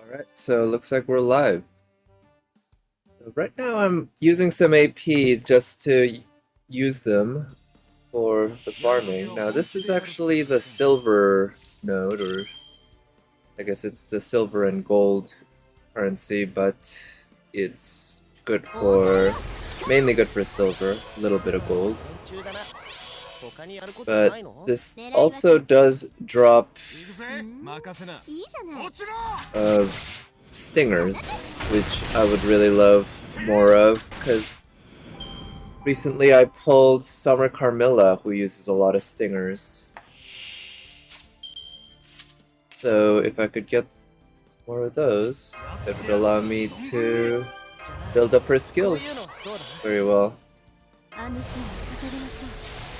Alright, so looks like we're live. So right now I'm using some AP just to use them for the farming. Now this is actually the silver node, or I guess it's the silver and gold currency, but it's good for, mainly good for silver, a little bit of gold. But this also does drop stingers, which I would really love more of, because recently I pulled Summer Carmilla, who uses a lot of stingers. So if I could get more of those, it would allow me to build up her skills very well.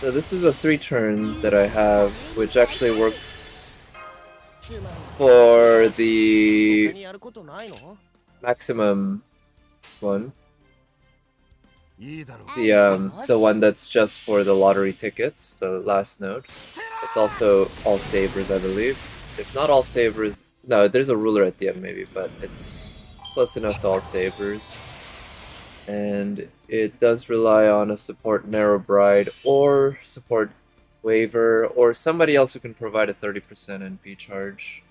So this is a 3-turn that I have, which actually works for the maximum one. The one that's just for the lottery tickets, the last node. It's also all savers, I believe. If not all savers, no, there's a ruler at the end maybe, but it's close enough to all savers. And it does rely on a support Narrow Bride or support Waver or somebody else who can provide a 30% NP charge.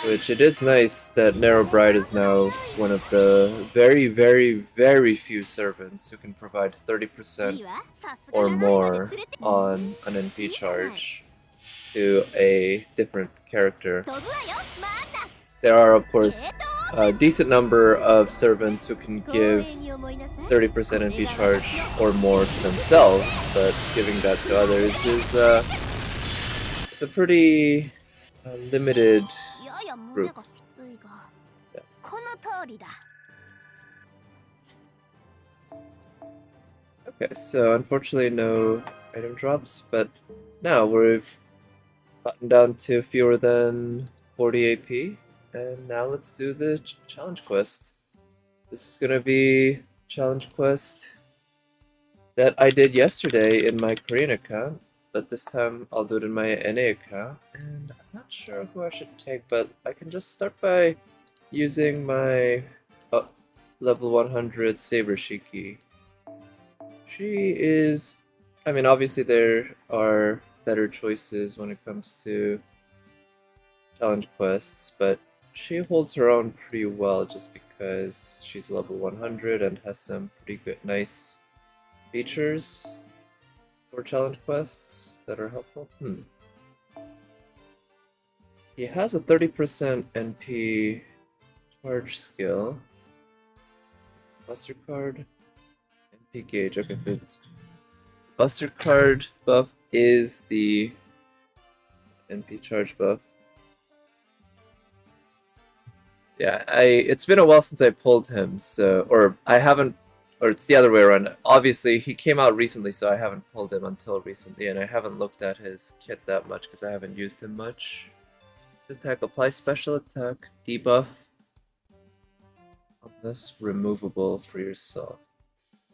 Which it is nice that Narrow Bride is now one of the very, very, very few servants who can provide 30% or more on an NP charge to a different character. There are, of course, a decent number of servants who can give 30% NP charge or more to themselves, but giving that to others is it's a pretty limited group. Yeah. Okay, so unfortunately no item drops, but now we've gotten down to fewer than 40 AP, and now let's do the challenge quest. This is gonna be challenge quest that I did yesterday in my Korean account, but this time I'll do it in my NA account, and I'm not sure who I should take, but I can just start by using my level 100 Saber Shiki. She is, I mean, obviously there are better choices when it comes to challenge quests, but she holds her own pretty well just because she's level 100 and has some pretty good, nice features for challenge quests that are helpful. He has a 30% NP charge skill. Buster card, NP gauge. Okay, so it's Buster card buff is the NP charge buff. Yeah, it's been a while since I pulled him, so or it's the other way around. Obviously, he came out recently, so I haven't pulled him until recently, and I haven't looked at his kit that much because I haven't used him much. Attack, apply special attack, debuff, unless removable for yourself.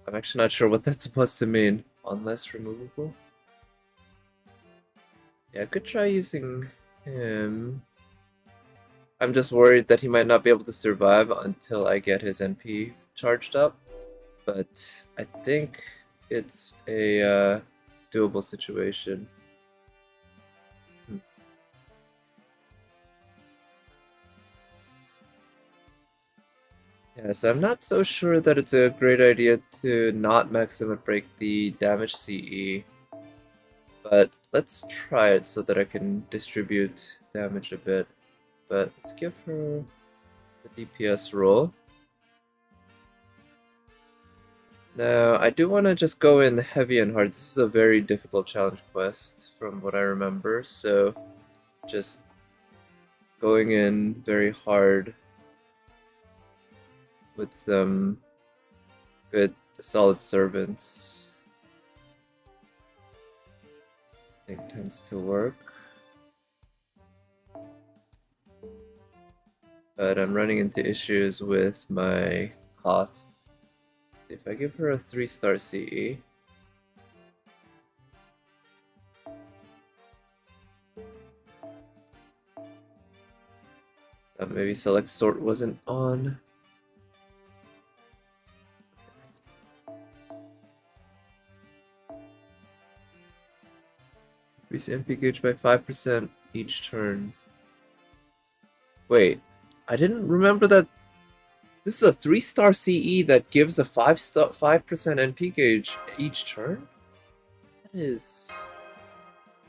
I'm actually not sure what that's supposed to mean. Unless removable? Yeah, I could try using him. I'm just worried that he might not be able to survive until I get his NP charged up, but I think it's a doable situation. Yeah, so I'm not so sure that it's a great idea to not maximum break the damage CE, but let's try it so that I can distribute damage a bit. But let's give her the DPS roll. Now, I do want to just go in heavy and hard. This is a very difficult challenge quest from what I remember, so just going in very hard with some good, solid servants, I think tends to work. But I'm running into issues with my cost. If I give her a 3-star CE, Maybe select sort wasn't on. Increase MP gauge by 5% each turn. Wait, I didn't remember that. This is a 3-star CE that gives a 5% NP gauge each turn? That is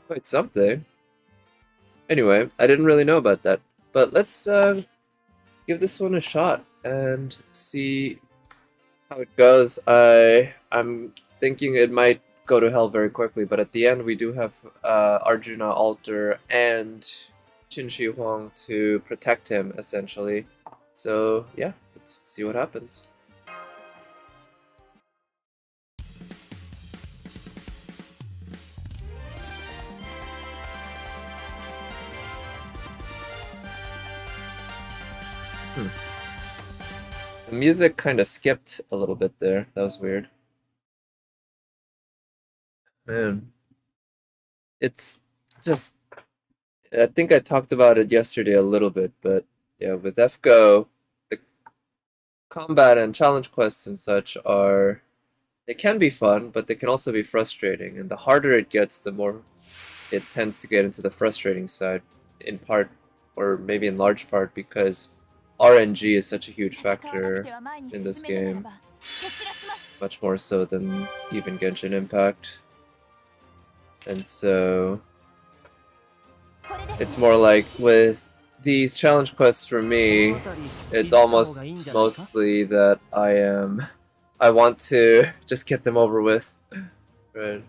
quite something. Anyway, I didn't really know about that. But let's give this one a shot and see how it goes. I'm thinking it might go to hell very quickly, but at the end we do have Arjuna Alter and Qin Shi Huang to protect him, essentially. So yeah, let's see what happens. The music kind of skipped a little bit there. That was weird. Man, it's just, I think I talked about it yesterday a little bit, but yeah, with FGO, the combat and challenge quests and such are, they can be fun, but they can also be frustrating. And the harder it gets, the more it tends to get into the frustrating side, in part, or maybe in large part, because RNG is such a huge factor in this game, much more so than even Genshin Impact. And so it's more like with these challenge quests for me, it's almost mostly that I want to just get them over with. Right.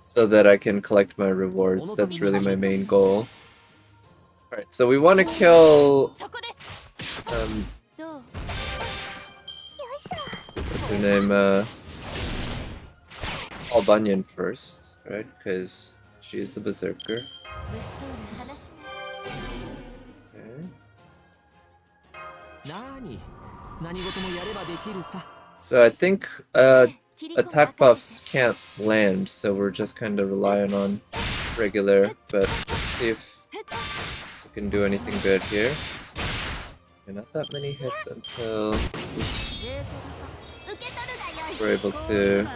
So that I can collect my rewards. That's really my main goal. Alright, so we want to kill what's her name? Paul Bunyan first, right? Because she's the berserker. Okay. So I think attack buffs can't land, so we're just kind of relying on regular, but let's see if we can do anything good here. Okay, not that many hits until we're able to...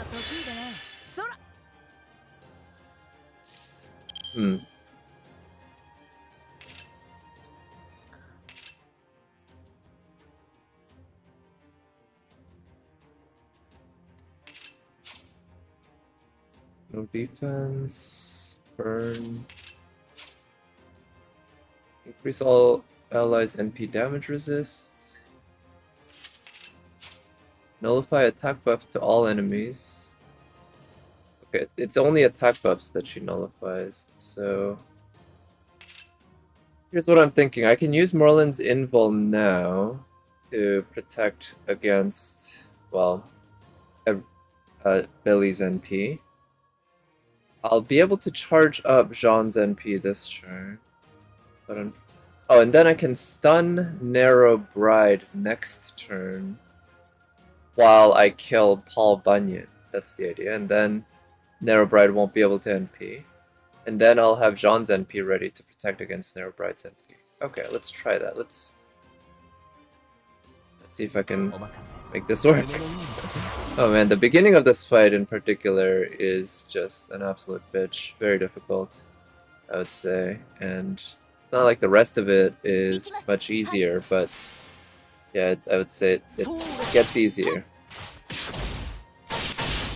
No defense, burn. Increase all allies' NP damage resist. Nullify attack buff to all enemies. Okay, it's only attack buffs that she nullifies, so... Here's what I'm thinking. I can use Merlin's Invul now to protect against, well, Billy's NP. I'll be able to charge up Jean's NP this turn. But oh, and then I can stun Narrow Bride next turn while I kill Paul Bunyan. That's the idea. And then Narrow Bride won't be able to NP. And then I'll have Jean's NP ready to protect against Narrow Bride's NP. Okay, let's try that. Let's see if I can make this work. Oh man, the beginning of this fight in particular is just an absolute bitch. Very difficult, I would say. And it's not like the rest of it is much easier, but yeah, I would say it gets easier.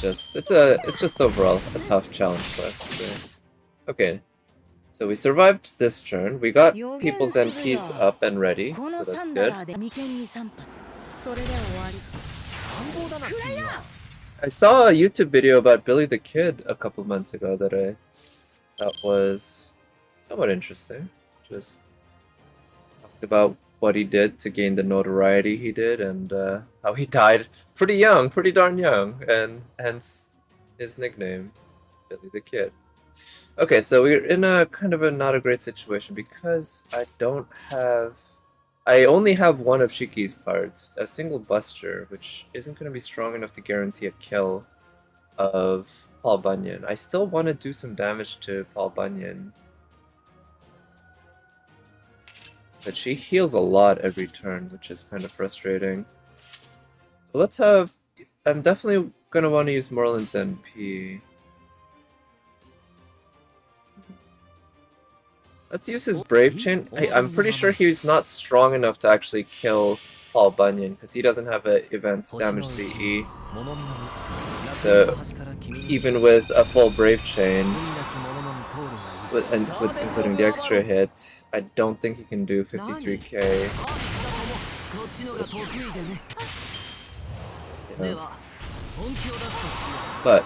It's just overall a tough challenge quest. Right? Okay, so we survived this turn. We got people's NPs up and ready, so that's good. I saw a YouTube video about Billy the Kid a couple months ago that I thought was somewhat interesting. Just talked about what he did to gain the notoriety he did, and how he died pretty young, pretty darn young, and hence his nickname, Billy the Kid. Okay, so we're in a kind of a not a great situation because I only have one of Shiki's cards, a single Buster, which isn't going to be strong enough to guarantee a kill of Paul Bunyan. I still want to do some damage to Paul Bunyan, But she heals a lot every turn, which is kind of frustrating. So let's have... I'm definitely gonna want to use Merlin's NP. Let's use his Brave Chain. I'm pretty sure he's not strong enough to actually kill Paul Bunyan, because he doesn't have an event damage CE. So, even with a full Brave Chain, including the extra hit, I don't think he can do 53k. Yeah. But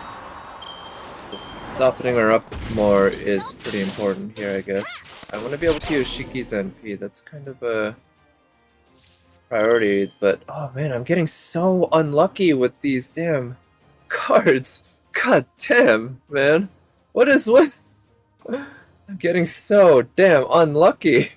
just softening her up more is pretty important here, I guess. I want to be able to use Shiki's NP. That's kind of a priority, but oh man, I'm getting so unlucky with these damn cards. God damn, man. What is with... I'm getting so damn unlucky.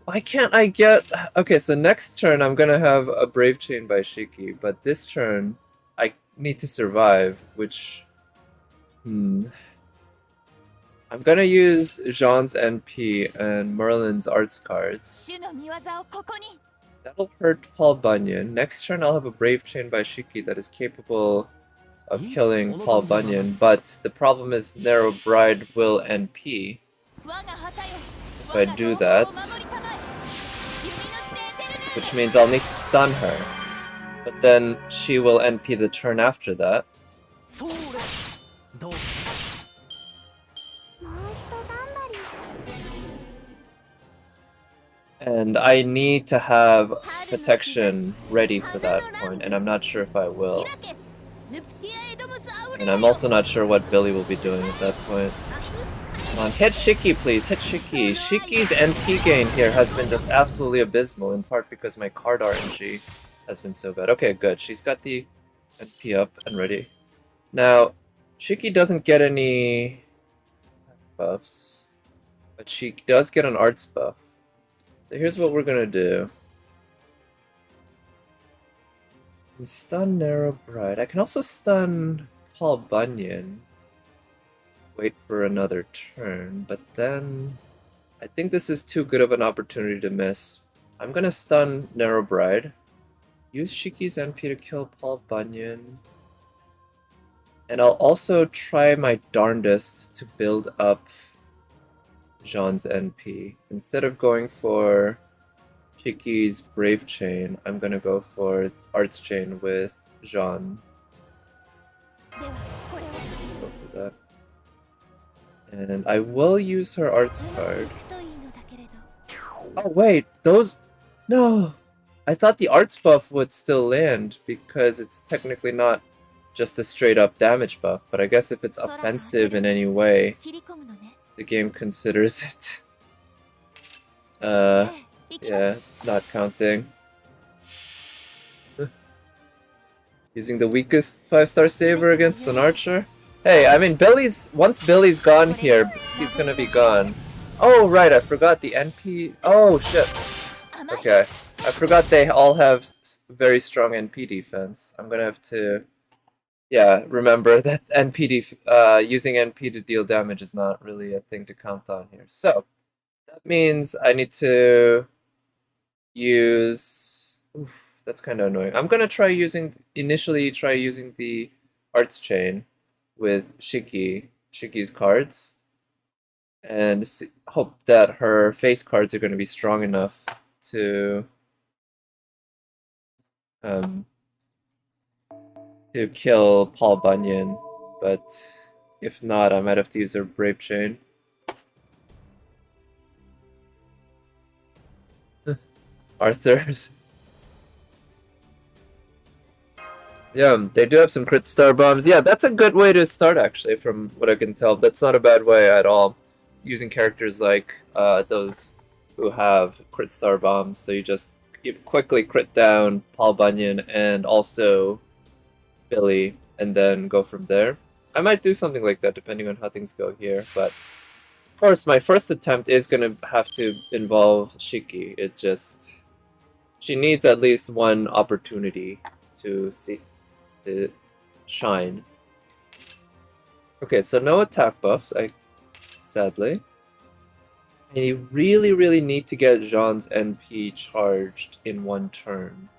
Why can't I get... Okay, so next turn I'm gonna have a Brave Chain by Shiki, but this turn I need to survive, which... I'm gonna use Jean's NP and Merlin's arts cards. That'll hurt Paul Bunyan. Next turn I'll have a Brave Chain by Shiki that is capable of killing Paul Bunyan, but the problem is Narrow Bride will NP. If I do that, which means I'll need to stun her, but then she will NP the turn after that. And I need to have protection ready for that point, and I'm not sure if I will. And I'm also not sure what Billy will be doing at that point. Come on, hit Shiki, please. Hit Shiki. Shiki's NP gain here has been just absolutely abysmal, in part because my card RNG has been so bad. Okay, good. She's got the NP up and ready. Now, Shiki doesn't get any buffs, but she does get an arts buff. So here's what we're gonna do. I can stun Narrow Bride. I can also stun Paul Bunyan. Wait for another turn, but then I think this is too good of an opportunity to miss. I'm gonna stun Narrow Bride, use Shiki's NP to kill Paul Bunyan, and I'll also try my darndest to build up Jean's NP. Instead of going for Shiki's Brave Chain, I'm gonna go for Arts Chain with Jean. Let's go for that. And I will use her arts card. Oh wait, those... No! I thought the arts buff would still land, because it's technically not just a straight up damage buff, but I guess if it's offensive in any way, the game considers it. Yeah, not counting. Using the weakest 5-star saver against an archer? Hey, I mean, once Billy's gone here, he's gonna be gone. Oh, right, I forgot the NP... Oh, shit. Okay, I forgot they all have very strong NP defense. I'm gonna have to... Yeah, remember that using NP to deal damage is not really a thing to count on here. So, that means I need to use... Oof, that's kind of annoying. I'm gonna initially try using the Arts Chain with Shiki's cards, and hope that her face cards are going to be strong enough to kill Paul Bunyan, but if not, I might have to use her Brave Chain. Arthur's. Yeah, they do have some crit star bombs. Yeah, that's a good way to start, actually, from what I can tell. That's not a bad way at all. Using characters like those who have crit star bombs, so you quickly crit down Paul Bunyan and also Billy, and then go from there. I might do something like that, depending on how things go here, but of course, my first attempt is going to have to involve Shiki. She needs at least one opportunity to shine. Okay, so no attack buffs, sadly. I really, really need to get Jean's NP charged in one turn.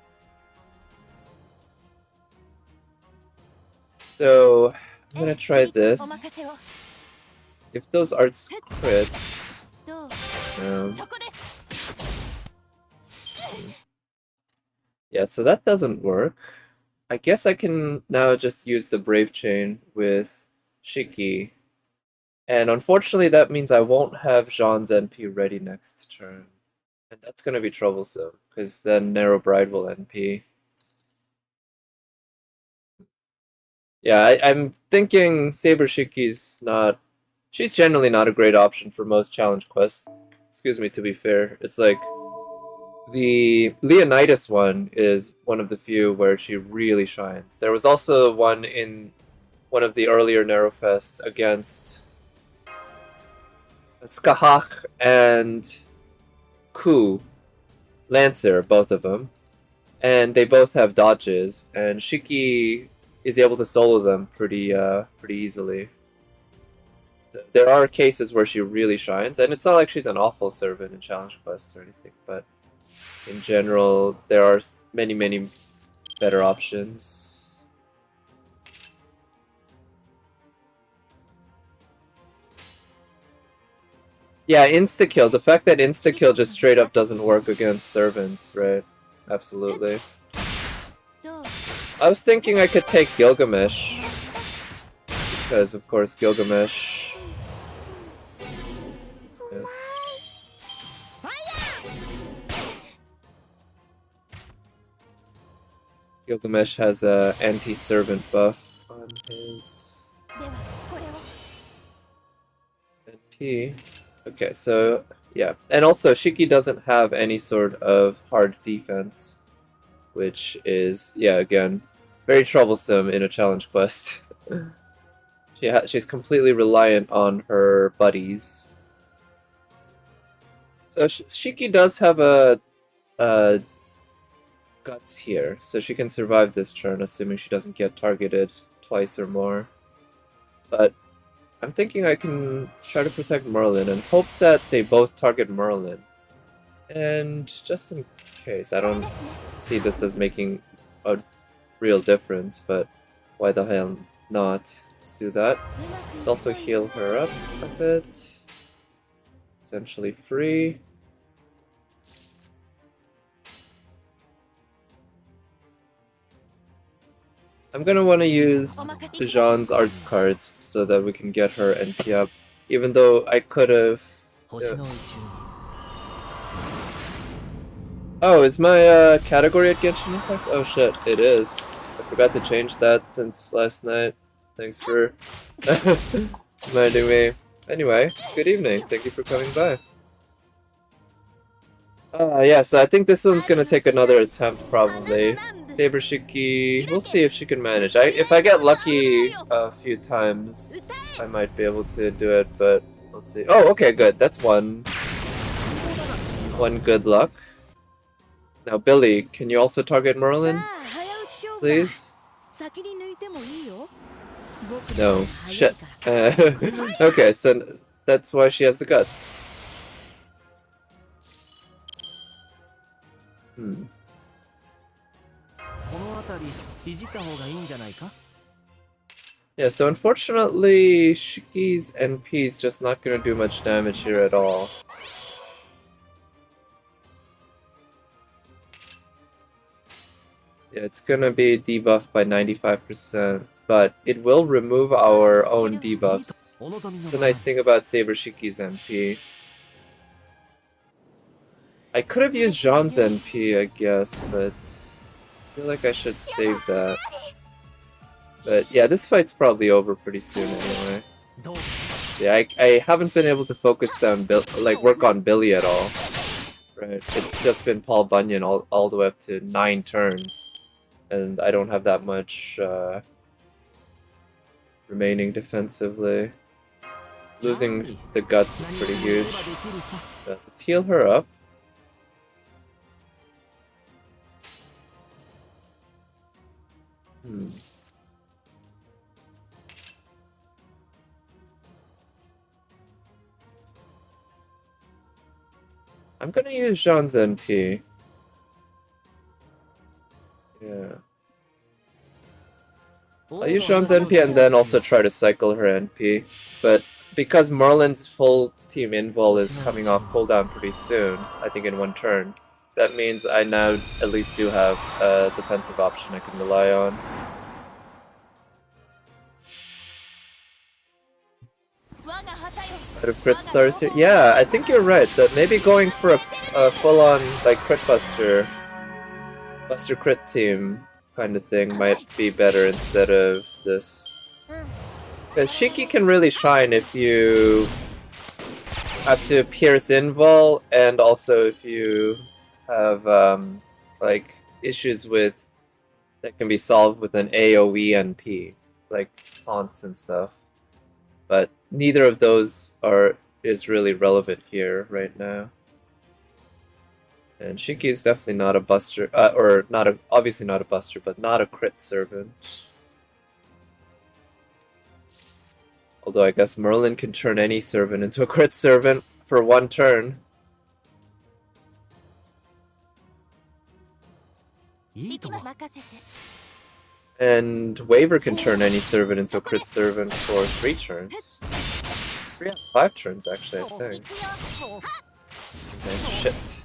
So, I'm gonna try this. If those arts crit... yeah, so that doesn't work. I guess I can now just use the Brave Chain with Shiki. And unfortunately that means I won't have Jean's NP ready next turn. And that's gonna be troublesome, because then Narrow Bride will NP. Yeah, I'm thinking Saber Shiki's not... she's generally not a great option for most challenge quests. Excuse me, to be fair. It's like... the Leonidas one is one of the few where she really shines. There was also one in one of the earlier Narrowfests against Skahak and Ku, Lancer, both of them. And they both have dodges, and Shiki is able to solo them pretty easily. There are cases where she really shines, and it's not like she's an awful servant in challenge quests or anything, but in general, there are many better options. Yeah, insta-kill. The fact that insta-kill just straight up doesn't work against servants, right? Absolutely. I was thinking I could take Gilgamesh, because of course Gilgamesh... yeah. Gilgamesh has a anti-servant buff on his NP. Okay, so yeah, and also Shiki doesn't have any sort of hard defense, which is, yeah, again, very troublesome in a challenge quest. She's completely reliant on her buddies. So Shiki does have a guts here, so she can survive this turn, assuming she doesn't get targeted twice or more. But I'm thinking I can try to protect Merlin and hope that they both target Merlin. And just in case, I don't see this as making a real difference, but why the hell not? Let's do that. Let's also heal her up a bit. Essentially free. I'm gonna want to use Jean's arts cards so that we can get her NP up, even though I could have... Oh, is my category at Genshin Impact? Oh shit, it is. I forgot to change that since last night. Thanks for reminding me. Anyway, good evening. Thank you for coming by. Yeah, so I think this one's gonna take another attempt, probably. Saber Shiki, we'll see if she can manage. If I get lucky a few times, I might be able to do it, but we'll see. Oh, okay, good. That's one good luck. Now, Billy, can you also target Merlin? Please? No. Shit. Okay, so that's why she has the guts. Yeah, so unfortunately, Shiki's NP is just not gonna do much damage here at all. Yeah, it's gonna be debuffed by 95%, but it will remove our own debuffs. The nice thing about Saber Shiki's NP. I could have used Jean's NP, I guess, but I feel like I should save that. But yeah, this fight's probably over pretty soon anyway. Yeah, I haven't been able to focus on work on Billy at all. Right, it's just been Paul Bunyan all the way up to 9 turns. And I don't have that much remaining defensively. Losing the guts is pretty huge. But let's heal her up. I'm gonna use Jean's NP. Yeah. I'll use Jean's NP and then also try to cycle her NP. But because Merlin's full team invul is coming off cooldown pretty soon, I think in one turn, that means I now at least do have a defensive option I can rely on. Out of crit stars here? Yeah, I think you're right, that maybe going for a full-on like crit buster crit team kind of thing might be better instead of this. Because Shiki can really shine if you have to pierce invul and also if you have like issues with that can be solved with an AoE NP, like taunts and stuff. But neither of those is really relevant here right now. And Shiki is definitely not a buster, or not a obviously not a buster, but not a crit servant. Although I guess Merlin can turn any servant into a crit servant for one turn. And Waver can turn any servant into a crit servant for 3 turns. 5 turns actually, I think. Nice shit.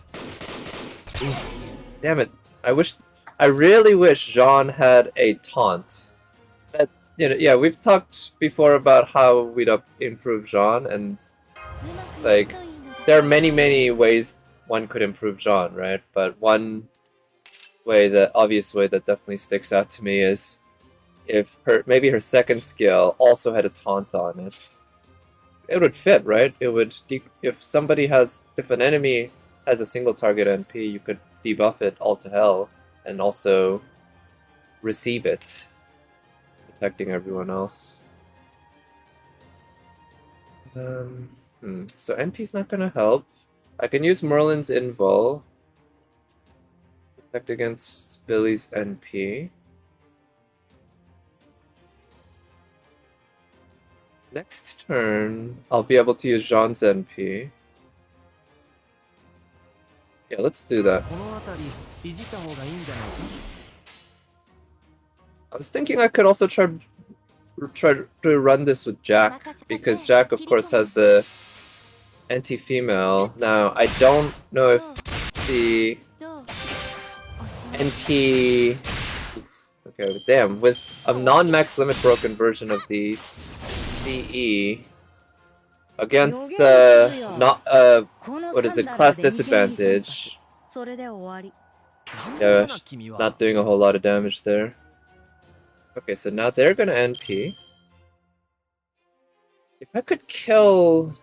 Damn it. I really wish Jean had a taunt. That, you know, yeah, we've talked before about how we'd improve Jean, and like there are many ways one could improve Jean, right? But one obvious way that definitely sticks out to me is if maybe her second skill also had a taunt on it. It would fit, right? It would if an enemy has a single target NP, you could debuff it all to hell and also receive it, protecting everyone else. So NP's not gonna help. I can use Merlin's invul. Protect against Billy's NP. Next turn, I'll be able to use Jean's NP. Yeah, let's do that. I was thinking I could also try to run this with Jack, because Jack, of course, has the anti-female. Now, I don't know if the NP... Okay, damn, with a non-max limit broken version of the CE against the class disadvantage. Yeah, not doing a whole lot of damage there. Okay, so now they're gonna NP. If I could kill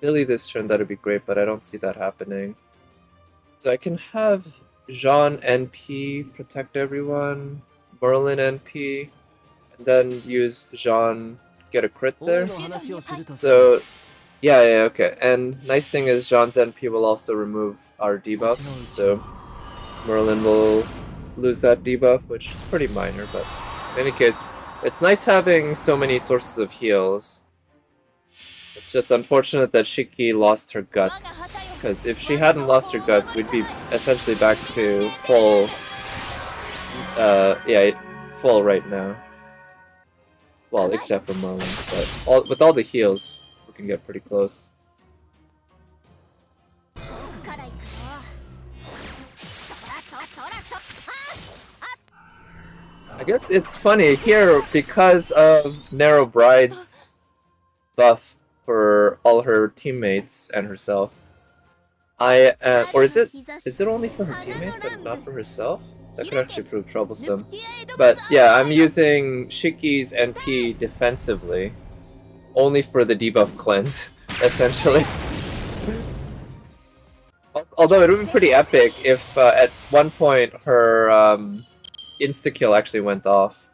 Billy this turn, that'd be great, but I don't see that happening. So I can have Jean NP, protect everyone, Merlin NP, and then use Jean, get a crit there. So, yeah, okay. And nice thing is Jean's NP will also remove our debuffs, so Merlin will lose that debuff, which is pretty minor, but in any case, it's nice having so many sources of heals. It's just unfortunate that Shiki lost her guts, because if she hadn't lost her guts, we'd be essentially back to full, full right now. Well, except for Merlin, but with all the heals, we can get pretty close. I guess it's funny here, because of Narrow Bride's buff for all her teammates and herself. Or is it only for her teammates and not for herself? That could actually prove troublesome. But yeah, I'm using Shiki's NP defensively, only for the debuff cleanse, essentially. Although it would be pretty epic if at one point her insta-kill actually went off.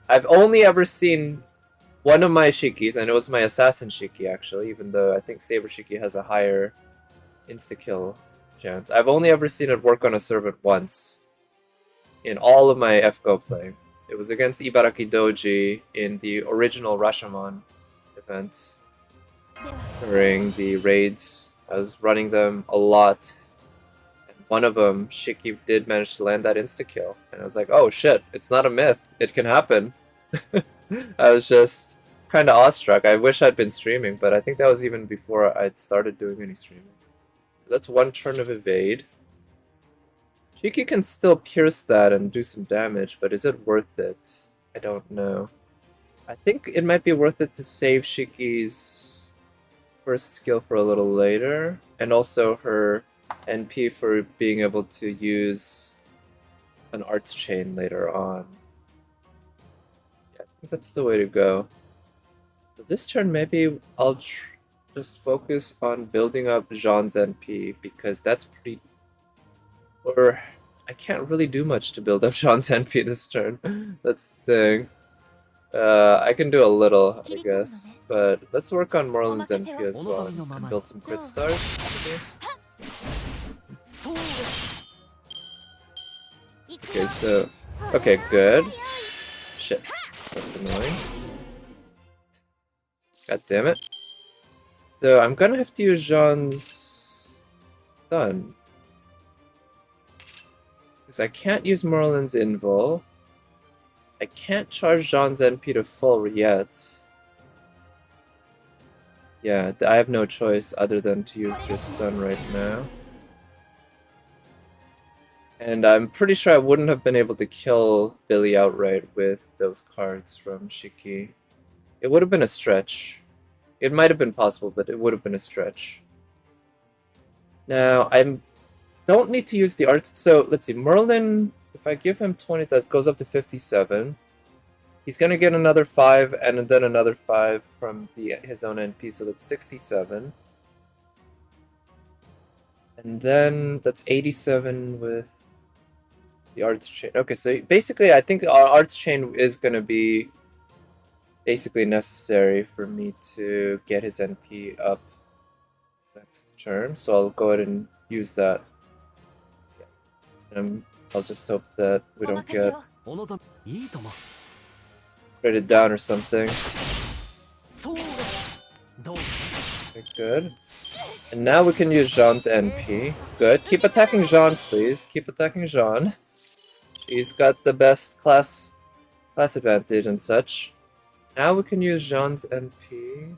I've only ever seen one of my Shikis, and it was my Assassin Shiki actually, even though I think Saber Shiki has a higher insta-kill chance. I've only ever seen it work on a servant once in all of my FGO play. It was against Ibaraki Doji in the original Rashomon event during the raids. I was running them a lot one of them, Shiki did manage to land that insta-kill. And I was like, oh shit, it's not a myth. It can happen. I was just kind of awestruck. I wish I'd been streaming, but I think that was even before I'd started doing any streaming. So that's one turn of evade. Shiki can still pierce that and do some damage, but is it worth it? I don't know. I think it might be worth it to save Shiki's first skill for a little later, and also her NP for being able to use an arts chain later on. Yeah, I think that's the way to go. So this turn maybe I'll just focus on building up Jean's NP, because that's pretty... Or I can't really do much to build up Jean's NP this turn. That's the thing. I can do a little, I guess, but let's work on Merlin's NP as well and build some crit stars. Okay, so... Okay, good. Shit. That's annoying. God damn it. So I'm gonna have to use Jean's stun. Because I can't use Merlin's invul. I can't charge Jean's NP to full yet. Yeah, I have no choice other than to use her stun right now. And I'm pretty sure I wouldn't have been able to kill Billy outright with those cards from Shiki. It would have been a stretch. It might have been possible, but it would have been a stretch. Now, I don't need to use the art. So, let's see. Merlin, if I give him 20, that goes up to 57. He's going to get another 5, and then another 5 from his own NP, so that's 67. And then that's 87 with the arts chain. Okay, so basically I think our arts chain is going to be basically necessary for me to get his NP up next turn, so I'll go ahead and use that. Yeah. I'll just hope that we don't get critted down or something. Okay, good. And now we can use Jean's NP. Good. Keep attacking Jean, please. Keep attacking Jean. She's got the best class advantage and such. Now we can use Jean's NP.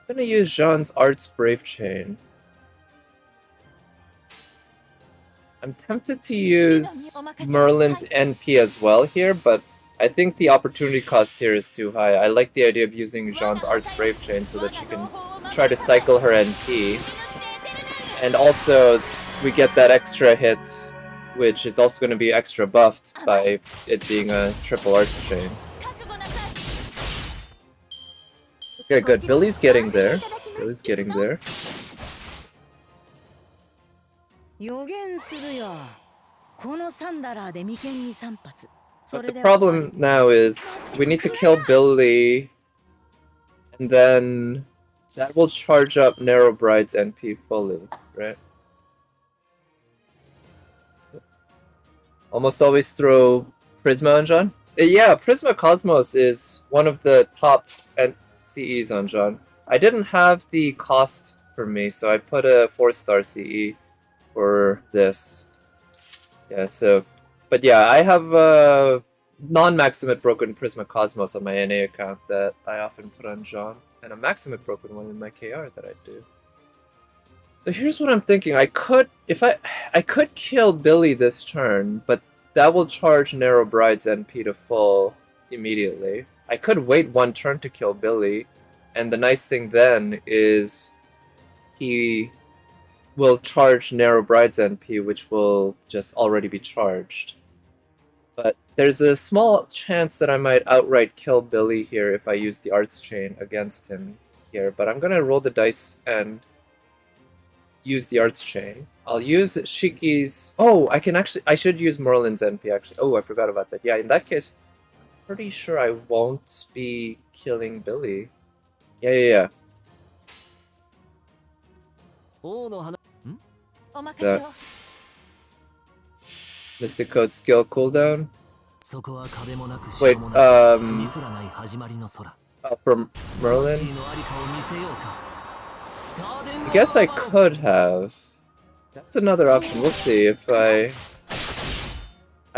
I'm gonna use Jean's Arts Brave Chain. I'm tempted to use Merlin's NP as well here, but I think the opportunity cost here is too high. I like the idea of using Jean's Arts Brave Chain so that she can try to cycle her NP. And also, we get that extra hit, which is also going to be extra buffed by it being a triple arts chain. Okay, good. Billy's getting there. Billy's getting there. But the problem now is we need to kill Billy, and then that will charge up Narrow Bride's NP fully, right? Almost always throw Prisma on John. Yeah, Prisma Cosmos is one of the top CEs on John. I didn't have the cost for me, so I put a 4-star CE for this. Yeah, so... But yeah, I have a non-Maximate Broken Prisma Cosmos on my NA account that I often put on John, and a Maximate Broken one in my KR that I do. So here's what I'm thinking. I could kill Billy this turn, but that will charge Narrow Bride's NP to full immediately. I could wait one turn to kill Billy, and the nice thing then is he will charge Narrow Bride's NP, which will just already be charged. But there's a small chance that I might outright kill Billy here if I use the Arts Chain against him here, but I'm gonna roll the dice and use the Arts Chain. I'll use Shiki's... Oh, I should use Merlin's NP actually. Oh, I forgot about that. Yeah, in that case, I'm pretty sure I won't be killing Billy. Yeah. The Mystic Code skill cooldown. Wait, from Merlin? I guess I could have. That's another option. We'll see if I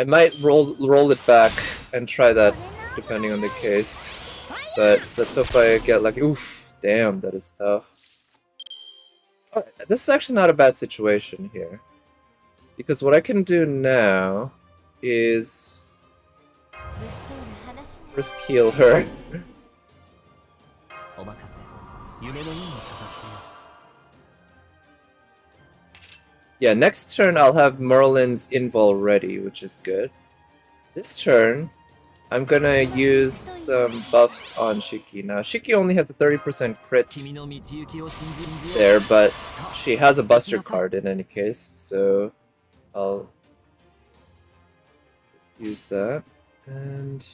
might roll it back and try that, depending on the case. But let's hope I get lucky. Oof, damn, that is tough. Oh, this is actually not a bad situation here, because what I can do now is first heal her. Yeah, next turn I'll have Merlin's invul ready, which is good. This turn, I'm gonna use some buffs on Shiki. Now, Shiki only has a 30% crit there, but she has a Buster card in any case, so I'll use that. And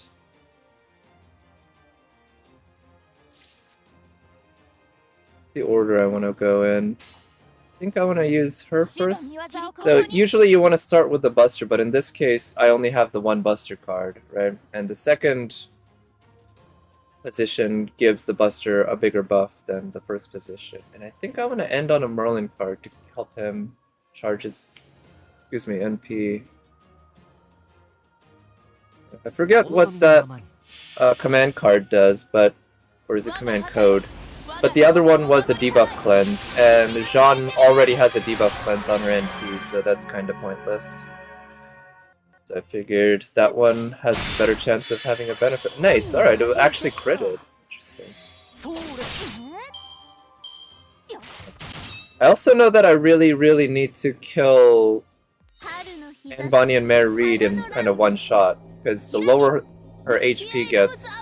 the order I want to go in. I think I want to use her first. So usually you want to start with the Buster, but in this case I only have the one Buster card, right? And the second position gives the Buster a bigger buff than the first position. And I think I want to end on a Merlin card to help him charge his, excuse me, NP. I forget what that command card does, but, or is it command code? But the other one was a debuff cleanse, and Jean already has a debuff cleanse on her NP, so that's kind of pointless. So I figured that one has a better chance of having a benefit. Nice, alright, it actually critted. Interesting. I also know that I really need to kill Anne Bonny and Mary Reed in kind of one shot, because the lower her HP gets,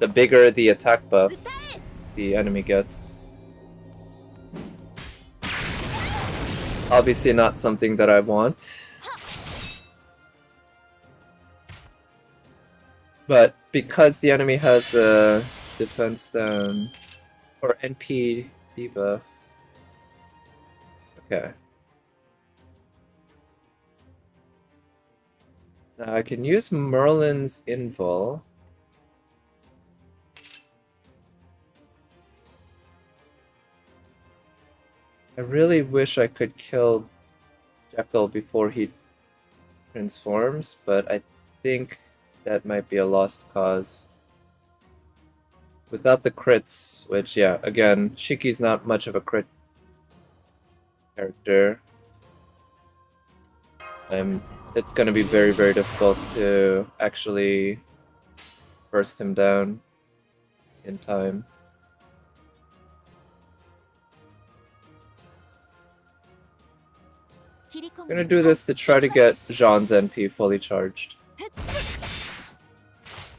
the bigger the attack buff the enemy gets. Obviously not something that I want. But because the enemy has a defense down, or NP debuff. Okay. Now I can use Merlin's invul. I really wish I could kill Jekyll before he transforms, but I think that might be a lost cause. Without the crits, which, yeah, again, Shiki's not much of a crit character. It's gonna be very difficult to actually burst him down in time. I'm gonna do this to try to get Jean's NP fully charged.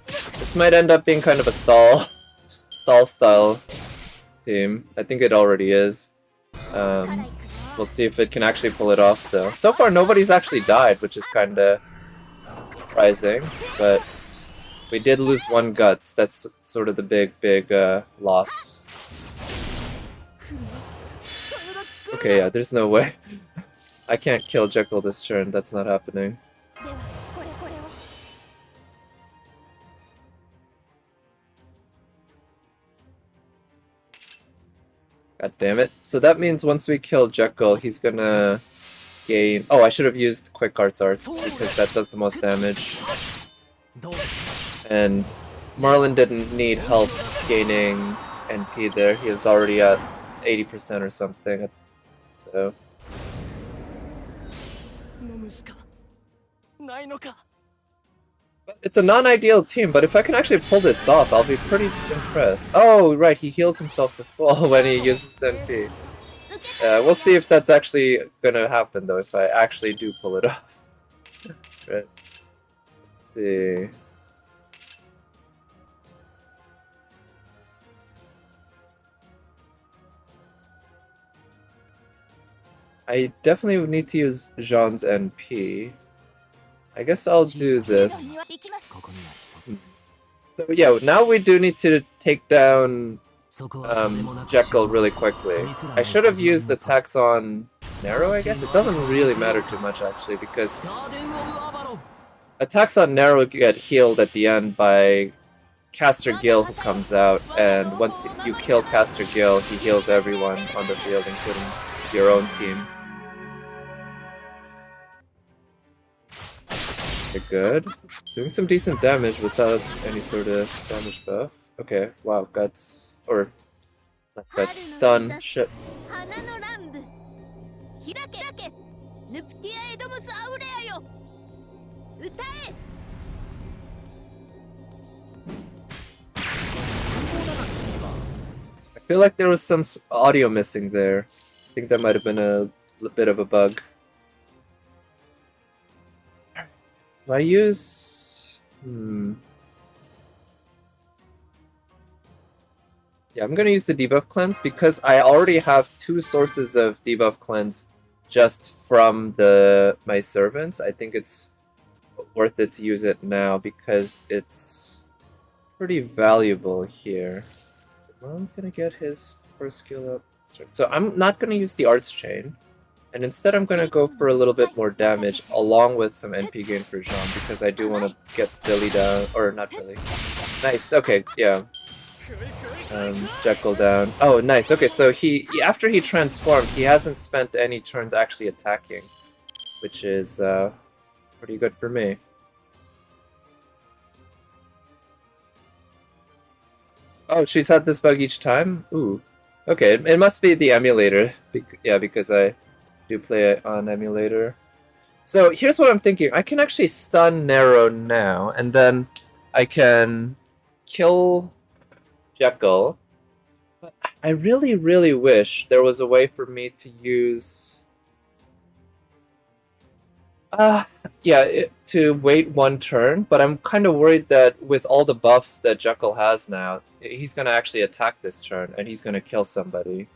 This might end up being kind of a stall style team. I think it already is. We'll see if it can actually pull it off though. So far nobody's actually died, which is kinda surprising, but we did lose one Guts. That's sort of the big loss. Okay, yeah, there's no way. I can't kill Jekyll this turn, that's not happening. God damn it. So that means once we kill Jekyll, he's gonna gain... Oh, I should have used Quick Arts because that does the most damage. And Marlin didn't need help gaining NP there, he was already at 80% or something. So... It's a non-ideal team, but if I can actually pull this off, I'll be pretty impressed. Oh, right, he heals himself to full when he uses NP. We'll see if that's actually gonna happen, though, if I actually do pull it off. Right. Let's see... I definitely would need to use Jean's NP. I guess I'll do this. So yeah, now we do need to take down Jekyll really quickly. I should have used attacks on Narrow, I guess? It doesn't really matter too much actually, because attacks on Narrow get healed at the end by Caster Gil who comes out, and once you kill Caster Gil, he heals everyone on the field, including your own team. Okay, good. Doing some decent damage without any sort of damage buff. Okay, wow, guts. Or, not guts, stun. Shit. I feel like there was some audio missing there. I think that might have been a bit of a bug. Do I use... Yeah, I'm gonna use the debuff cleanse because I already have 2 sources of debuff cleanse just from my servants. I think it's worth it to use it now because it's pretty valuable here. So Merlin's gonna get his first skill up. So I'm not gonna use the Arts Chain, and instead I'm gonna go for a little bit more damage along with some NP gain for Jean because I do want to get Billy down, or not Billy. Nice, okay, yeah. Jekyll down. Oh, nice. Okay, so after he transformed, he hasn't spent any turns actually attacking, which is pretty good for me. Oh, she's had this bug each time? Ooh. Okay, it must be the emulator. Yeah, because I do play it on emulator. So here's what I'm thinking. I can actually stun Nero now, and then I can kill Jekyll. But I really, really wish there was a way for me to use... to wait 1 turn, but I'm kind of worried that with all the buffs that Jekyll has now, he's going to actually attack this turn, and he's going to kill somebody.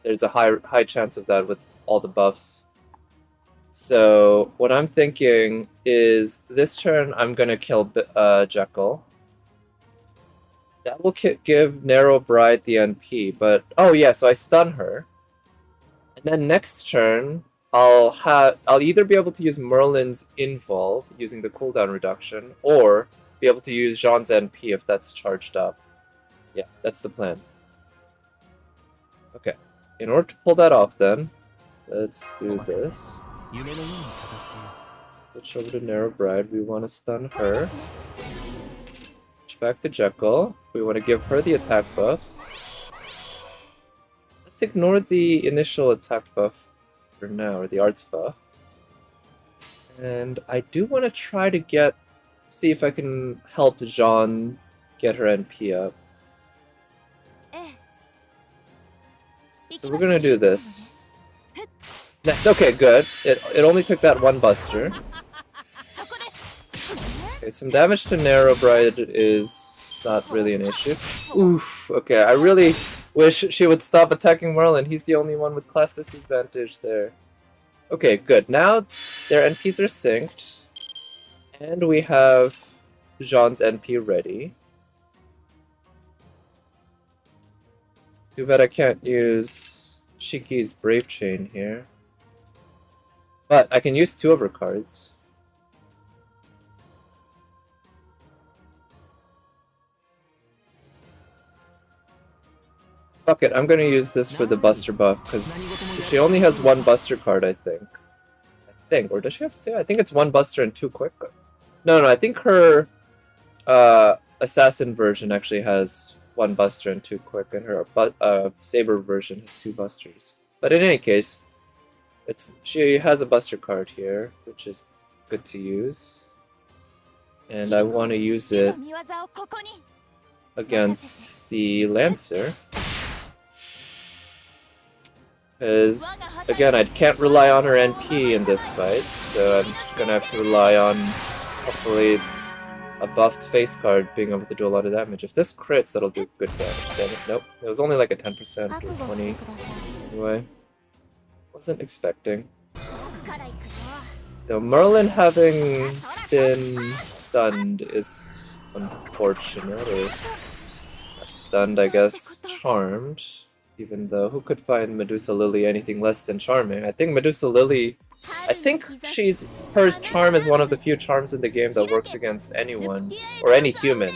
There's a high chance of that with all the buffs. So what I'm thinking is this turn I'm going to kill Jekyll. That will give Narrow Bride the NP, but... Oh yeah, so I stun her. And then next turn... I'll either be able to use Merlin's Invul using the cooldown reduction, or be able to use Jean's NP if that's charged up. Yeah, that's the plan. Okay, in order to pull that off then, let's do this. Switch over to Narrow Bride, we want to stun her. Switch back to Jekyll, we want to give her the attack buffs. Let's ignore the initial attack buff for now, or the arts buff. And I do want to try to see if I can help Jean get her NP up. So we're gonna do this. Nice, okay, good. It only took that 1 buster. Okay, some damage to Narrow Bride is not really an issue. Oof, okay, I really wish she would stop attacking Merlin. He's the only one with class disadvantage there. Okay, good. Now their NPs are synced. And we have Jean's NP ready. Too bad I can't use Shiki's Brave Chain here. But I can use 2 of her cards. Fuck it, I'm gonna use this for the Buster buff, because she only has 1 Buster card, I think. Or does she have 2? I think it's 1 Buster and 2 Quick. No, I think her Assassin version actually has 1 Buster and 2 Quick, and her Saber version has 2 Busters. But in any case, she has a Buster card here, which is good to use. And I want to use it against the Lancer. Because, again, I can't rely on her NP in this fight, so I'm gonna have to rely on, hopefully, a buffed face card being able to do a lot of damage. If this crits, that'll do good damage. Damn it, nope. It was only like a 10% or 20. Anyway, wasn't expecting. So Merlin having been stunned is unfortunate, or not stunned, I guess, charmed. Even though, who could find Medusa Lily anything less than charming? I think Medusa Lily, her charm is one of the few charms in the game that works against anyone, or any human.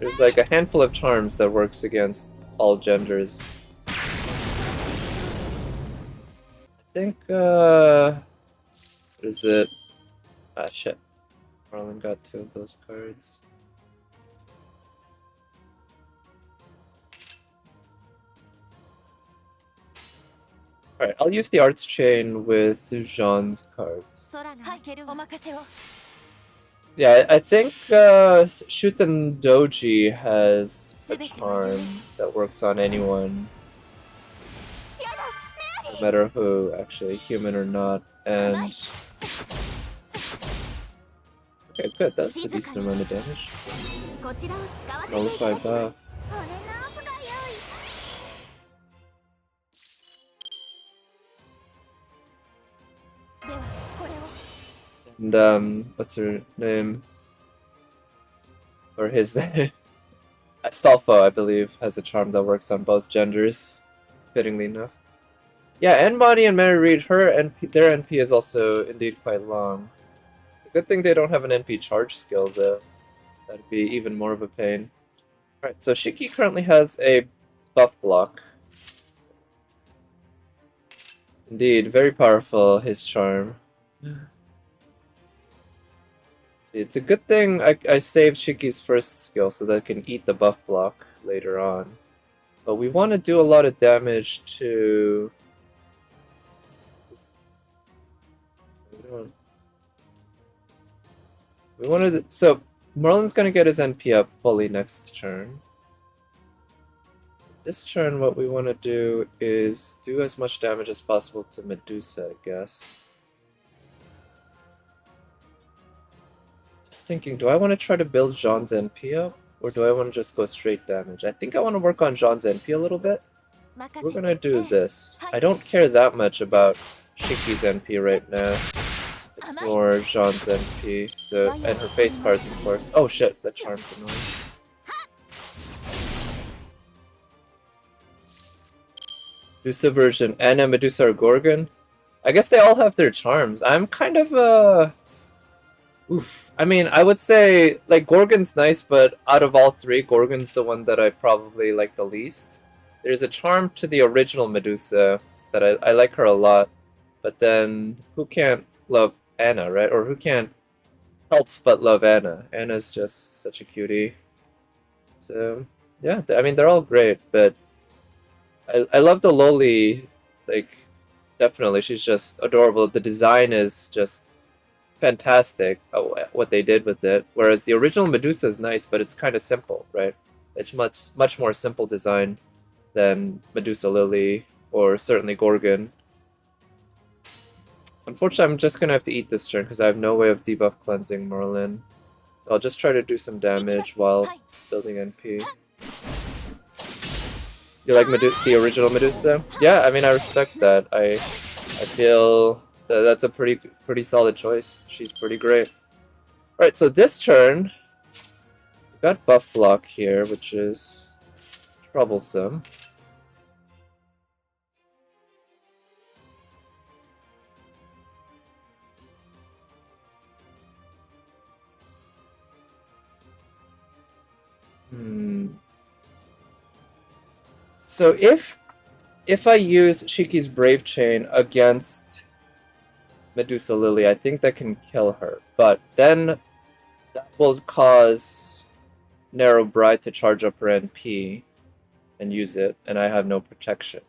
There's like a handful of charms that works against all genders. I think, what is it? Ah, shit. Marlon got 2 of those cards. Alright, I'll use the Arts Chain with Jean's cards. Yeah, I think Shuten Doji has a charm that works on anyone. No matter who, actually, human or not. And... okay, good, that's a decent amount of damage. Nullify buff. And, what's her name? Or his name? Astolfo, I believe, has a charm that works on both genders, fittingly enough. Yeah, and Bonnie and Mary Reed, their NP is also indeed quite long. It's a good thing they don't have an NP charge skill, though. That'd be even more of a pain. Alright, so Shiki currently has a buff block. Indeed, very powerful, his charm. See, it's a good thing I saved Shiki's first skill so that I can eat the buff block later on. But we want to do a lot of damage to... we wanted to... so Merlin's gonna get his NP up fully next turn. This turn, what we want to do is do as much damage as possible to Medusa, I guess. Just thinking, do I want to try to build Jean's NP up? Or do I want to just go straight damage? I think I want to work on Jean's NP a little bit. We're gonna do this. I don't care that much about Shiki's NP right now. It's more Jean's NP, so, and her face cards, of course. Oh shit, that charm's annoying. Medusa version and a Medusa or Gorgon? I guess they all have their charms. I'm kind of oof. I mean, I would say, like, Gorgon's nice, but out of all 3, Gorgon's the one that I probably like the least. There's a charm to the original Medusa that I like her a lot, but then who can't love Anna, right? Or who can't help but love Anna? Anna's just such a cutie. So, yeah, I mean, they're all great, but I love the Loli, like, definitely, she's just adorable. The design is just fantastic, what they did with it. Whereas the original Medusa is nice, but it's kind of simple, right? It's much more simple design than Medusa Lily, or certainly Gorgon. Unfortunately, I'm just gonna have to eat this turn, because I have no way of debuff cleansing Merlin. So I'll just try to do some damage while building NP. You like the original Medusa? Yeah, I mean, I respect that. I feel that that's a pretty solid choice. She's pretty great. Alright, so this turn, we've got buff block here, which is troublesome. So if I use Shiki's Brave Chain against Medusa Lily, I think that can kill her. But then that will cause Narrow Bride to charge up her NP and use it, and I have no protection.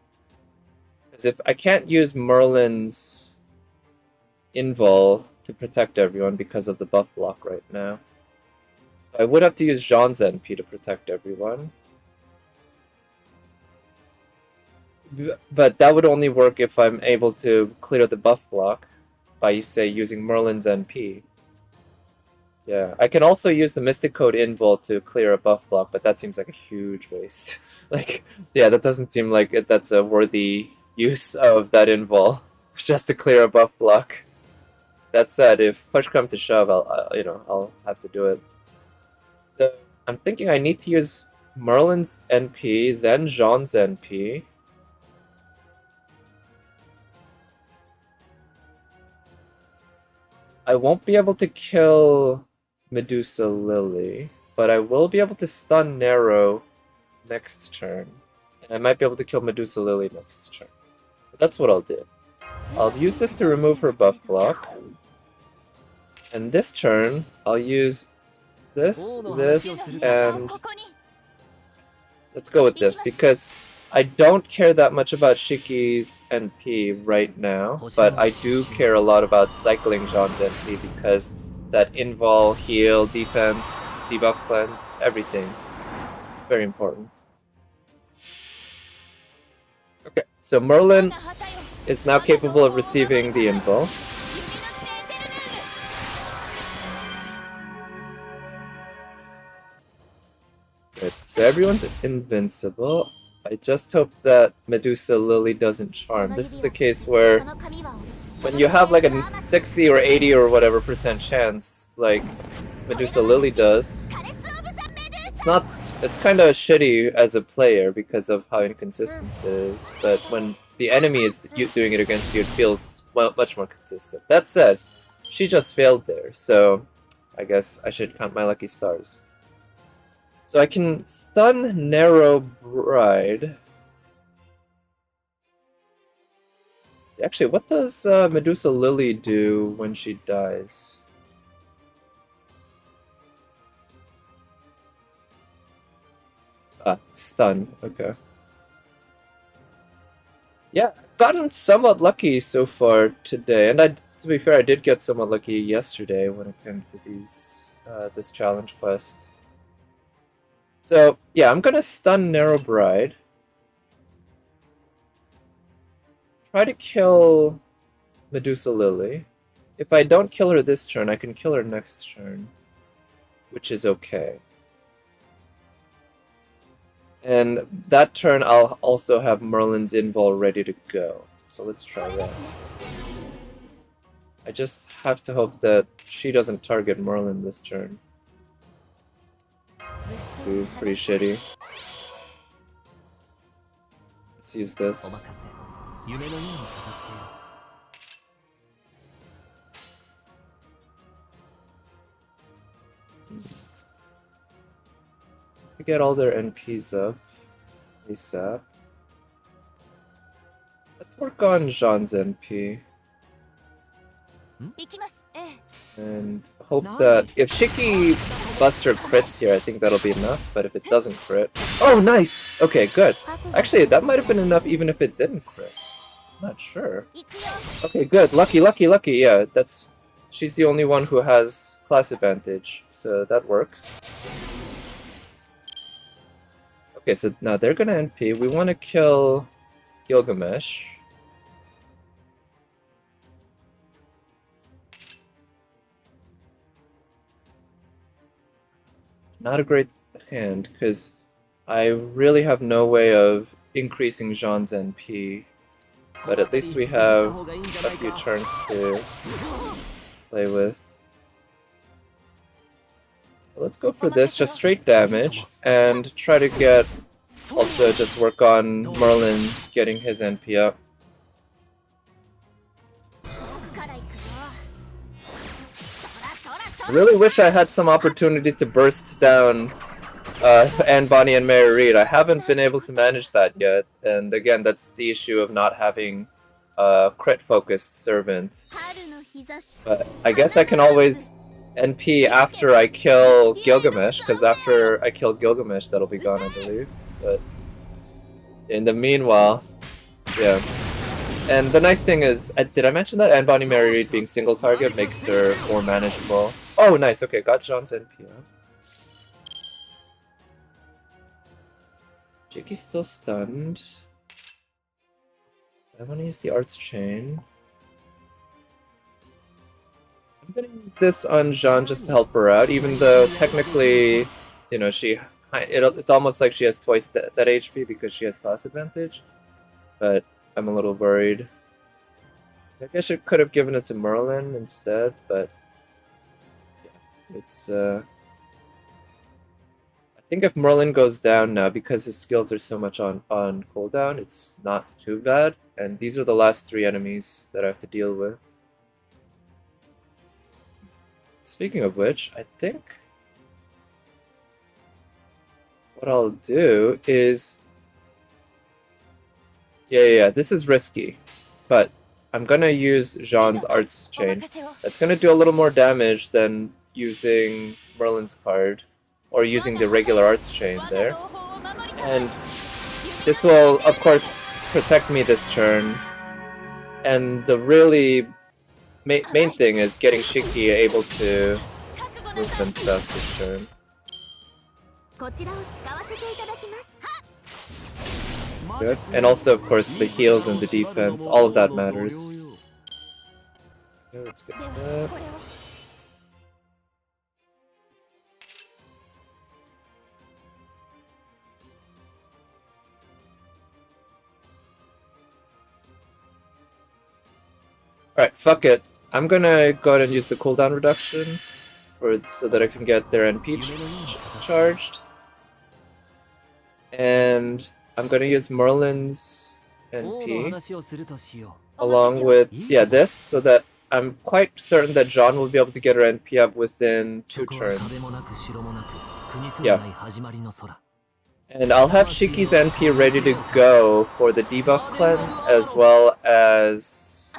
Because if I can't use Merlin's Invul to protect everyone because of the buff block right now. So I would have to use Jean's NP to protect everyone. But that would only work if I'm able to clear the buff block by, say, using Merlin's NP. Yeah, I can also use the Mystic Code Invul to clear a buff block, but that seems like a huge waste. Like, yeah, that doesn't seem like that's a worthy use of that Invul, just to clear a buff block. That said, if push comes to shove, I'll have to do it. So I'm thinking I need to use Merlin's NP, then Jean's NP. I won't be able to kill Medusa Lily. but I will be able to stun Nero next turn. And I might be able to kill Medusa Lily next turn. But that's what I'll do. I'll use this to remove her buff block. And this turn, I'll use this, and let's go with this, because I don't care that much about Shiki's NP right now, but I do care a lot about cycling Jean's NP because that invul, heal, defense, debuff cleanse, everything. Very important. Okay, so Merlin is now capable of receiving the invul. Good. So everyone's invincible. I just hope that Medusa Lily doesn't charm. This is a case where when you have like a 60 or 80 or whatever % chance, like Medusa Lily does, it's kind of shitty as a player because of how inconsistent it is, but when the enemy is doing it against you, it feels much more consistent. That said, she just failed there, so I guess I should count my lucky stars. So I can stun Narrow Bride. See, actually, what does Medusa Lily do when she dies? Ah, stun. Okay. Yeah, I've gotten somewhat lucky so far today, and to be fair, I did get somewhat lucky yesterday when it came to these this challenge quest. So, yeah, I'm gonna stun Narrow Bride. Try to kill Medusa Lily. If I don't kill her this turn, I can kill her next turn, which is okay. And that turn, I'll also have Merlin's invul ready to go. So let's try that. I just have to hope that she doesn't target Merlin this turn. Ooh, pretty shitty. Let's use this. To get all their NPs up ASAP. Let's work on Jean's NP. And hope that if Shiki Buster crits here, I think that'll be enough, but if it doesn't crit... Oh, nice! Okay, good. Actually, that might have been enough even if it didn't crit. I'm not sure. Okay, good. Lucky, lucky, lucky. Yeah, that's... She's the only one who has class advantage, so that works. Okay, so now they're gonna NP. We want to kill Gilgamesh. Not a great hand, because I really have no way of increasing Jean's NP. But at least we have a few turns to play with. So let's go for this, just straight damage, and try to get... Also just work on Merlin getting his NP up. I really wish I had some opportunity to burst down Anne, Bonnie, and Mary Read. I haven't been able to manage that yet, and again, that's the issue of not having a crit-focused servant. But I guess I can always NP after I kill Gilgamesh, because after I kill Gilgamesh, that'll be gone, I believe. But in the meanwhile, yeah. And the nice thing is, did I mention that Anne, Bonnie, Mary Read being single target makes her more manageable? Oh, nice. Okay, got Jean's NP up. Jiki's still stunned. I want to use the Arts Chain. I'm gonna use this on Jean just to help her out, even though technically, you know, it's almost like she has twice that HP because she has class advantage. But I'm a little worried. I guess I could have given it to Merlin instead, but yeah, it's I think if Merlin goes down now, because his skills are so much on cooldown, it's not too bad. And these are the last 3 enemies that I have to deal with. Speaking of which, I think what I'll do is... Yeah, this is risky. But I'm gonna use Jean's Arts Chain. That's gonna do a little more damage than using Merlin's card. Or using the regular Arts Chain there. And this will, of course, protect me this turn. And the really main thing is getting Shiki able to move and stuff this turn. Good. And also, of course, the heals and the defense. All of that matters. Okay, let's get that. Alright, fuck it. I'm gonna go ahead and use the cooldown reduction so that I can get their NP charged. And I'm gonna use Merlin's NP along with this, so that I'm quite certain that Jean will be able to get her NP up within 2 turns. Yeah. And I'll have Shiki's NP ready to go for the debuff cleanse, as well as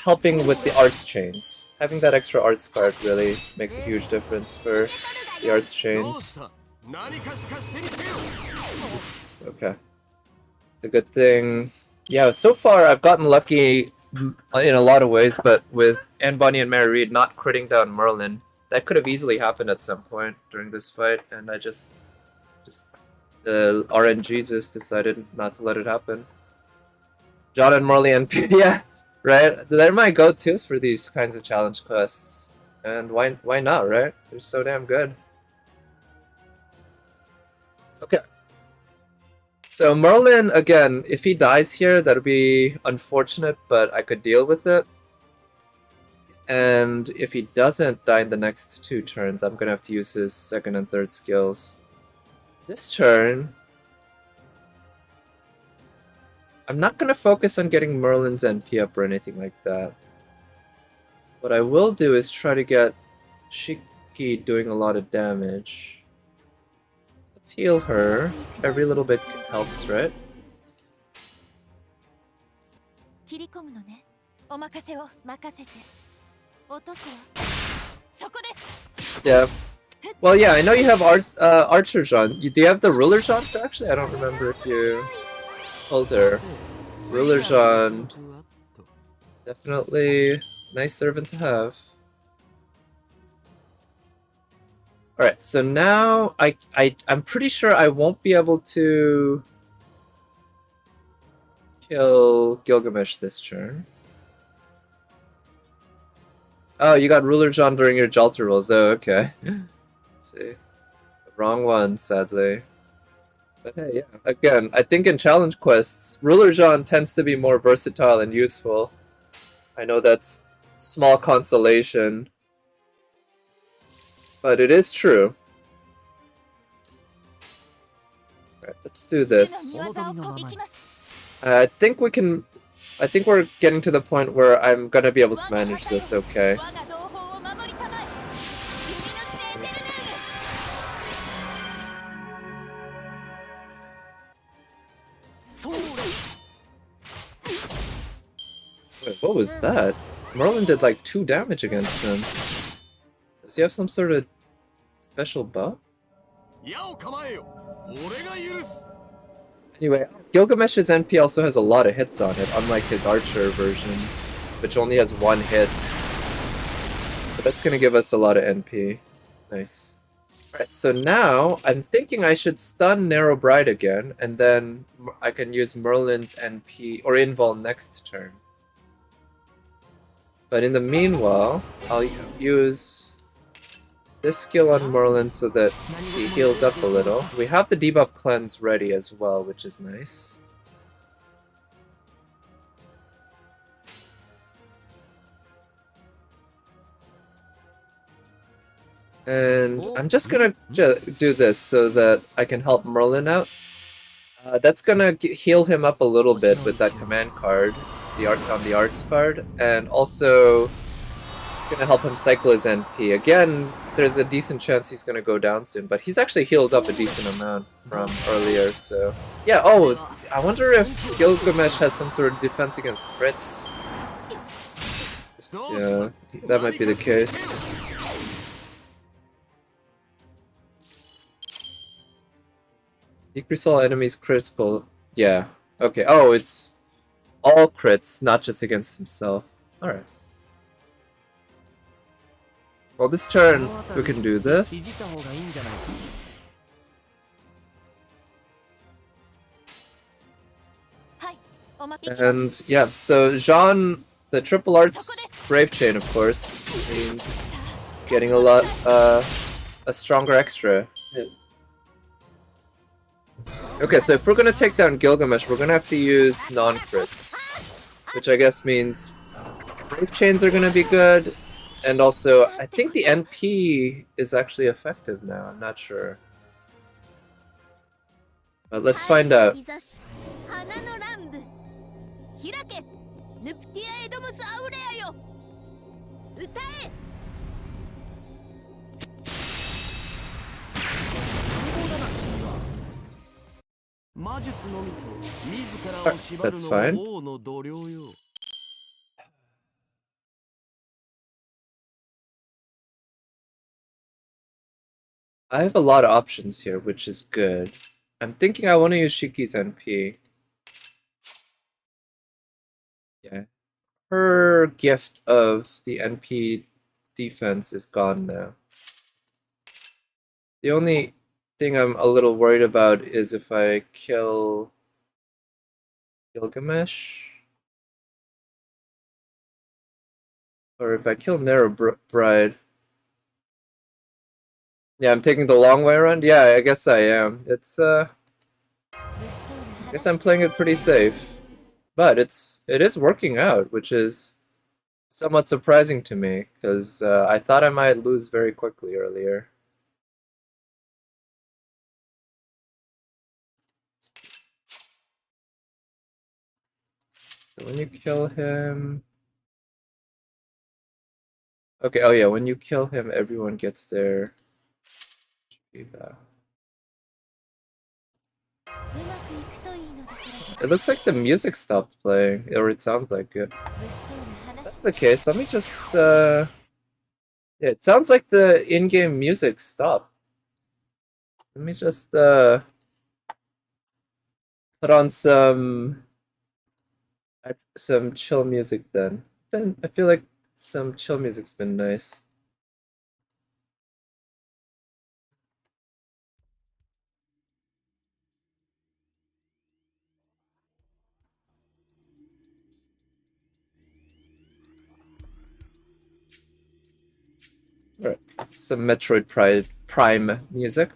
helping with the arts chains. Having that extra arts card really makes a huge difference for the arts chains. Okay. It's a good thing. Yeah, so far I've gotten lucky in a lot of ways, but with Anne Bonny and Mary Reed not critting down Merlin, that could have easily happened at some point during this fight, and I just the RNG just decided not to let it happen. John and Merlin NP, yeah, right? They're my go-tos for these kinds of challenge quests. And why not, right? They're so damn good. Okay. So Merlin, again, if he dies here, that'll be unfortunate, but I could deal with it. And if he doesn't die in the next 2 turns, I'm gonna have to use his second and third skills. This turn, I'm not gonna focus on getting Merlin's NP up or anything like that. What I will do is try to get Shiki doing a lot of damage. Let's heal her. Every little bit helps, right? Yeah. Well, yeah, I know you have Archer Jean. Do you have the Ruler Jean too? Actually, I don't remember if you told her. Ruler Jean. Definitely nice servant to have. Alright, so now I'm pretty sure I won't be able to kill Gilgamesh this turn. Oh, you got Ruler Jean during your Jalter rolls. Oh, okay. Let's see. Wrong one, sadly. But hey, yeah. Again, I think in challenge quests, Ruler Jean tends to be more versatile and useful. I know that's small consolation, but it is true. Alright, let's do this. I think we're getting to the point where I'm gonna be able to manage this okay. Wait, what was that? Merlin did like 2 damage against him. Does he have some sort of special buff? Anyway, Gilgamesh's NP also has a lot of hits on it, unlike his Archer version, which only has 1 hit. But that's gonna give us a lot of NP. Nice. Alright, so now I'm thinking I should stun Narrow Bride again, and then I can use Merlin's NP, or Invul next turn. But in the meanwhile, I'll use this skill on Merlin so that he heals up a little. We have the debuff cleanse ready as well, which is nice. And I'm just gonna do this so that I can help Merlin out. That's gonna heal him up a little bit with that command card, on the arts card, and also It's gonna help him cycle his NP. Again, there's a decent chance he's gonna go down soon, but he's actually healed up a decent amount from earlier, so... Yeah, oh, I wonder if Gilgamesh has some sort of defense against crits. Yeah, that might be the case. Decrease all enemies critical. Yeah. Okay. Oh, it's all crits, not just against himself. Alright. Well, this turn, we can do this. And yeah, so Jean, the triple arts Brave Chain, of course, means getting a lot, a stronger extra. Okay, so if we're gonna take down Gilgamesh, we're gonna have to use non-crits, which I guess means Brave Chains are gonna be good, and also I think the NP is actually effective now. I'm not sure, but let's find out. That's fine. I have a lot of options here, which is good. I'm thinking I want to use Shiki's NP. Yeah. Her gift of the NP defense is gone now. The only thing I'm a little worried about is if I kill Gilgamesh, or if I kill Narrow Bride. Yeah, I'm taking the long way around. Yeah, I guess I am. It's I guess I'm playing it pretty safe, but it is working out, which is somewhat surprising to me because I thought I might lose very quickly earlier. So when you kill him... Okay, oh yeah, when you kill him, everyone gets their... It looks like the music stopped playing, or it sounds like it. If that's the case, let me just... Yeah, it sounds like the in-game music stopped. Let me just put on some chill music then. I feel like some chill music's been nice. Alright, some Metroid Prime music.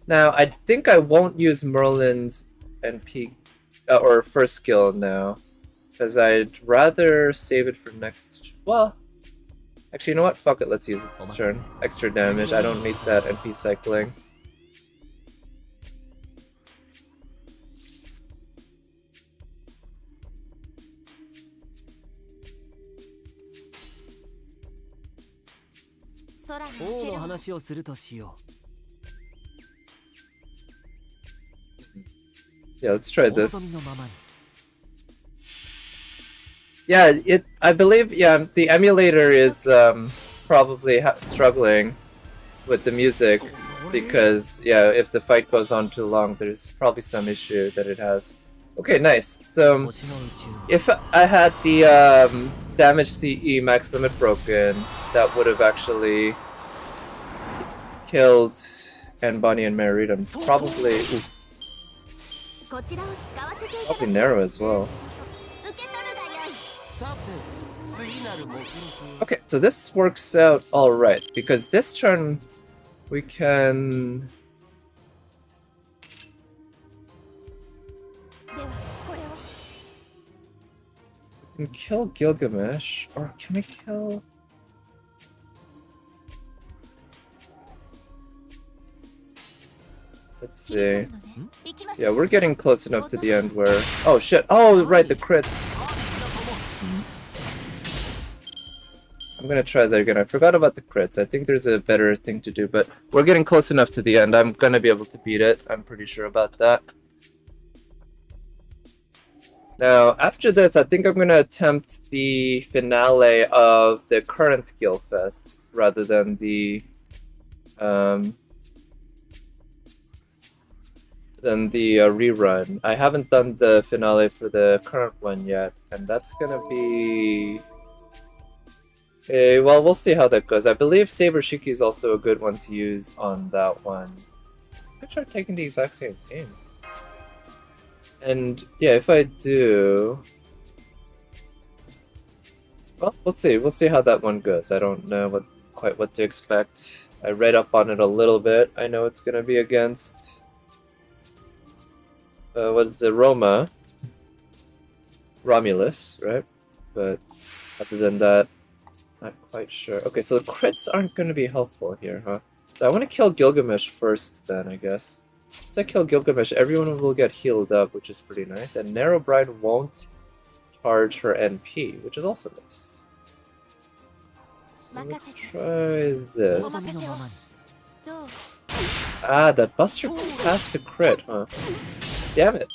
Now, I think I won't use Merlin's NP or first skill now, because I'd rather save it for next. Well, actually, you know what? Fuck it. Let's use it this turn. Extra damage. I don't need that NP cycling. Yeah, let's try this. Yeah, I believe, yeah, the emulator is probably struggling with the music because, yeah, if the fight goes on too long, there's probably some issue that it has. Okay, nice. So, if I had the damage CE max limit broken, that would have actually killed Bonnie and Merida. Probably, oof. Probably Narrow as well. Okay, so this works out alright, because this turn we can... We can kill Gilgamesh, or can we kill... Let's see. Yeah, we're getting close enough to the end where... Oh shit, oh right, the crits. I'm gonna try that again. I forgot about the crits. I think there's a better thing to do, but we're getting close enough to the end. I'm gonna be able to beat it. I'm pretty sure about that. Now, after this, I think I'm gonna attempt the finale of the current Gilfest rather than the rerun. I haven't done the finale for the current one yet, and that's gonna be... well, we'll see how that goes. I believe Saber Shiki is also a good one to use on that one. I try taking the exact same team. And yeah, if I do... Well, we'll see. We'll see how that one goes. I don't know quite what to expect. I read up on it a little bit. I know it's gonna be against... what is it? Romulus, right? But other than that, not quite sure. Okay, so the crits aren't going to be helpful here, huh? So I want to kill Gilgamesh first then, I guess. Once I kill Gilgamesh, everyone will get healed up, which is pretty nice. And Narrow Bride won't charge her NP, which is also nice. So let's try this. Ah, that Buster passed the crit, huh? Damn it.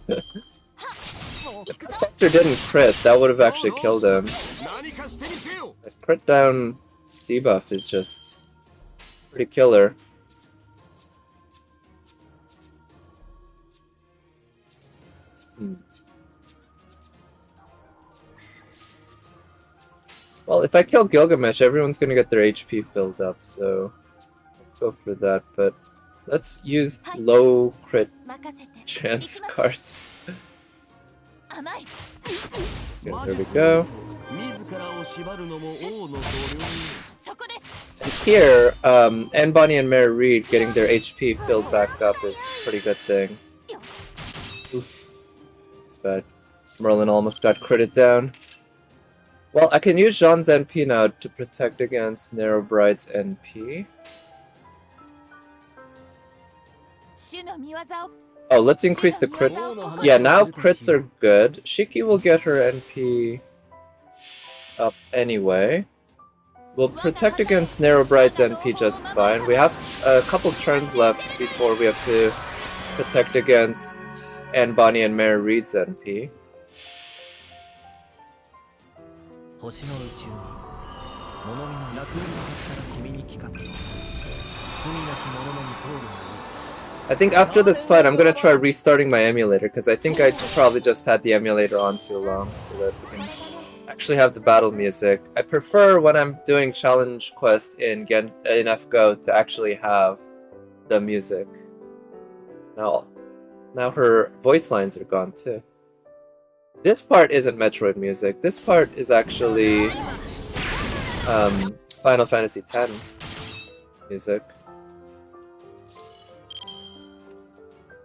If Buster didn't crit, that would have actually killed him. The crit down debuff is just pretty killer. Well, if I kill Gilgamesh, everyone's gonna get their HP filled up, so let's go for that, but let's use low crit chance cards. Yeah, there we go. And here, and Bonnie and Mary Reed getting their HP filled back up is a pretty good thing. Oof. It's bad. Merlin almost got critted down. Well, I can use Jean's NP now to protect against Narrow Bride's NP. Oh, let's increase the crit. Yeah, now crits are good. Shiki will get her NP up anyway. We'll protect against Narrow Bride's NP just fine. We have a couple turns left before we have to protect against Anne Bonnie and Mary Reed's NP. I think after this fight, I'm gonna try restarting my emulator, because I think I probably just had the emulator on too long, so that we can actually have the battle music. I prefer when I'm doing challenge quest in FGO to actually have the music. Now her voice lines are gone too. This part isn't Metroid music. This part is actually Final Fantasy X music.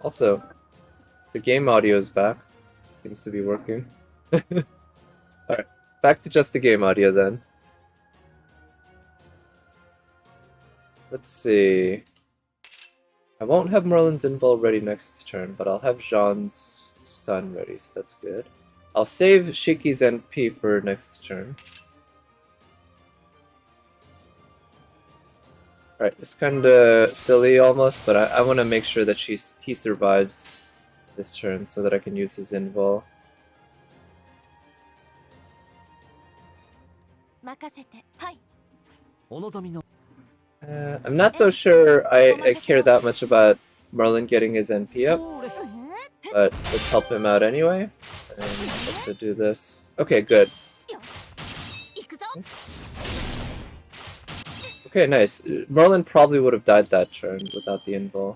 Also, the game audio is back. Seems to be working. Alright, back to just the game audio then. Let's see. I won't have Merlin's invul ready next turn, but I'll have Jean's stun ready, so that's good. I'll save Shiki's NP for next turn. Alright, it's kinda silly almost, but I want to make sure that he survives this turn so that I can use his invul. I'm not so sure I care that much about Merlin getting his NP up, but let's help him out anyway. And also do this. Okay, good. Nice. Okay, nice. Merlin probably would have died that turn without the invul.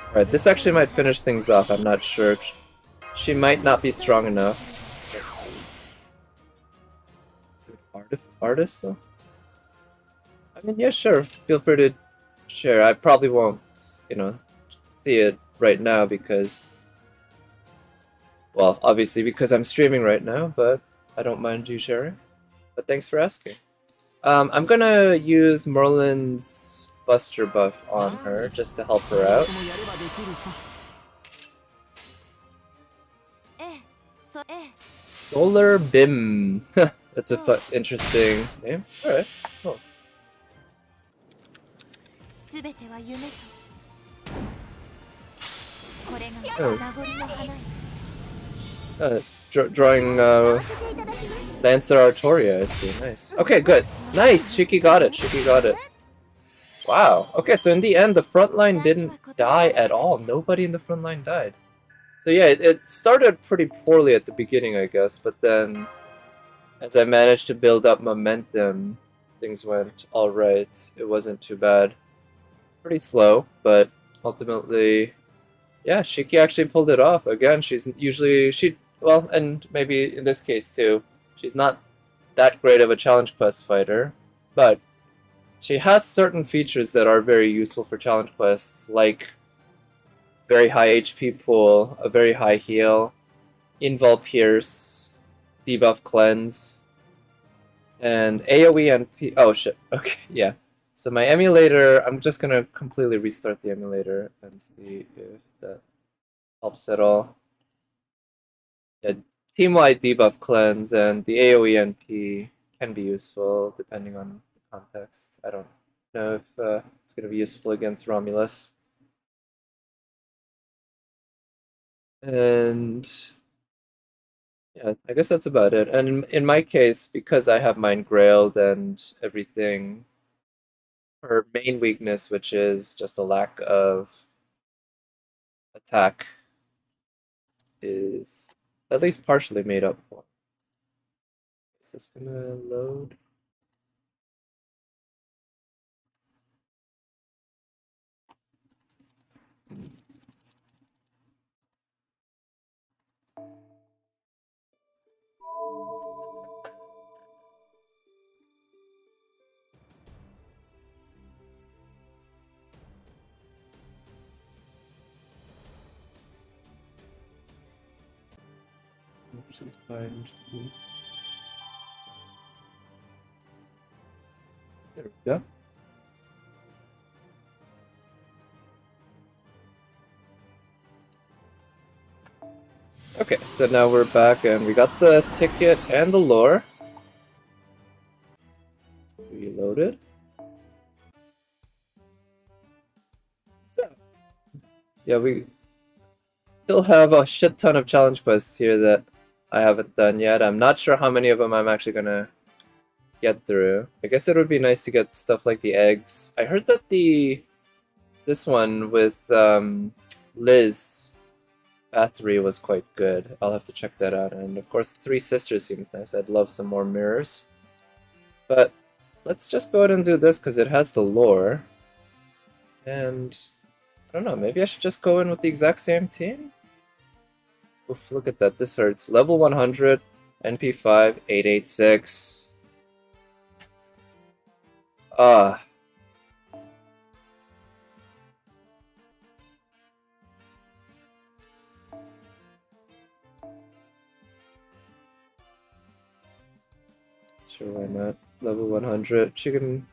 Alright, this actually might finish things off, I'm not sure. She might not be strong enough. Artist though? I mean, yeah, sure. Feel free to share. I probably won't, see it right now because... Well, obviously because I'm streaming right now, but I don't mind you sharing. But thanks for asking. I'm gonna use Merlin's Buster buff on her just to help her out. Solar Bim. That's a interesting name. Alright, cool. Oh. Drawing Lancer Artoria, I see. Nice. Okay, good. Nice! Shiki got it. Shiki got it. Wow. Okay, so in the end, the front line didn't die at all. Nobody in the front line died. So yeah, it started pretty poorly at the beginning, I guess, but then as I managed to build up momentum, things went alright. It wasn't too bad. Pretty slow, but ultimately, yeah, Shiki actually pulled it off. Again, she's usually, well, and maybe in this case too, she's not that great of a challenge quest fighter, but she has certain features that are very useful for challenge quests, like very high HP pool, a very high heal, invul pierce, debuff cleanse, and AoE and oh shit, okay, yeah. So my emulator, I'm just gonna completely restart the emulator and see if that helps at all. Yeah, team-wide debuff cleanse and the AoE NP can be useful depending on the context. I don't know if it's going to be useful against Romulus. And yeah, I guess that's about it. And in my case, because I have mine grailed and everything, her main weakness, which is just a lack of attack, is at least partially made up for. Is this gonna load? Find. There we go. Okay, so now we're back and we got the ticket and the lore. Reloaded. So, yeah, we still have a shit ton of challenge quests here that I haven't done yet. I'm not sure how many of them I'm actually gonna get through. I guess it would be nice to get stuff like the eggs. I heard that this one with Liz Bathory was quite good. I'll have to check that out. And of course, Three Sisters seems nice. I'd love some more mirrors. But let's just go ahead and do this because it has the lore. And I don't know, maybe I should just go in with the exact same team? Oof, look at that. This hurts. Level 100, NP5, 886. Ah. Sure, why not? Level 100. She can...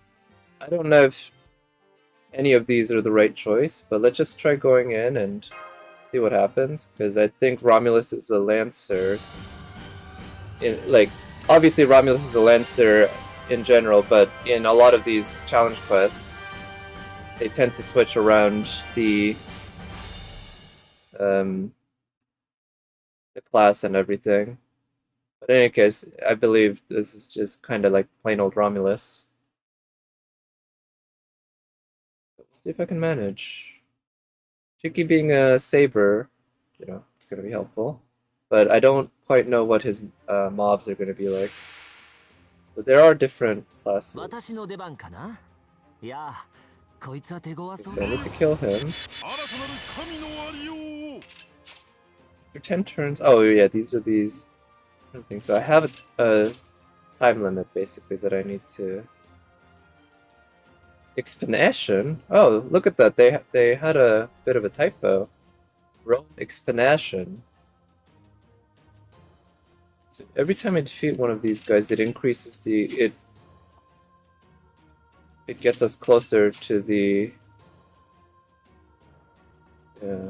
I don't know if any of these are the right choice, but let's just try going in and see what happens, because I think Romulus is a Lancer. Obviously Romulus is a Lancer in general, but in a lot of these challenge quests, they tend to switch around the class and everything. But in any case, I believe this is just kind of like plain old Romulus. Let's see if I can manage. Shiki being a Saber, you know, it's going to be helpful. But I don't quite know what his mobs are going to be like. But there are different classes. So I need to kill him. For 10 turns... Oh yeah, these are these things. So I have a time limit, basically, that I need to... Explanation? Oh, look at that. They had a bit of a typo. Rome Explanation. So every time I defeat one of these guys, it increases the... it gets us closer to the... Yeah.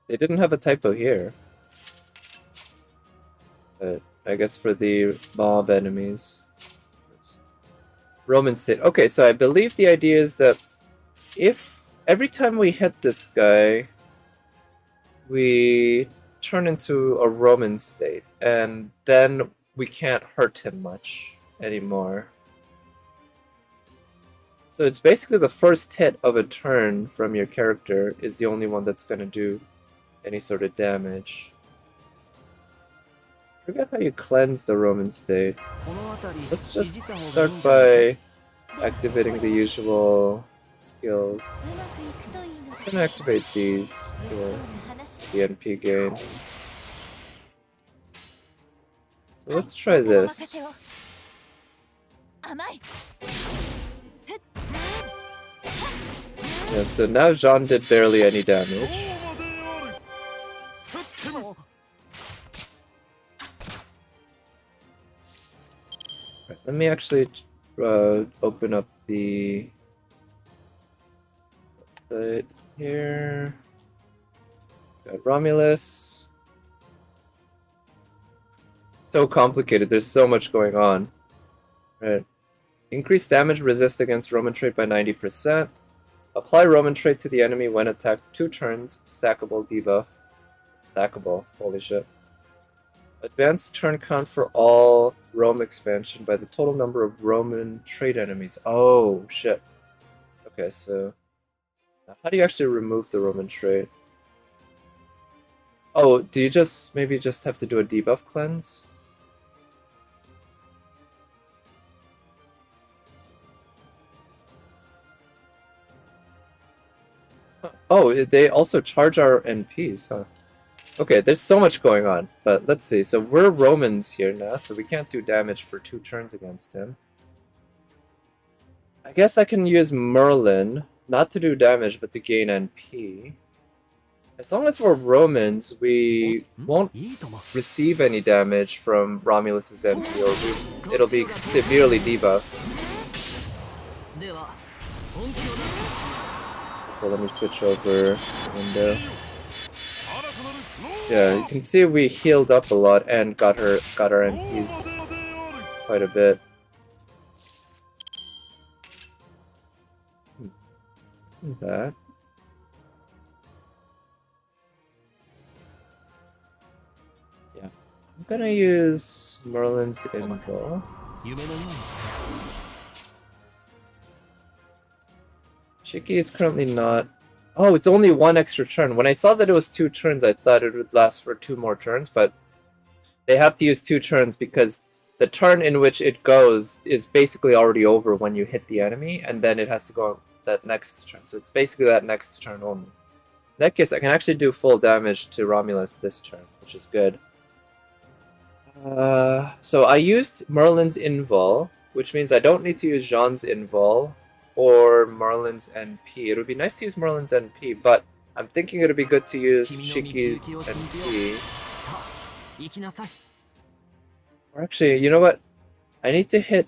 They didn't have a typo here. But I guess for the mob enemies. Roman state. Okay, so I believe the idea is that if every time we hit this guy, we turn into a Roman state, and then we can't hurt him much anymore. So it's basically the first hit of a turn from your character is the only one that's going to do any sort of damage. I forget how you cleanse the Roman state. Let's just start by activating the usual skills. I'm gonna activate these to the NP gain. So let's try this. Yeah, so now Jean did barely any damage. Right, let me actually open up the website here. Got Romulus. So complicated, there's so much going on. Right. Increase damage resist against Roman trait by 90%. Apply Roman trait to the enemy when attacked 2 turns. Stackable debuff. Stackable, holy shit. Advanced turn count for all Rome expansion by the total number of Roman trait enemies. Oh, shit. Okay, so... how do you actually remove the Roman trait? Oh, do you just maybe just have to do a debuff cleanse? Oh, they also charge our NPs, huh? Okay, there's so much going on, but let's see. So we're Romans here now, so we can't do damage for 2 turns against him. I guess I can use Merlin, not to do damage, but to gain NP. As long as we're Romans, we won't receive any damage from Romulus's NP, or it'll be severely debuffed. So let me switch over the window. Yeah, you can see we healed up a lot and got our NPs quite a bit. That. Yeah. I'm gonna use Merlin's info. Shiki is currently not... Oh, it's only 1 extra turn. When I saw that it was 2 turns, I thought it would last for 2 more turns, but they have to use 2 turns because the turn in which it goes is basically already over when you hit the enemy, and then it has to go that next turn. So it's basically that next turn only. In that case, I can actually do full damage to Romulus this turn, which is good. So I used Merlin's Invul, which means I don't need to use Jean's Invul or Merlin's NP. It would be nice to use Merlin's NP, but I'm thinking it would be good to use Shiki's NP. Or actually, you know what? I need to hit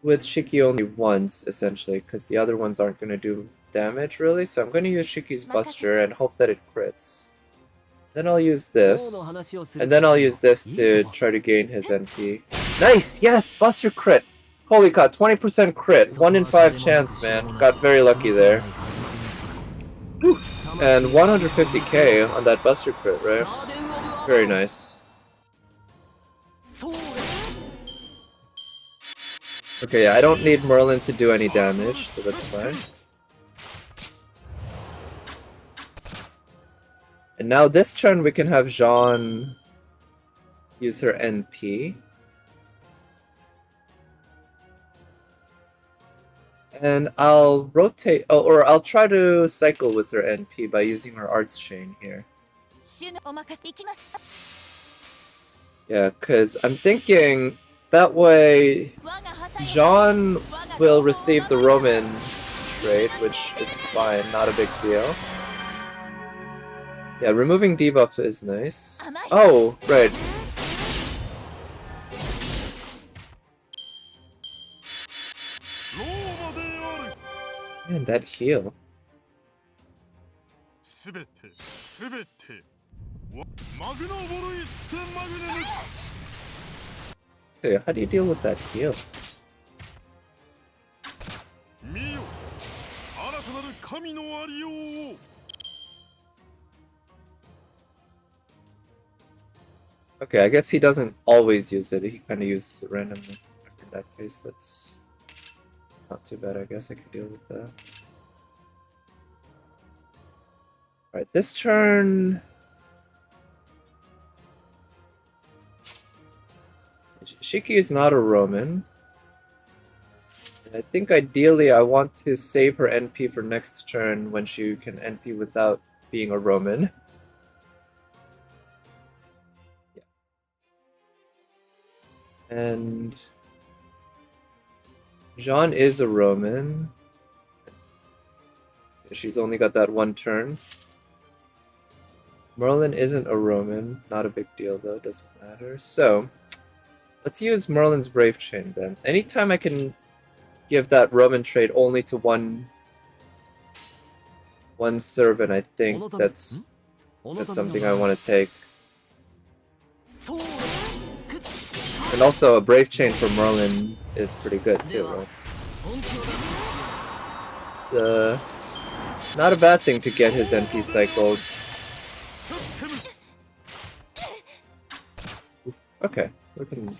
with Shiki only once, essentially, because the other ones aren't going to do damage, really. So I'm going to use Shiki's Buster and hope that it crits. Then I'll use this, and then I'll use this to try to gain his NP. Nice! Yes! Buster crit! Holy cow, 20% crit. 1 in 5 chance, man. Got very lucky there. Whew. And 150k on that Buster crit, right? Very nice. Okay, yeah, I don't need Merlin to do any damage, so that's fine. And now this turn we can have Jean use her NP. And I'll rotate, or I'll try to cycle with her NP by using her Arts Chain here. Yeah, because I'm thinking that way Jean will receive the Roman trait, which is fine, not a big deal. Yeah, removing debuff is nice. Oh, right. Man, that heal. Okay, how do you deal with that heal? Okay, I guess he doesn't always use it. He kind of uses it randomly. In that case, that's not too bad. I guess I can deal with that. Alright, this turn... Shiki is not a Roman. I think ideally I want to save her NP for next turn when she can NP without being a Roman. Yeah. And... Jean is a Roman. She's only got that one turn. Merlin isn't a Roman. Not a big deal though, doesn't matter. So, let's use Merlin's Brave Chain then. Anytime I can give that Roman trait only to one servant, I think that's something I want to take. And also a Brave Chain for Merlin is pretty good too, right? It's not a bad thing to get his NP cycled. Okay, we can...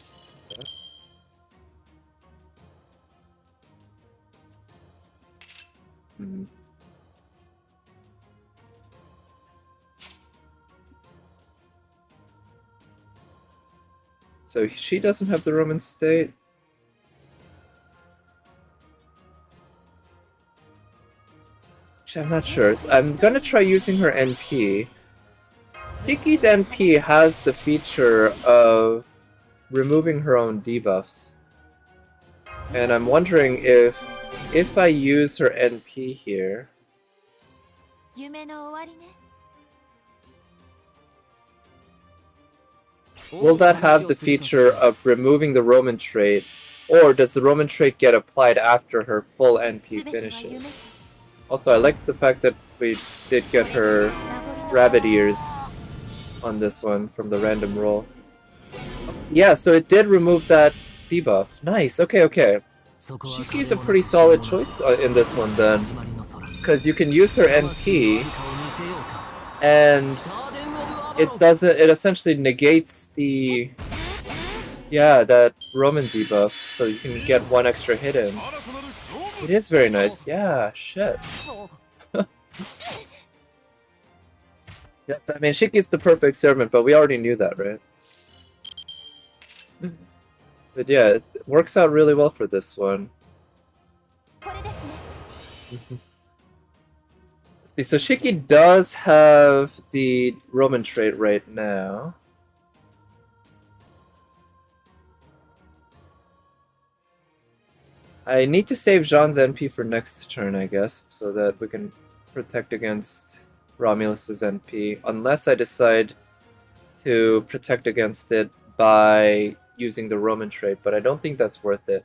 So she doesn't have the Roman state. Actually, I'm not sure. So I'm gonna try using her NP. Shiki's NP has the feature of removing her own debuffs. And I'm wondering if I use her NP here... Will that have the feature of removing the Roman trait, or does the Roman trait get applied after her full NP finishes? Also, I like the fact that we did get her rabbit ears on this one from the random roll. Yeah, so it did remove that debuff. Nice, okay, okay. Shiki is a pretty solid choice in this one then, because you can use her NP, and it essentially negates the... Yeah, that Roman debuff, so you can get one extra hit in. It is very nice, yeah, shit. Yeah, I mean, Shiki's the perfect servant, but we already knew that, right? But yeah, it works out really well for this one. So Shiki does have the Roman trait right now. I need to save Jean's NP for next turn, I guess, so that we can protect against Romulus's NP, unless I decide to protect against it by using the Roman trait, but I don't think that's worth it.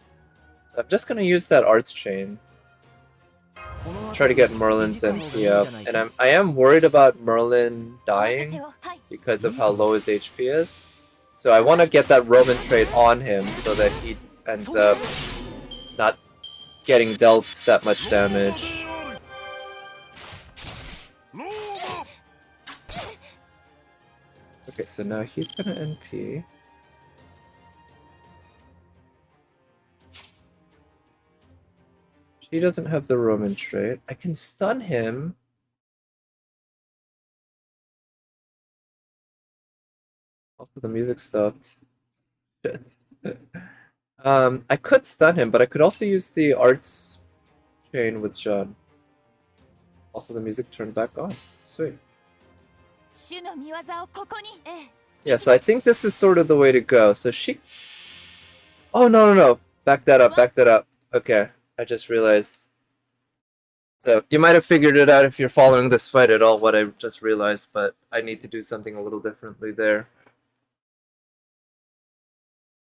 So I'm just gonna use that Arts Chain. Try to get Merlin's NP up, and I am worried about Merlin dying because of how low his HP is. So I want to get that Roman trait on him so that he ends up not getting dealt that much damage. Okay, so now he's gonna NP. He doesn't have the Roman trait. I can stun him. Also, the music stopped. Shit. I could stun him, but I could also use the Arts Chain with Jean. Also, the music turned back on. Sweet. Yeah, so I think this is sort of the way to go. So she... Oh, no, no, no. Back that up, back that up. Okay, I just realized. So, you might have figured it out if you're following this fight at all, what I just realized, but I need to do something a little differently there.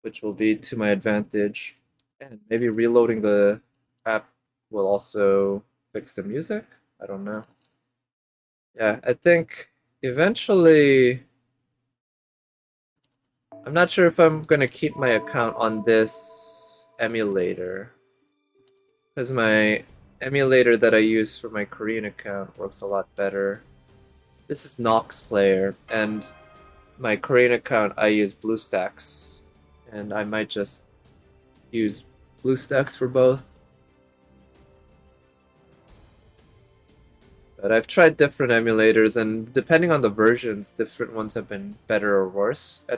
Which will be to my advantage. And maybe reloading the app will also fix the music? I don't know. Yeah, I think eventually... I'm not sure if I'm gonna keep my account on this emulator. Because my emulator that I use for my Korean account works a lot better. This is Nox Player, and my Korean account I use BlueStacks. And I might just use BlueStacks for both. But I've tried different emulators, and depending on the versions, different ones have been better or worse. A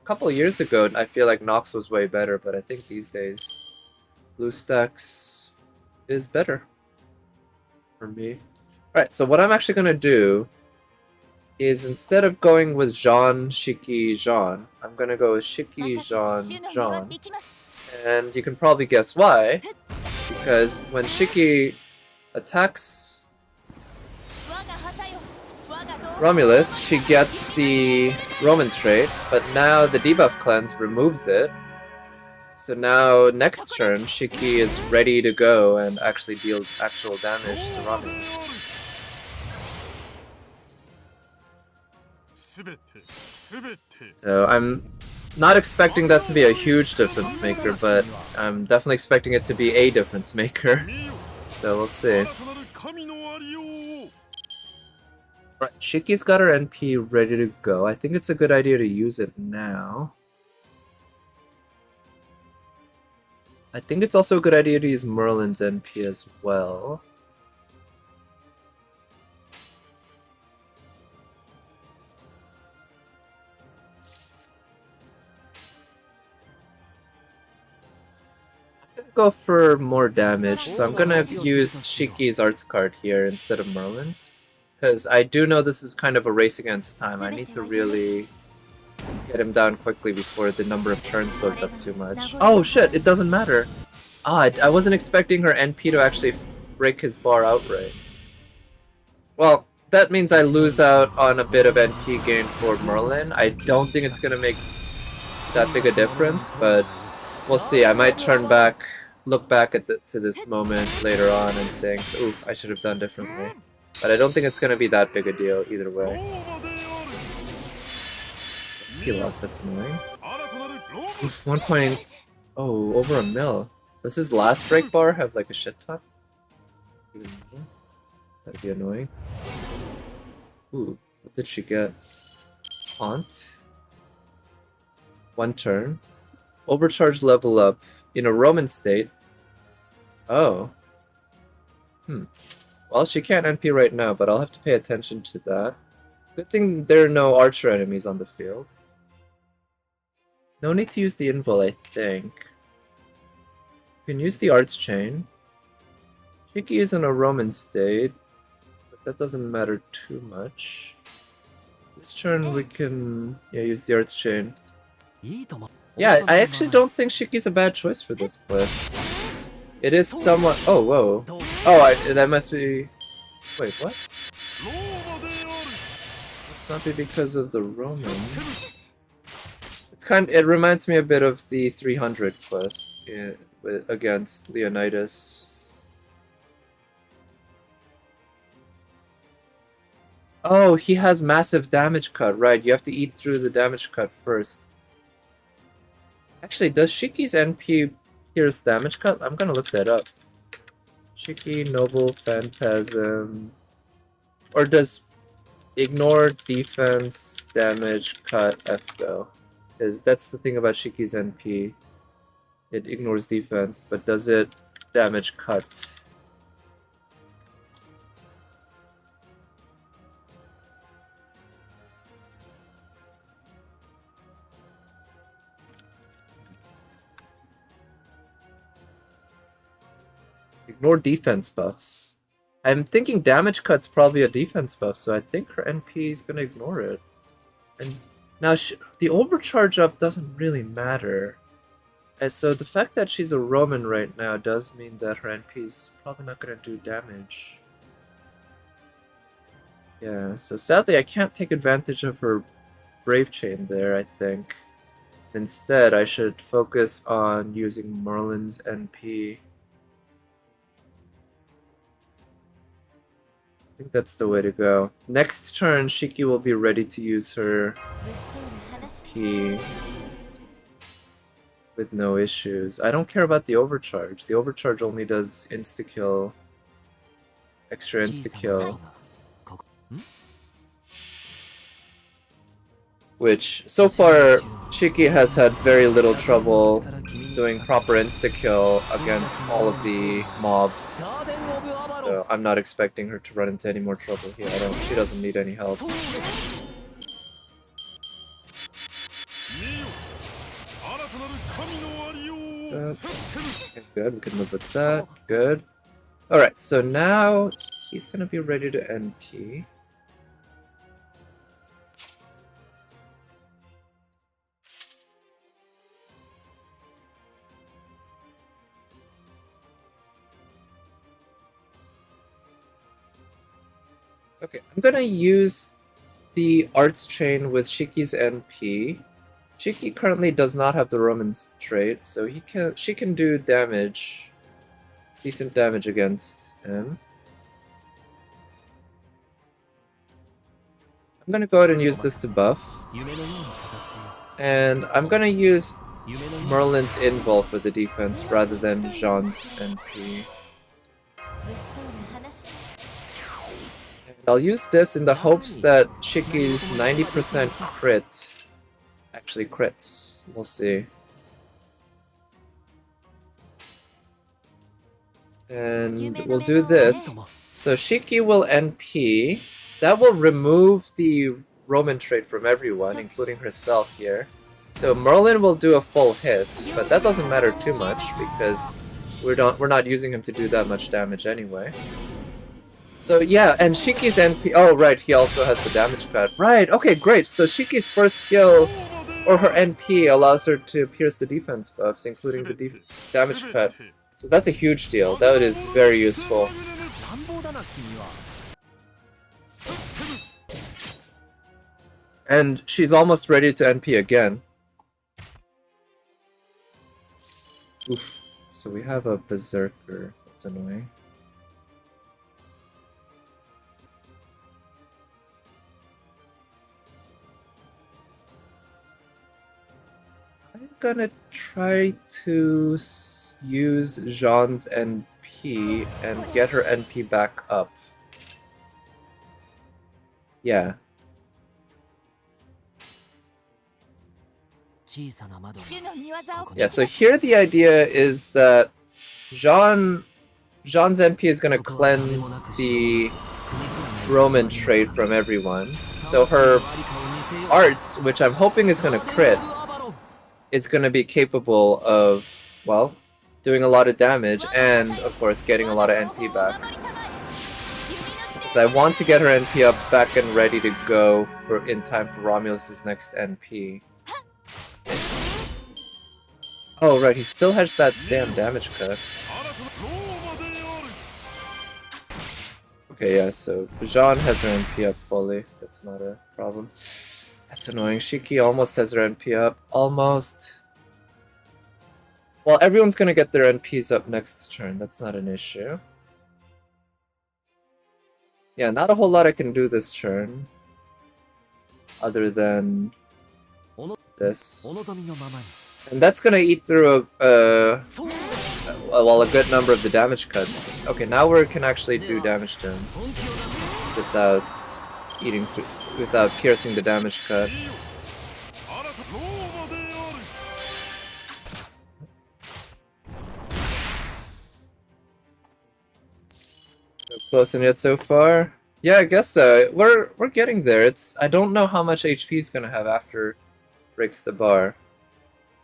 couple of years ago, I feel like Nox was way better, but I think these days, BlueStacks is better for me. Alright, so what I'm actually going to do is instead of going with Jean, Shiki, Jean, I'm going to go with Shiki, Jean, Jean. And you can probably guess why. Because when Shiki attacks Romulus, she gets the Roman trait, but now the debuff cleanse removes it. So now, next turn, Shiki is ready to go and actually deal actual damage to Romulus. So I'm not expecting that to be a huge difference maker, but I'm definitely expecting it to be a difference maker. So we'll see. Right, Shiki's got her NP ready to go. I think it's a good idea to use it now. I think it's also a good idea to use Merlin's NP as well. I'm gonna go for more damage, so I'm gonna use Shiki's arts card here instead of Merlin's. Because I do know this is kind of a race against time. I need to really get him down quickly before the number of turns goes up too much. Oh shit, it doesn't matter. Ah, I wasn't expecting her NP to actually break his bar outright. Well, that means I lose out on a bit of NP gain for Merlin. I don't think it's gonna make that big a difference, but we'll see. I might turn back, look back at to this moment later on and think, ooh, I should have done differently. But I don't think it's gonna be that big a deal either way. He lost, that's annoying. Oof, 1 point... Oh, over a mil. Does his last break bar have like a shit ton? That'd be annoying. Ooh, what did she get? Haunt? 1 turn. Overcharge level up in a Roman state. Oh. Well, she can't NP right now, but I'll have to pay attention to that. Good thing there are no archer enemies on the field. No need to use the invul, I think. You can use the arts chain. Shiki is in a Roman state, but that doesn't matter too much. This turn we can use the arts chain. Yeah, I actually don't think Shiki's a bad choice for this quest. It is somewhat... Oh, whoa. Oh, that must be... Wait, what? Must not be because of the Roman. It's it reminds me a bit of the 300 quest against Leonidas. Oh, he has massive damage cut, right? You have to eat through the damage cut first. Actually, does Shiki's NP pierce damage cut? I'm gonna look that up. Shiki, Noble, Phantasm... Or does ignore defense, damage, cut, F though? Because that's the thing about Shiki's NP. It ignores defense, but does it damage cut? Ignore defense buffs. I'm thinking damage cut's probably a defense buff, so I think her NP is gonna ignore it. And now the overcharge up doesn't really matter. And so the fact that she's a Roman right now does mean that her NP is probably not gonna do damage. Yeah, so sadly I can't take advantage of her Brave Chain there, I think. Instead, I should focus on using Merlin's NP. I think that's the way to go. Next turn, Shiki will be ready to use her key with no issues. I don't care about the overcharge. The overcharge only does insta-kill. Extra insta-kill. Which, so far, Shiki has had very little trouble doing proper insta-kill against all of the mobs. So I'm not expecting her to run into any more trouble here. She doesn't need any help. Okay, good, we can live with that. Good. Alright, so now he's gonna be ready to NP. Okay, I'm gonna use the arts chain with Shiki's NP. Shiki currently does not have the Roman's trait, so she can do damage. Decent damage against him. I'm gonna go ahead and use this to buff. And I'm gonna use Merlin's invul for the defense rather than Jean's NP. I'll use this in the hopes that Shiki's 90% crit actually crits. We'll see. And we'll do this. So Shiki will NP. That will remove the Roman trait from everyone, including herself here. So Merlin will do a full hit, but that doesn't matter too much because we're not using him to do that much damage anyway. So yeah, and Shiki's NP. Oh right, he also has the damage cut. Right. Okay, great. So Shiki's first skill or her NP allows her to pierce the defense buffs, including the damage cut. So that's a huge deal. That is very useful. And she's almost ready to NP again. Oof. So we have a Berserker. That's annoying. I'm gonna try to use Jean's NP and get her NP back up. Yeah. Yeah, so here the idea is that Jean's NP is gonna cleanse the Roman trait from everyone. So her arts, which I'm hoping is gonna crit, is gonna be capable of, well, doing a lot of damage and, of course, getting a lot of NP back. So I want to get her NP up back and ready to go in time for Romulus's next NP. Oh right, he still has that damn damage cut. Okay, yeah, so Jean has her NP up fully. That's not a problem. That's annoying. Shiki almost has her NP up. Almost. Well, everyone's gonna get their NPs up next turn. That's not an issue. Yeah, not a whole lot I can do this turn. Other than this. And that's gonna eat through a good number of the damage cuts. Okay, now we can actually do damage to him without without piercing the damage cut. So close and yet so far. Yeah, I guess so. We're getting there. I don't know how much HP he's gonna have after breaks the bar.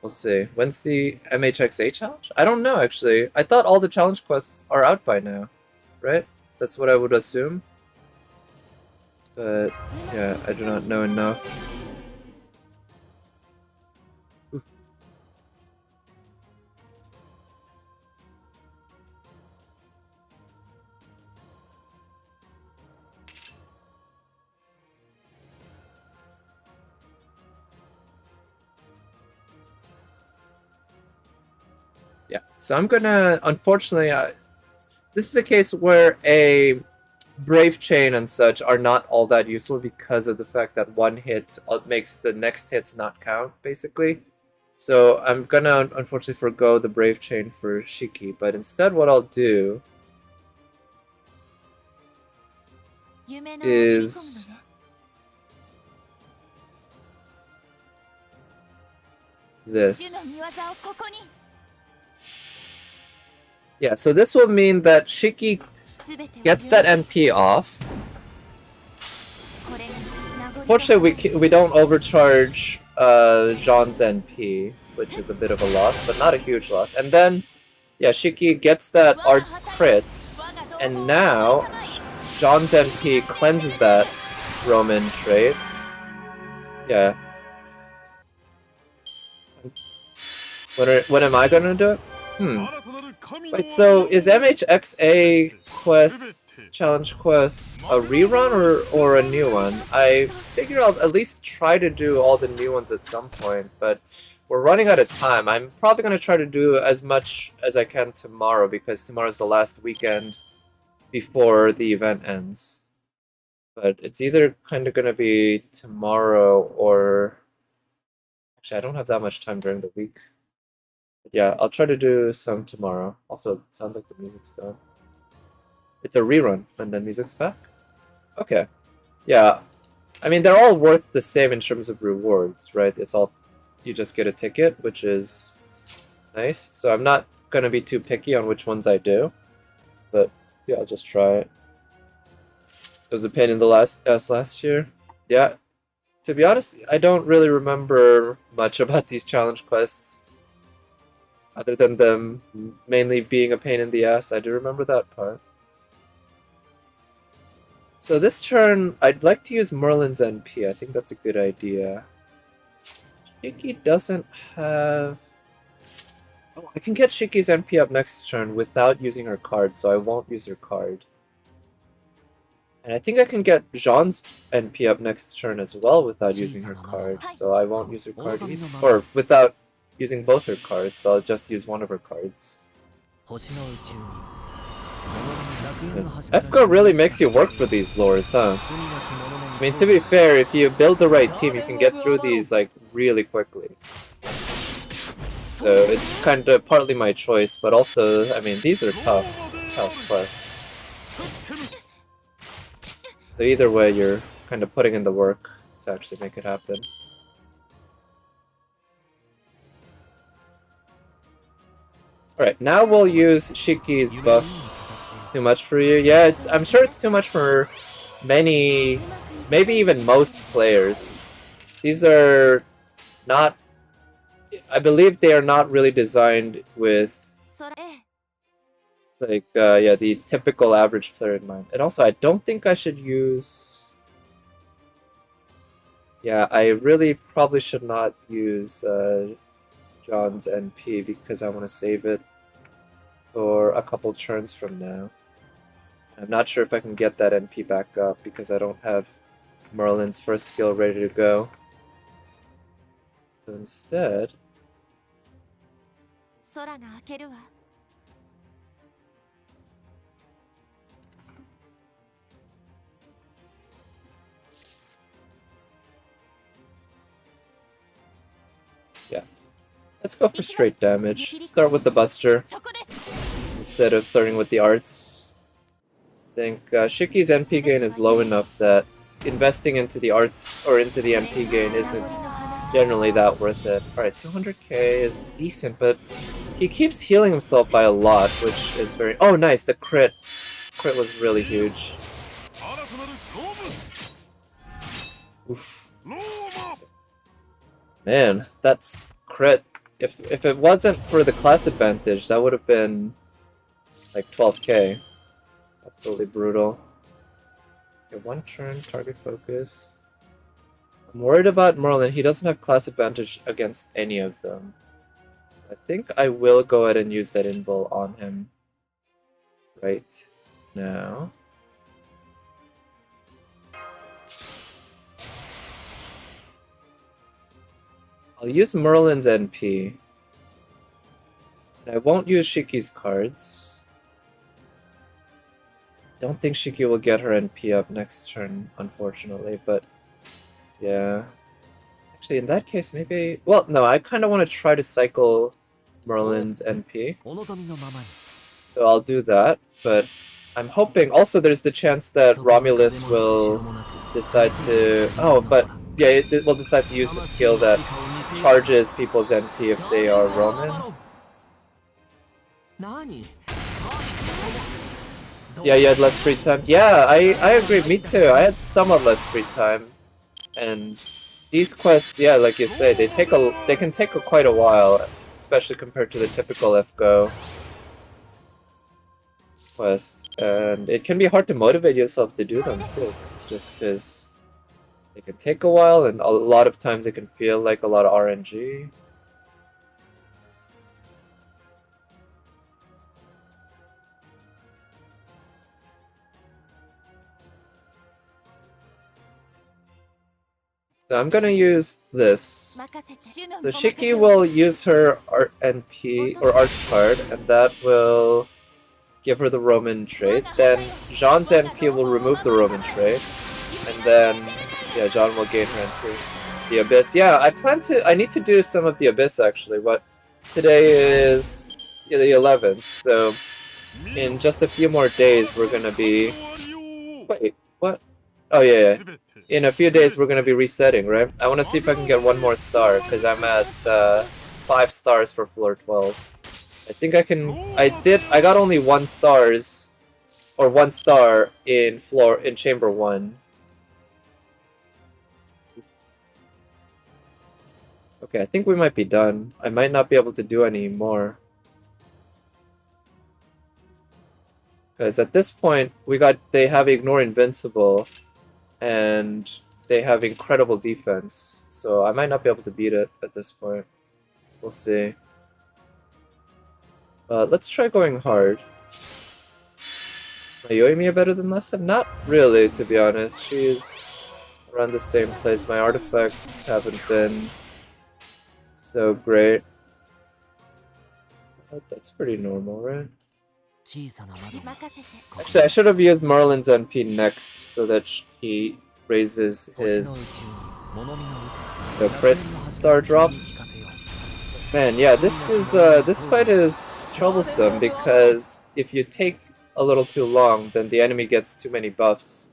We'll see. When's the MHXA challenge? I don't know, actually. I thought all the challenge quests are out by now, right? That's what I would assume. But, yeah, I do not know enough. Oof. Yeah, so I'm gonna, unfortunately, this is a case where a Brave Chain and such are not all that useful because of the fact that one hit makes the next hits not count, basically. So I'm gonna unfortunately forgo the Brave Chain for Shiki, but instead what I'll do is this. Yeah, so this will mean that Shiki gets that NP off. Fortunately, we don't overcharge Jean's NP, which is a bit of a loss, but not a huge loss. And then, yeah, Shiki gets that arts crit, and now Jean's NP cleanses that Roman trait. Yeah. When am I gonna do it? Wait, so is MHXA quest, challenge quest, a rerun or a new one? I figure I'll at least try to do all the new ones at some point, but we're running out of time. I'm probably going to try to do as much as I can tomorrow, because tomorrow's the last weekend before the event ends. But it's either kind of going to be tomorrow or... Actually, I don't have that much time during the week. Yeah, I'll try to do some tomorrow. Also, it sounds like the music's gone. It's a rerun, and the music's back? Okay. Yeah. I mean, they're all worth the same in terms of rewards, right? It's all... You just get a ticket, which is nice. So I'm not going to be too picky on which ones I do. But, yeah, I'll just try it. It was a pain in the ass last year. Yeah. To be honest, I don't really remember much about these challenge quests. Other than them mainly being a pain in the ass, I do remember that part. So this turn, I'd like to use Merlin's NP. I think that's a good idea. Shiki doesn't have... Oh, I can get Shiki's NP up next turn without using her card, so I won't use her card. And I think I can get Jean's NP up next turn as well without using her card, so I won't use her card either. Or without using both her cards, so I'll just use one of her cards. FGO really makes you work for these lures, huh? I mean, to be fair, if you build the right team, you can get through these, like, really quickly. So it's kind of partly my choice, but also, I mean, these are tough quests. So either way, you're kind of putting in the work to actually make it happen. Alright, now we'll use Shiki's buffed. Too much for you? Yeah, I'm sure it's too much for many, maybe even most players. These are not... I believe they are not really designed with, like, yeah, the typical average player in mind. And also, I don't think I should use... Yeah, I really probably should not use John's NP because I want to save it for a couple turns from now. I'm not sure if I can get that NP back up because I don't have Merlin's first skill ready to go. So instead... Yeah. Let's go for straight damage. Start with the Buster instead of starting with the arts. I think Shiki's MP gain is low enough that investing into the arts or into the MP gain isn't generally that worth it. Alright, 200k is decent, but he keeps healing himself by a lot, which is very... Oh, nice! The crit! Crit was really huge. Oof. Man, that's crit. If it wasn't for the class advantage, that would have been like 12k. Absolutely brutal. Okay, one turn, target focus. I'm worried about Merlin. He doesn't have class advantage against any of them. I think I will go ahead and use that invul on him right now. I'll use Merlin's NP. And I won't use Shiki's cards. don't think Shiki will get her NP up next turn, unfortunately, but yeah. Actually, in that case, maybe... Well, no, I kind of want to try to cycle Merlin's NP. So I'll do that, but I'm hoping... Also, there's the chance that Romulus will decide to... Oh, but yeah, it will decide to use the skill that charges people's NP if they are Roman. Yeah, you had less free time. Yeah, I agree. Me too. I had somewhat less free time, and these quests, yeah, like you say, they can take quite a while, especially compared to the typical FGO quest, and it can be hard to motivate yourself to do them too, just because they can take a while, and a lot of times it can feel like a lot of RNG. So I'm gonna use this. So Shiki will use her Art NP, or Arts card, and that will give her the Roman trait. Then Jean's NP will remove the Roman trait. And then, yeah, Jean will gain her NP. The Abyss. Yeah, I need to do some of the Abyss actually, but today is the 11th, so in just a few more days we're gonna be... Wait, what? Oh yeah. In a few days we're gonna be resetting, right? I want to see if I can get one more star, because I'm at 5 stars for floor 12. I think I can... I got only 1 star in chamber 1. Okay, I think we might be done. I might not be able to do any more. Because at this point, they have Ignore Invincible, and they have incredible defense. So I might not be able to beat it at this point. We'll see. Let's try going hard. Is Yoimiya better than last time? Not really, to be honest. She's around the same place. My artifacts haven't been so great. But that's pretty normal, right? Actually, I should have used Marlin's NP next, so that he raises his crit star drops. Man, yeah, this fight is troublesome, because if you take a little too long, then the enemy gets too many buffs.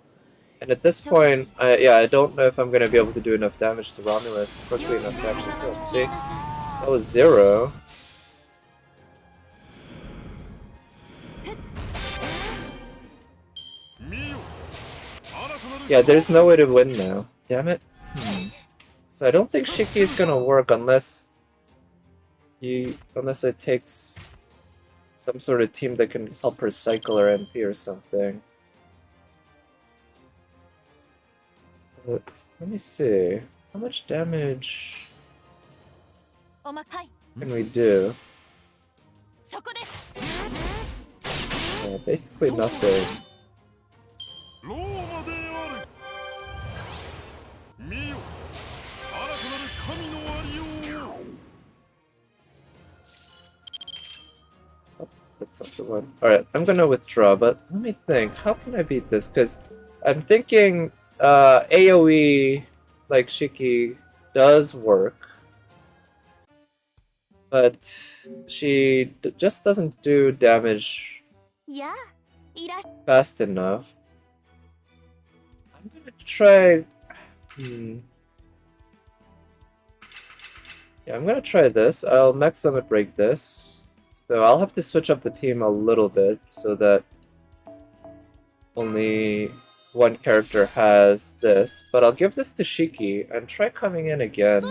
And at this point, I don't know if I'm gonna be able to do enough damage to Romulus quickly enough to actually kill him. See? That was 0. Yeah, there's no way to win now. Damn it. So I don't think Shiki is gonna work unless it takes some sort of team that can help her cycle her NP or something. But let me see. How much damage can we do? Yeah, basically nothing. Oh, that's not the one. Alright, I'm gonna withdraw, but let me think. How can I beat this? Because I'm thinking AoE like Shiki does work, but she just doesn't do damage fast enough. I'm gonna try... Yeah, I'm gonna try this. I'll max limit break this. So I'll have to switch up the team a little bit so that only one character has this. But I'll give this to Shiki and try coming in again.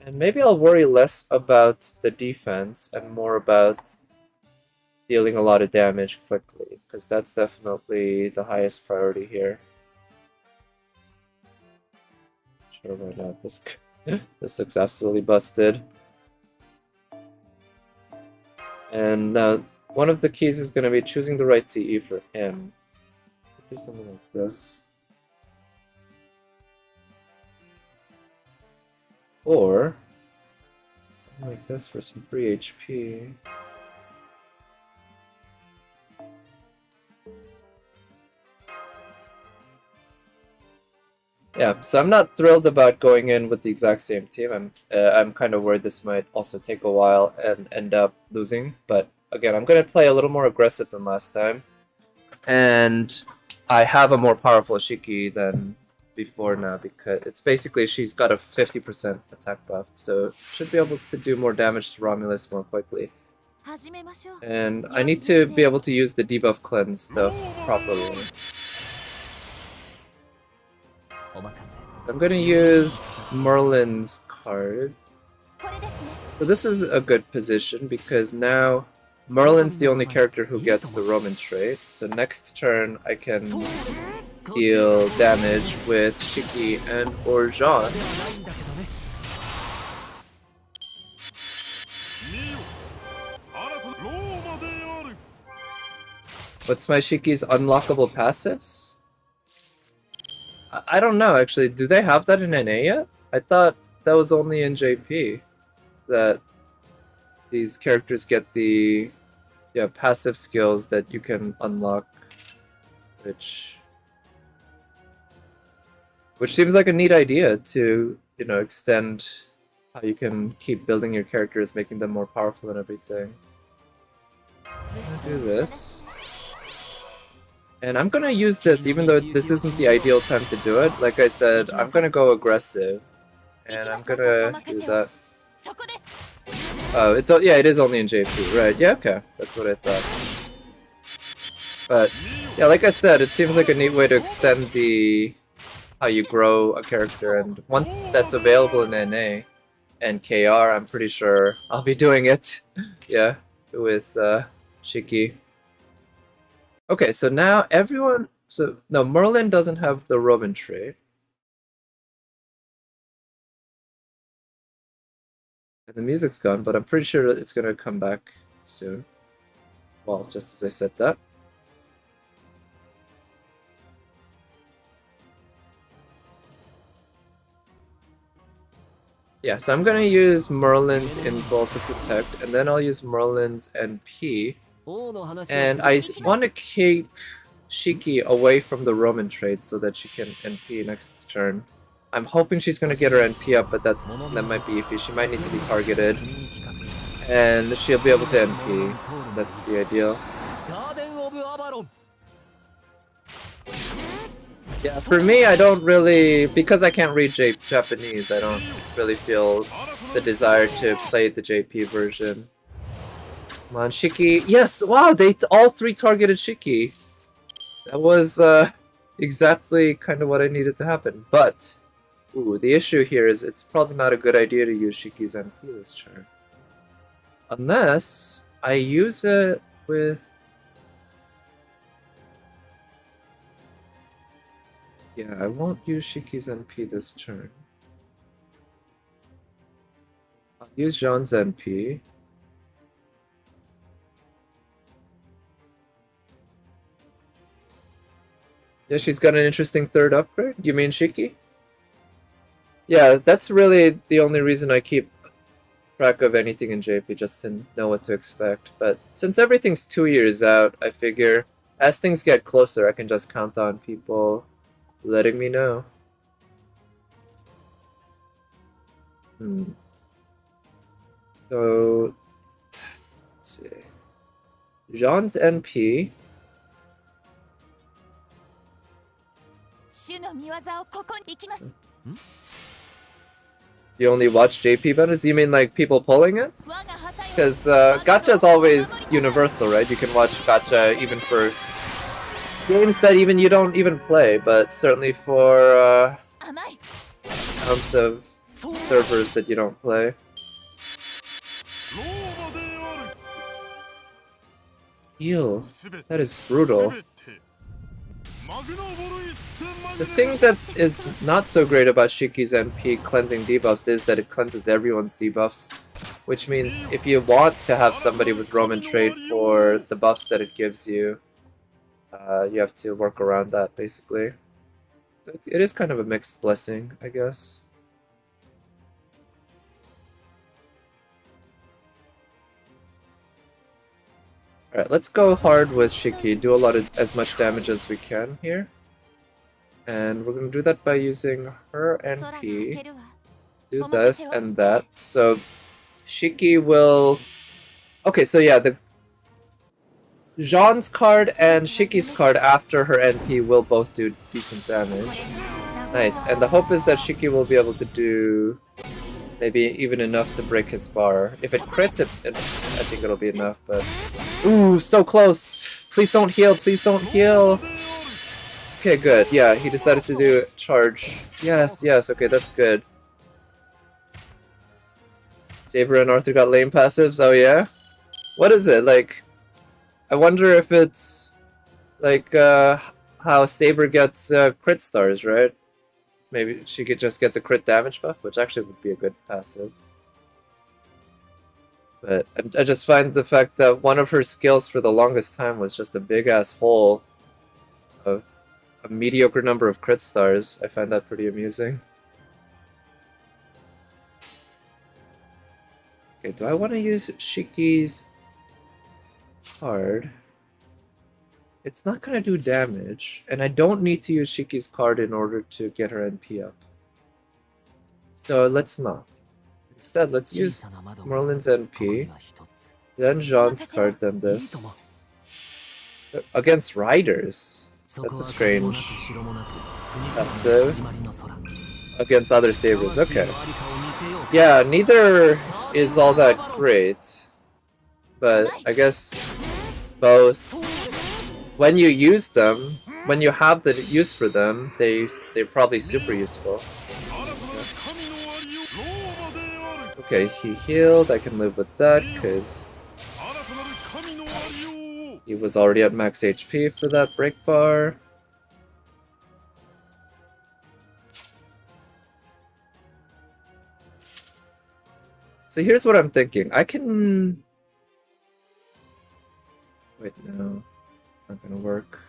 And maybe I'll worry less about the defense and more about dealing a lot of damage quickly, because that's definitely the highest priority here. Sure, why not? This looks absolutely busted. And now, one of the keys is going to be choosing the right CE for him. Do something like this. Or something like this for some free HP. Yeah, so I'm not thrilled about going in with the exact same team. I'm kind of worried this might also take a while and end up losing. But again, I'm gonna play a little more aggressive than last time, and I have a more powerful Shiki than before now because it's basically she's got a 50% attack buff, so should be able to do more damage to Romulus more quickly. And I need to be able to use the debuff cleanse stuff properly. I'm gonna use Merlin's card. So this is a good position because now Merlin's the only character who gets the Roman trait. So next turn I can deal damage with Shiki and or Jean. What's my Shiki's unlockable passives? I don't know, actually. Do they have that in NA yet? I thought that was only in JP that these characters get the passive skills that you can unlock, which seems like a neat idea to, extend how you can keep building your characters, making them more powerful and everything. I'm gonna do this. And I'm gonna use this, even though this isn't the ideal time to do it. Like I said, I'm gonna go aggressive, and I'm gonna do that. Oh, it is only in JP, right? Yeah, okay, that's what I thought. But yeah, like I said, it seems like a neat way to extend how you grow a character, and once that's available in NA and KR, I'm pretty sure I'll be doing it. Yeah, with Shiki. Okay, so now everyone... no, Merlin doesn't have the Roman trait. And the music's gone, but I'm pretty sure it's gonna come back soon. Well, just as I said that. Yeah, so I'm gonna use Merlin's Invul to protect, and then I'll use Merlin's NP. And I want to keep Shiki away from the Roman trait so that she can NP next turn. I'm hoping she's going to get her NP up, but that might be iffy. She might need to be targeted. And she'll be able to NP. That's the ideal. Yeah, for me, I don't really... Because I can't read Japanese, I don't really feel the desire to play the JP version. Come on, Shiki. Yes! Wow, they all three targeted Shiki. That was exactly kind of what I needed to happen. But, ooh, the issue here is it's probably not a good idea to use Shiki's MP this turn. Unless I use it with... Yeah, I won't use Shiki's MP this turn. I'll use Jean's MP. Yeah, she's got an interesting third upgrade. You mean Shiki? Yeah, that's really the only reason I keep track of anything in JP, just to know what to expect. But since everything's 2 years out, I figure as things get closer, I can just count on people letting me know. So, let's see. Jean's NP. You only watch JP banners? You mean like people pulling it? Because gacha is always universal, right? You can watch gacha even for games that even you don't even play, but certainly for amounts of servers that you don't play. Ew, that is brutal. The thing that is not so great about Shiki's NP cleansing debuffs is that it cleanses everyone's debuffs, which means if you want to have somebody with Roman trait for the buffs that it gives you, you have to work around that, basically. So it is kind of a mixed blessing, I guess. Alright, let's go hard with Shiki, do as much damage as we can here. And we're gonna do that by using her NP. Do this and that. So Shiki will... Okay, so yeah, the Jean's card and Shiki's card after her NP will both do decent damage. Nice, and the hope is that Shiki will be able to do maybe even enough to break his bar. If it crits, I think it'll be enough, but... Ooh, so close! Please don't heal, please don't heal! Okay, good. Yeah, he decided to do charge. Yes, yes, okay, that's good. Saber and Arthur got lame passives, oh yeah? What is it, like... I wonder if it's... like, how Saber gets crit stars, right? Maybe she just gets a crit damage buff, which actually would be a good passive. But I just find the fact that one of her skills for the longest time was just a big-ass hole of a mediocre number of crit stars. I find that pretty amusing. Okay, do I want to use Shiki's card? It's not going to do damage, and I don't need to use Shiki's card in order to get her NP up. So let's not. Instead, let's use Merlin's NP, then Jean's card, then this. Against Riders? That's a strange passive. Against other Sabers, okay. Yeah, neither is all that great, but I guess both. When you use them, when you have the use for them, they're probably super useful. Okay, he healed. I can live with that because he was already at max HP for that break bar. So here's what I'm thinking. I can... Wait, no. It's not gonna work.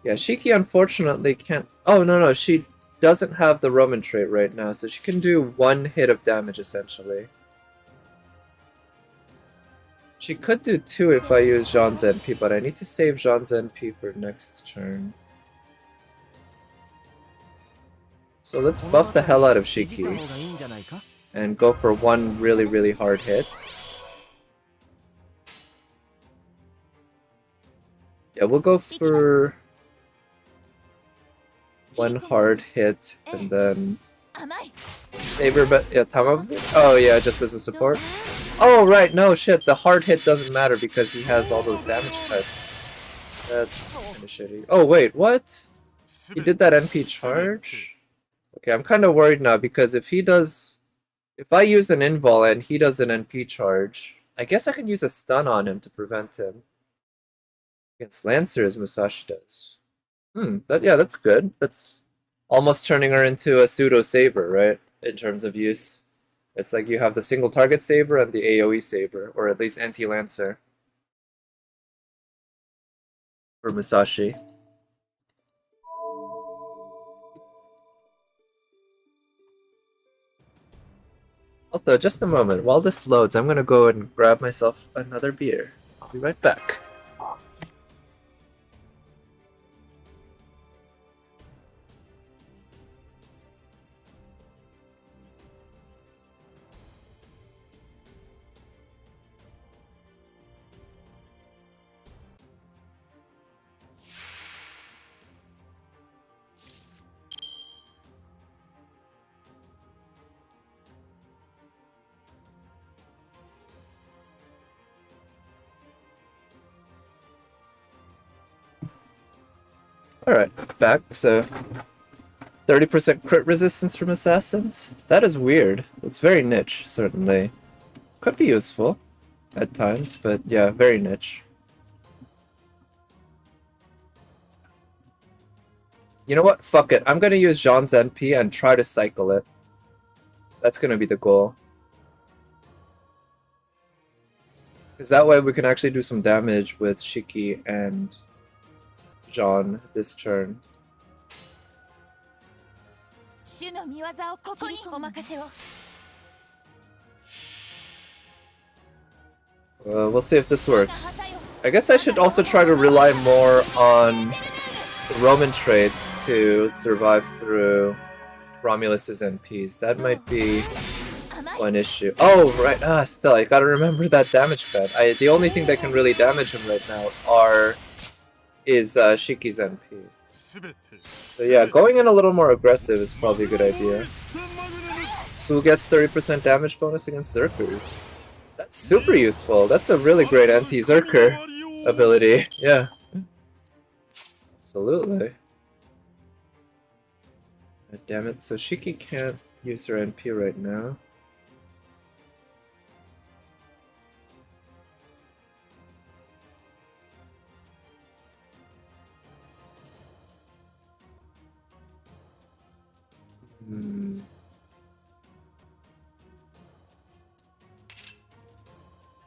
Yeah, Shiki unfortunately can't... Oh, no, she doesn't have the Roman trait right now, so she can do one hit of damage, essentially. She could do two if I use Jean's NP, but I need to save Jean's NP for next turn. So let's buff the hell out of Shiki and go for one really hard hit. Yeah, we'll go for one hard hit and then Saber, but yeah, Tama. Oh yeah, just as a support. Oh right, no shit, the hard hit doesn't matter because he has all those damage cuts. That's kinda shitty. Oh wait, what? He did that NP charge? Okay, I'm kinda worried now because if I use an invul and he does an NP charge, I guess I can use a stun on him to prevent him. Against Lancer as Musashi does. That's good. That's almost turning her into a pseudo Saber, right? In terms of use. It's like you have the single target Saber and the AoE Saber, or at least anti-Lancer. For Musashi. Also, just a moment. While this loads, I'm gonna go and grab myself another beer. I'll be right back. Alright, back. So, 30% crit resistance from assassins? That is weird. It's very niche, certainly. Could be useful at times, but yeah, very niche. You know what? Fuck it. I'm gonna use Jean's NP and try to cycle it. That's gonna be the goal. Because that way we can actually do some damage with Shiki and Jean this turn. We'll see if this works. I guess I should also try to rely more on the Roman trait to survive through Romulus's NPs. That might be one issue. Oh, right. Still, I gotta remember that damage pad. The only thing that can really damage him right now is Shiki's NP. So yeah, going in a little more aggressive is probably a good idea. Who gets 30% damage bonus against Zerkers? That's super useful. That's a really great anti-Zerker ability. Yeah. Absolutely. Damn it, so Shiki can't use her NP right now.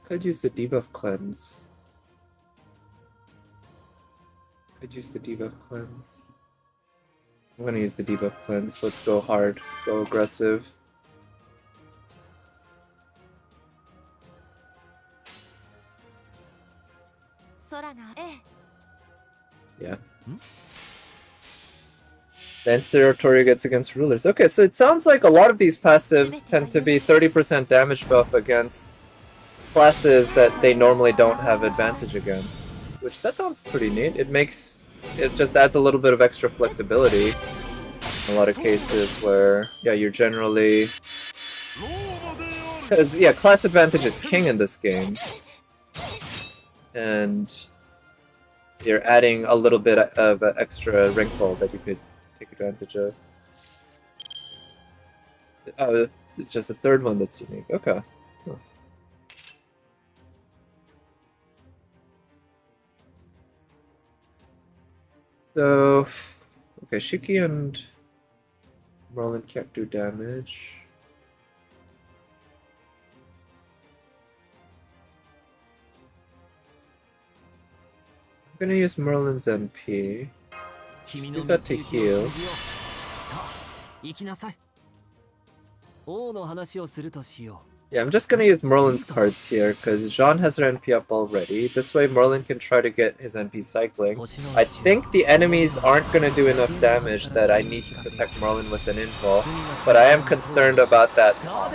Could use the debuff cleanse. I'm gonna use the debuff cleanse. Let's go hard. Go aggressive. Yeah. Then Territory gets against rulers. Okay, so it sounds like a lot of these passives tend to be 30% damage buff against classes that they normally don't have advantage against. Which, that sounds pretty neat. It just adds a little bit of extra flexibility in a lot of cases where, yeah, you're generally... Because, yeah, class advantage is king in this game. And you're adding a little bit of an extra wrinkle that you could take advantage of. Oh, it's just the third one that's unique. Okay. Huh. So, okay, Shiki and Merlin can't do damage. I'm gonna use Merlin's NP. Use that to heal. Yeah, I'm just gonna use Merlin's cards here, because Jean has her NP up already. This way Merlin can try to get his NP cycling. I think the enemies aren't gonna do enough damage that I need to protect Merlin with an invul, but I am concerned about that taunt.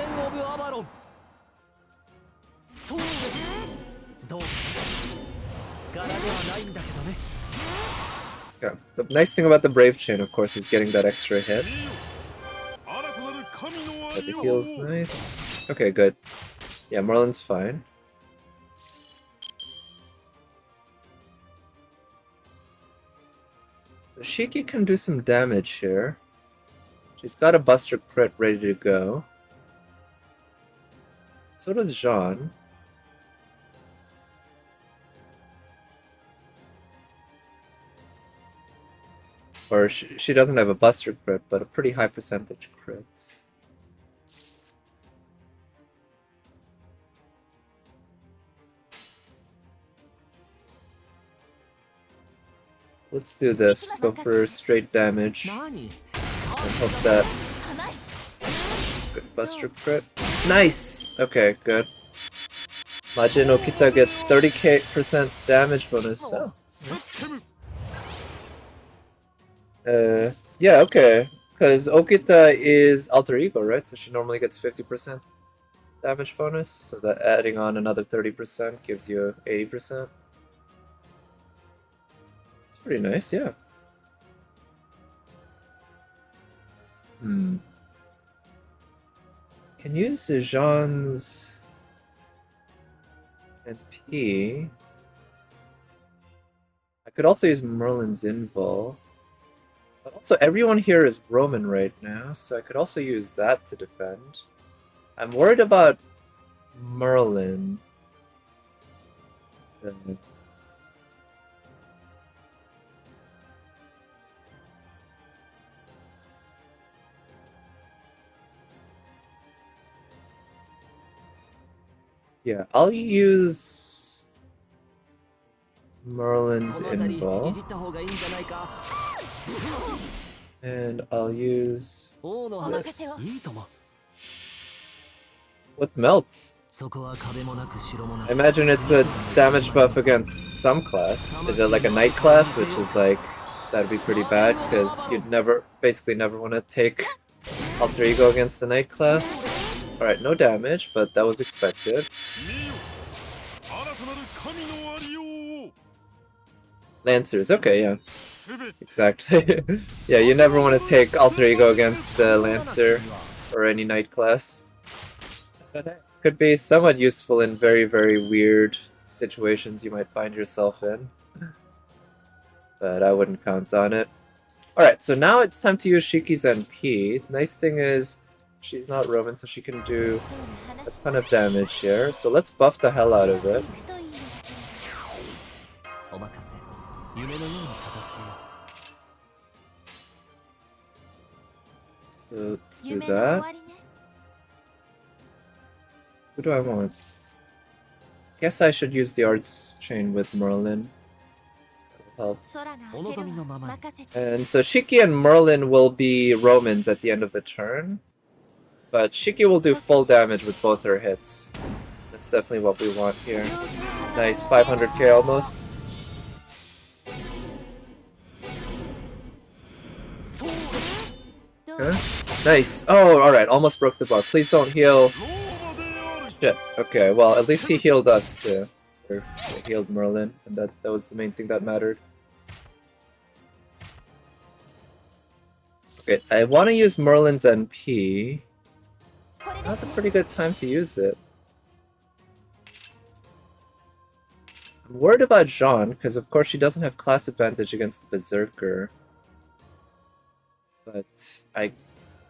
Okay. The nice thing about the Brave Chain, of course, is getting that extra hit. But the heal's nice. Okay, good. Yeah, Merlin's fine. The Shiki can do some damage here. She's got a Buster Crit ready to go. So does Jean. Or she doesn't have a Buster Crit, but a pretty high percentage crit. Let's do this. Go for straight damage. And hope that... Good Buster Crit. Nice! Okay, good. Majin Okita gets 30% damage bonus. Oh, nice. Yeah, okay. Because Okita is Alter Ego, right? So she normally gets 50% damage bonus. So that adding on another 30% gives you 80%. It's pretty nice, yeah. Can use Jean's NP. I could also use Merlin's invul. But also, everyone here is Roman right now, so I could also use that to defend. I'm worried about Merlin. Yeah, I'll use Merlin's invul. And I'll use this. What melts? I imagine it's a damage buff against some class. Is it like a knight class, which is like that'd be pretty bad, because you'd basically never want to take Alter Ego against the Knight class. Alright, no damage, but that was expected. Lancers, okay, yeah. Exactly. Yeah, you never want to take Alter Ego against the Lancer or any Knight class. But could be somewhat useful in very, very weird situations you might find yourself in. But I wouldn't count on it. Alright, so now it's time to use Shiki's NP. The nice thing is, she's not Roman, so she can do a ton of damage here. So let's buff the hell out of it. So let's do that. Who do I want? Guess I should use the arts chain with Merlin. That'll help. And so Shiki and Merlin will be Romans at the end of the turn. But Shiki will do full damage with both her hits. That's definitely what we want here. Nice, 500k almost. Okay. Nice. Oh, alright, almost broke the bar. Please don't heal. Shit. Okay, well, at least he healed us too. Or he healed Merlin, and that was the main thing that mattered. Okay, I want to use Merlin's NP. Now's a pretty good time to use it. I'm worried about Jean, because of course she doesn't have class advantage against the Berserker. But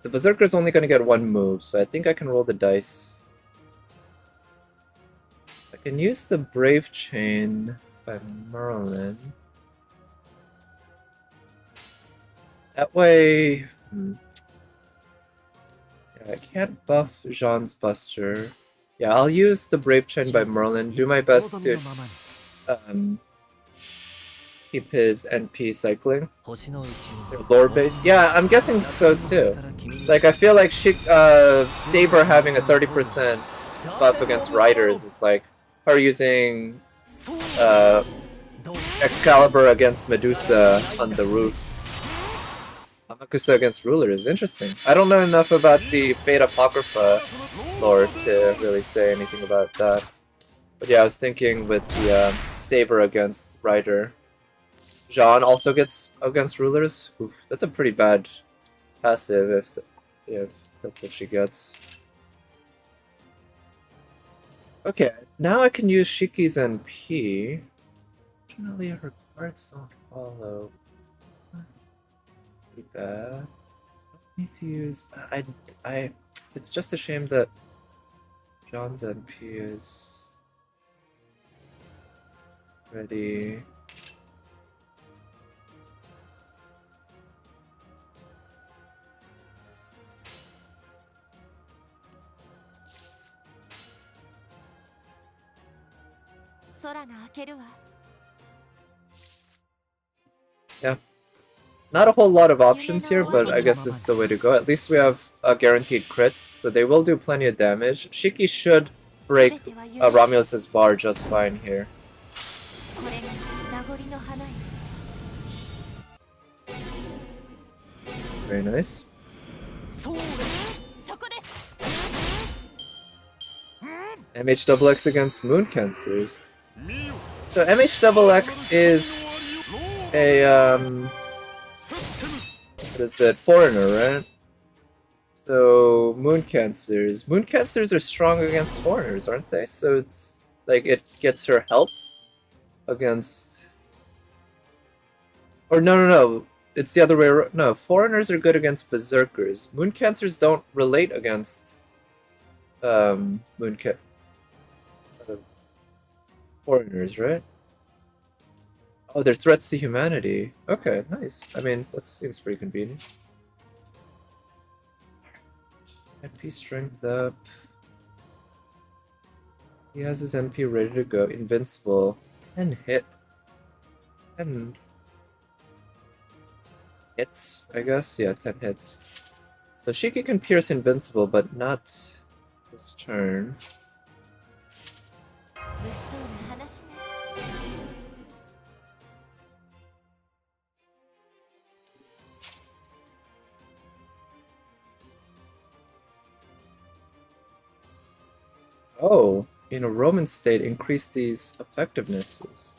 the Berserker's only going to get one move, so I think I can roll the dice. I can use the Brave Chain by Merlin. That way... Yeah, I can't buff Jean's Buster. Yeah, I'll use the Brave Chain by Merlin, do my best to keep his NP cycling. Lore based. Yeah, I'm guessing so too. Like, I feel like Saber having a 30% buff against Riders is like her using Excalibur against Medusa on the roof. Amakusa against Ruler is interesting. I don't know enough about the Fate Apocrypha lore to really say anything about that. But yeah, I was thinking with the Saber against Rider. Jean also gets against Rulers. Oof, that's a pretty bad passive if that's what she gets. Okay, now I can use Shiki's NP. Fortunately, her cards don't follow. Pretty bad. I need to use. It's just a shame that John's NP is ready. Yeah. Not a whole lot of options here, but I guess this is the way to go. At least we have guaranteed crits, so they will do plenty of damage. Shiki should break Romulus's bar just fine here. Very nice. MHXX against Moon Cancers. So MHXX is a what is it? Foreigner, right? So Moon Cancers. Moon Cancers are strong against foreigners, aren't they? So it's like it gets her help against. Or no. It's the other way around. No, foreigners are good against berserkers. Moon Cancers don't relate against foreigners, right? Oh, they're threats to humanity. Okay, nice. I mean, that seems pretty convenient. NP strength up. He has his NP ready to go. Invincible. 10 hit. 10 hits, I guess? Yeah, 10 hits. So Shiki can pierce Invincible, but not this turn. Oh, in a Roman state, increase these effectivenesses.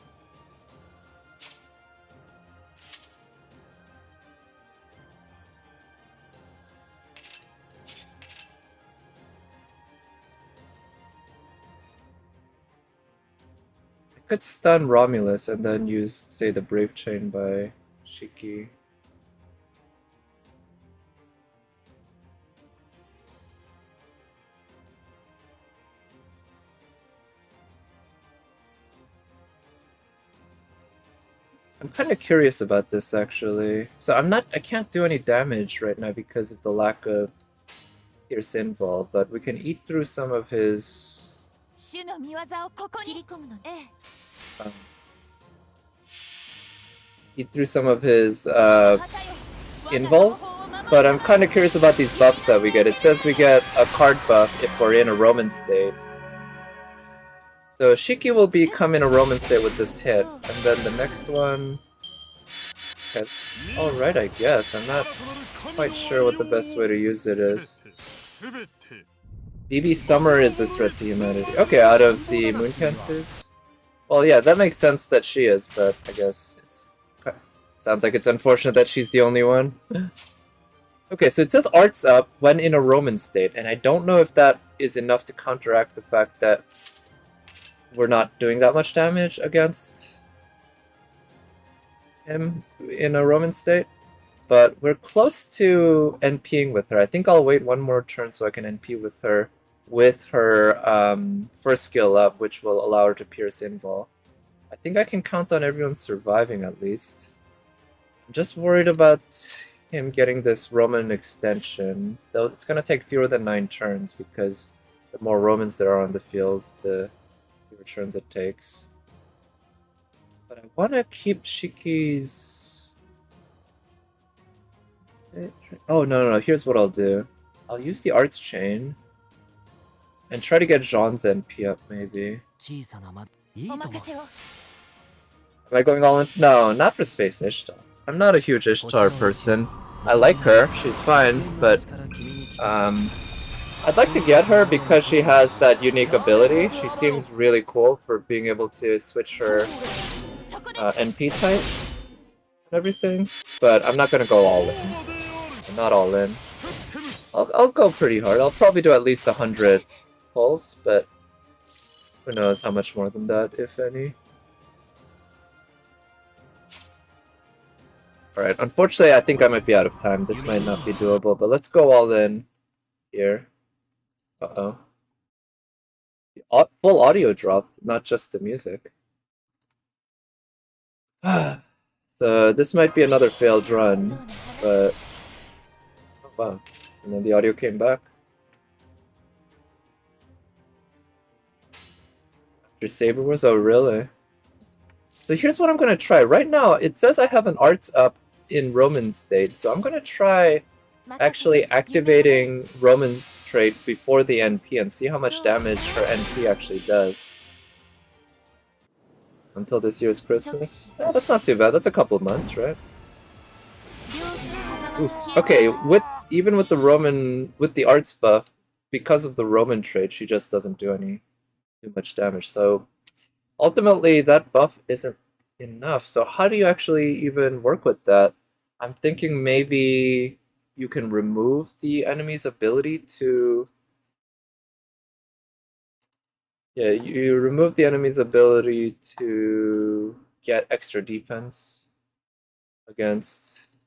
I could stun Romulus and then use, say, the Brave Chain by Shiki. I'm kind of curious about this actually. So I can't do any damage right now because of the lack of Pierce Invul, but we can eat through some of his invuls, but I'm kind of curious about these buffs that we get. It says we get a card buff if we're in a Roman state. So Shiki will become in a Roman state with this hit, and then the next one... It's alright, I guess. I'm not quite sure what the best way to use it is. BB Summer is a threat to humanity. Okay, out of the Moon Cancers? Well, yeah, that makes sense that she is, but I guess it's... Sounds like it's unfortunate that she's the only one. Okay, so it says Arts up when in a Roman state, and I don't know if that is enough to counteract the fact that we're not doing that much damage against him in a Roman state, but we're close to NPing with her. I think I'll wait one more turn so I can NP with her first skill up, which will allow her to pierce Invul. I think I can count on everyone surviving at least. I'm just worried about him getting this Roman extension, though it's going to take fewer than 9 turns because the more Romans there are on the field, the fewer turns it takes. But I want to keep Shiki's... Oh, no, here's what I'll do. I'll use the Arts Chain and try to get Jean's NP up, maybe. Am I going all in? No, not for Space Ishtar. I'm not a huge Ishtar person. I like her, she's fine, but I'd like to get her because she has that unique ability. She seems really cool for being able to switch her NP type and everything, but I'm not gonna go all in. I'm not all in. I'll go pretty hard. I'll probably do at least 100 pulls, but who knows how much more than that, if any. Alright, unfortunately I think I might be out of time. This might not be doable, but let's go all in here. Uh-oh. Full audio dropped, not just the music. So this might be another failed run, but... Oh, wow. And then the audio came back. After Saber Wars? Oh, really? So here's what I'm gonna try. Right now, it says I have an Arts up in Roman state, so I'm gonna try actually activating Roman trait before the NP and see how much damage her NP actually does. Until this year's Christmas? Oh, that's not too bad. That's a couple of months, right? Oof. Okay, even with the Arts buff, because of the Roman trait, she just doesn't do too much damage. So ultimately, that buff isn't enough. So how do you actually even work with that? I'm thinking maybe you can remove the enemy's ability to... Yeah, you remove the enemy's ability to get extra defense against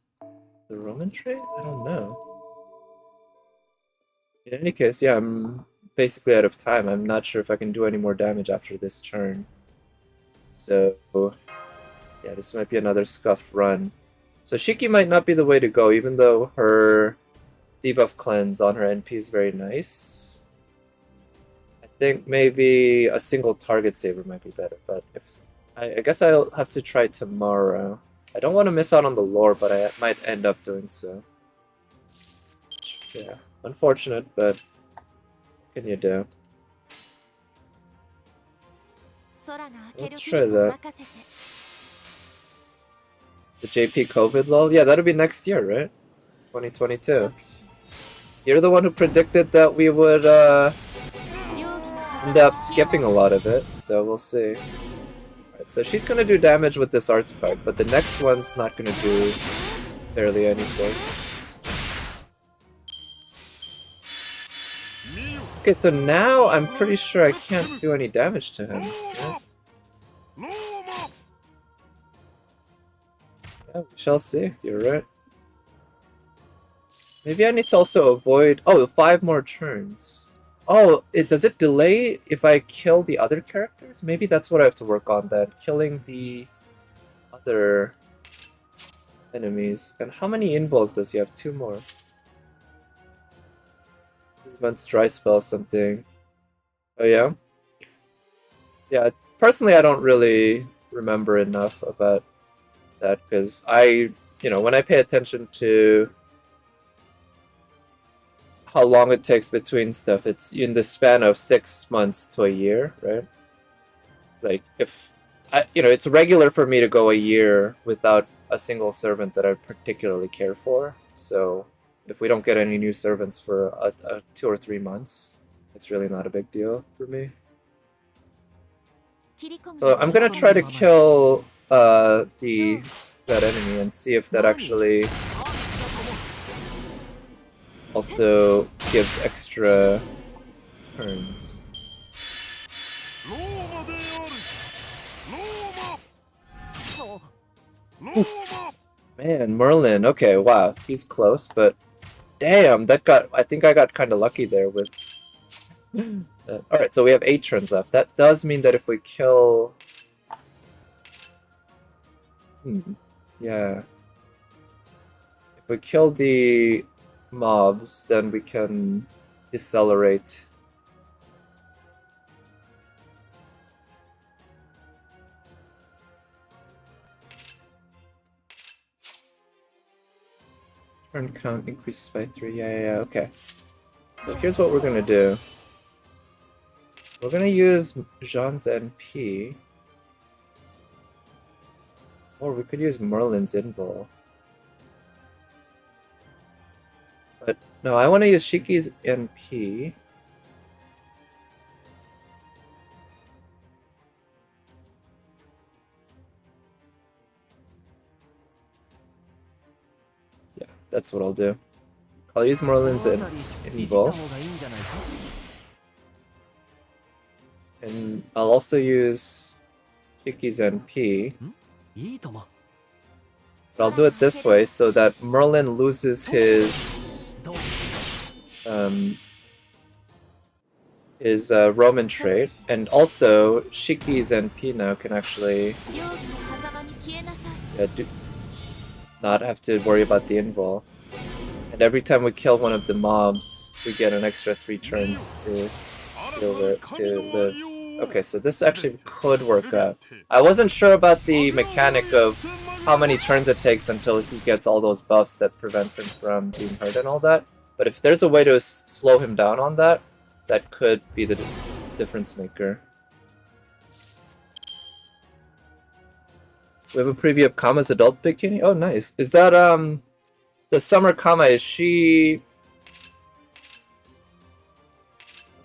the Roman trait? I don't know. In any case, yeah, I'm basically out of time. I'm not sure if I can do any more damage after this turn. So, yeah, this might be another scuffed run. So Shiki might not be the way to go, even though her debuff cleanse on her NP is very nice. I think maybe a single target saber might be better, but I guess I'll have to try tomorrow. I don't want to miss out on the lore, but I might end up doing so. Yeah, unfortunate, but what can you do? Let's try that. The JP COVID lol? Yeah, that'll be next year, right? 2022. You're the one who predicted that we would end up skipping a lot of it, so we'll see. Alright, so she's gonna do damage with this arts card, but the next one's not gonna do barely anything. Okay, so now I'm pretty sure I can't do any damage to him. Yeah, we shall see. You're right. Maybe I need to also avoid... Oh, 5 more turns. Oh, does it delay if I kill the other characters? Maybe that's what I have to work on then. Killing the other enemies. And how many involves does he have? 2 more. 3 months dry spell something. Oh yeah? Yeah, personally I don't really remember enough about that because when I pay attention to how long it takes between stuff, it's in the span of 6 months to a year, right? Like, if it's regular for me to go a year without a single servant that I particularly care for. So if we don't get any new servants for 2 or 3 months, it's really not a big deal for me. So I'm gonna try to kill that enemy and see if that actually also gives extra turns. Oof. Man, Merlin. Okay, wow, he's close, but damn, I think I got kind of lucky there with. Alright, so we have 8 turns left. That does mean that if we kill. Yeah. If we kill the mobs, then we can decelerate. Turn count increases by 3. Yeah, okay. So here's what we're gonna do. We're gonna use Jean's NP. Or we could use Merlin's Invul. But no, I want to use Shiki's NP. Yeah, that's what I'll do. I'll use Merlin's Invul. And I'll also use Shiki's NP. But I'll do it this way so that Merlin loses his Roman trait, and also Shiki's NP now can actually not have to worry about the invul. And every time we kill one of the mobs, we get an extra 3 turns to live. Okay, so this actually could work out. I wasn't sure about the mechanic of how many turns it takes until he gets all those buffs that prevent him from being hurt and all that. But if there's a way to slow him down on that, that could be the difference maker. We have a preview of Kama's adult bikini. Oh, nice. Is that the summer Kama? Is she?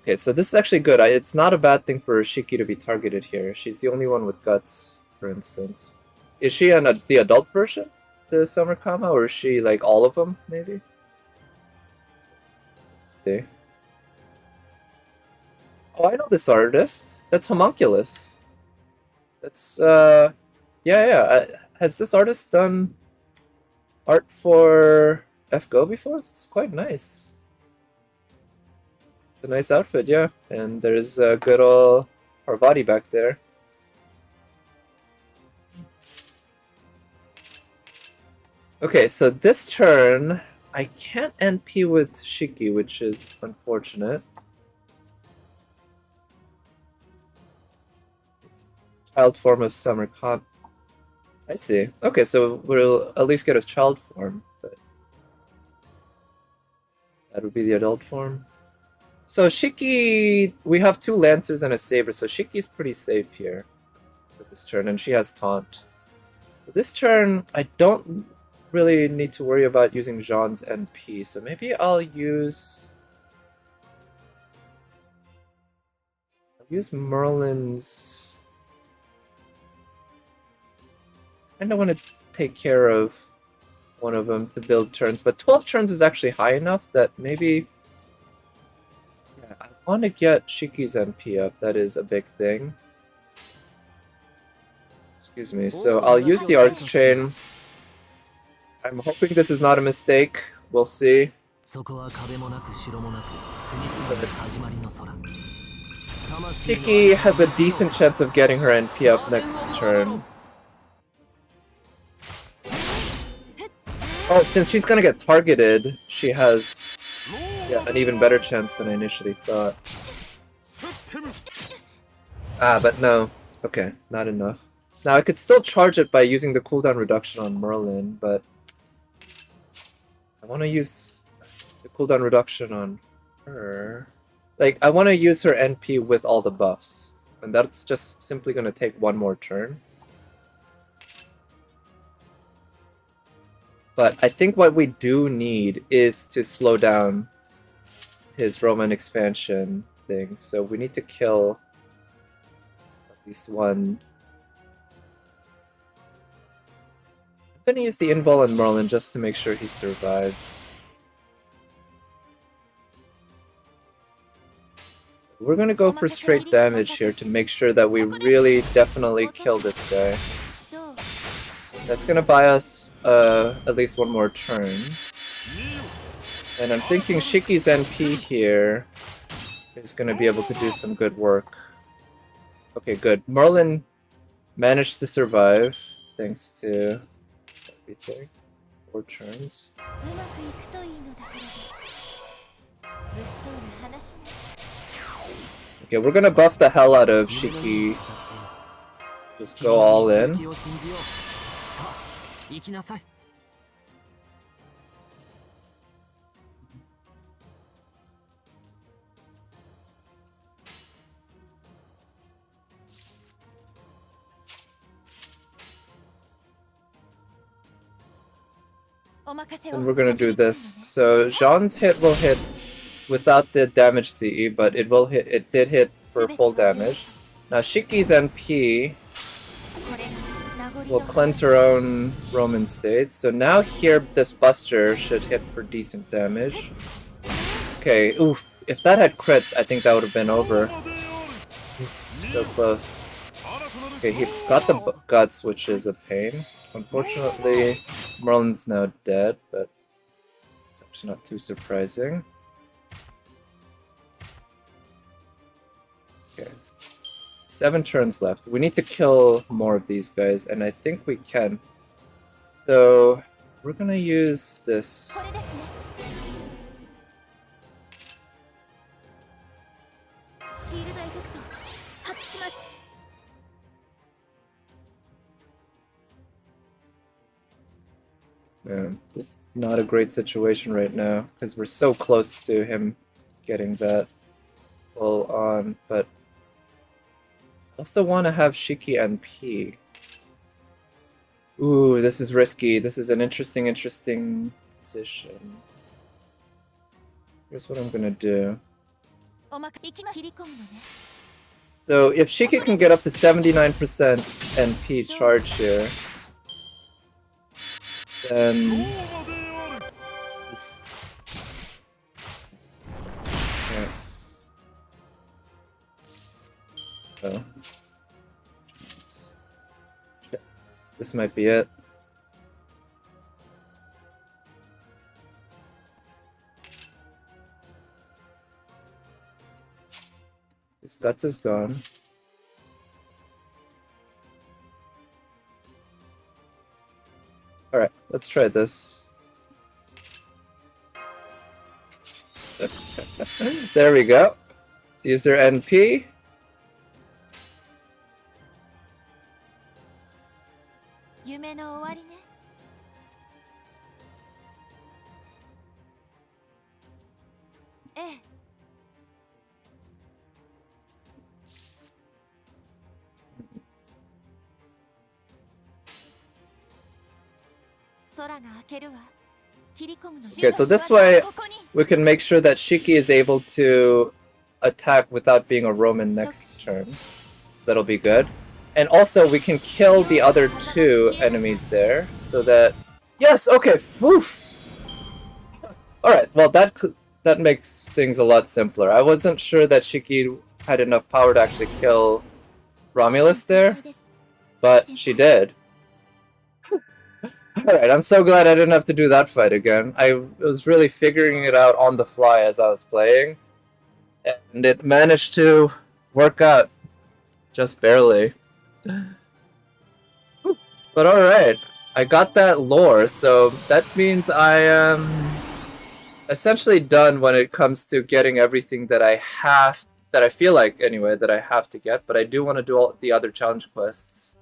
Okay, so this is actually good. It's not a bad thing for Shiki to be targeted here. She's the only one with guts, for instance. Is she on the adult version, the summer Kama, or is she like all of them, maybe? Okay. Oh, I know this artist. That's Homunculus. That's, yeah. Has this artist done art for FGO before? It's quite nice. It's a nice outfit, yeah. And there's a good old Parvati back there. Okay, so this turn, I can't NP with Shiki, which is unfortunate. Child form of Summer Con. I see. Okay, so we'll at least get his child form, but that would be the adult form. So Shiki, we have 2 Lancers and a Saber, so Shiki's pretty safe here for this turn, and she has Taunt. But this turn, I don't really need to worry about using Jean's NP, so maybe I'll use... use Merlin's... I don't want to take care of one of them to build turns, but 12 turns is actually high enough that maybe... Yeah, I want to get Shiki's MP up, that is a big thing. Excuse me, so I'll use the Arts Chain. I'm hoping this is not a mistake, we'll see. Shiki has a decent chance of getting her NP up next turn. Oh, since she's gonna get targeted, she has an even better chance than I initially thought. Ah, but no. Okay, not enough. Now I could still charge it by using the cooldown reduction on Merlin, but I want to use the cooldown reduction on her. Like, I want to use her NP with all the buffs, and that's just simply going to take one more turn. But I think what we do need is to slow down his Roman expansion thing, so we need to kill at least one. I'm gonna use the invul on Merlin just to make sure he survives. We're gonna go for straight damage here to make sure that we really definitely kill this guy. That's gonna buy us at least one more turn. And I'm thinking Shiki's NP here is gonna be able to do some good work. Okay, good. Merlin managed to survive thanks to everything. 4 turns. Okay, we're gonna buff the hell out of Shiki. Just go all in. And we're gonna do this. So Jean's hit will hit without the damage CE, but it will hit. It did hit for full damage. Now Shiki's NP will cleanse her own Roman state. So now here, this Buster should hit for decent damage. Okay, oof. If that had crit, I think that would have been over. So close. Okay, he got the guts, which is a pain. Unfortunately, Merlin's now dead, but it's actually not too surprising. Okay. 7 turns left. We need to kill more of these guys, and I think we can. So, we're gonna use this. Yeah, this is not a great situation right now, because we're so close to him getting that full on, but I also want to have Shiki NP. Ooh, this is risky. This is an interesting position. Here's what I'm gonna do. So if Shiki can get up to 79% NP charge here, then... Okay. Oh. This might be it. His guts is gone. Alright, let's try this. There we go. User NP. Okay, so this way we can make sure that Shiki is able to attack without being a Roman next turn. That'll be good. And also, we can kill the other 2 enemies there, so that... Yes! Okay! Woof! Alright, well that makes things a lot simpler. I wasn't sure that Shiki had enough power to actually kill Romulus there, but she did. Alright, I'm so glad I didn't have to do that fight again. I was really figuring it out on the fly as I was playing, and it managed to work out. Just barely. But alright, I got that lore, so that means I am essentially done when it comes to getting everything that I feel like, anyway, that I have to get, but I do want to do all the other challenge quests.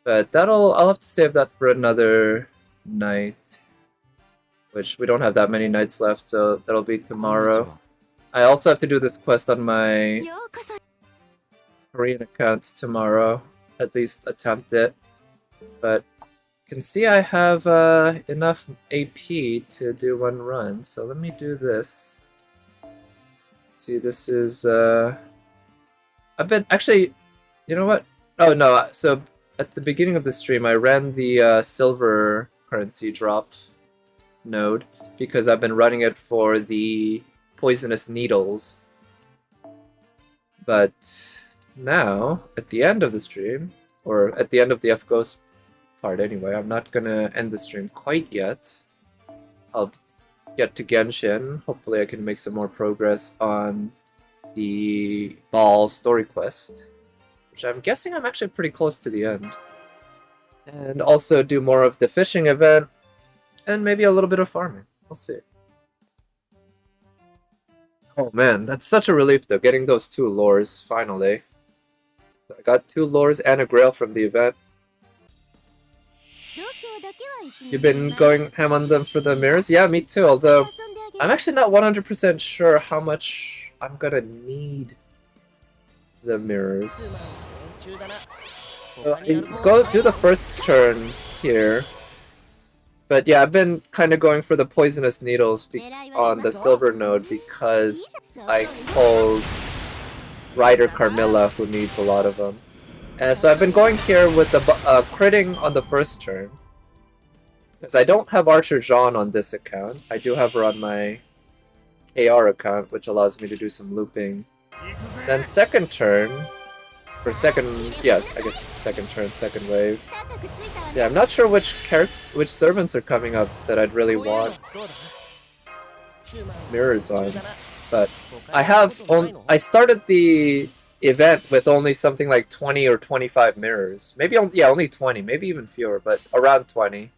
But I'll have to save that for another night, which we don't have that many nights left, so that'll be tomorrow. I also have to do this quest on my Korean account tomorrow, at least attempt it. But you can see I have enough AP to do one run, so let me do this. See, this is I've been actually, you know what? Oh no, so at the beginning of the stream I ran the silver currency drop node because I've been running it for the poisonous needles. But now, at the end of the stream, or at the end of the F-Ghost part anyway, I'm not gonna end the stream quite yet. I'll get to Genshin. Hopefully I can make some more progress on the Ball story quest, which I'm guessing I'm actually pretty close to the end. And also do more of the fishing event, and maybe a little bit of farming. We'll see. Oh man, that's such a relief though, getting those 2 lores, finally. So I got 2 lores and a grail from the event. You've been going ham on them for the mirrors? Yeah, me too, although I'm actually not 100% sure how much I'm gonna need the mirrors. So I go do the first turn here. But yeah, I've been kind of going for the poisonous needles on the silver node because I called Rider Carmilla, who needs a lot of them. And so I've been going here with the critting on the first turn. Because I don't have Archer Jean on this account. I do have her on my AR account, which allows me to do some looping. Then second turn, for second, yeah, I guess it's second turn, second wave. Yeah, I'm not sure which servants are coming up that I'd really want mirrors on, but I started the event with only something like 20 or 25 mirrors. Maybe, only 20, maybe even fewer, but around 20.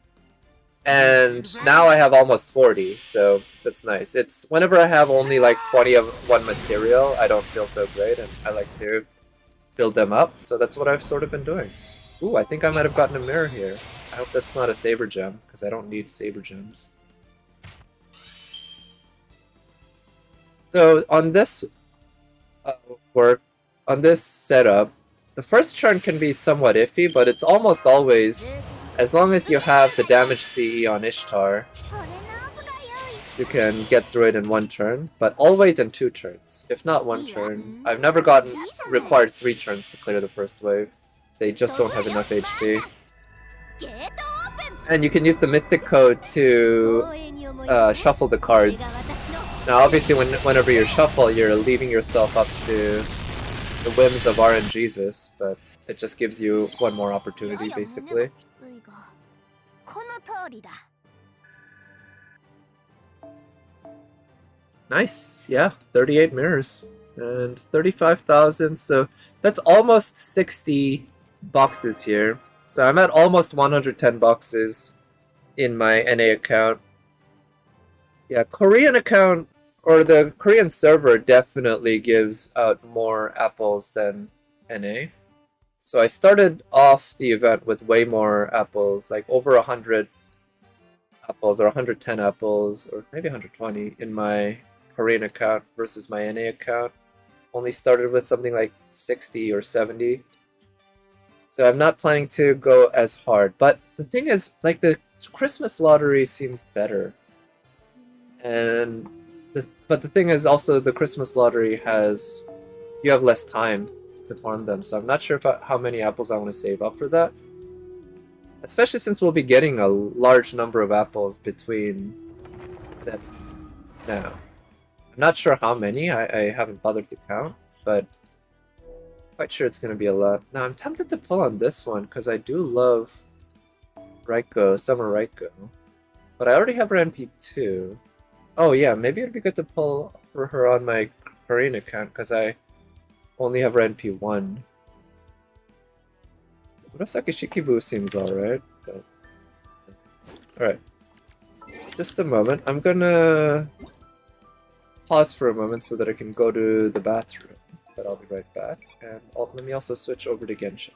And now I have almost 40, so that's nice. It's whenever I have only like 20 of one material, I don't feel so great, and I like to build them up, so that's what I've sort of been doing. Ooh, I think I might have gotten a mirror here. I hope that's not a saber gem, because I don't need saber gems. So on this on this setup, the first turn can be somewhat iffy, but it's almost always, as long as you have the damage CE on Ishtar, you can get through it in one turn, but always in 2 turns, if not 1 turn. I've never required 3 turns to clear the first wave. They just don't have enough HP. And you can use the Mystic Code to shuffle the cards. Now obviously whenever you shuffle, you're leaving yourself up to the whims of RNGesus, but it just gives you one more opportunity basically. Nice, yeah, 38 mirrors and 35,000, so that's almost 60 boxes here. So I'm at almost 110 boxes in my NA account. Yeah, Korean account, or the Korean server definitely gives out more apples than NA. So I started off the event with way more apples, like over 100 apples or 110 apples, or maybe 120 in my Korean account versus my NA account. Only started with something like 60 or 70. So I'm not planning to go as hard. But the thing is, like, the Christmas lottery seems better. And But the thing is also the Christmas lottery has, you have less time to farm them, so I'm not sure how many apples I want to save up for that. Especially since we'll be getting a large number of apples between them now. I'm not sure how many, I haven't bothered to count, but quite sure it's going to be a lot. Now I'm tempted to pull on this one because I do love Raiko, Summer Raiko. But I already her NP2. Oh yeah, maybe it'd be good to pull for her on my Korean account because I only have her NP1. Murasaki Shikibu seems alright, but... Alright. Just a moment. I'm gonna pause for a moment so that I can go to the bathroom. But I'll be right back. And let me also switch over to Genshin.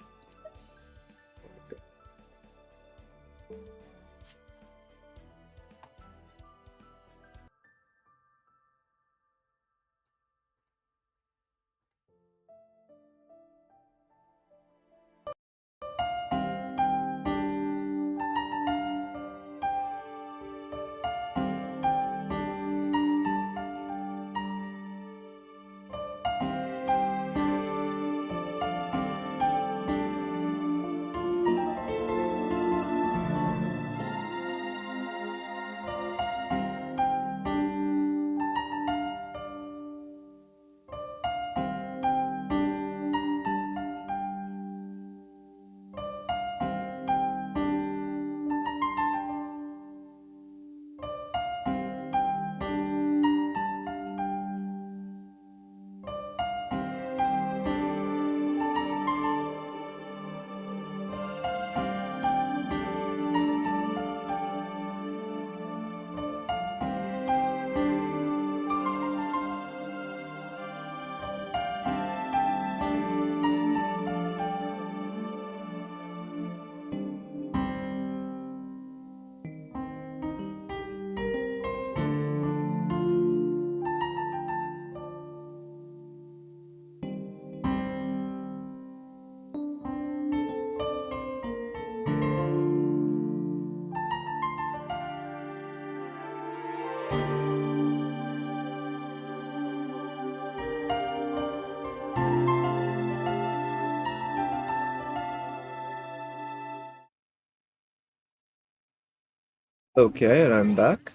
Okay, and I'm back.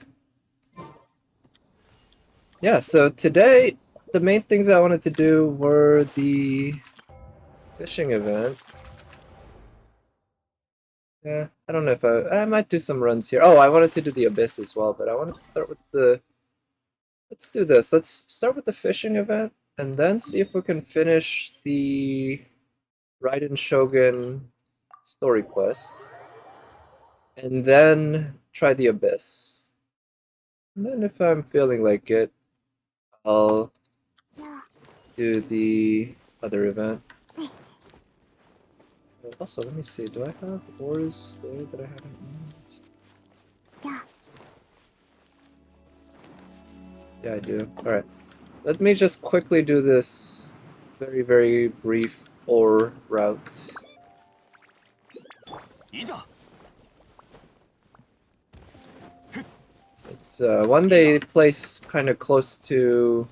Yeah, so today the main things I wanted to do were the fishing event. Yeah, I don't know if I might do some runs here. Oh, I wanted to do the Abyss as well, but I wanted to start with the... Let's do this. Let's start with the fishing event, and then see if we can finish the Raiden Shogun story quest. And then try the Abyss. And then if I'm feeling like it, I'll do the other event. Also, let me see, do I have ores there that I haven't used? Yeah, I do. Alright. Let me just quickly do this very, very brief ore route. It's one day place kind of close to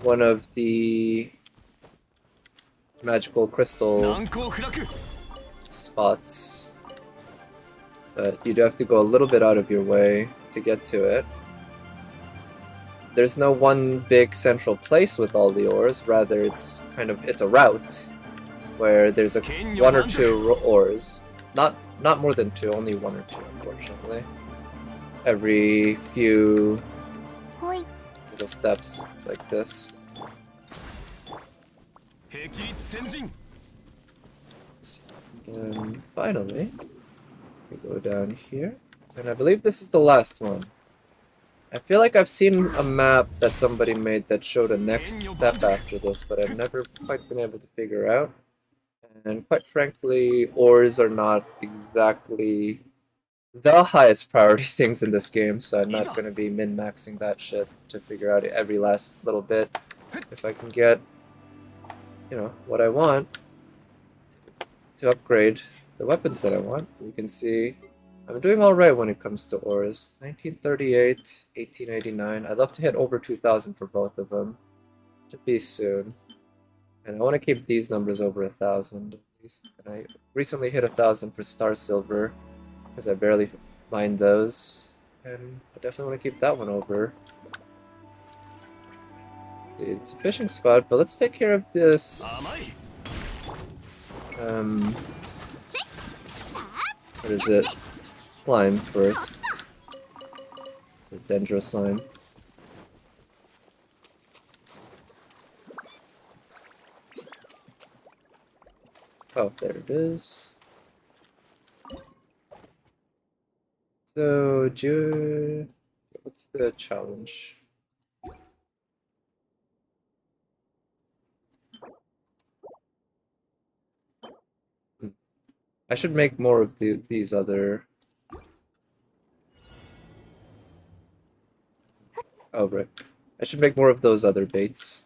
one of the magical crystal spots, but you do have to go a little bit out of your way to get to it. There's no one big central place with all the ores, rather it's a route where there's one or two ores. Not more than two, only one or two, unfortunately. Every few little steps like this. And finally, we go down here, and I believe this is the last one. I feel like I've seen a map that somebody made that showed a next step after this, but I've never quite been able to figure out. And quite frankly, ores are not exactly the highest priority things in this game, so I'm not going to be min-maxing that shit to figure out every last little bit. If I can get, you know, what I want to upgrade the weapons that I want. You can see I'm doing alright when it comes to ores. 1938, 1889. I'd love to hit over 2000 for both of them. Should be soon. And I want to keep these numbers over 1000 at least. And I recently hit 1000 for Star Silver, because I barely mined those. And I definitely want to keep that one over. It's a fishing spot, but let's take care of this. What is it? Slime first. The Dendro slime. Oh, there it is. So, what's the challenge? I should make more of these other... Oh, right. I should make more of those other baits.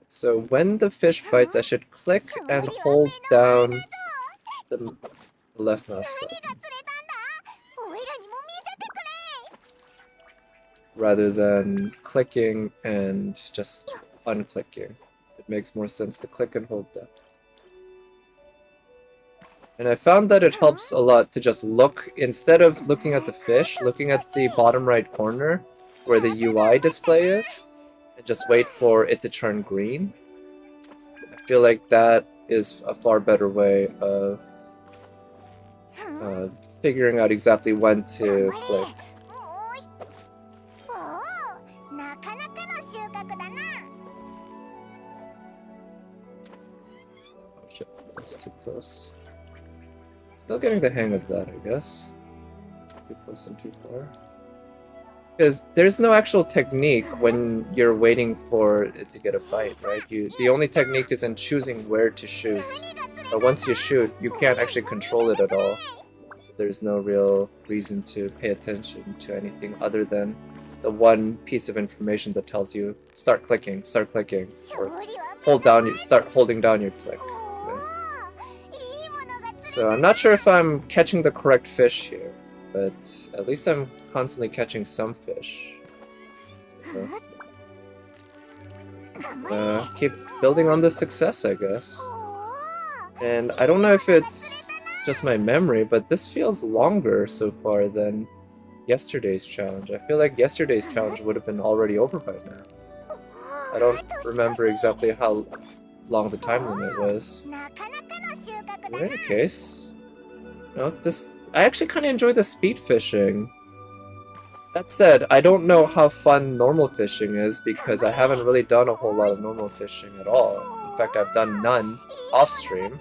So when the fish bites, I should click and hold down the left mouse button, rather than clicking and just unclicking. It makes more sense to click and hold down. And I found that it helps a lot to just look, instead of looking at the fish, looking at the bottom right corner where the UI display is, and just wait for it to turn green. I feel like that is a far better way of figuring out exactly when to click. Oh shit, that's too close. Still getting the hang of that, I guess. Too close and too far. Because there's no actual technique when you're waiting for it to get a bite, right? The only technique is in choosing where to shoot. But once you shoot, you can't actually control it at all. So there's no real reason to pay attention to anything other than the one piece of information that tells you start clicking, or start holding down your click. Right? So I'm not sure if I'm catching the correct fish here, but at least I'm constantly catching some fish. So, keep building on this success, I guess. And I don't know if it's just my memory, but this feels longer so far than yesterday's challenge. I feel like yesterday's challenge would have been already over by now. I don't remember exactly how long the time limit was. In any case, no, I actually kind of enjoy the speed fishing. That said, I don't know how fun normal fishing is because I haven't really done a whole lot of normal fishing at all. In fact, I've done none off-stream.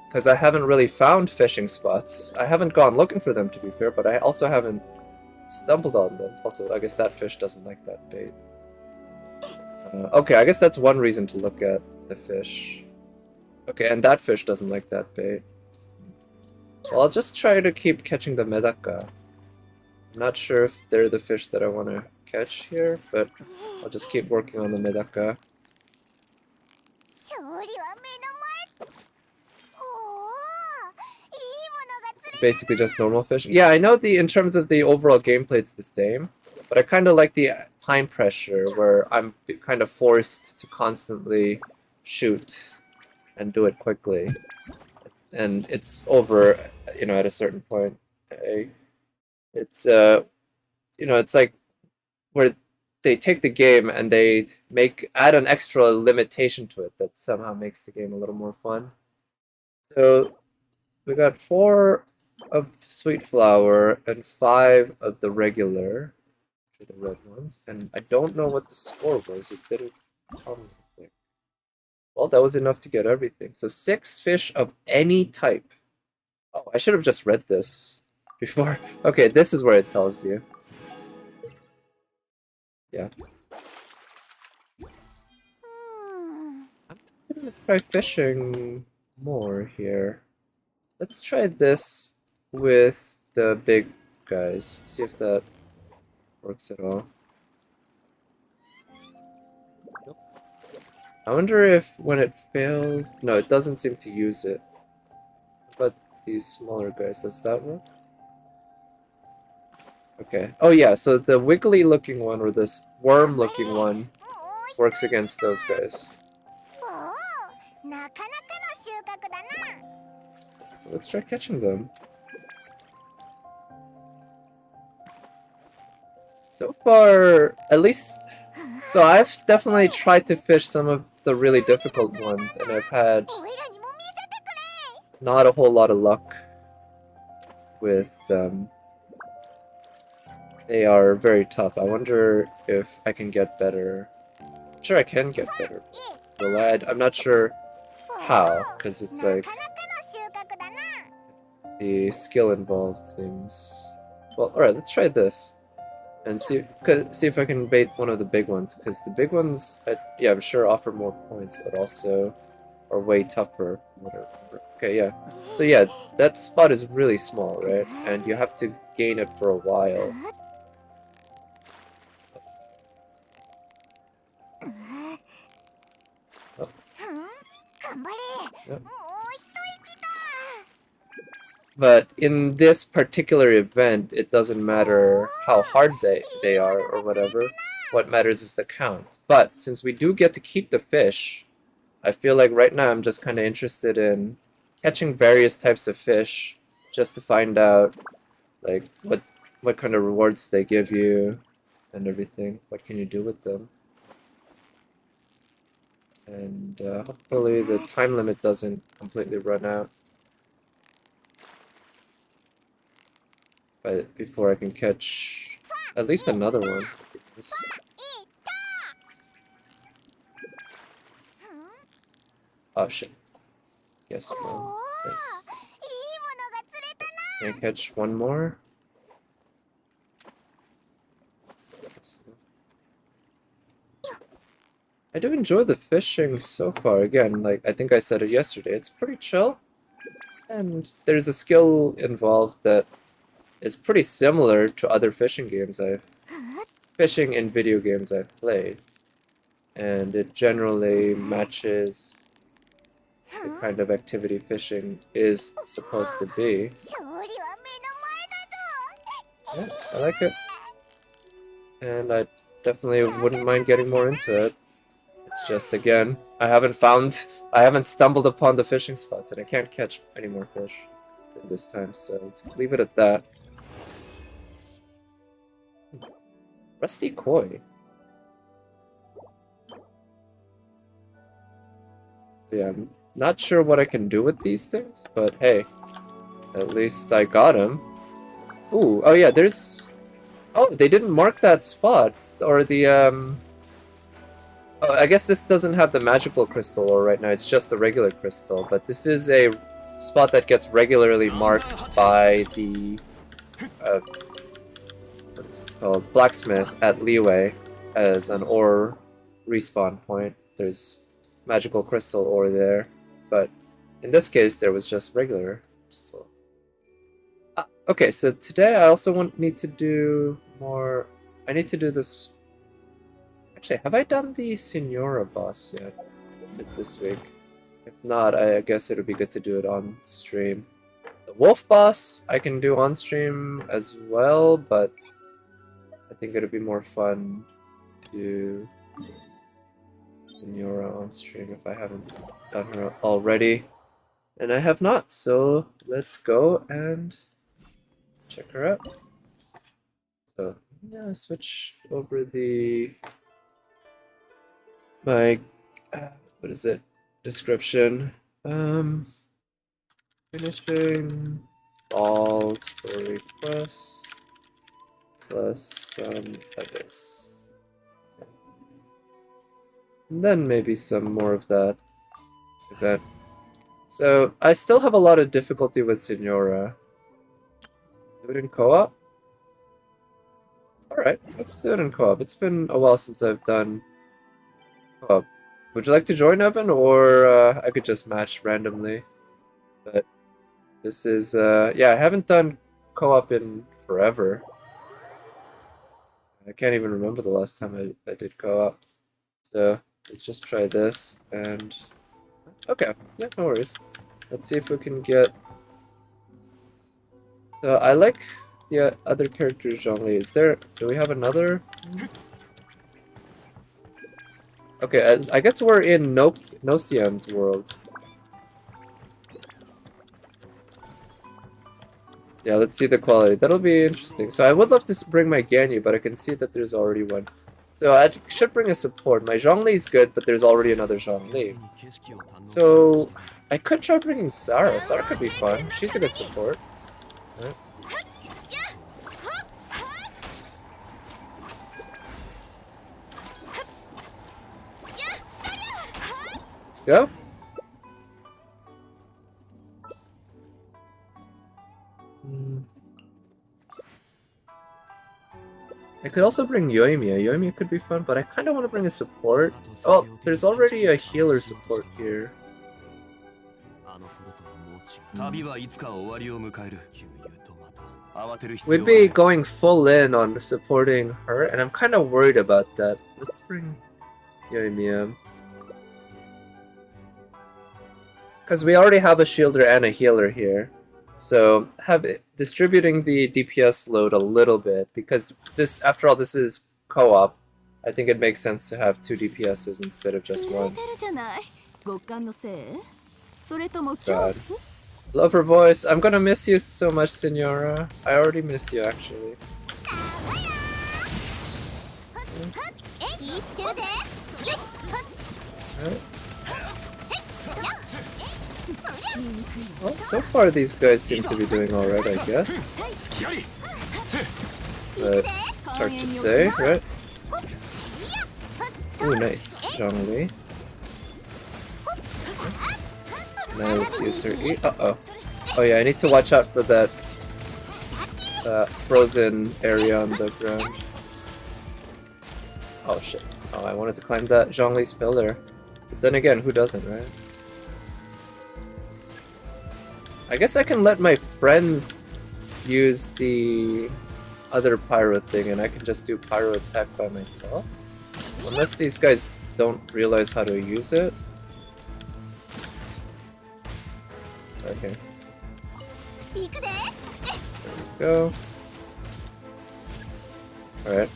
Because I haven't really found fishing spots. I haven't gone looking for them, to be fair, but I also haven't stumbled on them. Also, I guess that fish doesn't like that bait. Okay, I guess that's one reason to look at the fish. Okay, and that fish doesn't like that bait. Well, I'll just try to keep catching the medaka. I'm not sure if they're the fish that I want to catch here, but I'll just keep working on the medaka. It's basically just normal fish. Yeah, I know in terms of the overall gameplay it's the same, but I kind of like the time pressure where I'm kind of forced to constantly shoot and do it quickly. And it's over, at a certain point. It's it's like where they take the game and they add an extra limitation to it that somehow makes the game a little more fun. So we got 4 of Sweet Flower and 5 of the regular, the red ones, and I don't know what the score was. It didn't tell me. Well, that was enough to get everything. So 6 fish of any type. Oh, I should have just read this before. Okay, this is where it tells you. Yeah. I'm gonna try fishing more here. Let's try this with the big guys. See if that works at all. Nope. I wonder if when it fails... No, it doesn't seem to use it. But these smaller guys, does that work? Okay. Oh yeah, so the wiggly looking one or this worm looking one works against those guys. Let's try catching them. So far, at least... So I've definitely tried to fish some of the really difficult ones, and I've had not a whole lot of luck with them. They are very tough. I wonder if I can get better. I'm sure I can get better. Will I? I'm not sure how, because it's like the skill involved seems... Well, alright, let's try this. And see if I can bait one of the big ones, because the big ones, yeah, I'm sure offer more points, but also are way tougher. Whatever. Okay, yeah. So yeah, that spot is really small, right? And you have to gain it for a while. Oh. Yep. But in this particular event, it doesn't matter how hard they are or whatever. What matters is the count. But since we do get to keep the fish, I feel like right now I'm just kind of interested in catching various types of fish just to find out like what kind of rewards they give you and everything. What can you do with them? And hopefully the time limit doesn't completely run out. But before I can catch at least another one. Oh shit. Yes, no. Yes. Can I catch one more? I do enjoy the fishing so far. Again, like I think I said it yesterday, it's pretty chill. And there's a skill involved that is pretty similar to other fishing in video games I've played. And it generally matches the kind of activity fishing is supposed to be. Yeah, I like it. And I definitely wouldn't mind getting more into it. It's just, again, I haven't stumbled upon the fishing spots, and I can't catch any more fish this time, so let's leave it at that. Rusty koi. Yeah, I'm not sure what I can do with these things, but hey, at least I got him. Ooh, oh yeah, there's... Oh, they didn't mark that spot, or the, Oh, I guess this doesn't have the magical crystal ore right now, it's just the regular crystal, but this is a spot that gets regularly marked by the, what's it called, blacksmith at Leeway as an ore respawn point. There's magical crystal ore there, but in this case there was just regular crystal. Okay, so today I also need to do more... I need to do this... Actually, have I done the Signora boss yet this week? If not, I guess it would be good to do it on stream. The wolf boss I can do on stream as well, but I think it'd be more fun to do Signora on stream if I haven't done her already. And I have not, so let's go and check her out. So, yeah, switch over my what is it? Description. Finishing all story quests plus some edits. And then maybe some more of that event. So I still have a lot of difficulty with Signora. Do it in co-op? Alright, let's do it in co-op. It's been a while since I've done co-op. Would you like to join, Evan? Or I could just match randomly. But this is, yeah, I haven't done co-op in forever. I can't even remember the last time I did co-op. So, Let's just try this and... Okay, yeah, no worries. Let's see if we can get... So I like the other characters, Zhongli. Is there... Do we have another? Okay, I guess we're in Nosian's world. Yeah, let's see the quality. That'll be interesting. So I would love to bring my Ganyu, but I can see that there's already one. So I should bring a support. My Zhongli is good, but there's already another Zhongli. So I could try bringing Sarah. Sarah could be fun. She's a good support. Right. Let's go. I could also bring Yoimiya. Yoimiya could be fun, but I kind of want to bring a support. Oh, there's already a healer support here. We'd be going full in on supporting her, and I'm kind of worried about that. Let's bring Yoimiya. Because we already have a shielder and a healer here. So distributing the DPS load a little bit, because this, after all, this is co-op. I think it makes sense to have 2 DPSs instead of just one. God. Love her voice. I'm gonna miss you so much, Senora. I already miss you, actually. Right. Well, so far these guys seem to be doing alright, I guess. But it's hard to say, right? Ooh, nice, Zhongli. Now let's use her E. Uh-oh. Oh yeah, I need to watch out for that frozen area on the ground. Oh shit. Oh, I wanted to climb that Zhongli's pillar. But then again, who doesn't, right? I guess I can let my friends use the other pyro thing and I can just do pyro attack by myself. Unless these guys don't realize how to use it. Okay. There we go. Alright.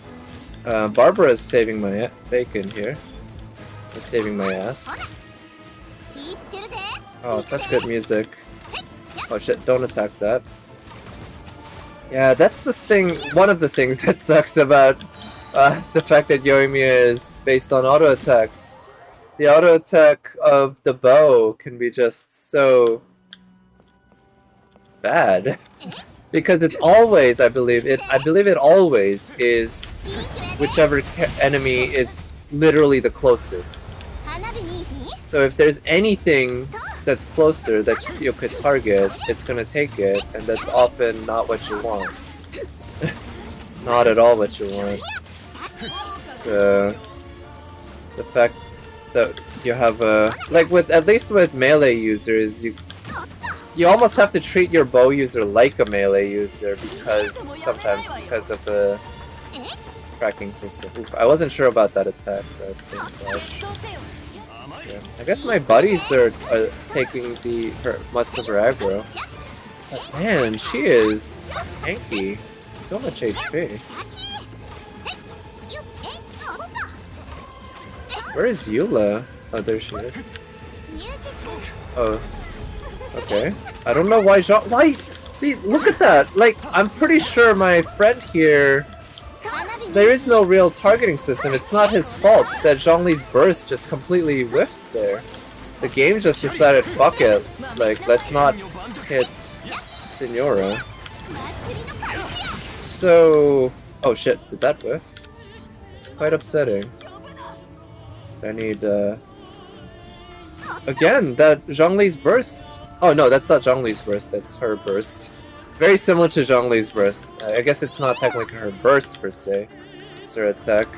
Barbara is saving my bacon here. Or saving my ass. Oh, such good music. Oh shit, don't attack that. Yeah, that's the thing, one of the things that sucks about the fact that Yoimiya is based on auto attacks. The auto attack of the bow can be just so bad. Because it's always, I believe it always is whichever enemy is literally the closest. So if there's anything that's closer that you could target, it's gonna take it, and that's often not what you want. Not at all what you want. The fact that you have a, like with, at least with melee users, you almost have to treat your bow user like a melee user because sometimes because of the tracking system. Oof, I wasn't sure about that attack, so I'd say flash. Yeah. I guess my buddies are taking most of her aggro. But man, she is tanky. So much HP. Where is Eula? Oh, there she is. Oh. Okay. I don't know why why? See, look at that! Like, I'm pretty sure my friend here... There is no real targeting system. It's not his fault that Zhongli's burst just completely whiffed there. The game just decided, fuck it. Like, let's not hit Senora. So... Oh shit, did that whiff? It's quite upsetting. I need, Again, that Zhongli's burst. Oh no, that's not Zhongli's burst, that's her burst. Very similar to Zhongli's burst. I guess it's not technically her burst per se. It's her attack.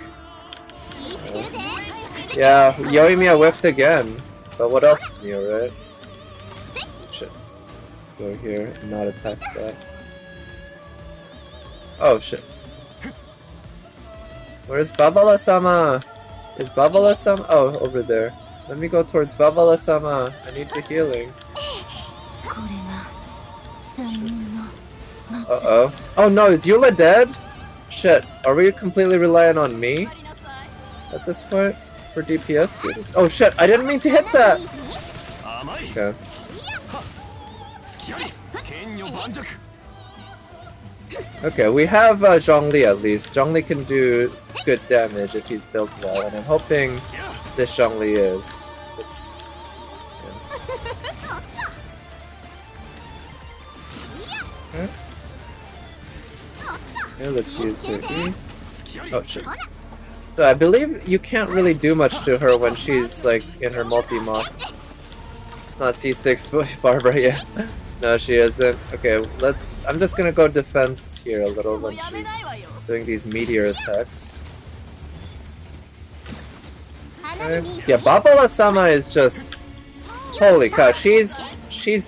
Yeah, Yoimiya whiffed again. But what else is new, right? Shit. Let's go here and not attack that. Oh shit. Where's Babala-sama? Is Babala-sama? Oh, over there. Let me go towards Babala-sama. I need the healing. Uh-oh. Oh no, is Eula dead? Shit, are we completely relying on me at this point for DPS duties? Oh shit, I didn't mean to hit that! Okay. Okay, we have Zhongli at least. Zhongli can do good damage if he's built well, and I'm hoping this Zhongli is. It's... Yeah. Okay. Yeah, let's use her E. Oh shit. So I believe you can't really do much to her when she's like in her multi-moth. Not C6 Barbara, yeah. No, she isn't. Okay, let's... I'm just gonna go defense here a little when she's doing these meteor attacks. Okay. Yeah, Babala-sama is just... Holy cow, she's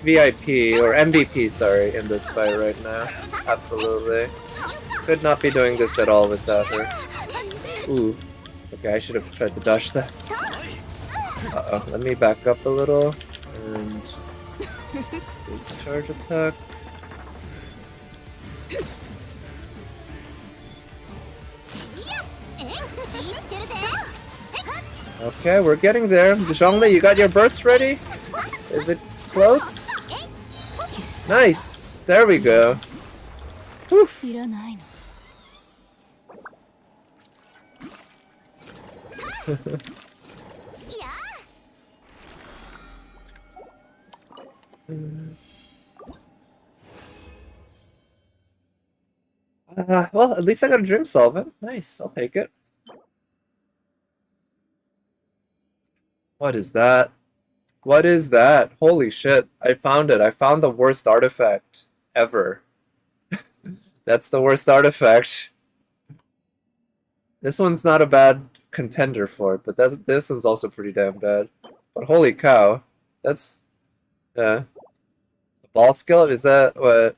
VIP, or MVP, sorry, in this fight right now. Absolutely. Could not be doing this at all without her. Ooh. Okay, I should have tried to dodge that. Uh-oh, let me back up a little. And... this charge attack. Okay, we're getting there. Zhongli, you got your burst ready? Is it close? Nice! There we go. Oof. Well, at least I got a dream solvent. Nice, I'll take it. What is that? What is that? Holy shit, I found it. I found the worst artifact ever. That's the worst artifact. This one's not a bad contender for it, but this one's also pretty damn bad. But holy cow, that's... ball skill? Is that what...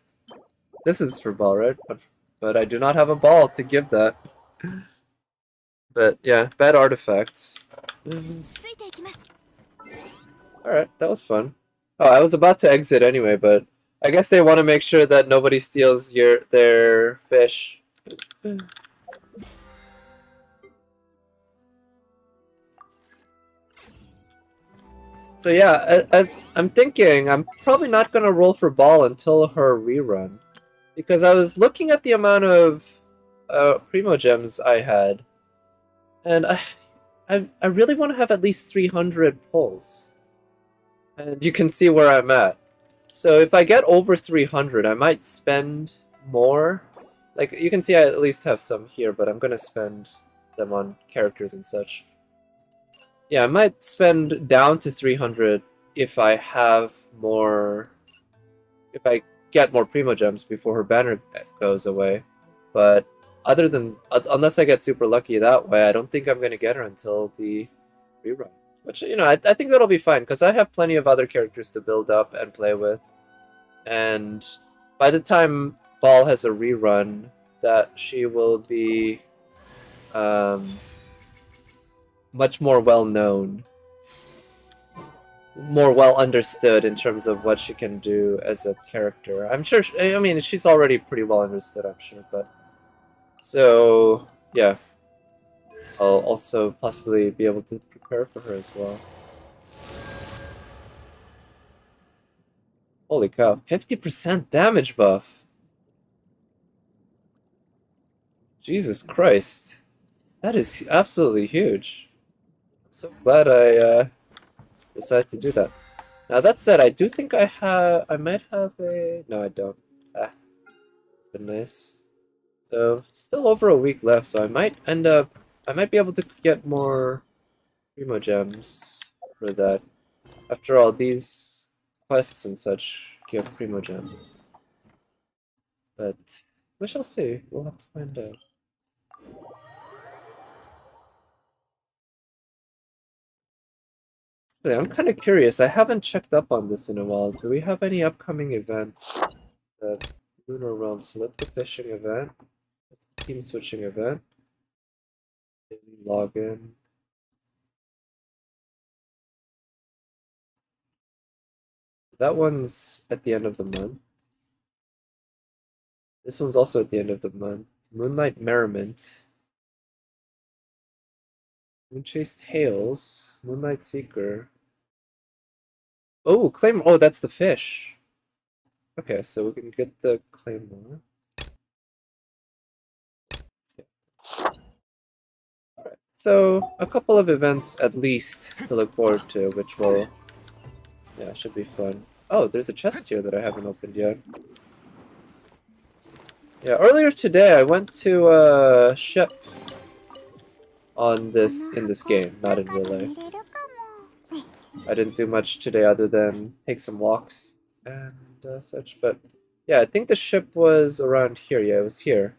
This is for ball, right? But I do not have a ball to give that. But yeah, bad artifacts. Alright, that was fun. Oh, I was about to exit anyway, but I guess they want to make sure that nobody steals their fish. So yeah, I'm thinking I'm probably not going to roll for ball until her rerun. Because I was looking at the amount of Primo Gems I had, and I really want to have at least 300 pulls. And you can see where I'm at. So if I get over 300, I might spend more. Like, you can see I at least have some here, but I'm going to spend them on characters and such. Yeah, I might spend down to 300 if I have more... If I get more Primo Gems before her banner goes away. But other than... Unless I get super lucky that way, I don't think I'm going to get her until the rerun. Which, you know, I think that'll be fine, because I have plenty of other characters to build up and play with. And by the time Ball has a rerun, that she will be much more well-known. More well-understood in terms of what she can do as a character. I'm sure, I mean, she's already pretty well-understood, I'm sure, but... So, yeah. I'll also possibly be able to prepare for her as well. Holy cow, 50% damage buff! Jesus Christ. That is absolutely huge. I'm so glad I decided to do that. Now that said, I do think I might have a... No, I don't. Ah, but nice. So, still over a week left, so I might end up... I might be able to get more Primo Gems for that. After all, these quests and such give Primo Gems. But we shall see. We'll have to find out. I'm kind of curious. I haven't checked up on this in a while. Do we have any upcoming events? The Lunar Realm. So that's the fishing event. That's the team switching event. Daily login. That one's at the end of the month. This one's also at the end of the month. Moonlight Merriment. Moonchase Tales. Moonlight Seeker. Oh, Claymore. Oh, that's the fish. Okay, so we can get the Claymore. Alright, so a couple of events at least to look forward to, which will, yeah, should be fun. Oh, there's a chest here that I haven't opened yet. Yeah, earlier today I went to a ship in this game, not in real life. I didn't do much today other than take some walks and such, but yeah, I think the ship was around here. Yeah, it was here.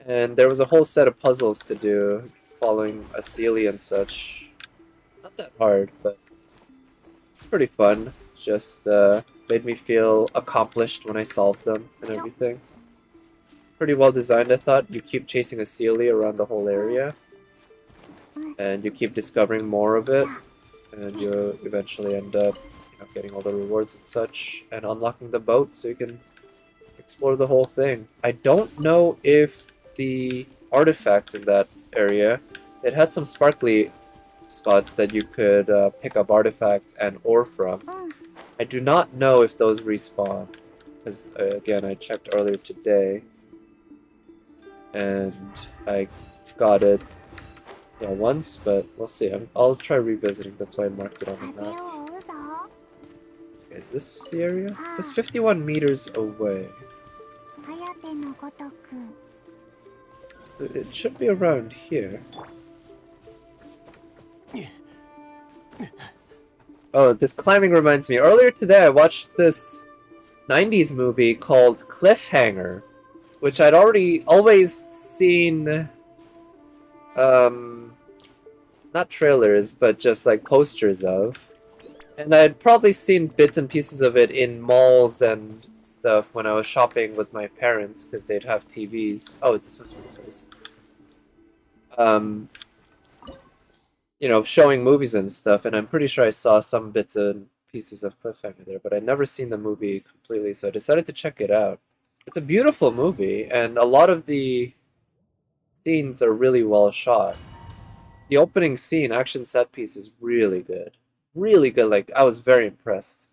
And there was a whole set of puzzles to do, following a Sealy and such. Not that hard, but it's pretty fun. Just made me feel accomplished when I solved them and everything. Pretty well designed, I thought. You keep chasing a Sealy around the whole area, and you keep discovering more of it, and you eventually end up, you know, getting all the rewards and such, and unlocking the boat so you can explore the whole thing. I don't know if the artifacts in that area, it had some sparkly spots that you could pick up artifacts and ore from. I do not know if those respawn, because again, I checked earlier today, and I got it, yeah, once, but we'll see. I'll try revisiting. That's why I marked it on the map. Is this the area? It says 51 meters away. It should be around here. Oh, this climbing reminds me. Earlier today I watched this 90s movie called Cliffhanger, which I'd always seen, not trailers, but just like posters of. And I'd probably seen bits and pieces of it in malls and stuff when I was shopping with my parents, because they'd have TVs. Oh, this must be the place. You know, showing movies and stuff, and I'm pretty sure I saw some bits and pieces of Cliffhanger there, but I'd never seen the movie completely, so I decided to check it out. It's a beautiful movie, and a lot of the scenes are really well shot. The opening scene, action set piece, is really good. Really good, like, I was very impressed.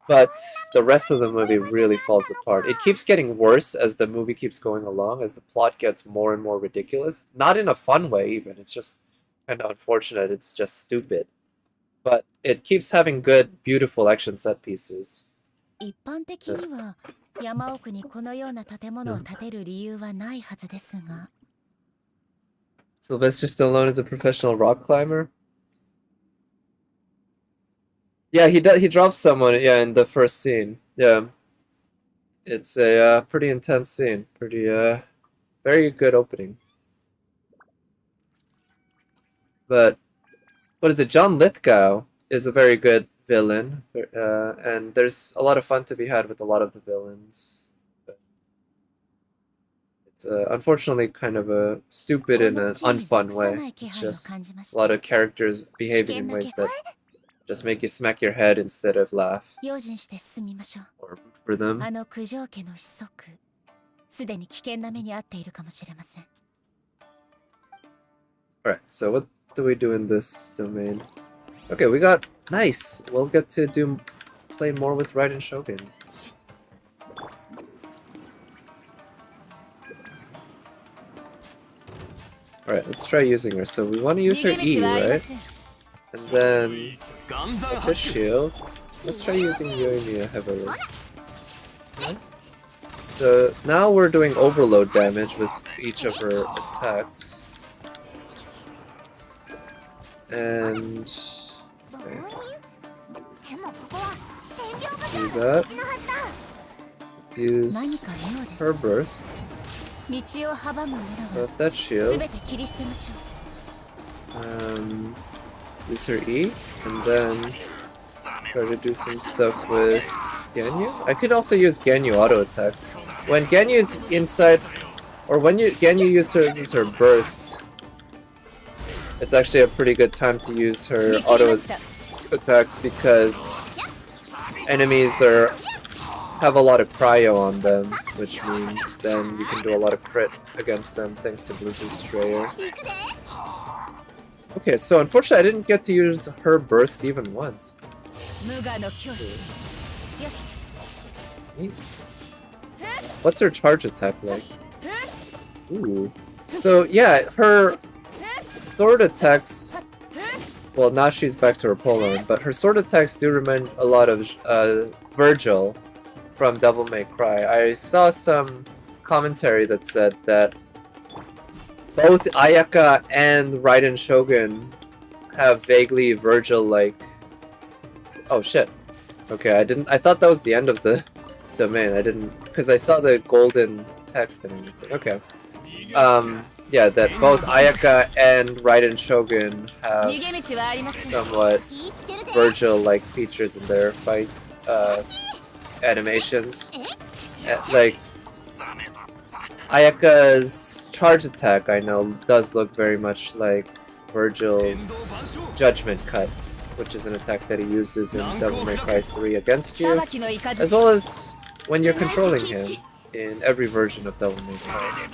But the rest of the movie really falls apart. It keeps getting worse as the movie keeps going along, as the plot gets more and more ridiculous. Not in a fun way, even. It's just kind of unfortunate. It's just stupid. But it keeps having good, beautiful action set pieces. Sylvester Stallone is a professional rock climber? Yeah, he drops someone, yeah, in the first scene. Yeah. It's a pretty intense scene. Pretty, very good opening. But, what is it? John Lithgow is a very good villain, and there's a lot of fun to be had with a lot of the villains. But it's unfortunately kind of a stupid in an unfun way. It's just a lot of characters behaving in ways that just make you smack your head instead of laugh or root for them. Alright, so what do we do in this domain? Okay, we got... Nice! We'll get to play more with Raiden Shogun. Alright, let's try using her. So we want to use her E, right? And then... Fish shield. Let's try using Yoimiya heavily. Okay. So now we're doing overload damage with each of her attacks. And... okay. Let's do that. Let's use her burst. Got that shield. Use her E, and then try to do some stuff with Ganyu. I could also use Ganyu auto attacks. When Ganyu's inside, or when Ganyu uses her burst, it's actually a pretty good time to use her auto attacks, because enemies have a lot of cryo on them, which means then you can do a lot of crit against them thanks to Blizzard Strayer. Okay, so unfortunately I didn't get to use her burst even once. What's her charge attack like? Ooh. So yeah, her sword attacks, well now she's back to her pole-arm, but her sword attacks do remind a lot of Virgil from Devil May Cry. I saw some commentary that said that both Ayaka and Raiden Shogun have vaguely Virgil-like... Oh shit. Okay, I thought that was the end of the domain. I didn't... because I saw the golden text and everything. Okay. Yeah, that both Ayaka and Raiden Shogun have somewhat Virgil-like features in their fight animations. Like, Ayaka's charge attack, I know, does look very much like Virgil's Judgment Cut, which is an attack that he uses in Devil May Cry 3 against you, as well as when you're controlling him in every version of Devil May Cry.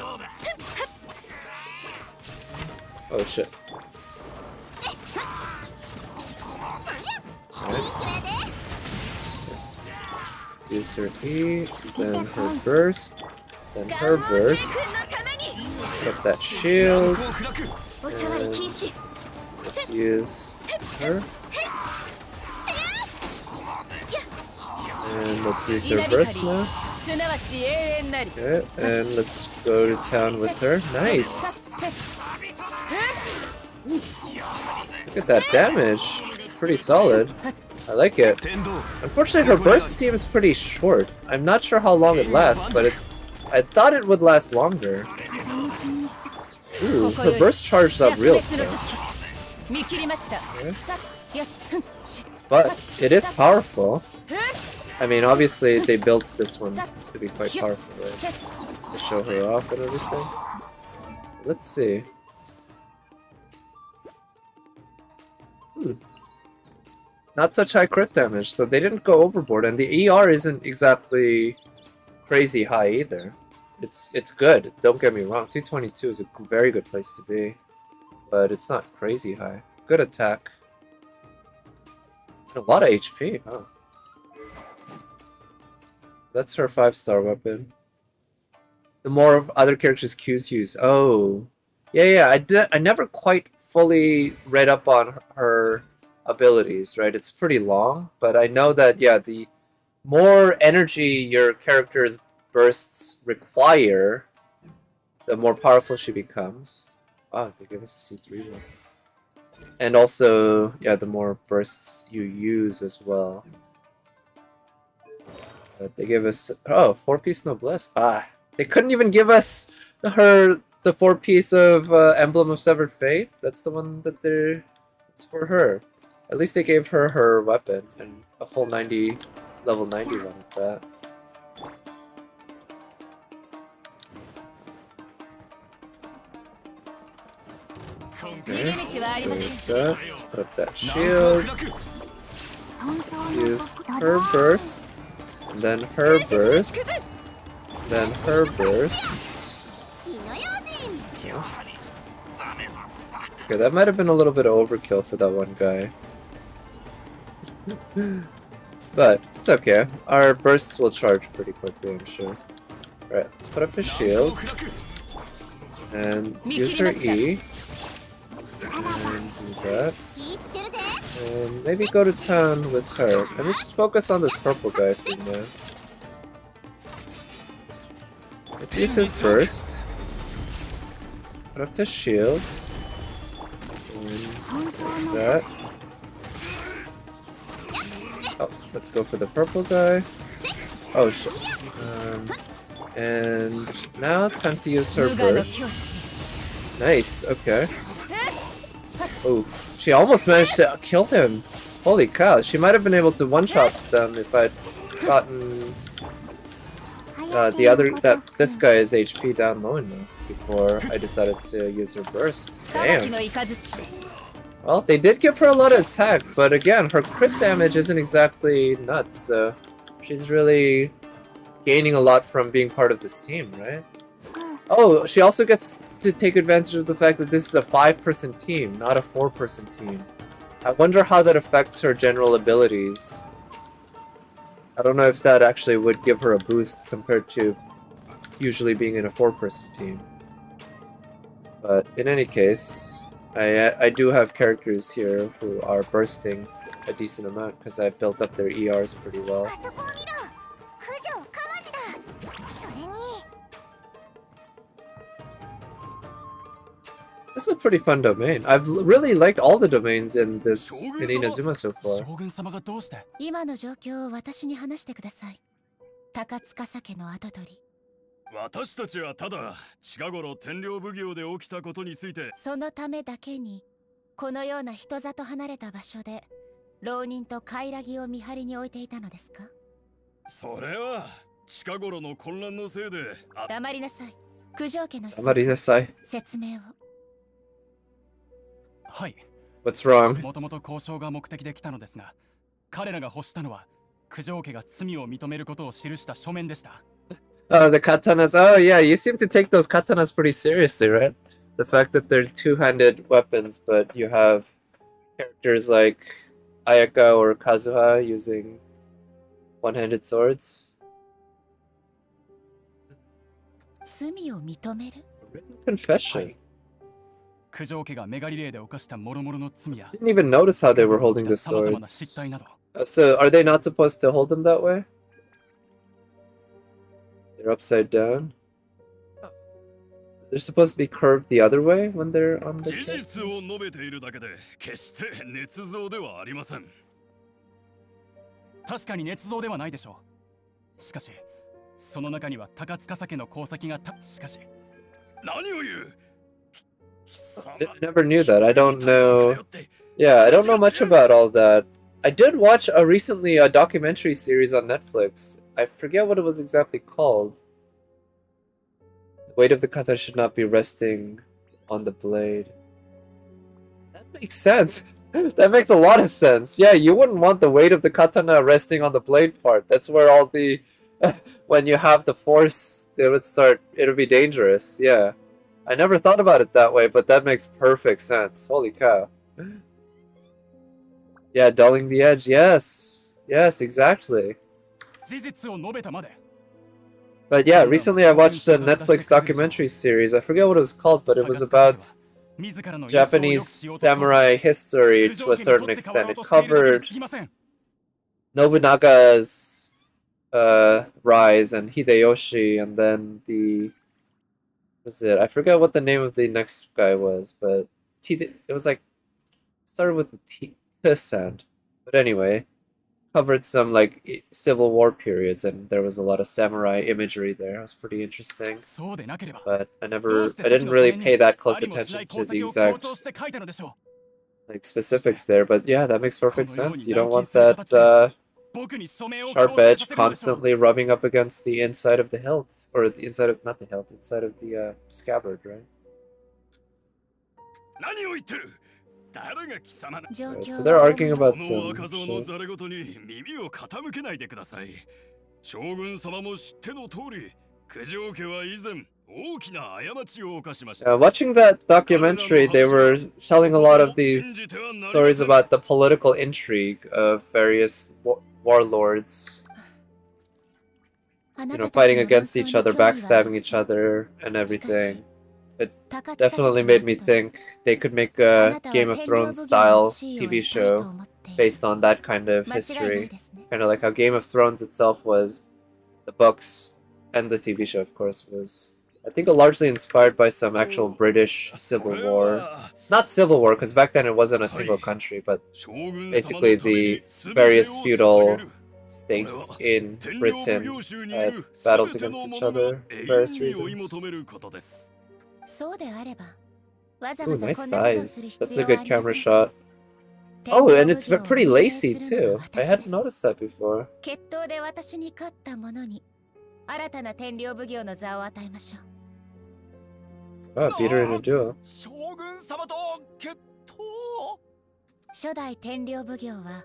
Oh shit. Right. Use her E, then her burst, then her burst. Put that shield. And let's use her. And let's use her burst now. Okay, and let's go to town with her. Nice! Look at that damage. It's pretty solid. I like it. Unfortunately, her burst seems pretty short. I'm not sure how long it lasts, but I thought it would last longer. Ooh, her burst charged up real quick. Okay. But it is powerful. I mean, obviously they built this one to be quite powerful, right? To show her off and everything. Let's see. Not such high crit damage, so they didn't go overboard, and the ER isn't exactly crazy high either. It's good, don't get me wrong. 222 is a very good place to be, but it's not crazy high. Good attack. A lot of HP, huh? That's her 5-star weapon. The more other characters' Qs use. Oh. Yeah, I never quite fully read up on her abilities, right? It's pretty long, but I know that, yeah, the more energy your character's bursts require, the more powerful she becomes. Wow, they give us a C3 one. And also, yeah, the more bursts you use as well. But they give us, oh, 4-piece Noblesse. Ah, they couldn't even give us the 4-piece of Emblem of Severed Fate. That's the one that it's for her. At least they gave her her weapon and a full 90, level 90 one at that. Okay, so put up that shield. Use her burst, and then her burst, then her burst. Okay, that might have been a little bit of overkill for that one guy. But it's okay. Our bursts will charge pretty quickly, I'm sure. Right, let's put up a shield. And use her E. And do that. And maybe go to town with her. Let me just focus on this purple guy for now. Let's use his burst. Put up his shield. And that. Oh, let's go for the purple guy. Oh shit. And now time to use her burst. Nice, okay. Oh, she almost managed to kill him. Holy cow, she might have been able to one-shot them if I'd gotten this guy's HP down low enough before I decided to use her burst. Damn. Well, they did give her a lot of attack, but again, her crit damage isn't exactly nuts, though. She's really gaining a lot from being part of this team, right? Oh, she also gets to take advantage of the fact that this is a 5-person team, not a 4-person team. I wonder how that affects her general abilities. I don't know if that actually would give her a boost compared to usually being in a 4-person team. But in any case, I do have characters here who are bursting a decent amount because I've built up their ERs pretty well. This is a pretty fun domain. I've really liked all the domains in this in Inazuma so far. 今の状況を私に話してください。高司家の跡取り。私たちはただ近頃天領奉行で起きたことについてそのためだけにこのような人里離れた場所で浪人とカイラギを見張りに置いていたのですか？それは近頃の混乱のせいで黙りなさい。九条家の黙りなさい。説明を。はい。What's wrong? もともと交渉が目的で来たのですが、彼らが欲したのは九条家が罪を認めることを記した書面でした。Oh, the katanas. Oh, yeah, you seem to take those katanas pretty seriously, right? The fact that they're two-handed weapons, but you have characters like Ayaka or Kazuha using one-handed swords. 罪を認める? Written confession. 九条家がメガリレーで犯した諸々の罪や Didn't even notice how they were holding the swords. So, are they not supposed to hold them that way? They're upside down? They're supposed to be curved the other way when they're on the case? 確かに捏造ではないでしょう。しかし、その中には高司家の功績がしかし、何を言う I never knew that. I don't know. Yeah, I don't know much about all that. I did watch recently a documentary series on Netflix. I forget what it was exactly called. The weight of the kata should not be resting on the blade. That makes sense. That makes a lot of sense. Yeah, you wouldn't want the weight of the katana resting on the blade part. That's where all the... when you have the force, it would be dangerous. Yeah. I never thought about it that way, but that makes perfect sense. Holy cow. Yeah, dulling the edge. Yes. Yes, exactly. But yeah, recently I watched a Netflix documentary series. I forget what it was called, but it was about Japanese samurai history to a certain extent. It covered Nobunaga's rise and Hideyoshi, and then the... was it? I forget what the name of the next guy was, but it was like started with the T sound. But anyway, covered some like Civil War periods, and there was a lot of samurai imagery there. It was pretty interesting. But I didn't really pay that close attention to the exact like specifics there. But yeah, that makes perfect sense. You don't want that sharp edge constantly rubbing up against the inside of the hilt, or the inside of, not the hilt, inside of the scabbard, right? Right, so they're arguing about some shit. 大きな過ちを犯しました。Watching that documentary, they were telling a lot of these stories about the political intrigue of various warlords, you know, fighting against each other, backstabbing each other, and everything. It definitely made me think they could make a Game of Thrones style TV show based on that kind of history. Kind of like how Game of Thrones itself was, the books and the TV show, of course, was, I think, largely inspired by some actual British Civil War. Not Civil War, because back then it wasn't a single country, but basically the various feudal states in Britain had battles against each other for various reasons. Ooh, nice thighs. That's a good camera shot. Oh, and it's pretty lacy too. I hadn't noticed that before. Oh, beat her in a duel. 初代天領奉行は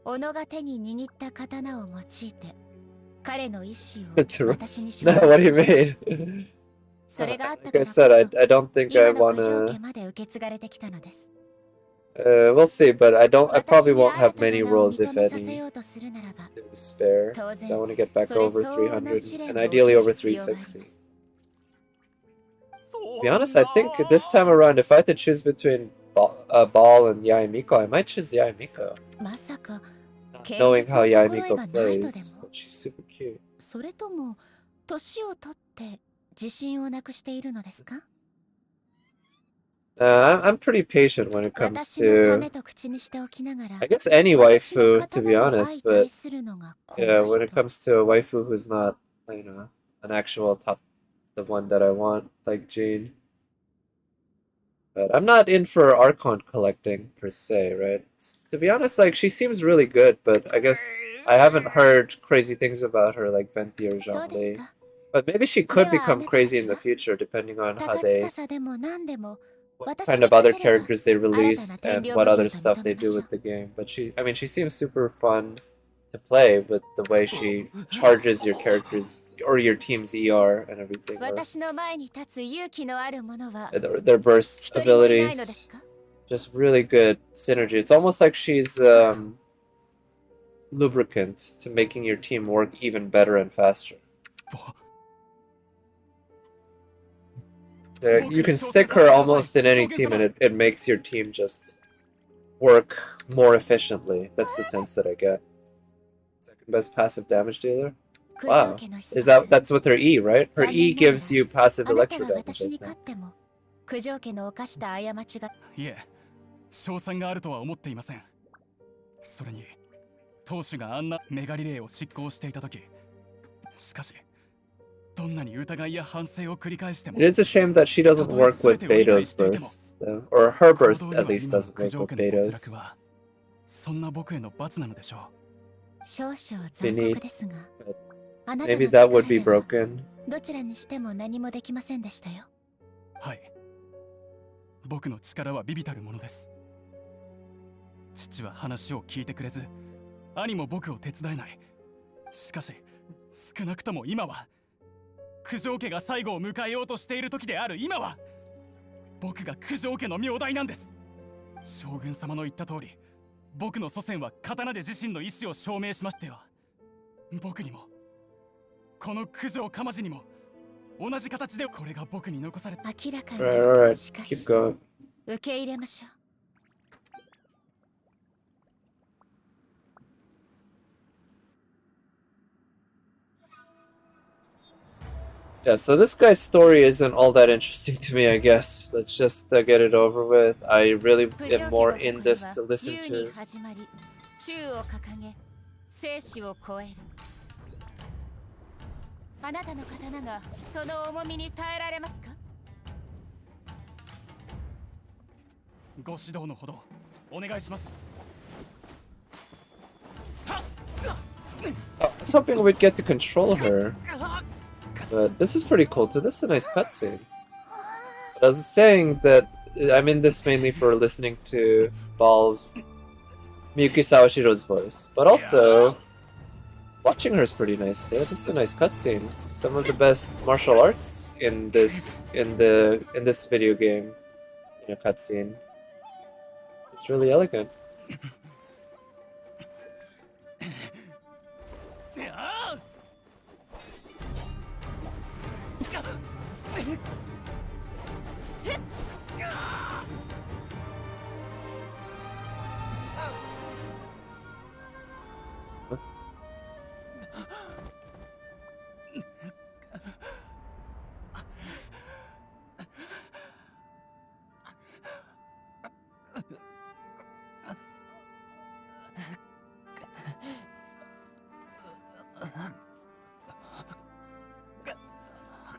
己が手に握った刀を用いて彼の意志を To- 私に証 No, what do 明 you しました。 mean? それがあった Like か I らこそ said, I don't think I 今の九条 wanna. 家まで受け継がれてきたのです。 We'll see, but I probably 私に won't 新 have たな many 名を rolls, 認 if めさせ any, ようとするならば to spare. 当 So I 然 want to get back それ over 相応な試 300, 練 and を受 ideally ける over 必要があります 360. To be honest, I think this time around, if I had to choose between Ball and Yaemiko, I might choose Yaemiko. まさか Not 剣 knowing 術 how の心得 Yaemiko がないとで plays, も but she's super cute. それとも年を取って自信をなくしているのですか？ I'm pretty patient when it comes 私のた to, めと口にしておきながら I guess, any 私の waifu, to 刀 be と honest, 相 but 対するのが怖 yeah, when い it と。 comes to a waifu who's not, an actual top, the one that I want, like Jean. But I'm not in for Archon collecting per se, right? To be honest, like she seems really good, but I guess I haven't heard crazy things about her like Venti or そうです Zhongli. か。 But maybe she could ではあ become なたた crazy ち in the は future, depending on how 高 they, 司でも何でも what 私 kind に of other かければ characters they 新た release な天 and 領 what 奉 other 行と stuff 認 they めま do しょ with う。 the game. But she seems super fun to play with the way she charges your characters or your team's ER and everything, or 私の前に立つ勇気のある者は their burst 一人もいないのです abilities. か？ Just really good synergy. It's almost like she's lubricant to making your team work even better and faster. You can stick her almost in any team and it makes your team just work more efficiently. That's the sense that I get. Second best passive damage dealer? 九条 Wow. 家の子 Is 孫 that's with her E, right? Her 残 E 念ながら gives you passive あなた electro は damage, 私 I に勝 think. っても九条家の犯した過ちがいえ賞賛があるとは思っていません。それに当主があんなメガリレーを執行していた時、しかしどんなに疑いや反省を繰り返しても It is a shame that she doesn't work with Beto's burst, though. Or her burst at least doesn't 九 work 条 with 家の没 Beto's. 落はそんな僕への罰なのでしょ少々残酷ですが But あなたの maybe 力 that would be では broken. どちらにしても何もできませんでしたよ。う。はい。僕の力は微々たるものです。父は話を聞いてくれず、兄も僕を手伝えない。しかし、少なくとも今は、九条家が最後を迎えようとしている時である今は、僕が九条家の名代なんです。将軍様の言った通り、僕の祖先は刀で自身の意志を証明しましては、僕にも、この九条かまじにも、同じ形でこれが僕に残された。明らか Alright, に alright. しか Keep し going. 受け入れましょう。 Yeah, so this guy's story isn't all that interesting to me, I guess. Let's just get it over with. I really 九条 am 家 more の in 誇り this は to listen 竜 to. に始まり宙を掲げ生死を超える。あなたの刀がその重みに耐えられますか？ ご指導のほど、お願いします。 I was hoping we'd get to control her. But this is pretty cool too. This is a nice cutscene. But I was saying that I'm in this mainly for listening to Ball's Miyuki Sawashiro's voice. But also, watching her is pretty nice too. This is a nice cutscene. Some of the best martial arts in this video game, cutscene. It's really elegant.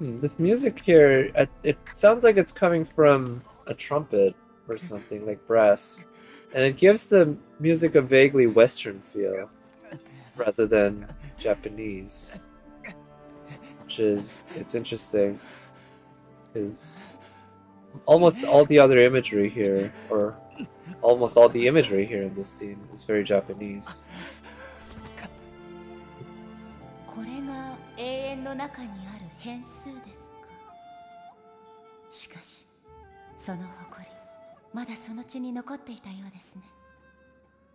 This music here, it sounds like it's coming from a trumpet or something, like brass. And it gives the music a vaguely Western feel, rather than Japanese. It's interesting, because almost all the other imagery here, or almost all the imagery here in this scene, is very Japanese. これが永遠の中にある変数ですか。しかしその誇りまだその地に残っていたようですね。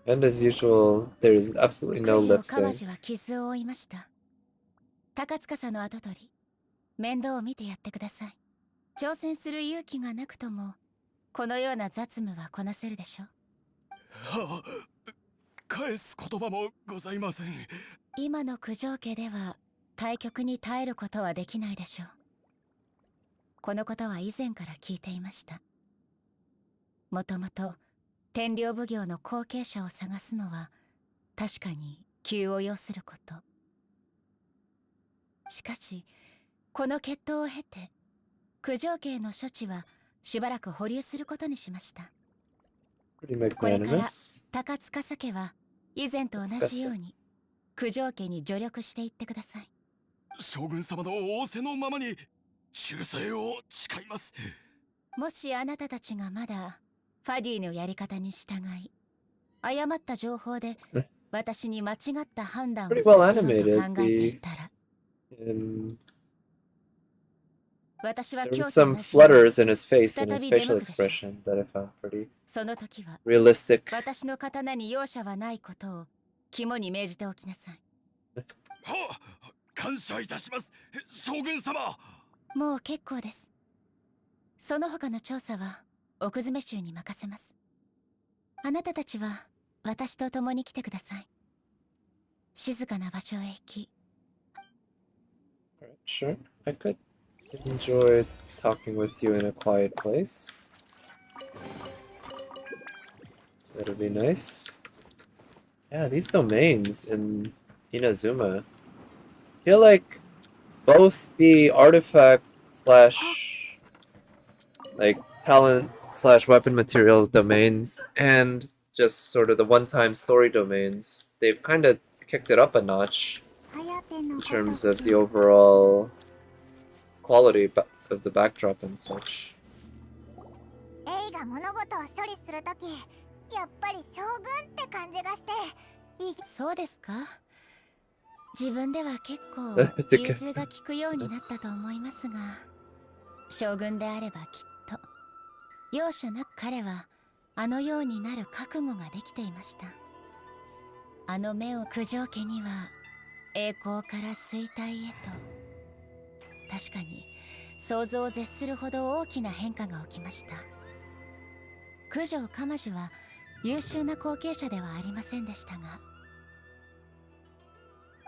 And as usual, there is absolutely no 九条 lip 川 sync. 路は傷を負いました。高司の跡取り面倒を見てやってください。挑戦する勇気がなくともこのような雑務はこなせるでしょう。はあ、返す言葉もございません。今の九条家では対局に耐えることはできないでしょう。このことは以前から聞いていました。もともと天領奉行の後継者を探すのは確かに急を要すること。しかしこの決闘を経て九条家への処置はしばらく保留することにしました。 Pretty これから magnanimous. 高司家は以前と同じように九条家に助力していってください。将軍様の仰せのままに忠誠を誓います。もしあなたたちがまだファディのやり方に従い誤った情報で私に間違った判断をさ Pretty せよ well うと animated. 考えていたら 私は There 今 were 日と some 同じように flutters in his face and his 再び出 facial 向くでしょう。 expression that I found pretty その時は realistic. 私の刀に容赦はないことを肝に銘じておきなさい。はあ、感謝いたします、将軍様。もう結構です。その他の調査は奥詰衆に任せます。あなたたちは私と共に来てください。静かな場所へ行き Alright, sure. I could enjoy talking with you in a quiet place. That'd be nice. Yeah, these domains in Inazuma. I feel like both the artifact slash like talent slash weapon material domains and just sort of the one-time story domains, they've kind of kicked it up a notch in terms of the overall quality of the backdrop and such. 映画物事を処理するときやっぱり将軍って感じがしてそうですか。自分では結構てか融通が利くようになったと思いますが、将軍であればきっと容赦なく彼はあのようになる覚悟ができていました。あの目を九条家には栄光から衰退へと、確かに想像を絶するほど大きな変化が起きました。九条鎌治は優秀な後継者ではありませんでしたが、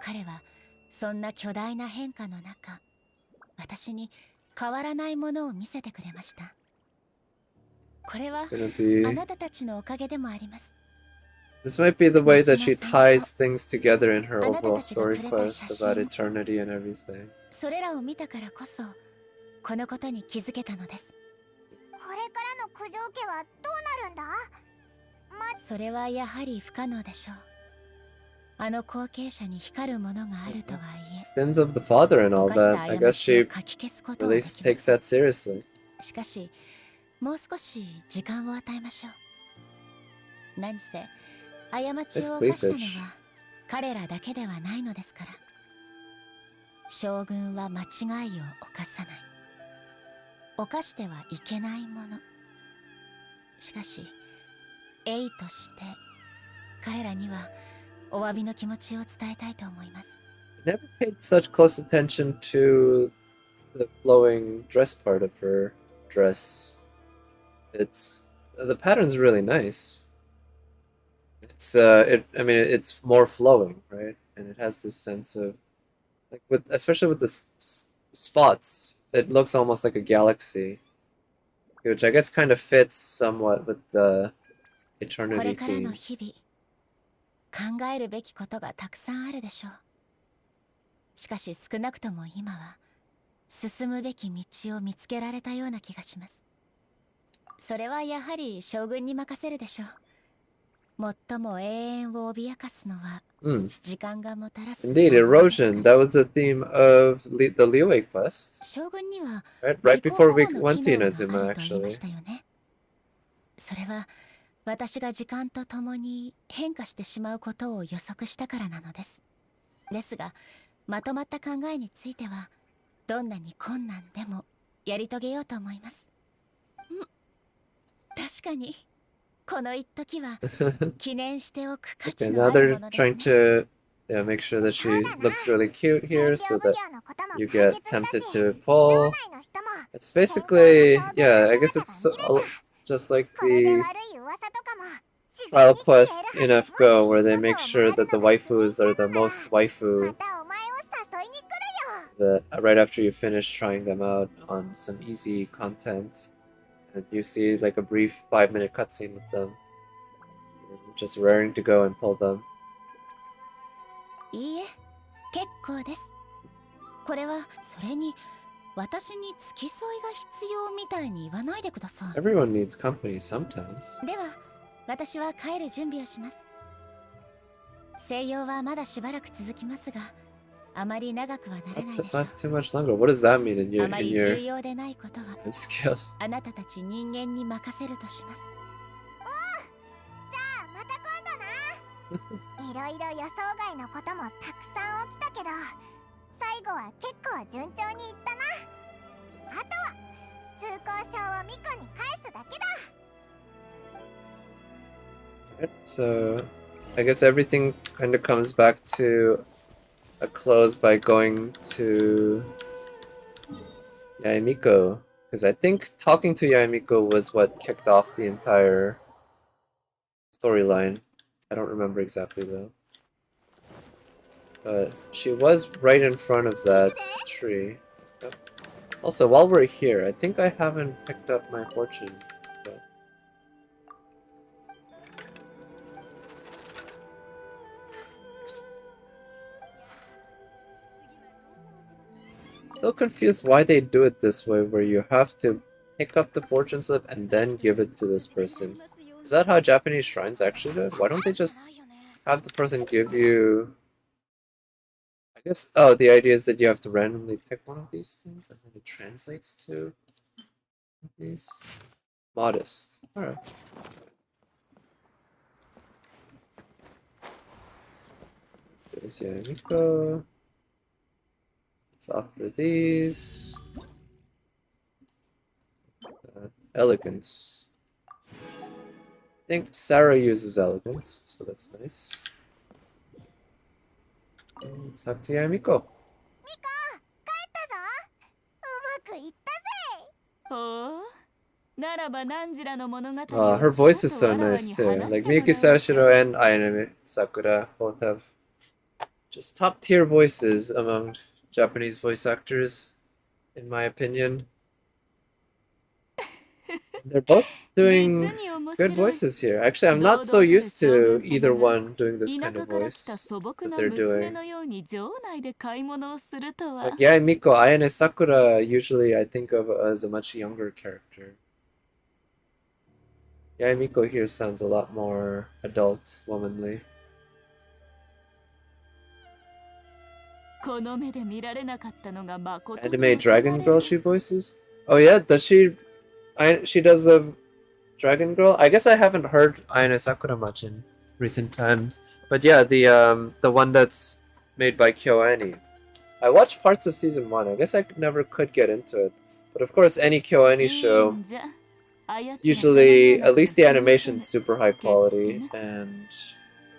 彼はそんな巨大な変化の中、私に変わらないものを見せてくれました。これは It's gonna be... あなたたちのおかげでもあります。 This might be the way that she ties things together in her overall story quest about eternity and everything. それらを見たからこそこのことに気づけたのです。これからの九条家はどうなるんだ。それはやはり不可能でしょう。あの後継者に光るものがあるとはいえ、 Sins of the father and all 犯した that. I 過 guess ちを she 書き消すこと at はで least きま takes せん。 that seriously. しかしもう少し時間を与えましょう。何せ過ちを犯したのは彼らだけではないのですから。将軍は間違いを犯さない。犯してはいけないもの。しかし栄として彼らにはお詫びの気持ちを伝えたいと思います。 Never paid such close attention to the flowing dress part of her dress. It's the pattern's really nice. It's I mean it's more flowing, right? And it has this sense of like especially with the spots, it looks almost like a galaxy, which I guess kind of fits somewhat with the これ eternity からの theme. 日々考えるべきことがたくさんあるでしょう。しかし少なくとも今は進むべき道を見つけられたような気がします。それはやはり将軍に任せるでしょう。最も永遠を脅かすのは Hmm. 時間がもたらす Indeed, 魔法です erosion. から That was the theme of the Liyue quest. 将軍には Right 自己 before 保 we 護の went 機 to 能があ Inazuma, ると言いま actually. したよね。それは私が時間とともに変化してしまうことを予測したからなのです。ですがまとまった考えについてはどんなに困難でもやり遂げようと思います。確かにこの一時は記念しておく価 Okay, 値の now ある they're ものです trying ね。 to make sure that she looks really cute 提 here 供 so 奉 that 行のことも you 解 get 決した tempted し to 城 pull. 内の人も It's 健康な basically, 将軍 yeah, の I guess 姿 it's が見れた just like これで the 悪い噂とかも自然 trial に消える quest は in ず FGO も where し they 外 make を sure 回る that the のが気に waifus 入 are った the のなら most ま waifu たお前を誘いに来るよ right after you finish trying them out on some easy content. And you see like a brief 5-minute cutscene with them. Just raring to go and pull them. いいえ結構です。これはそれに私に付き添いが必要みたいに言わないでください。 Everyone needs company sometimes. では私は帰る準備をします。静養はまだしばらく続きますがあまり長くはならない That でしょう。 lasts too much longer. What does that mean in あ your ま in り重 your 要でないことは skills? あなたたち人間に任せるとします。じゃあまた今度ないろいろ予想外のこともたくさん起きたけど最後は結構順調にいったな。あとは通行証をミコに返すだけだ。 Right, so I guess everything kind of comes back to a close by going to Yaemiko. Because I think talking to Yaemiko was what kicked off the entire storyline. I don't remember exactly though. But she was right in front of that tree. Yep. Also, while we're here, I think I haven't picked up my fortune. But... Still confused why they do it this way, where you have to pick up the fortune slip and then give it to this person. Is that how Japanese shrines actually do it? Why don't they just have the person give you... I guess, oh, the idea is that you have to randomly pick one of these things and then it translates to these. Modest. Alright. There's Yamiko. Let's offer these. Elegance. I think Sarah uses elegance, so that's nice. Let's talk to Yamiko. ミコ帰ったぞ。うまくいったぜ。ほう。ならば汝らの物語を Her voice is しか so とわらわ nice に too. 話 Like してもらおう Miyuki Sashiro and Ayane Sakura both have just top tier voices among Japanese voice actors, in my opinion. They're both 実 doing に面 good 白い。 voices here. Actually, I'm not so used to either one doing this 田 kind 舎 of から来た voice 素朴 that な they're 娘 doing. のように城内で買い物をするとは。 Like, yeah, Miko, Ayane Sakura, usually I think of as a much younger character. Yeah, Miko here sounds a lot more adult, womanly. この目で見られなかったのが誠に Anime 惜しまれ Dragon る。 Girl she voices? Oh yeah, does she? She does a Dragon Girl. I guess I haven't heard Ayane Sakura much in recent times, but yeah, the one that's made by KyoAni. I watched parts of season 1. I guess I never could get into it, but of course, any KyoAni い show いんじゃ。あやつが usually そのような at least the ことをす animation's る super high quality and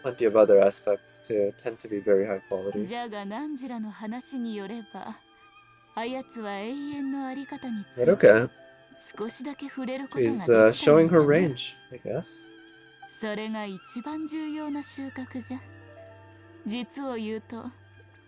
plenty of other aspects too tend to be very high quality. じゃが汝らの話によれば、あやつは永遠のあり方につい But て okay, 少しだけ触れることができ she's たよう showing じゃ her ね。 range, I guess. それが一番重要な収穫じゃ。実を言うと、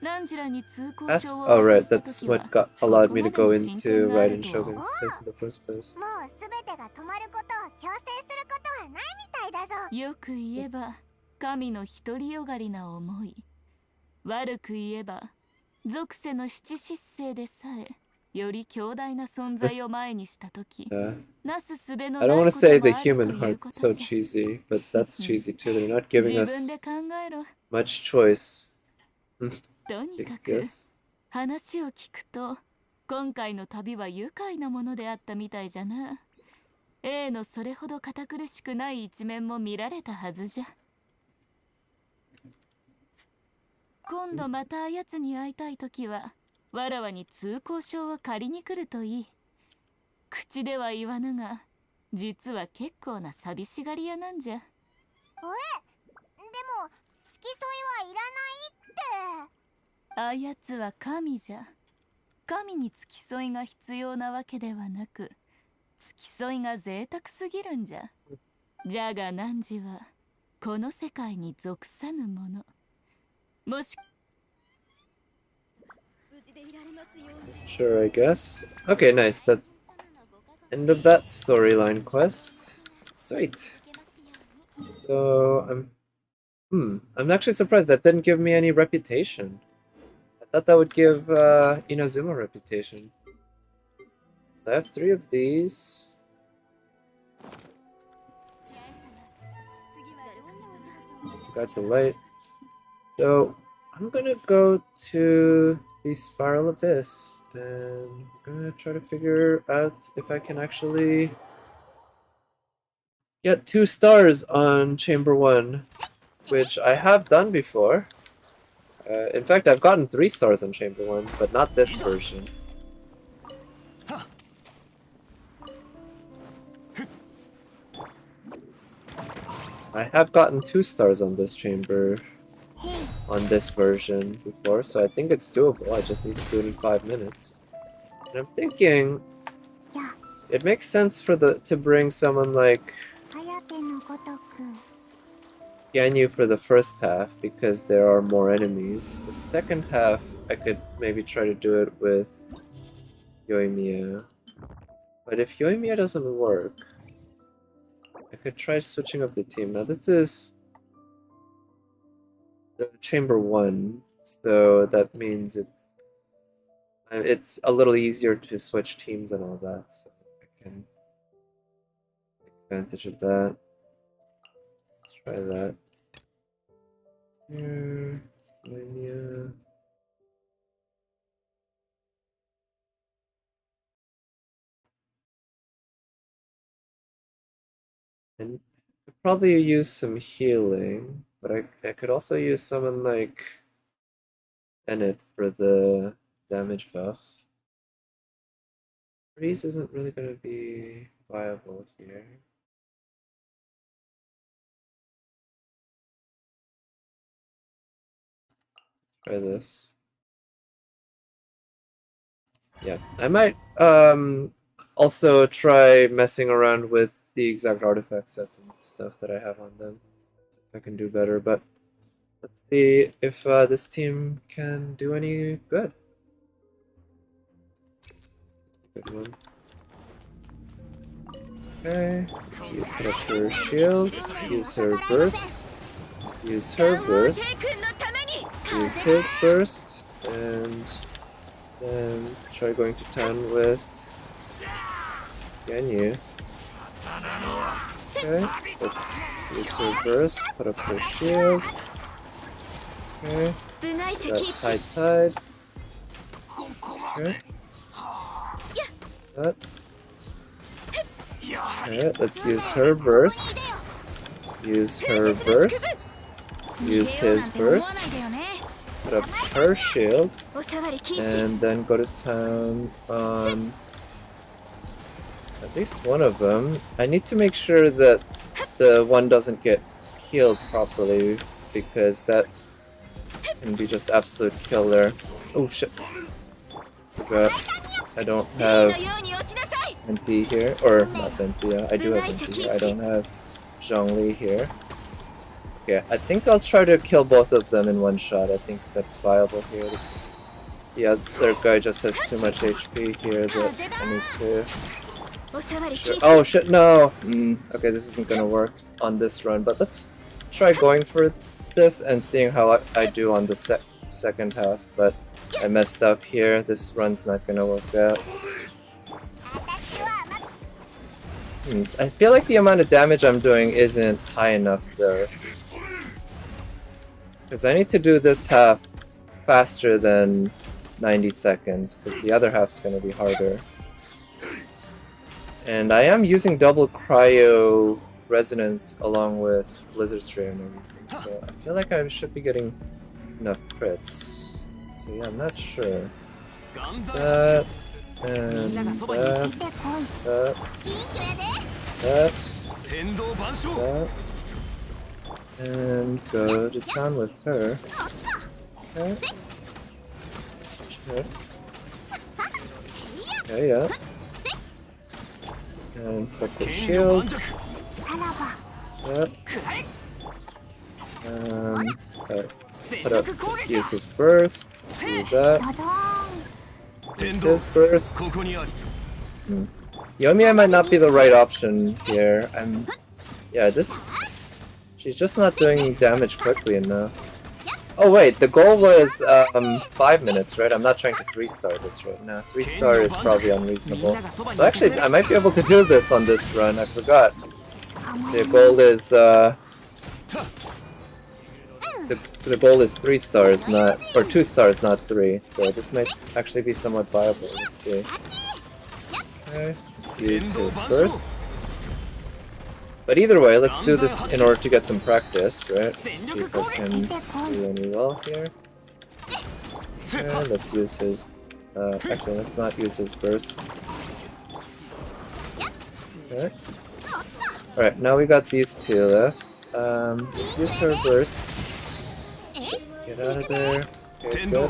汝らに通行 That's 証を oh 渡 right, した that's 時は what allowed me to go ここまでの進展 into がある Raiden と Shogun's place in the first place. もうすべてが止まることを強制することはないみたいだぞ。よく言えば神の独りよがりな思い、悪く言えば属性の七失星でさえより強大な存在を前にしたとき、 なすすべの I な don't い want こ to と say も the あると human いう heart. こ It's と so じゃ。 cheesy, but that's cheesy too. They're not giving 自分 us で考えろ。 much choice. とに I かく guess. 話を聞くと、今回の旅は愉快なものであったみたいじゃな。A のそれほど堅苦しくない一面も見られたはずじゃ。今度またあやつに会いたいときは、わらわに通行証を借りに来るといい。口では言わぬが、実は結構な寂しがり屋なんじゃ。でも付き添いはいらないって。あやつは神じゃ。神に付き添いが必要なわけではなく、付き添いが贅沢すぎるんじゃ。じゃが汝はこの世界に属さぬもの。もし Sure, I guess. Okay, nice. That end of that storyline quest. Sweet. So I'm actually surprised that didn't give me any reputation. I thought that would give Inazuma reputation. So I have 3 of these. Got the light. So I'm gonna go to the Spiral Abyss and I'm gonna try to figure out if I can actually get 2 stars on Chamber 1, which I have done before. In fact, I've gotten 3 stars on Chamber 1, but not this version. I have gotten 2 stars on this chamber on this version before, so I think it's doable. I just need to do it in 5 minutes. And I'm thinking it makes sense for to bring someone like Ganyu for the first half because there are more enemies. The second half, I could maybe try to do it with Yoimiya. But if Yoimiya doesn't work, I could try switching up the team. Now this is the Chamber 1, so that means it's a little easier to switch teams and all that, so I can take advantage of that. Let's try that. Here, Yoimiya. And I could probably use some healing, but I could also use someone like Bennett for the damage buff. Freeze isn't really going to be viable here. Try this. Yeah, I might also try messing around with the exact artifact sets and stuff that I have on them. See if I can do better, but let's see if this team can do any good. Good one. Okay, let's put up her shield, use her burst, use her burst, use his burst, and then try going to town with Ganyu. Okay, let's use her burst, put up her shield. Okay, that high tide. Okay. That. Okay, let's use her burst. Use her burst. Use his burst. Put up her shield. And then go to town on at least one of them. I need to make sure that the one doesn't get healed properly because that can be just absolute killer. Oh shit. Forgot. I don't have NT here, or not NT, yeah, I do have NT here. I don't have Zhongli here. Okay, I think I'll try to kill both of them in one shot. I think that's viable here. It's, the other guy just has too much HP here that I need to... Oh shit, no! Okay, this isn't gonna work on this run, but let's try going for this and seeing how I do on the second half, but I messed up here. This run's not gonna work out. I feel like the amount of damage I'm doing isn't high enough though. Because I need to do this half faster than 90 seconds, because the other half's gonna be harder. And I am using double cryo resonance along with Blizzard Strain and everything, so I feel like I should be getting enough crits. So yeah, I'm not sure. That, and that, and go to town with her. Okay. Sure. Okay, yeah. And put the shield. Yep. Put up, use his burst. Do that. Use his burst. Yomi might not be the right option here. Yeah, this... She's just not doing damage quickly enough. Oh wait, the goal was 5 minutes, right? I'm not trying to 3-star this right now. 3-star is probably unreasonable. So actually, I might be able to do this on this run. I forgot. The goal is the goal is 3 stars, not, or 2 stars, not 3. So this might actually be somewhat viable. Let's see. Okay, let's use his burst. But either way, let's do this in order to get some practice, right? Let's see if I can do any well here. And let's use his... actually, let's not use his burst. Okay. Alright, now we got these two left. Let's use her burst. Get out of there. Okay, good.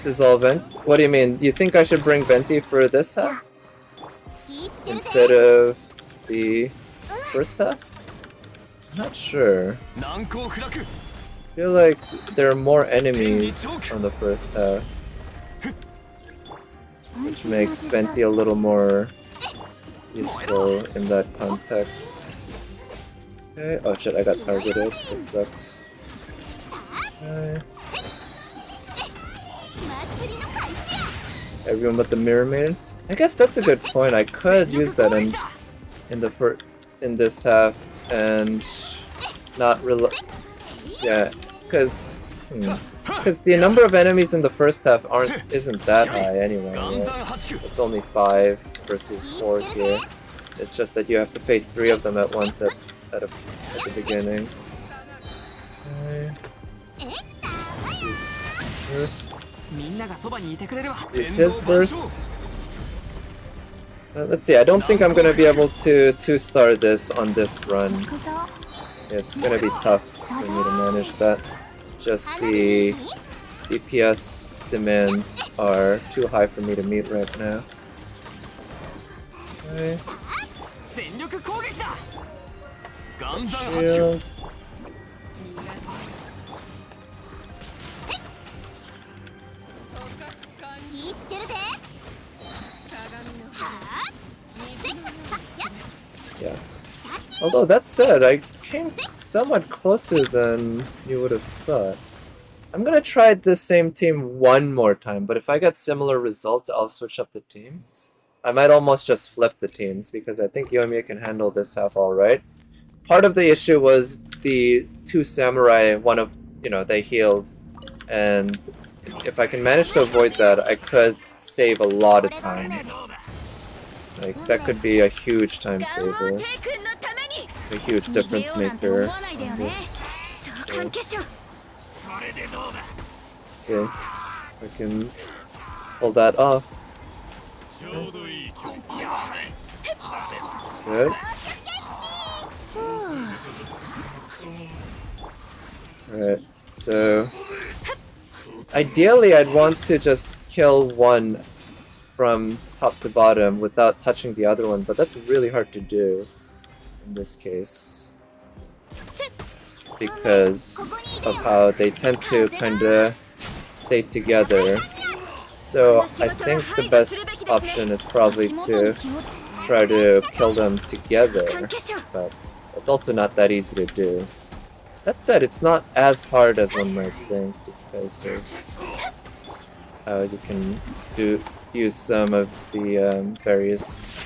Dissolve Vent? What do you mean? Do you think I should bring Venti for this half? Instead of the first half? I'm not sure. I feel like there are more enemies on the first half, which makes Venti a little more useful in that context. Okay. Oh shit, I got targeted. That sucks. Okay. Everyone but the Mirror Maiden? I guess that's a good point. I could use that in this half and not yeah, because the number of enemies in the first half isn't that high anyway. Right? It's only 5 versus 4 here. It's just that you have to face 3 of them at once at the beginning. Okay. Use his burst. Let's see, I don't think I'm gonna be able to 2-star this on this run. It's gonna be tough for me to manage that. Just the DPS demands are too high for me to meet right now. Okay. Shield. Yeah. Although that said, I came somewhat closer than you would have thought. I'm gonna try the same team one more time, but if I get similar results, I'll switch up the teams. I might almost just flip the teams, because I think Yomi can handle this half alright. Part of the issue was the 2 samurai, they healed, and if I can manage to avoid that, I could save a lot of time. Like, that could be a huge time saver. A huge difference maker on this. So, let's see if I can pull that off. Good. Alright, so ideally I'd want to just kill one from top to bottom without touching the other one, but that's really hard to do in this case because of how they tend to kinda stay together. So I think the best option is probably to try to kill them together, but it's also not that easy to do. That said, it's not as hard as one might think because of how you can use some of the various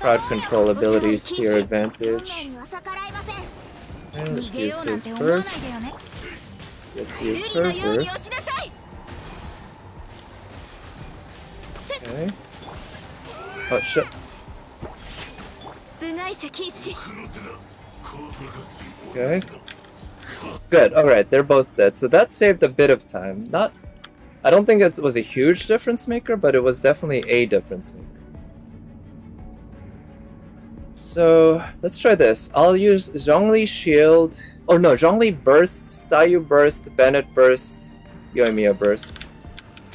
crowd control abilities to your advantage. Okay, let's use his burst. Let's use her burst. Okay. Oh shit. Okay. Good, alright, they're both dead. So that saved a bit of time. I don't think it was a huge difference maker, but it was definitely a difference maker. So let's try this. I'll use Zhongli Shield. Oh no, Zhongli Burst, Sayu Burst, Bennett Burst, Yoimiya Burst.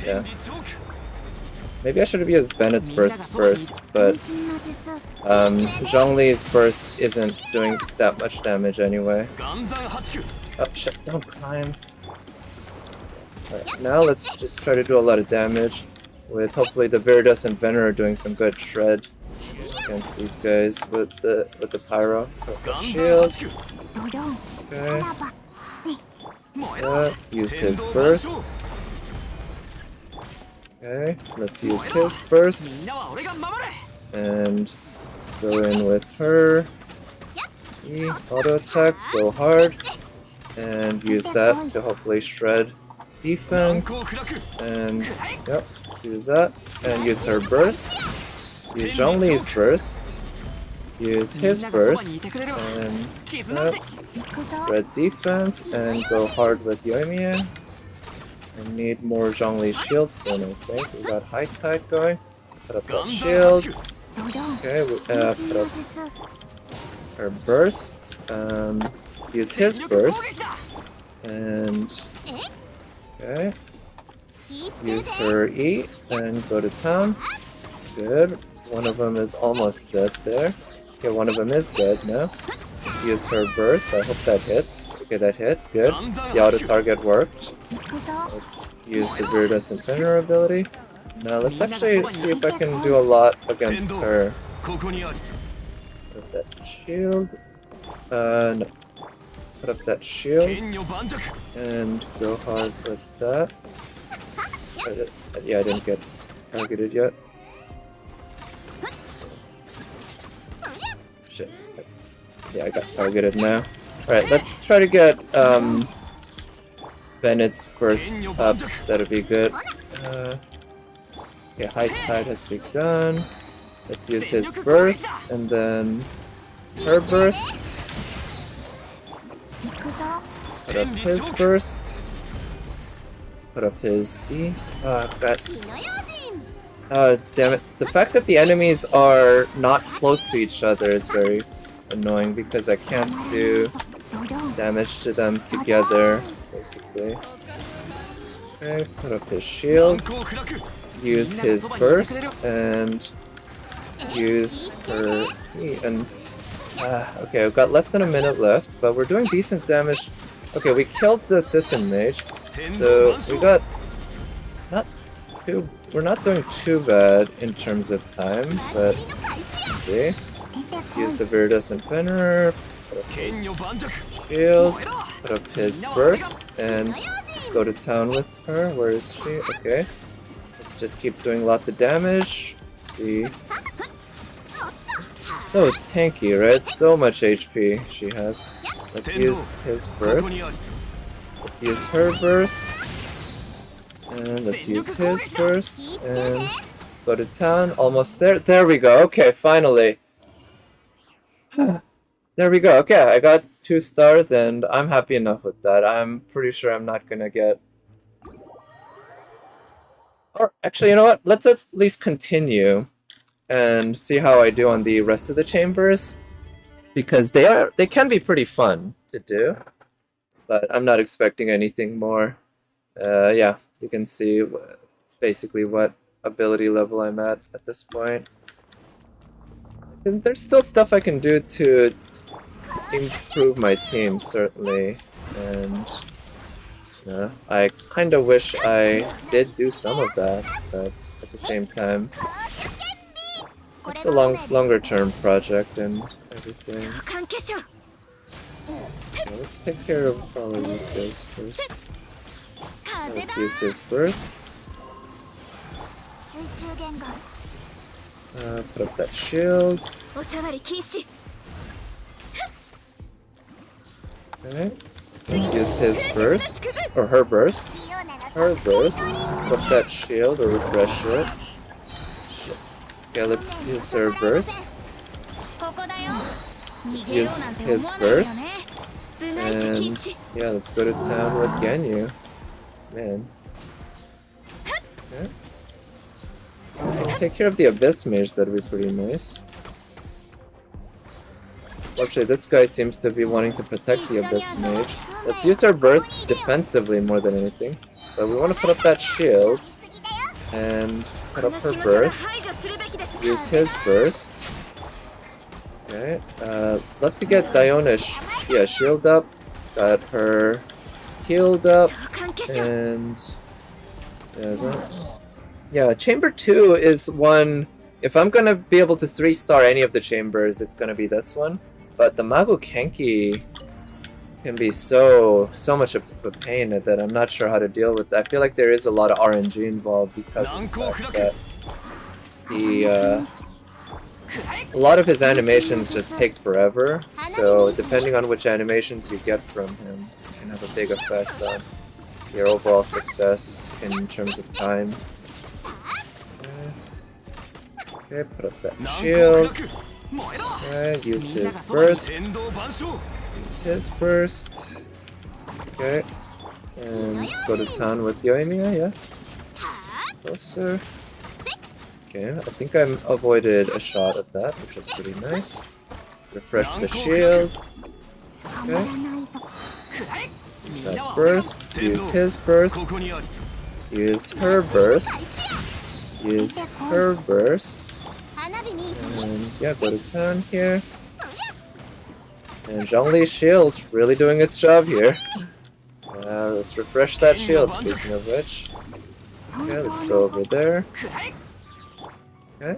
Yeah. Maybe I should have used Bennett's Burst first, but Zhongli's Burst isn't doing that much damage anyway. Oh shit, don't climb. Alright, now let's just try to do a lot of damage with hopefully the Viridus and Venerer doing some good shred against these guys with the pyro. Shield. Okay. Use his burst. Okay, let's use his burst. And go in with her. Auto attacks, go hard. And use that to hopefully shred defense. And yep, do that. And use her burst. Use Zhongli's burst. Use his burst. And shred defense. And go hard with Yoimiya. I need more Zhongli's shield soon, I think. We got High Tide going. Put up that shield. Okay, we put up her burst. Use his burst. And okay. Use her E and go to town. Good. One of them is almost dead there. Okay, one of them is dead now. Let's use her burst. I hope that hits. Okay, that hit. Good. The auto target worked. Let's use the Viridus and Venerer ability. Now let's actually see if I can do a lot against her. Put up that shield. No. Put up that shield. And go hard with that. Yeah, I didn't get targeted yet. Shit. Yeah, I got targeted now. Alright, let's try to get Bennett's burst up. That'll be good. Okay, High Tide has begun. Let's use his burst and then her burst. Put up his burst. Put up his E. God. Damn it. The fact that the enemies are not close to each other is very annoying because I can't do damage to them together, basically. Okay, put up his shield. Use his burst and use her E. And okay, we've got less than a minute left, but we're doing decent damage. Okay, we killed the Sisson Mage, so we got we're not doing too bad in terms of time, but okay. Let's use the Viridus and Venerer, put up his shield, put up his burst, and go to town with her. Where is she? Okay. Let's just keep doing lots of damage. Let's see. So tanky, right? So much HP she has. Let's use his burst. Let's use her burst. And let's use his burst. And go to town. Almost there. There we go. Okay, finally. There we go. Okay, I got 2 stars and I'm happy enough with that. I'm pretty sure I'm not gonna get... Or actually, you know what? Let's at least continue and see how I do on the rest of the chambers. Because they can be pretty fun to do. But I'm not expecting anything more. Yeah, you can see basically what ability level I'm at this point. And there's still stuff I can do to improve my team, certainly. And I kind of wish I did do some of that, but at the same time, it's a longer term project and everything. Okay, let's take care of probably these guys first. Let's use his burst. 水中言語 Put up that shield. お触り禁止 Okay. Let's use his burst. Or her burst. リオナの Her burst. Put that shield or refresh it. Shit. Okay, let's use her burst. ここだよ Let's 逃げよう use なんて his 思わないよね burst. 部外者禁 And 止 yeah, let's go to town with Ganyu. Man. Okay. I can take care of the Abyss Mage, that'd be pretty nice. Actually, this guy seems to be wanting to protect the Abyss Mage. Let's use our burst defensively more than anything. But we want to put up that shield. And put up her burst. Use his burst. Okay. Left to get Diona, yeah, shield up. Got her healed up. 関係者 And yeah, chamber 2 is one. If I'm gonna be able to 3-star any of the chambers, it's gonna be this one. But the Mago Kenki can be so much of a pain that I'm not sure how to deal with. I feel like there is a lot of RNG involved because of the fact that a lot of his animations just take forever. So depending on which animations you get from him, it can have a big effect on your overall success in terms of time. Okay, put up that shield. Okay, use his burst. Use his burst. Okay. And go to town with Yoimiya, yeah. Closer. Okay, I think I avoided a shot of that, which is pretty nice. Refresh the shield. Okay. Use that burst. Use his burst. Use her burst. Use her burst. 花火に And yeah, go to town here. And Zhongli's shield really doing its job here. Let's refresh that shield, speaking of which. Okay, let's go over there. Okay.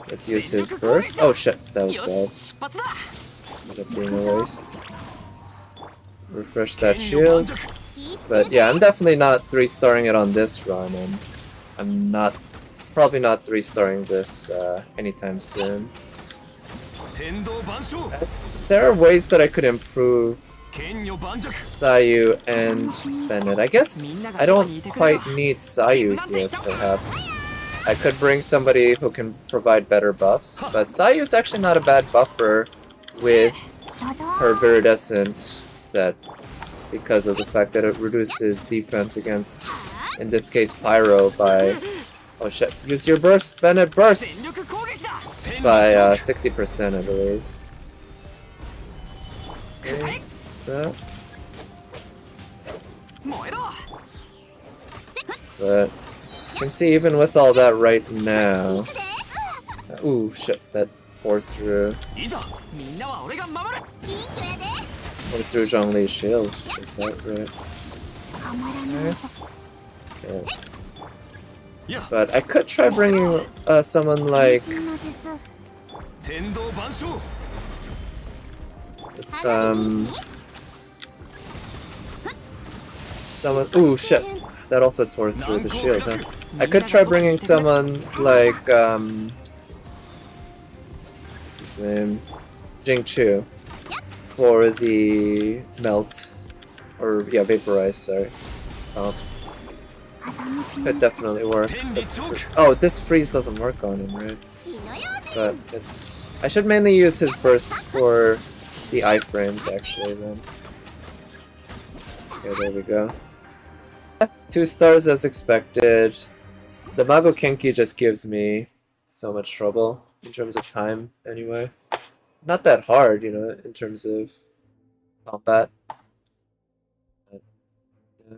Let's use his burst. Oh shit, that was bad. Ended up being a waste. Refresh that shield. But yeah, I'm definitely not 3-starring it on this run, and I'm probably not 3-starring this anytime soon. There are ways that I could improve Sayu and Bennett. I guess I don't quite need Sayu here, perhaps. I could bring somebody who can provide better buffs, but Sayu is actually not a bad buffer with her Viridescent set because of the fact that it reduces defense against, in this case, Pyro by... Oh shit, use your burst, Bennett, burst! By 60%, I believe. Okay, what's that? But you can see even with all that right now... Ooh, shit, that poured through. Poured through Zhongli's shield, is that right? Okay. But I could try bringing someone like... Someone... Ooh, shit. That also tore through the shield, huh? I could try bringing someone like... what's his name? Jingchu. For the melt. Or, yeah, vaporize, sorry. Could definitely work. Oh, this freeze doesn't work on him, right? But it's... I should mainly use his burst for the iframes, actually, then. Okay, there we go. 2 stars as expected. The Mago Kenki just gives me so much trouble in terms of time, anyway. Not that hard, you know, in terms of combat. But, yeah.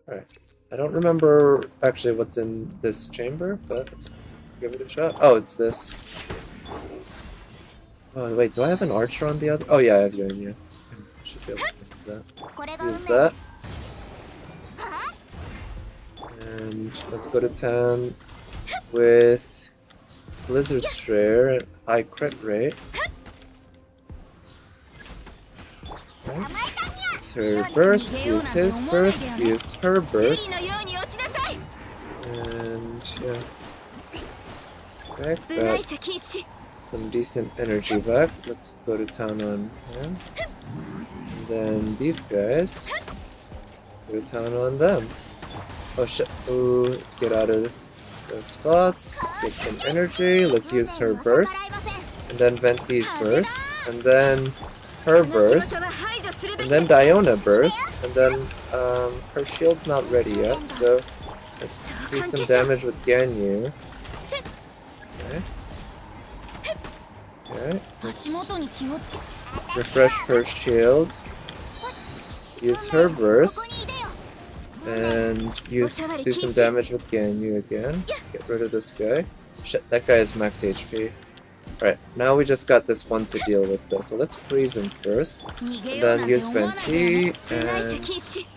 Alright. I don't remember actually what's in this chamber, but let's give it a shot. Oh, it's this. Oh, wait, do I have an archer on the other? Oh, yeah, I have Yonya. I should be able to use that. Use that. And let's go to town with Blizzard Strayer at high crit rate. Use her burst, use his burst, use her burst. And yeah. Okay, got some decent energy back. Let's go to town on him. And then these guys. Let's go to town on them. Oh shit. Ooh, let's get out of those spots. Get some energy. Let's use her burst. And then vent these burst. And then her burst. And then Diona burst. And then her shield's not ready yet. So let's do some damage with Ganyu. Okay. Okay. Let's refresh her shield. Use her burst. And do some damage with Ganyu again. Get rid of this guy. Shit, that guy is max HP. Alright, now we just got this one to deal with though. So let's freeze him first. And then use Venti and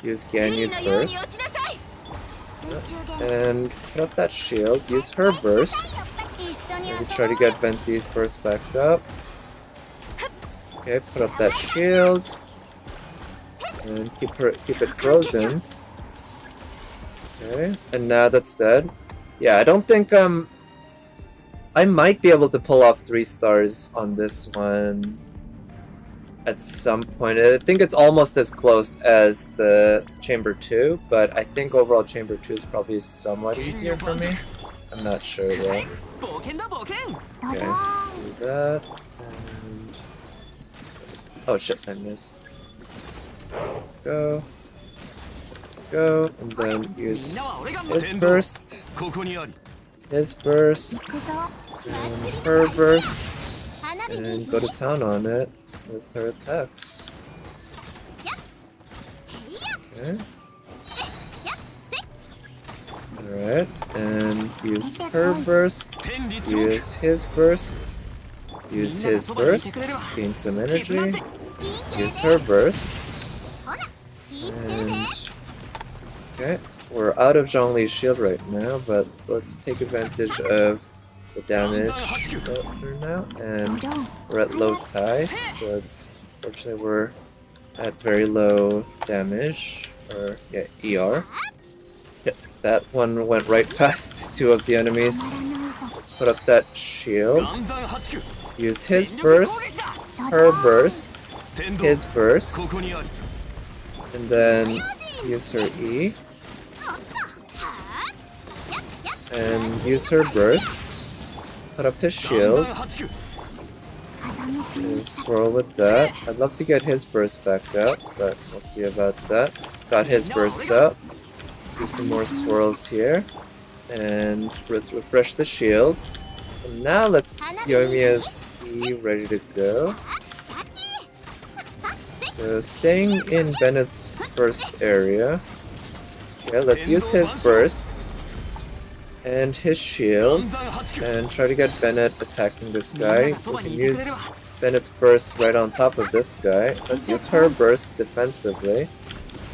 use Ganyu's burst. And put up that shield. Use her burst. And try to get Venti's burst back up. Okay, put up that shield. And keep it frozen. Okay, and now that's dead. Yeah, I don't think I might be able to pull off 3 stars on this one at some point. I think it's almost as close as the Chamber 2, but I think overall Chamber 2 is probably somewhat easier for me. I'm not sure though. Okay, let's do that. And... oh shit, I missed. Go. Go, and then use his burst. His burst. And her burst. And go to town on it with her attacks. Okay. Alright, and use her burst. Use his burst. Use his burst. Gain some energy. Use her burst. And okay, we're out of Zhongli's shield right now, but let's take advantage of the damage for now. And we're at low tide, so unfortunately we're at very low damage, or yeah, ER. Yeah, that one went right past 2 of the enemies. Let's put up that shield. Use his burst, her burst, his burst, and then use her E. And use her burst. Put up his shield. And swirl with that. I'd love to get his burst back up, but we'll see about that. Got his burst up. Do some more swirls here. And let's refresh the shield. And now let's Yoimiya's E ready to go. So staying in Bennett's first area. Okay, let's use his burst. And his shield, and try to get Bennett attacking this guy. We can use Bennett's burst right on top of this guy. Let's use her burst defensively.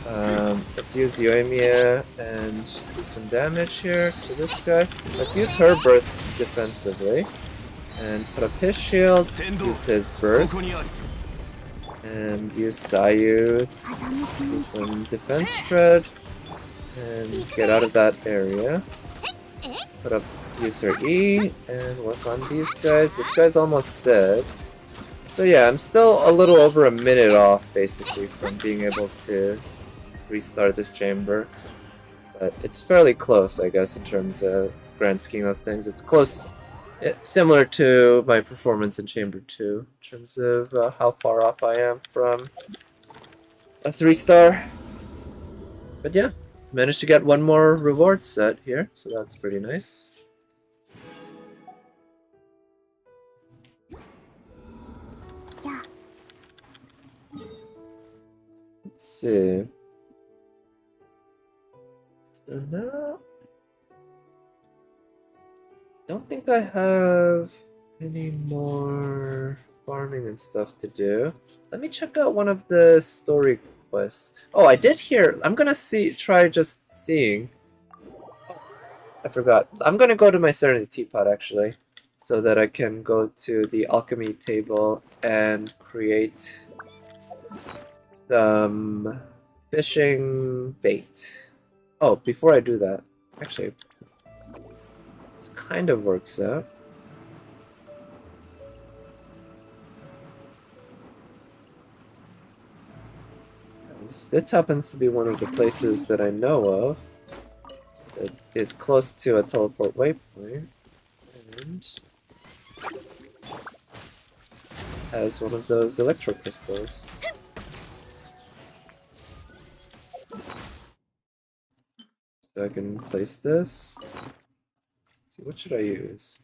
Let's use Yoimiya and do some damage here to this guy. Let's use her burst defensively. And put up his shield, use his burst. And use Sayu, do some defense shred. And get out of that area. Put up, use her E, and work on these guys. This guy's almost dead. So yeah, I'm still a little over a minute off, basically, from being able to restart this chamber. But it's fairly close, I guess, in terms of grand scheme of things. It's close, similar to my performance in Chamber 2, in terms of how far off I am from a 3-star. But yeah. Managed to get one more reward set here, so that's pretty nice. Let's see. So now, don't think I have any more farming and stuff to do. Let me check out one of the story quests. Oh, I did hear. I'm gonna try just seeing. I forgot. I'm gonna go to my Serenity Teapot actually, so that I can go to the alchemy table and create some fishing bait. Oh, before I do that, actually, this kind of works out. This happens to be one of the places that I know of that is close to a teleport waypoint, and has one of those electro crystals. So I can place this. Let's see, what should I use?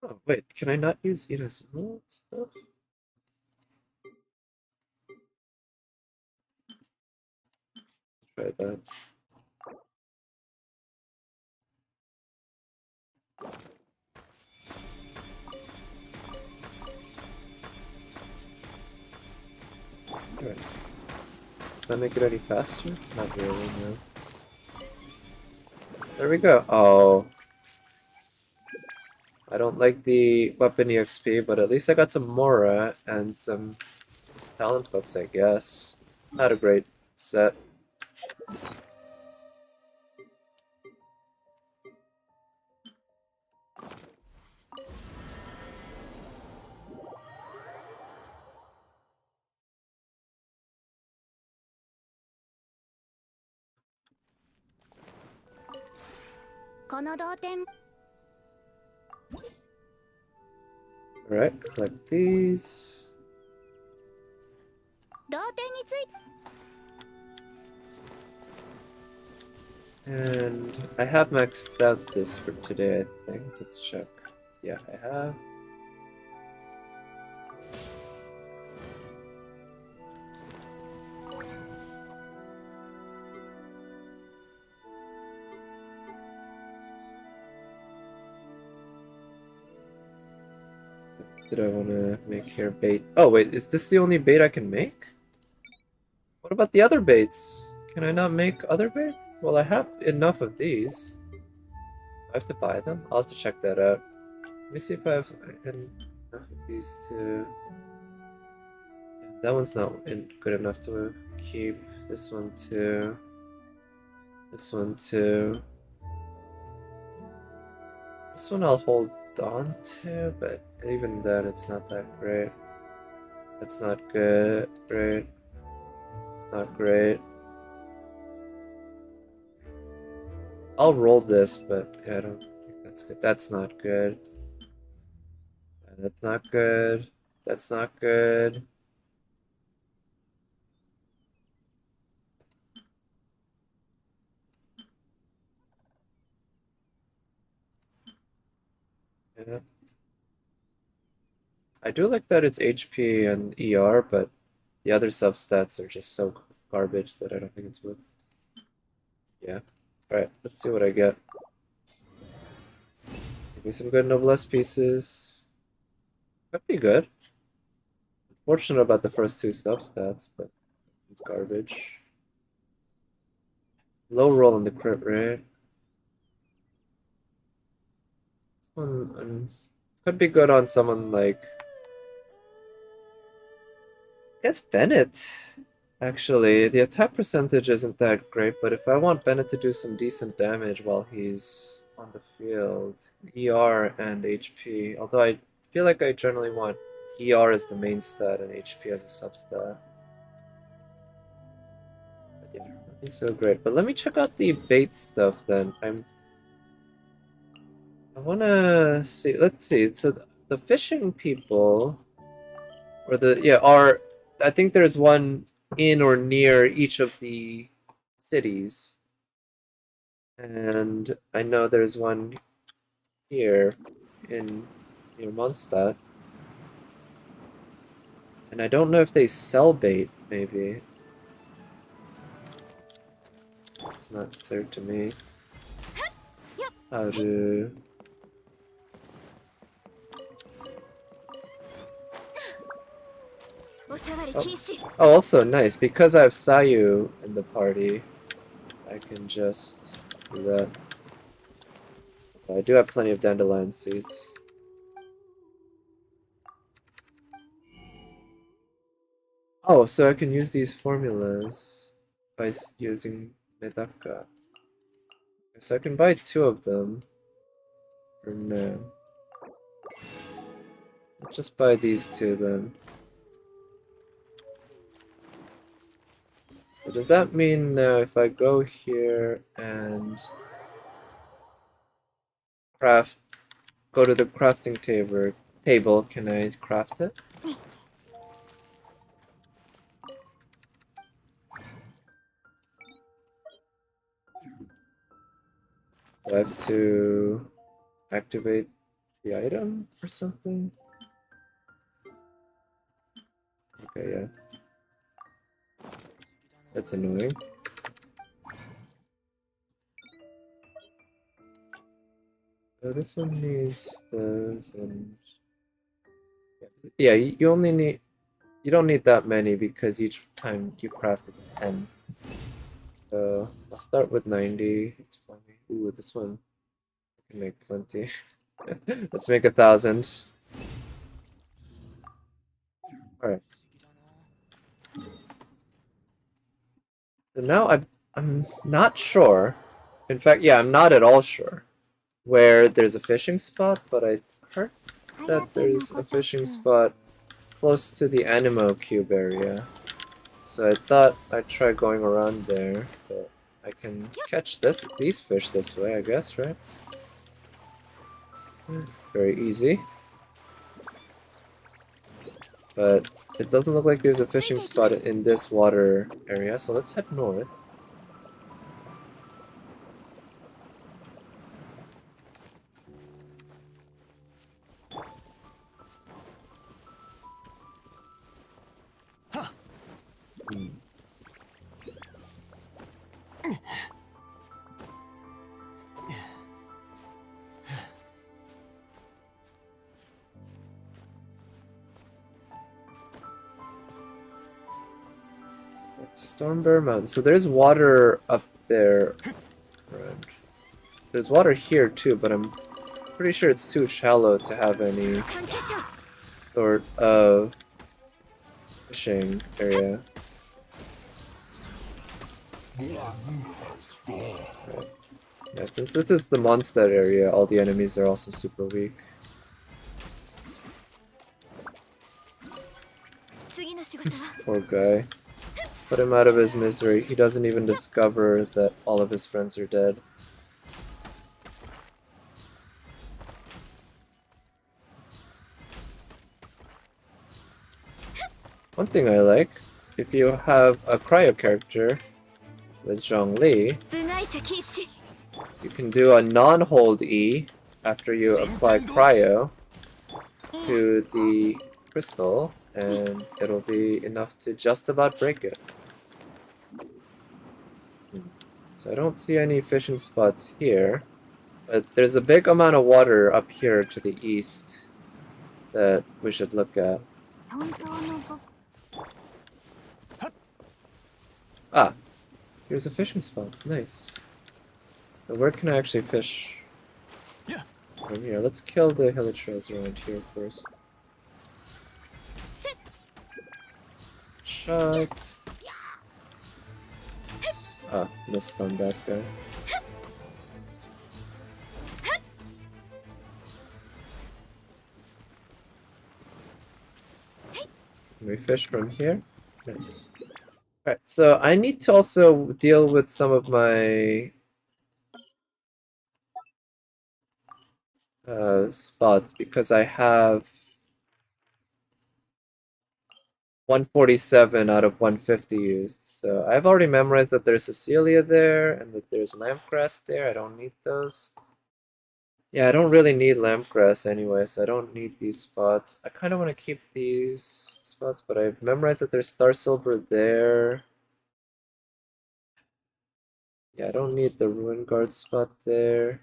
Oh, wait, can I not use Inazuno stuff? Let's try that. Alright. Does that make it any faster? Not really, no. There we go. Oh. I don't like the weapon EXP, but at least I got some Mora and some talent books, I guess. Not a great set. Alright, collect these. And I have maxed out this for today, I think. Let's check. Yeah, I have. Did I want to make here bait? Oh wait, is this the only bait I can make? What about the other baits? Can I not make other baits? Well, I have enough of these. I have to buy them? I'll have to check that out. Let me see if I have enough of these two. Yeah, that one's not good enough to keep. This one too. This one too. This one I'll hold on to, but even then it's not that great. It's not good. Great. It's not great. I'll roll this, but yeah, I don't think that's good. That's not good. That's not good. That's not good. Yeah. I do like that it's HP and ER, but the other substats are just so garbage that I don't think it's worth. Yeah. Alright, let's see what I get. Give me some good noblesse pieces. Could be good. Unfortunate about the first two substats, but it's garbage. Low roll on the crit rate. This one could be good on someone like, I guess Bennett. Actually, the attack percentage isn't that great, but if I want Bennett to do some decent damage while he's on the field, ER and HP, although I feel like I generally want ER as the main stat and HP as a substat. But yeah, nothing so great. But let me check out the bait stuff then. I wanna see, let's see, so the fishing people, or I think there's one in or near each of the cities. And I know there's one here in near Mondstadt. And I don't know if they sell bait, maybe. It's not clear to me. How to... Oh, also nice, because I have Sayu in the party, I can just do that. I do have plenty of dandelion seeds. Oh, so I can use these formulas by using Medaka. So I can buy 2 of them for now. I'll just buy these 2 then. So does that mean now if I go here and go to the crafting table, can I craft it? Do I have to activate the item or something? Okay, yeah. That's annoying. So this one needs those and yeah, you don't need that many because each time you craft it's 10. So I'll start with 90. It's plenty. Ooh, this one can make plenty. Let's make 1,000. Alright. So now I'm not sure. In fact, yeah, I'm not at all sure where there's a fishing spot, but I heard that there's a fishing spot close to the Animo Cube area. So I thought I'd try going around there, but I can catch these fish this way, I guess, right? Very easy. But it doesn't look like there's a fishing spot in this water area, so let's head north. Hmm. Stormbear Mountain. So there's water up there. Right. There's water here too, but I'm pretty sure it's too shallow to have any sort of fishing area. Right. Yeah, since this is the Mondstadt area, all the enemies are also super weak. Poor guy. Put him out of his misery. He doesn't even discover that all of his friends are dead. One thing I like, if you have a cryo character with Zhongli, you can do a non-hold E after you apply cryo to the crystal, and it'll be enough to just about break it. So I don't see any fishing spots here, but there's a big amount of water up here to the east that we should look at. Ah, here's a fishing spot. Nice. So where can I actually fish? From here. Let's kill the Hilichurls around here first. Shot. Ah, missed on that guy. Can we fish from here? Nice. Alright, so I need to also deal with some of my spots because I have 147 out of 150 used. So I've already memorized that there's Cecilia there and that there's Lampgrass there. I don't need those. Yeah, I don't really need Lampgrass anyway, so I don't need these spots. I kind of want to keep these spots, but I've memorized that there's Star Silver there. Yeah, I don't need the Ruin Guard spot there.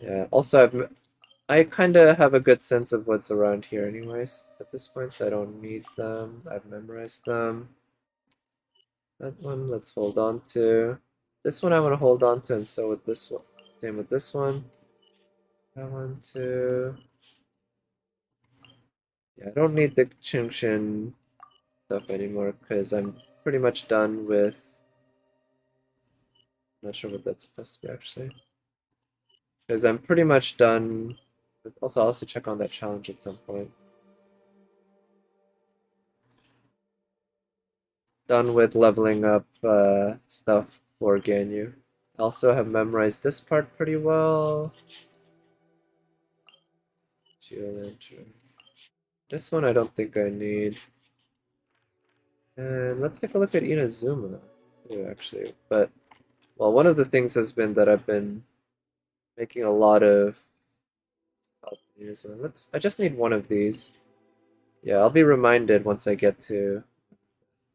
Yeah, also I kind of have a good sense of what's around here anyways at this point, so I don't need them. I've memorized them. That one, let's hold on to. This one I want to hold on to, and so with this one. Same with this one. That one too. Yeah, I don't need the Chin Chin stuff anymore because I'm pretty much done with. Not sure what that's supposed to be actually. Because I'm pretty much done with. Also, I'll have to check on that challenge at some point. Done with leveling up stuff for Ganyu. Also have memorized this part pretty well. Geolantern. This one I don't think I need. And let's take a look at Inazuma too, actually. But well, one of the things has been that I've been making a lot of Inazuma. I just need one of these. Yeah, I'll be reminded once I get to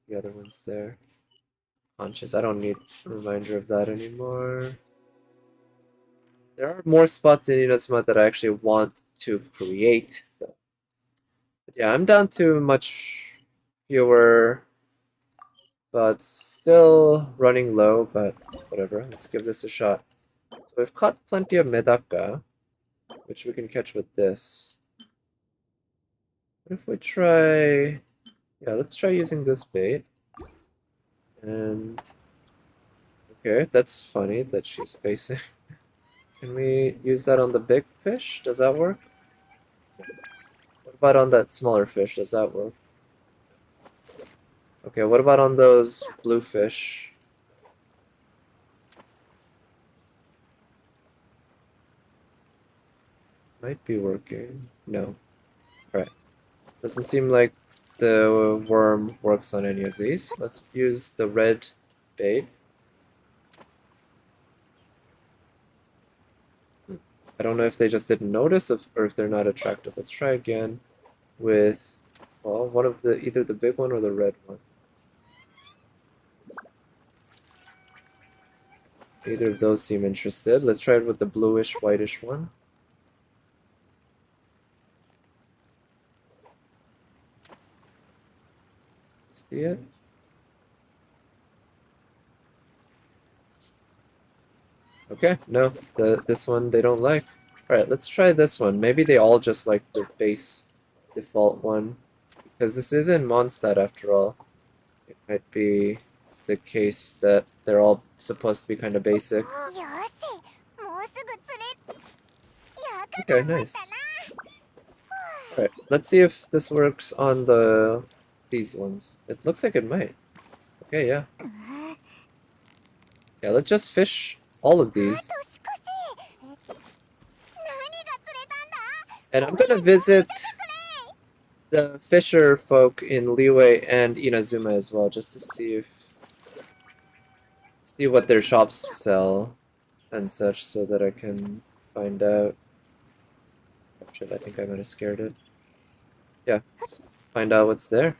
the other ones there. Conscious, I don't need a reminder of that anymore. There are more spots in Inazuma that I actually want to create, though. But yeah, I'm down to much fewer, but still running low, but whatever. Let's give this a shot. So we've caught plenty of Medaka, which we can catch with this. What if we try... Yeah, let's try using this bait. And... Okay, that's funny that she's facing. Can we use that on the big fish? Does that work? What about on that smaller fish? Does that work? Okay, what about on those blue fish? Might be working. No. Alright. Doesn't seem like the worm works on any of these. Let's use the red bait. I don't know if they just didn't notice or if they're not attractive. Let's try again with, well, one of the, either the big one or the red one. Neither of those seem interested. Let's try it with the bluish, whitish one. See it? Okay, no, this one they don't like. Alright, let's try this one. Maybe they all just like the base default one. Because this is in Mondstadt after all. It might be the case that they're all supposed to be kind of basic. Okay, nice. Alright, let's see if this works on these ones. It looks like it might. Okay, yeah. Yeah, let's just fish all of these. And I'm gonna visit the fisher folk in Liyue and Inazuma as well, just to see what their shops sell and such, so that I can find out. Oh shit, I think I might have scared it. Yeah, find out what's there.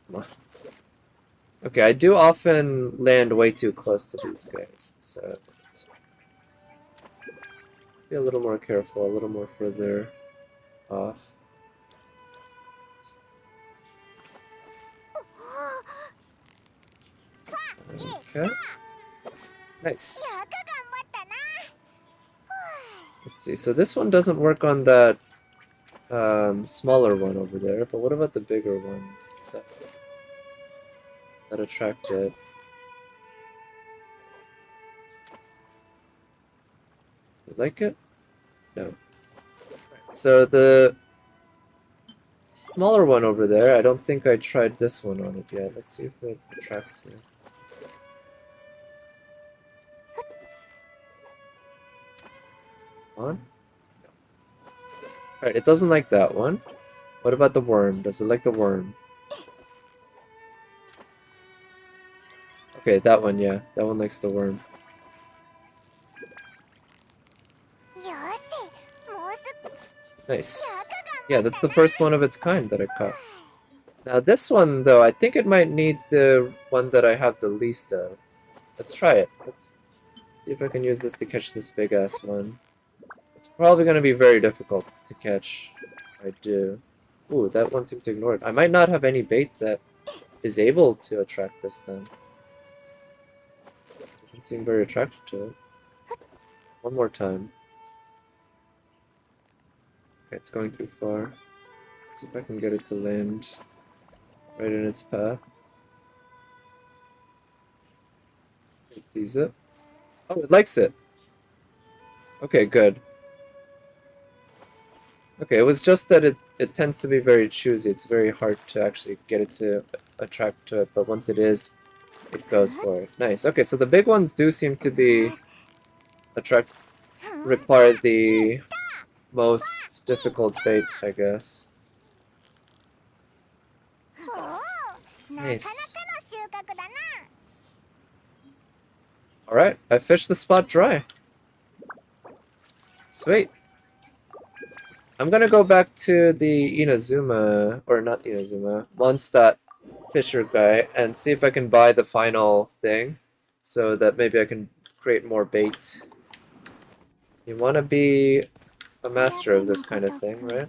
Come on. Okay, I do often land way too close to these guys, so let's be a little more careful, a little more further off. Okay. Nice. Let's see, so this one doesn't work on that smaller one over there, but what about the bigger one? Is that attracted? Do you like it? No. So the smaller one over there, I don't think I tried this one on it yet. Let's see if it attracts it. On? No. Alright, it doesn't like that one. What about the worm? Does it like the worm? Okay, that one, yeah. That one likes the worm. Nice. Yeah, that's the first one of its kind that I caught. Now this one, though, I think it might need the one that I have the least of. Let's try it. Let's see if I can use this to catch this big-ass one. It's probably going to be very difficult to catch. I do. Ooh, that one seemed to ignore it. I might not have any bait that is able to attract this then. Doesn't seem very attracted to it. One more time. Okay, it's going too far. Let's see if I can get it to land right in its path. It sees it. Oh, it likes it. Okay, good. Okay, it was just that it tends to be very choosy. It's very hard to actually get it to attract to it, but once it is, it goes for it. Nice. Okay, so the big ones do seem to be require the most difficult bait, I guess. ほう、なかなかの Nice. 収穫だな。 Alright, I fished the spot dry. Sweet. I'm gonna go back to the Inazuma, or not Inazuma, Mondstadt Fisher guy, and see if I can buy the final thing, so that maybe I can create more bait. You wanna be a master of this kind of thing, right?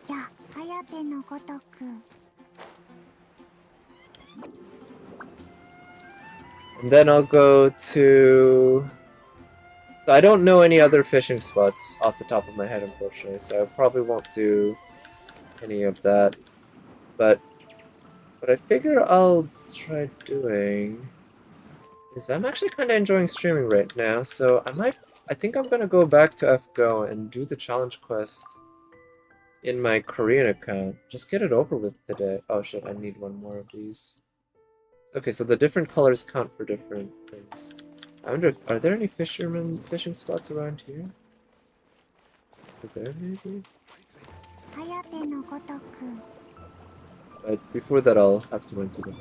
じゃあ、颯のごとく。 And then I'll go to... So I don't know any other fishing spots off the top of my head, unfortunately, so I probably won't do any of that. But what I figure I'll try doing is I'm actually kind of enjoying streaming right now, so I think I'm gonna go back to FGO and do the challenge quest in my Korean account. Just get it over with today. Oh shit, I need one more of these. Okay, so the different colors count for different things. I wonder if, are there any fishing spots around here? Are there maybe? 颯のごとく。 But before that I'll have to run to the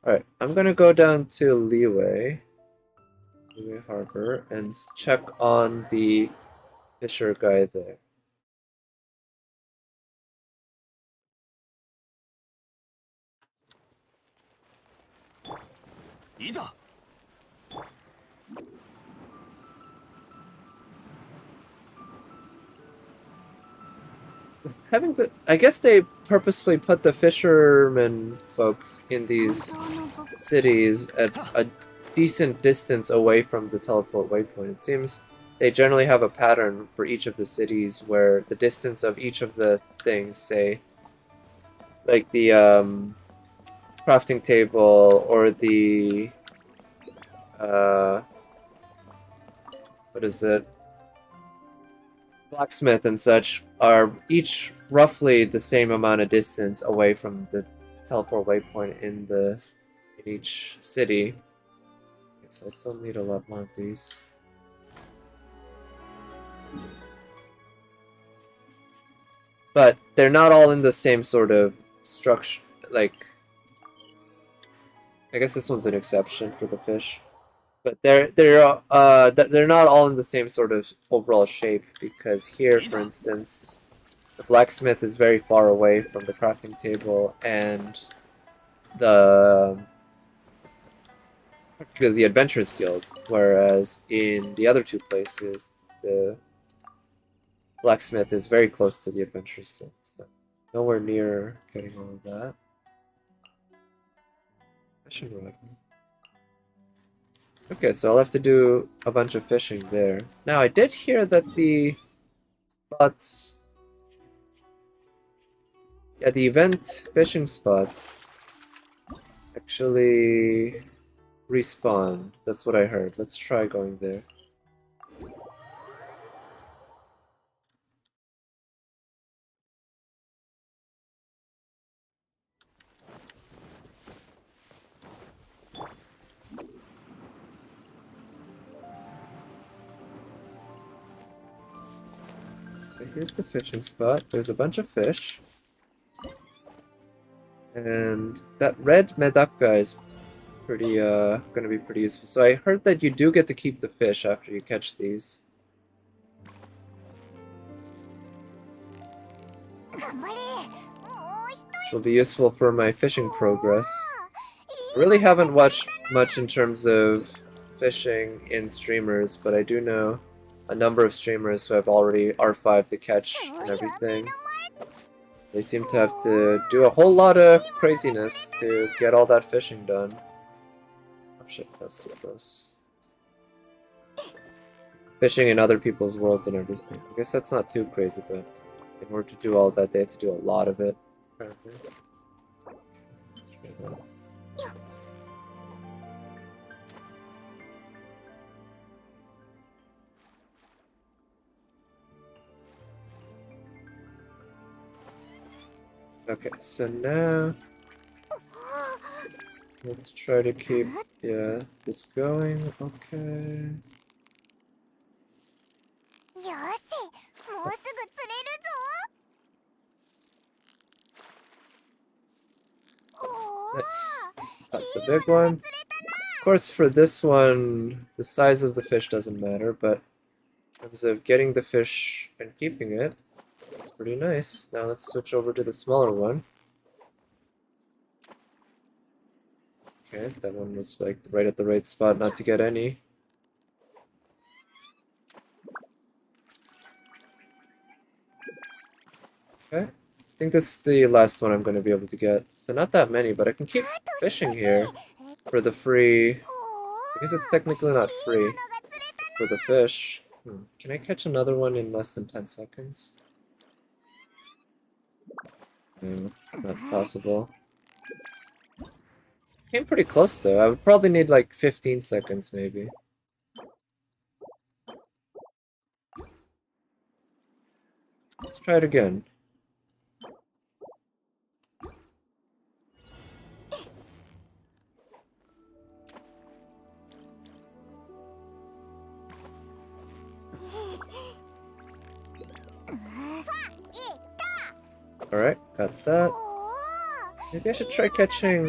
Alright, I'm gonna go down to Leeway Harbor and check on the fisher guy there. I guess they purposefully put the fishermen folks in these cities at a decent distance away from the teleport waypoint. It seems they generally have a pattern for each of the cities where the distance of each of the things, say, like the crafting table or the what is it? Blacksmith and such are each roughly the same amount of distance away from the teleport waypoint in each city. So I still need a lot more of these. But they're not all in the same sort of structure. Like, I guess this one's an exception for the fish. But they're not all in the same sort of overall shape, because here, for instance, the blacksmith is very far away from the crafting table, and particularly the Adventurers Guild, whereas in the other two places, the blacksmith is very close to the Adventurers Guild, so nowhere near getting all of that. Fishing rod. Okay, so I'll have to do a bunch of fishing there. Now, I did hear that the spots... Yeah, the event fishing spots actually respawn. That's what I heard. Let's try going there. So here's the fishing spot. There's a bunch of fish. And that red medaka is pretty, gonna be pretty useful. So I heard that you do get to keep the fish after you catch these. Which will be useful for my fishing progress. I really haven't watched much in terms of fishing in streamers, but I do know a number of streamers who have already R5'd the catch and everything. They seem to have to do a whole lot of craziness to get all that fishing done. Oh shit, that was too close. fishing in other people's worlds and everything. I guess that's not too crazy, but in order to do all that, they had to do a lot of it, apparently. Let's try that. Okay, so now let's try to keep, yeah, this going. Okay. よし、もうすぐ釣れるぞ。おー、 Nice. Got the big one. Of course, for this one, the size of the fish doesn't matter, but in terms of getting the fish and keeping it, it's pretty nice. Now let's switch over to the smaller one. Okay, that one was like right at the right spot not to get any. Okay, I think this is the last one I'm going to be able to get. So not that many, but I can keep fishing here for the free. I guess it's technically not free for the fish. Can I catch another one in less than 10 seconds? No, it's not possible. Came pretty close though. I would probably need like 15 seconds maybe. Let's try it again. Alright, got that. Maybe I should try catching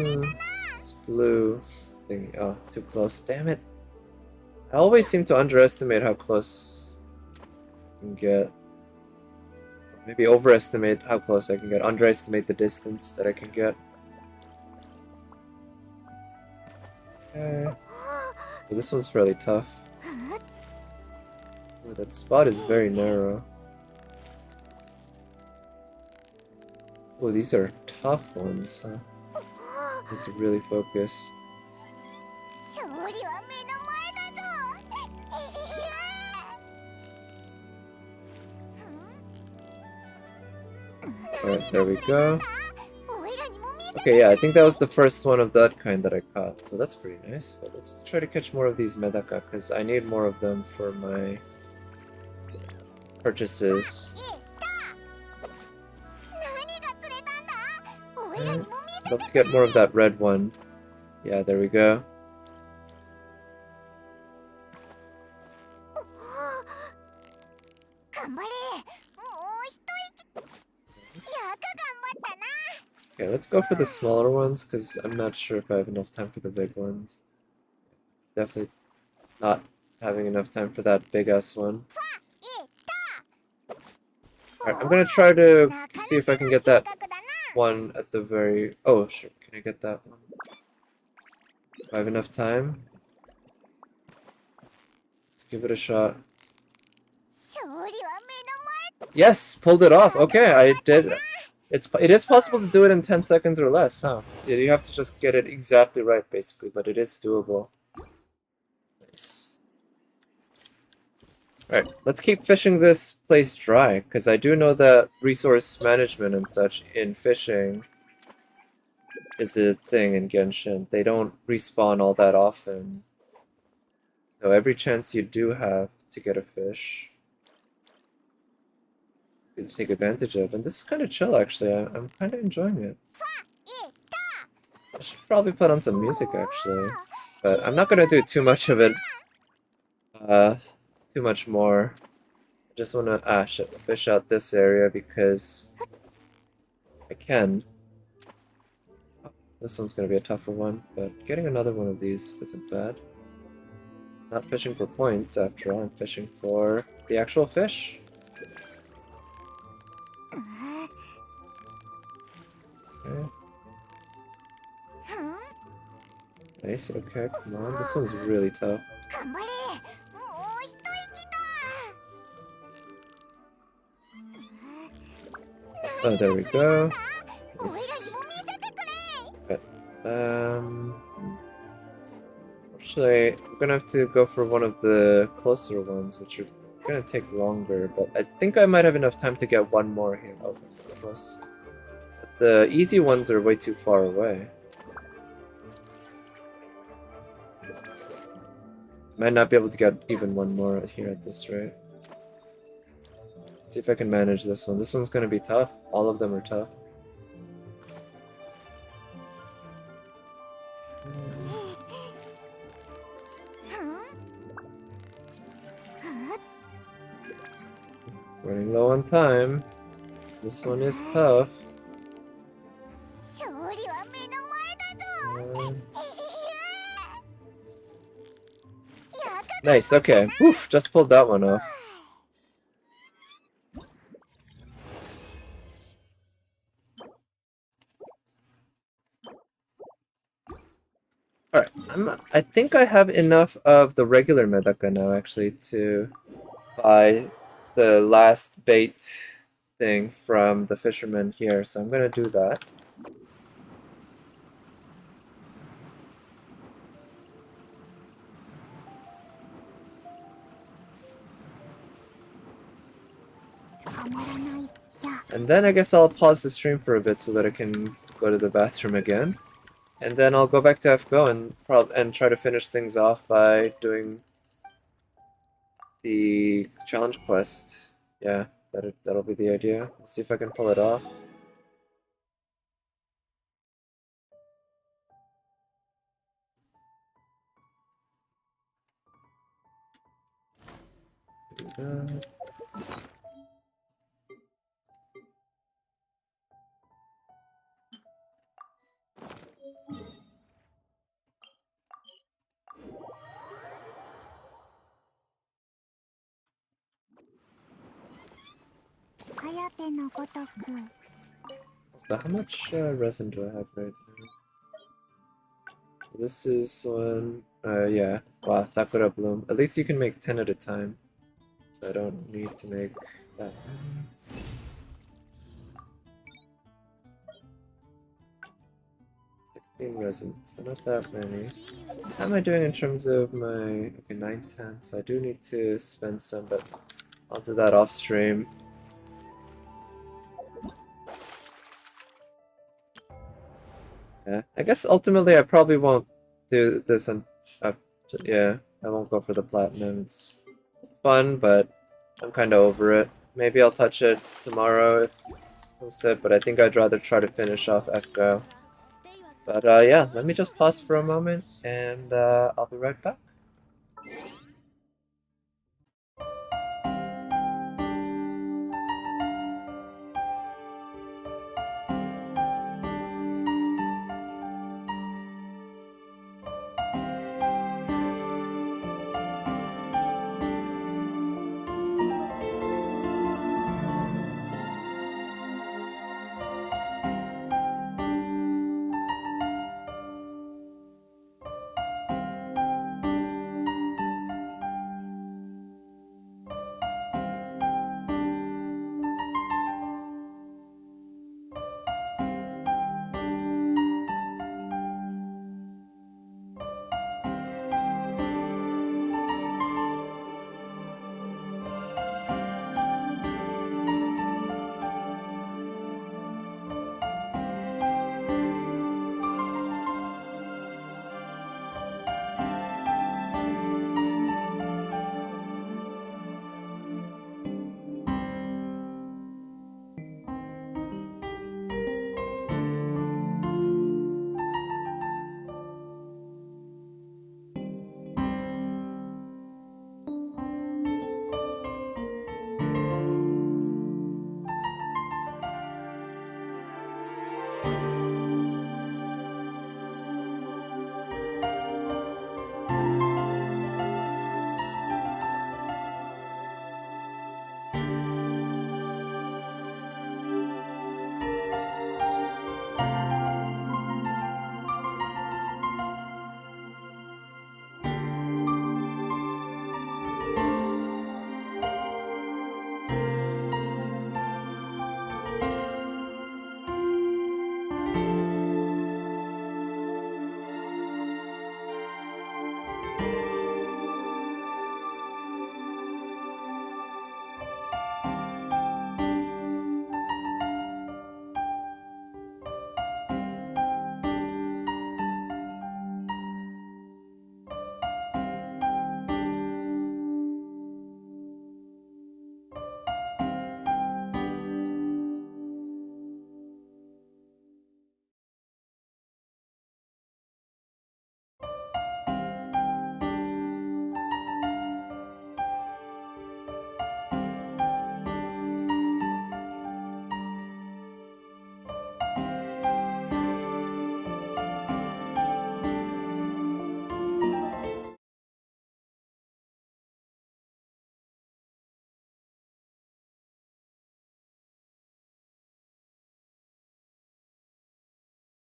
this blue thing. Oh, too close. Damn it. I always seem to underestimate how close I can get. Maybe overestimate how close I can get. Underestimate the distance that I can get. Okay. Well, this one's fairly tough. Oh, that spot is very narrow. Oh, these are tough ones, huh? I need to really focus. 勝利は目の前だぞ。 Alright, there we go. Okay, yeah, I think that was the first one of that kind that I caught, so that's pretty nice. But let's try to catch more of these medaka, because I need more of them for my purchases. Okay. Love to get more of that red one. Yeah, there we go. Okay, let's go for the smaller ones, because I'm not sure if I have enough time for the big ones. Definitely not having enough time for that big-ass one. Alright, I'm gonna try to see if I can get that one at the very... Oh, sure, can I get that one? Do I have enough time? Let's give it a shot. Yes! Pulled it off! Okay, I did... It is possible to do it in 10 seconds or less, huh? Yeah, you have to just get it exactly right, basically, but it is doable. Nice. Alright, let's keep fishing this place dry, because I do know that resource management and such in fishing is a thing in Genshin. They don't respawn all that often. So every chance you do have to get a fish, to take advantage of. And this is kind of chill, actually. I'm kind of enjoying it. I should probably put on some music, actually. But I'm not going to do too much of it. Too much more. I just want to fish out this area because I can. Oh, this one's going to be a tougher one, but getting another one of these isn't bad. Not fishing for points, after all. I'm fishing for the actual fish. Okay. Nice, okay, come on. This one's really tough. Oh, there we go. Nice. Okay. Actually, I'm gonna have to go for one of the closer ones, which are gonna take longer, but I think I might have enough time to get one more here. Oh, that's not close. The easy ones are way too far away. Might not be able to get even one more here at this rate. Let's see if I can manage this one. This one's gonna be tough. All of them are tough. Running low on time. This one is tough. 勝利は目の前だぞ。 Nice, okay. Woof, just pulled that one off. Alright, I think I have enough of the regular Medaka now, actually, to buy the last bait thing from the fisherman here, so I'm gonna do that. And then I guess I'll pause the stream for a bit so that I can go to the bathroom again. And then I'll go back to FGO and try to finish things off by doing the challenge quest. Yeah, that'll be the idea. Let's see if I can pull it off. Do that. So how much resin do I have right now? This is one, yeah. Wow, Sakura Bloom. At least you can make 10 at a time. So I don't need to make that many. 16 resin, so not that many. How am I doing in terms of my... Okay, 9, 10, so I do need to spend some, but I'll do that off stream. Yeah, I guess ultimately I probably won't do this and yeah, I won't go for the platinum. It's fun, but I'm kind of over it. Maybe I'll touch it tomorrow instead, but I think I'd rather try to finish off FGO. But yeah, let me just pause for a moment, and I'll be right back.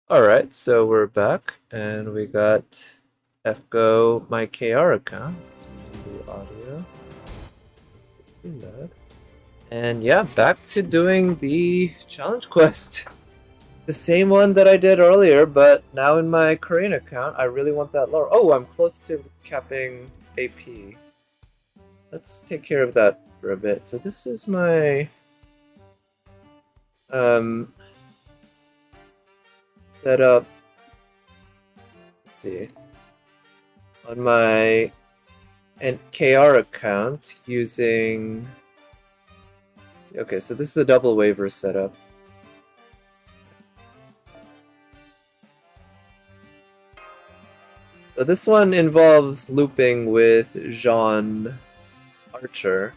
Alright, so we're back, and we got FGO my KR account. Let's do the audio. Too bad. And yeah, back to doing the challenge quest. The same one that I did earlier, but now in my Korean account. I really want that lore. Oh, I'm close to capping AP. Let's take care of that for a bit. So this is my setup. Let's see. On my KR account using. Okay, so this is a double waiver setup. So this one involves looping with Jean Archer.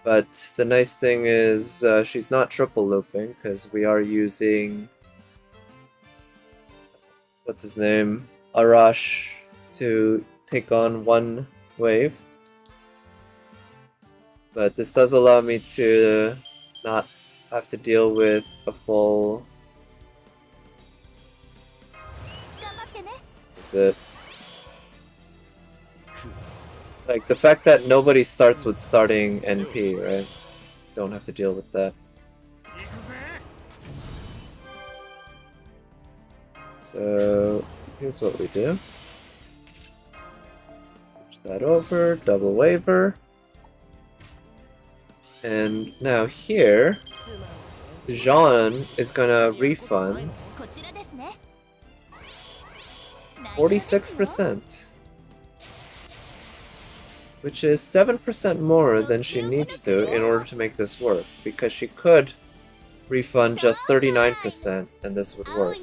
But the nice thing is she's not triple looping because we are using what's his name? Arash to take on one wave. But this does allow me to not have to deal with a full. Is it like the fact that nobody starts with starting NP, right? Don't have to deal with that. So here's what we do. Switch that over, double waiver. And now here, Jean is gonna refund 46%, which is 7% more than she needs to in order to make this work, because she could refund just 39% and this would work.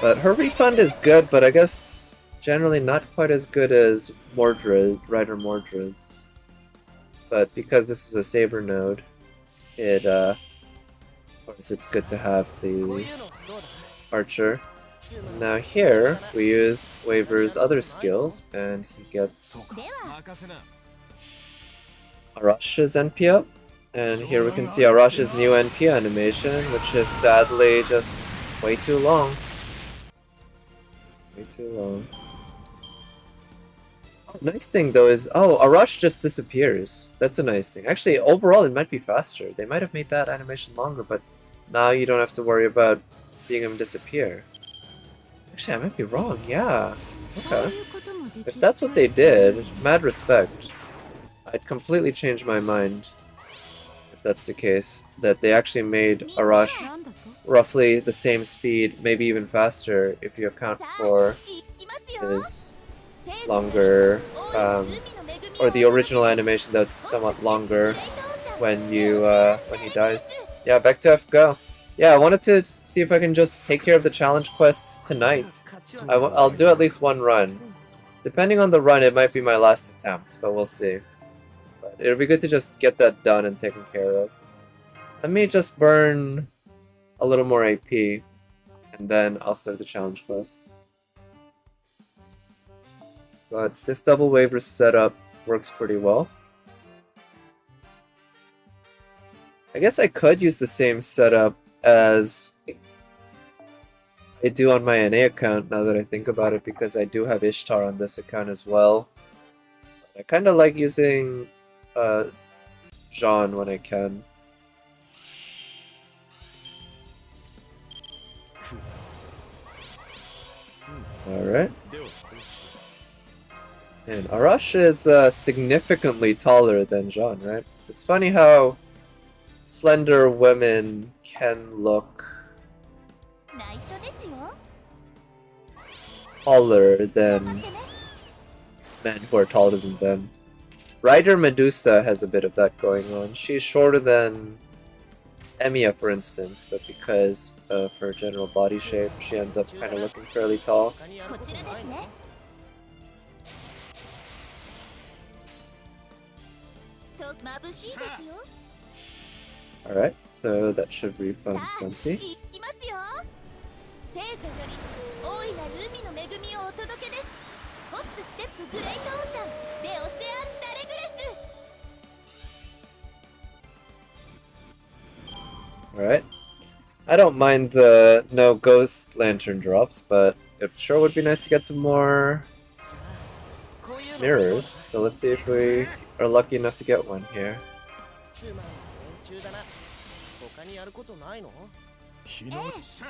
But her refund is good, but I guess generally not quite as good as Mordred, Rider Mordred's. But because this is a Saber node, of course it's good to have the Archer. Now here, we use Waver's other skills, and he gets Arash's NP up. And here we can see Arash's new NP animation, which is sadly just way too long. Way too long. Nice thing though is, oh, Arash just disappears. That's a nice thing. Actually, overall it might be faster. They might have made that animation longer, but now you don't have to worry about seeing him disappear. Actually, I might be wrong. Yeah. Okay. If that's what they did, mad respect. I'd completely change my mind if that's the case. That they actually made Arash roughly the same speed, maybe even faster, if you account for his longer, or the original animation that's somewhat longer when he dies. Yeah, back to FGO. Yeah, I wanted to see if I can just take care of the challenge quest tonight. I'll do at least one run. Depending on the run, it might be my last attempt, but we'll see. But it'll be good to just get that done and taken care of. Let me just burn a little more AP, and then I'll start the challenge quest. But this double waiver setup works pretty well. I guess I could use the same setup as I do on my NA account now that I think about it, because I do have Ishtar on this account as well. I kind of like using Jean when I can. Alright. And Arash is significantly taller than Jean, right? It's funny how slender women can look taller than men who are taller than them. Rider Medusa has a bit of that going on. She's shorter than Emiya, for instance, but because of her general body shape, she ends up kind of looking fairly tall. Alright, so that should refund 20. Alright. I don't mind the no ghost lantern drops, but it sure would be nice to get some more mirrors. So let's see if we are lucky enough to get one here.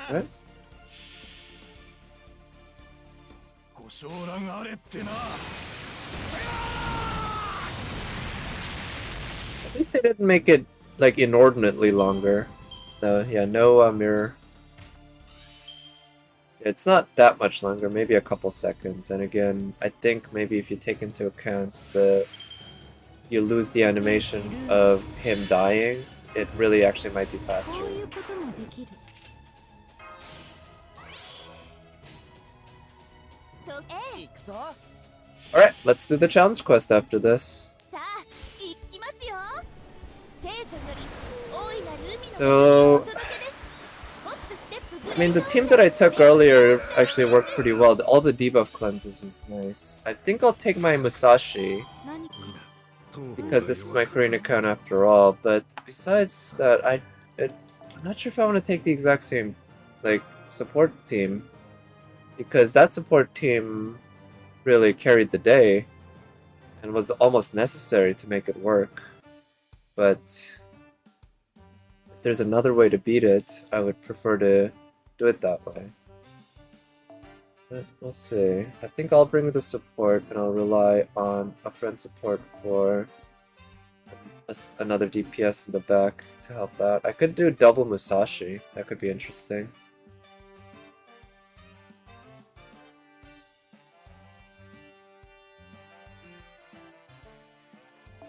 Right? At least they didn't make it like inordinately longer. No, yeah, no mirror. It's not that much longer, maybe a couple seconds. And again, I think maybe if you take into account the you lose the animation of him dying, it really actually might be faster. Alright, let's do the challenge quest after this. So, I mean, the team that I took earlier actually worked pretty well. All the debuff cleanses was nice. I think I'll take my Musashi, because this is my Korean account after all. But besides that, I'm not sure if I want to take the exact same, like, support team, because that support team really carried the day and was almost necessary to make it work. But if there's another way to beat it, I would prefer to do it that way. But we'll see. I think I'll bring the support and I'll rely on a friend support for another DPS in the back to help out. I could do double Musashi. That could be interesting.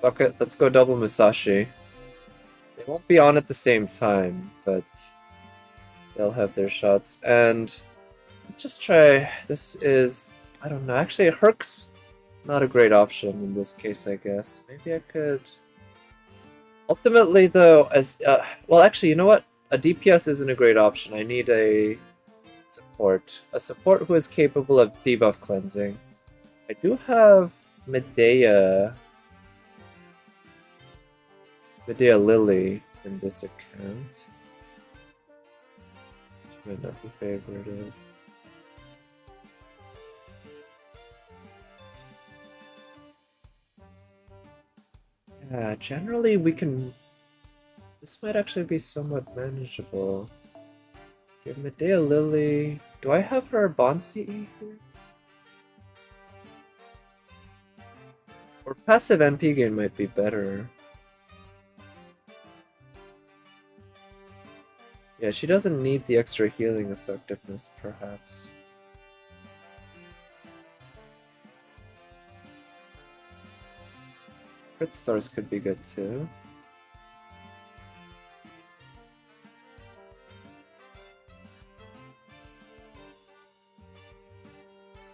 Fuck it, let's go double Musashi. They won't be on at the same time, but they'll have their shots. And let's just try. This is, I don't know. Actually, Herc's not a great option in this case, I guess. Maybe I could. Ultimately, though, as well, actually, you know what? A DPS isn't a great option. I need a support. A support who is capable of debuff cleansing. I do have Medea Lily in this account. Which might not be favored. Yeah, generally we can... This might actually be somewhat manageable. Give Medea Lily... Do I have her Bond CE here? Or passive NP gain might be better. Yeah, she doesn't need the extra healing effectiveness, perhaps. Crit stars could be good too.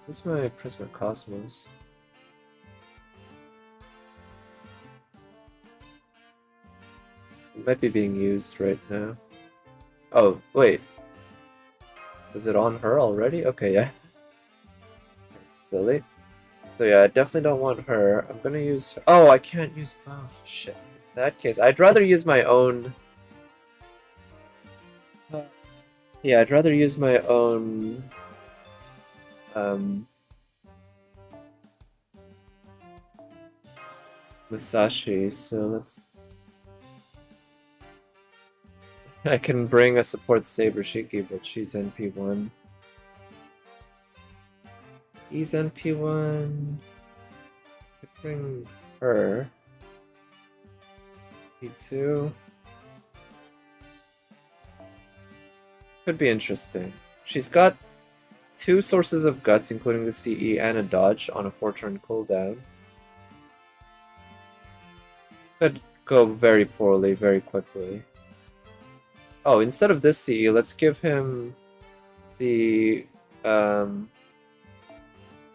Where's my Prisma Cosmos? It might be being used right now. Oh, wait. Is it on her already? Okay, yeah. Silly. So yeah, I definitely don't want her. I'm gonna use her. Oh, I can't use... Oh, shit. In that case, I'd rather use my own... Yeah, I'd rather use my own... Musashi, so let's... I can bring a support Saber Shiki, but she's NP1. He's NP1. I could bring her. P2. Could be interesting. She's got 2 sources of guts, including the CE and a dodge on a 4-turn cooldown. Could go very poorly, very quickly. Oh, instead of this CE, let's give him the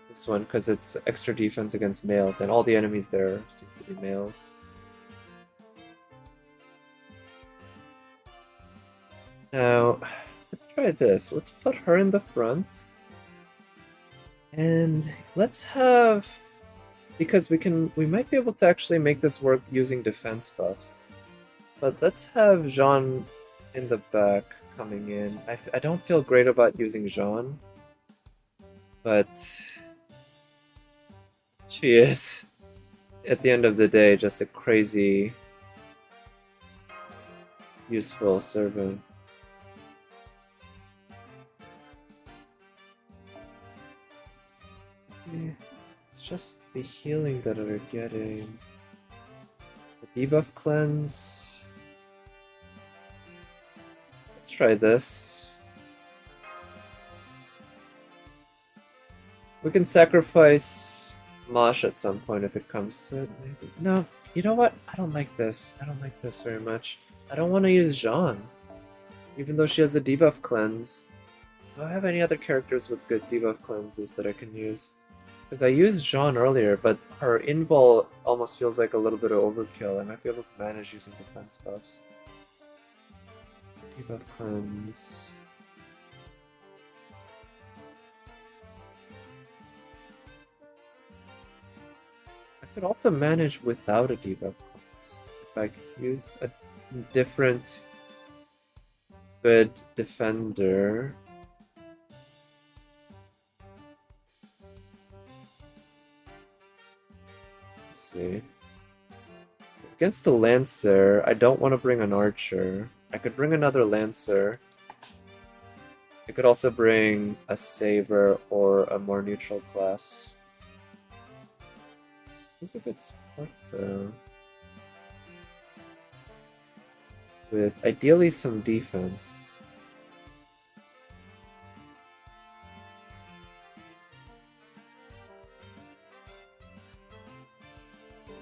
this one, because it's extra defense against males, and all the enemies there seem to be males. Now, let's try this. Let's put her in the front. And let's have... Because we might be able to actually make this work using defense buffs. But let's have Jean in the back coming in. I don't feel great about using Jean, but she is, at the end of the day, just a crazy useful servant. It's just the healing that we're getting. The debuff cleanse. Let's try this. We can sacrifice Mosh at some point if it comes to it, maybe. No, you know what? I don't like this. I don't like this very much. I don't want to use Jean. Even though she has a debuff cleanse. Do I have any other characters with good debuff cleanses that I can use? Because I used Jean earlier, but her invul almost feels like a little bit of overkill. I might be able to manage using defense buffs. Debuff cleanse. I could also manage without a debuff cleanse. If I could use a different good defender. Let's see. Against the Lancer, I don't want to bring an Archer. I could bring another Lancer. I could also bring a Saber or a more neutral class. Who's a good support though? With ideally some defense.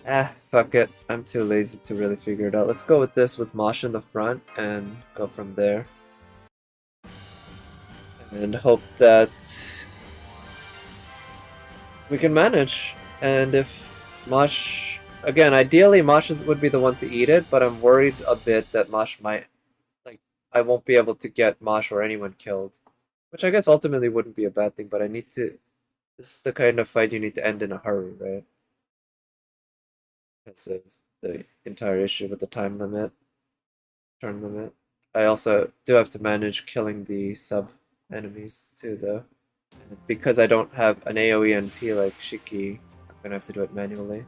Ah, fuck it. I'm too lazy to really figure it out. Let's go with this with Mosh in the front and go from there. And hope that we can manage. And if Mosh... Again, ideally Mosh would be the one to eat it, but I'm worried a bit that Mosh might... Like, I won't be able to get Mosh or anyone killed. Which I guess ultimately wouldn't be a bad thing, but I need to... This is the kind of fight you need to end in a hurry, right? Because of the entire issue with the time limit, turn limit. I also do have to manage killing the sub enemies too, though. And because I don't have an AoE NP like Shiki, I'm gonna have to do it manually.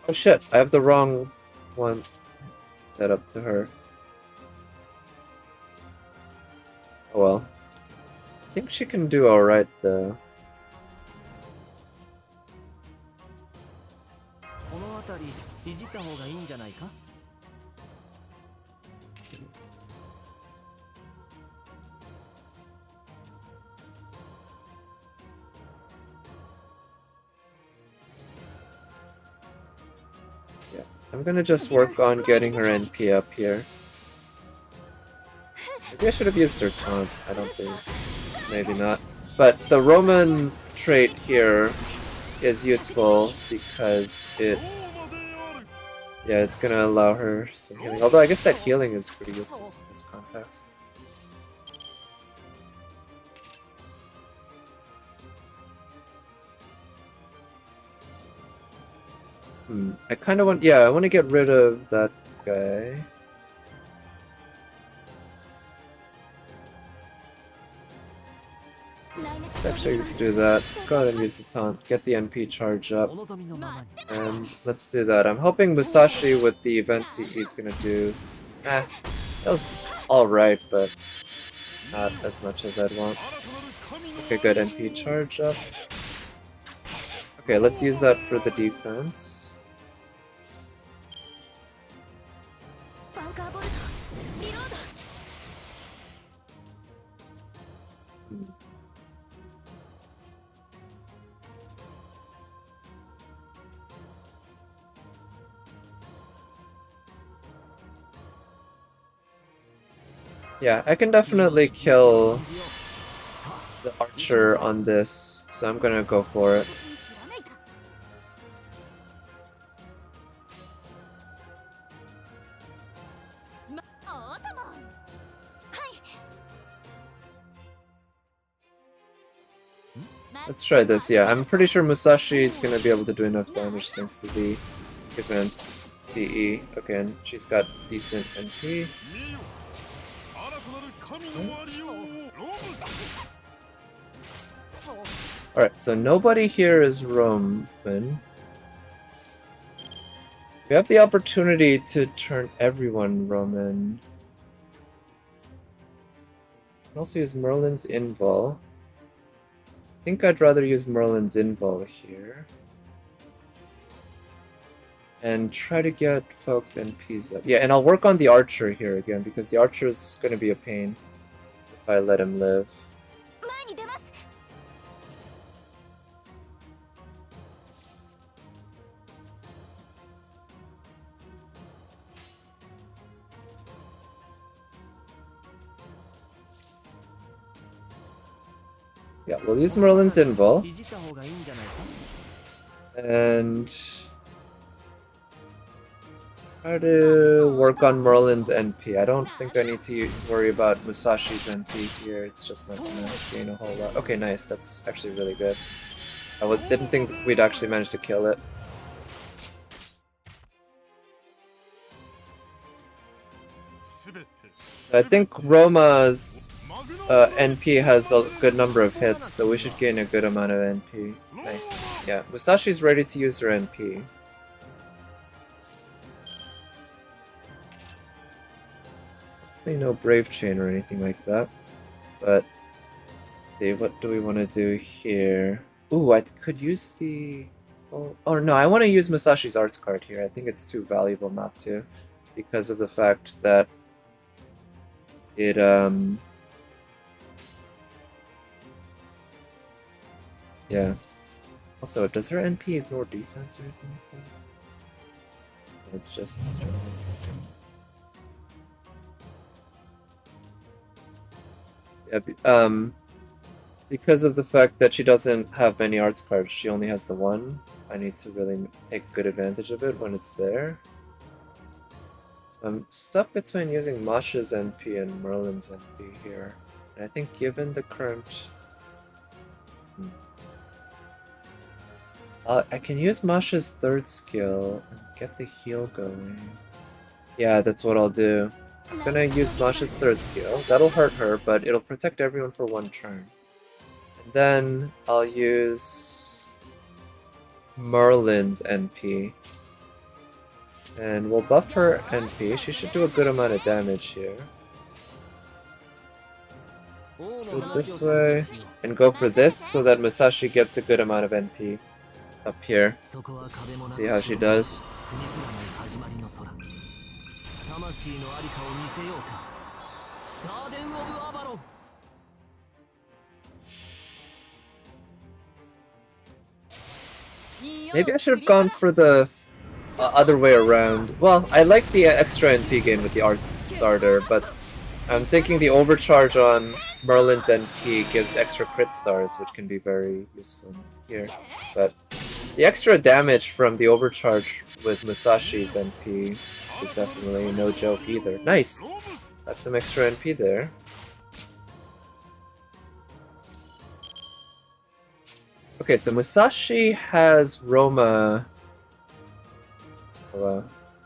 Oh shit, I have the wrong one set up to her. Oh well. I think she can do alright though. Yeah, I'm gonna just work on getting her NP up here. Maybe I should have used her taunt. I don't think. Maybe not. But the Roman trait here is useful because it... Yeah, it's gonna allow her some healing. Although I guess that healing is pretty useless in this context. I kind of want... Yeah, I want to get rid of that guy. Let's actually do that. Go ahead and use the taunt. Get the NP charge up. And let's do that. I'm hoping Musashi with the events he's gonna do... that was alright, but not as much as I'd want. Okay, good. NP charge up. Okay, let's use that for the defense. Yeah, I can definitely kill the archer on this, so I'm gonna go for it. Let's try this. Yeah, I'm pretty sure Musashi is gonna be able to do enough damage thanks to the event PE. Okay, and she's got decent NP. Alright, so nobody here is Roman. We have the opportunity to turn everyone Roman. We can also use Merlin's Invul. I think I'd rather use Merlin's Invul here. And try to get folks NPs up. Yeah, and I'll work on the Archer here again, because the Archer is going to be a pain if I let him live. Yeah, we'll use Merlin's Invul. And try to work on Merlin's NP. I don't think I need to worry about Musashi's NP here. It's just not gonna gain a whole lot. Okay, nice. That's actually really good. I didn't think we'd actually manage to kill it. I think Roma's NP has a good number of hits, so we should gain a good amount of NP. Nice. Yeah, Musashi's ready to use her NP. No Brave Chain or anything like that. But, let's see, what do we want to do here? Ooh, I could use the... Oh no, I want to use Musashi's Arts card here. I think it's too valuable not to. Because of the fact that it, yeah. Also, does her NP ignore defense or anything like that? It's just... Yeah, because of the fact that she doesn't have many arts cards, she only has the one. I need to really take good advantage of it when it's there. So I'm stuck between using Masha's NP and Merlin's NP here. And I think given the current... I can use Masha's third skill and get the heal going. Yeah, that's what I'll do. I'm gonna use Masha's third skill. That'll hurt her, but it'll protect everyone for one turn. And then I'll use Merlin's NP. And we'll buff her NP. She should do a good amount of damage here. Do it this way. And go for this so that Musashi gets a good amount of NP up here. Let's see how she does. Maybe I should have gone for the other way around. Well, I like the extra NP gain with the arts starter, but I'm thinking the overcharge on Merlin's NP gives extra crit stars, which can be very useful here. But the extra damage from the overcharge with Musashi's NP is definitely no joke either. Nice! Got some extra NP there. Okay, so Musashi has Roma.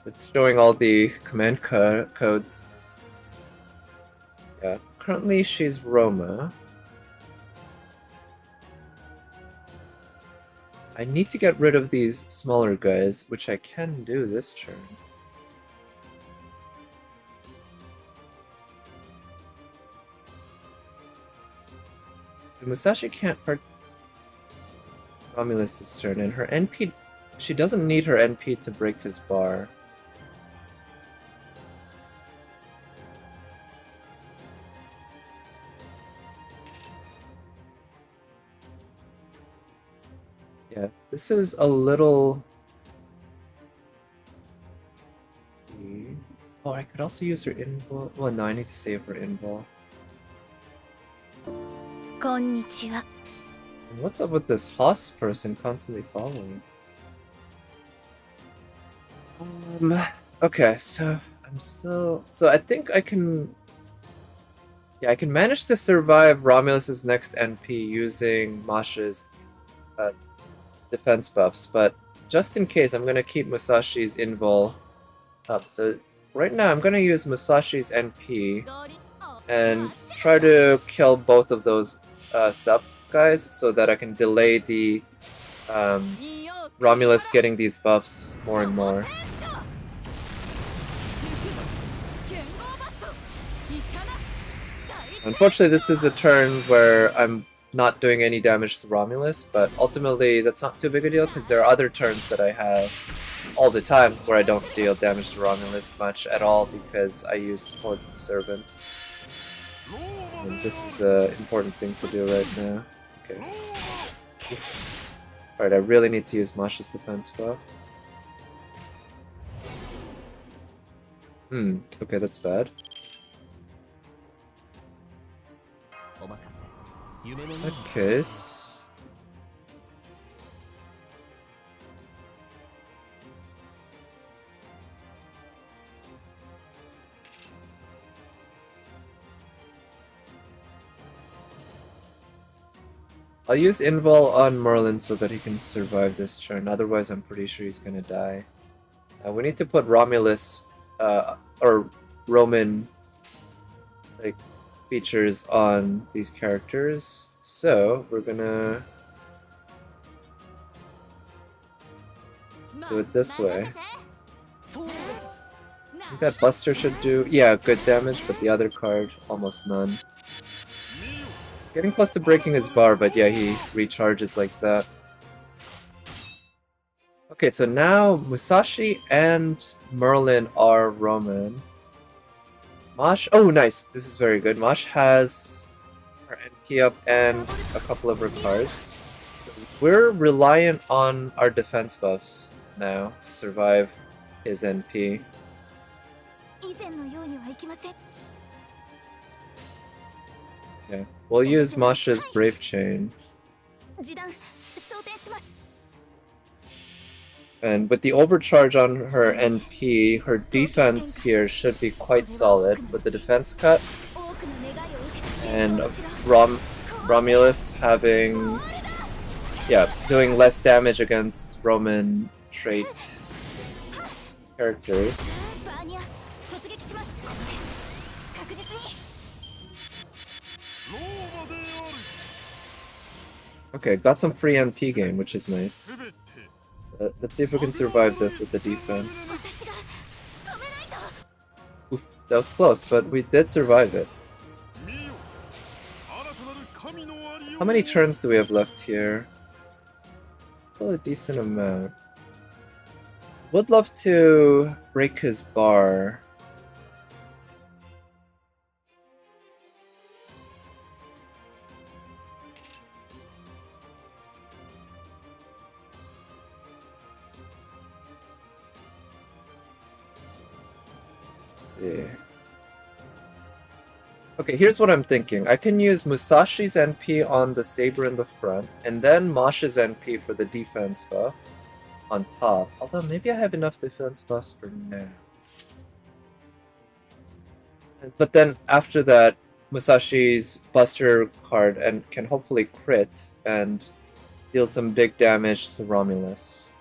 It's showing all the command codes. Yeah, currently she's Roma. I need to get rid of these smaller guys, which I can do this turn. So Musashi can't hurt Romulus this turn, and her NP... She doesn't need her NP to break his bar. Yeah, this is a little... Oh, I could also use her invul. Well, no, I need to save her invul. Konnichiwa. What's up with this Haas person constantly following? Okay, so I'm still... So I think I can Yeah, I can manage to survive Romulus's next NP using Masha's defense buffs, but just in case, I'm gonna keep Musashi's invul up. So right now, I'm gonna use Musashi's NP and try to kill both of those sub guys so that I can delay the Romulus getting these buffs more and more. Unfortunately, this is a turn where I'm not doing any damage to Romulus, but ultimately that's not too big a deal because there are other turns that I have all the time where I don't deal damage to Romulus much at all because I use support servants. And this is an important thing to do right now. Okay. Alright, I really need to use Masha's defense buff. Okay, that's bad. Okay. I'll use Invul on Merlin so that he can survive this turn, otherwise I'm pretty sure he's gonna die. We need to put Romulus, or Roman, like, features on these characters, so we're gonna do it this way. I think that Buster should do, yeah, good damage, but the other card, almost none. Getting close to breaking his bar, but yeah, he recharges like that. Okay, so now Musashi and Merlin are Roman. Mosh, oh nice, this is very good. Mosh has her NP up and a couple of her cards. So we're reliant on our defense buffs now to survive his NP. Yeah, we'll use Masha's Brave Chain. And with the overcharge on her NP, her defense here should be quite solid with the defense cut. And Romulus having, yeah, doing less damage against Roman trait characters. Okay, got some free NP gain, which is nice. Let's see if we can survive this with the defense. Oof, that was close, but we did survive it. How many turns do we have left here? Still a decent amount. Would love to break his bar. Okay, here's what I'm thinking. I can use Musashi's NP on the Saber in the front, and then Masha's NP for the defense buff on top. Although maybe I have enough defense buffs for now. But then after that, Musashi's Buster card and can hopefully crit and deal some big damage to Romulus.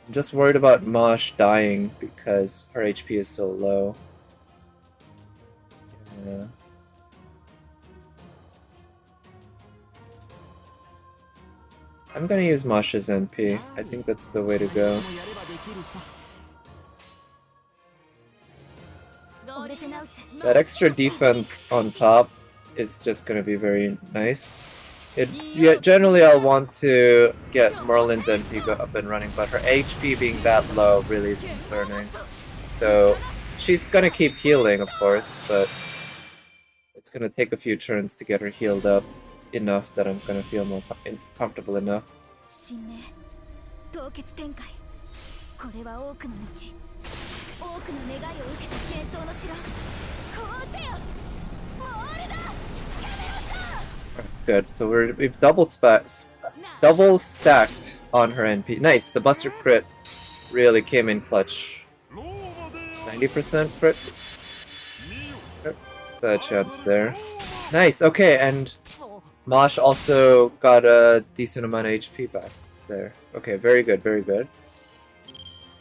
I'm just worried about Mosh dying because her HP is so low. Yeah. I'm gonna use Masha's NP. I think that's the way to go. That extra defense on top is just gonna be very nice. Yeah, generally I'll want to get Merlin's NP up and running, but her HP being that low really is concerning. So she's gonna keep healing, of course, but it's gonna take a few turns to get her healed up enough that I'm gonna feel more comfortable enough. Good, so we've double stacked on her NP. Nice, the Buster crit really came in clutch. 90% crit? The chance there. Nice, okay, and Mosh also got a decent amount of HP back there. Okay, very good, very good.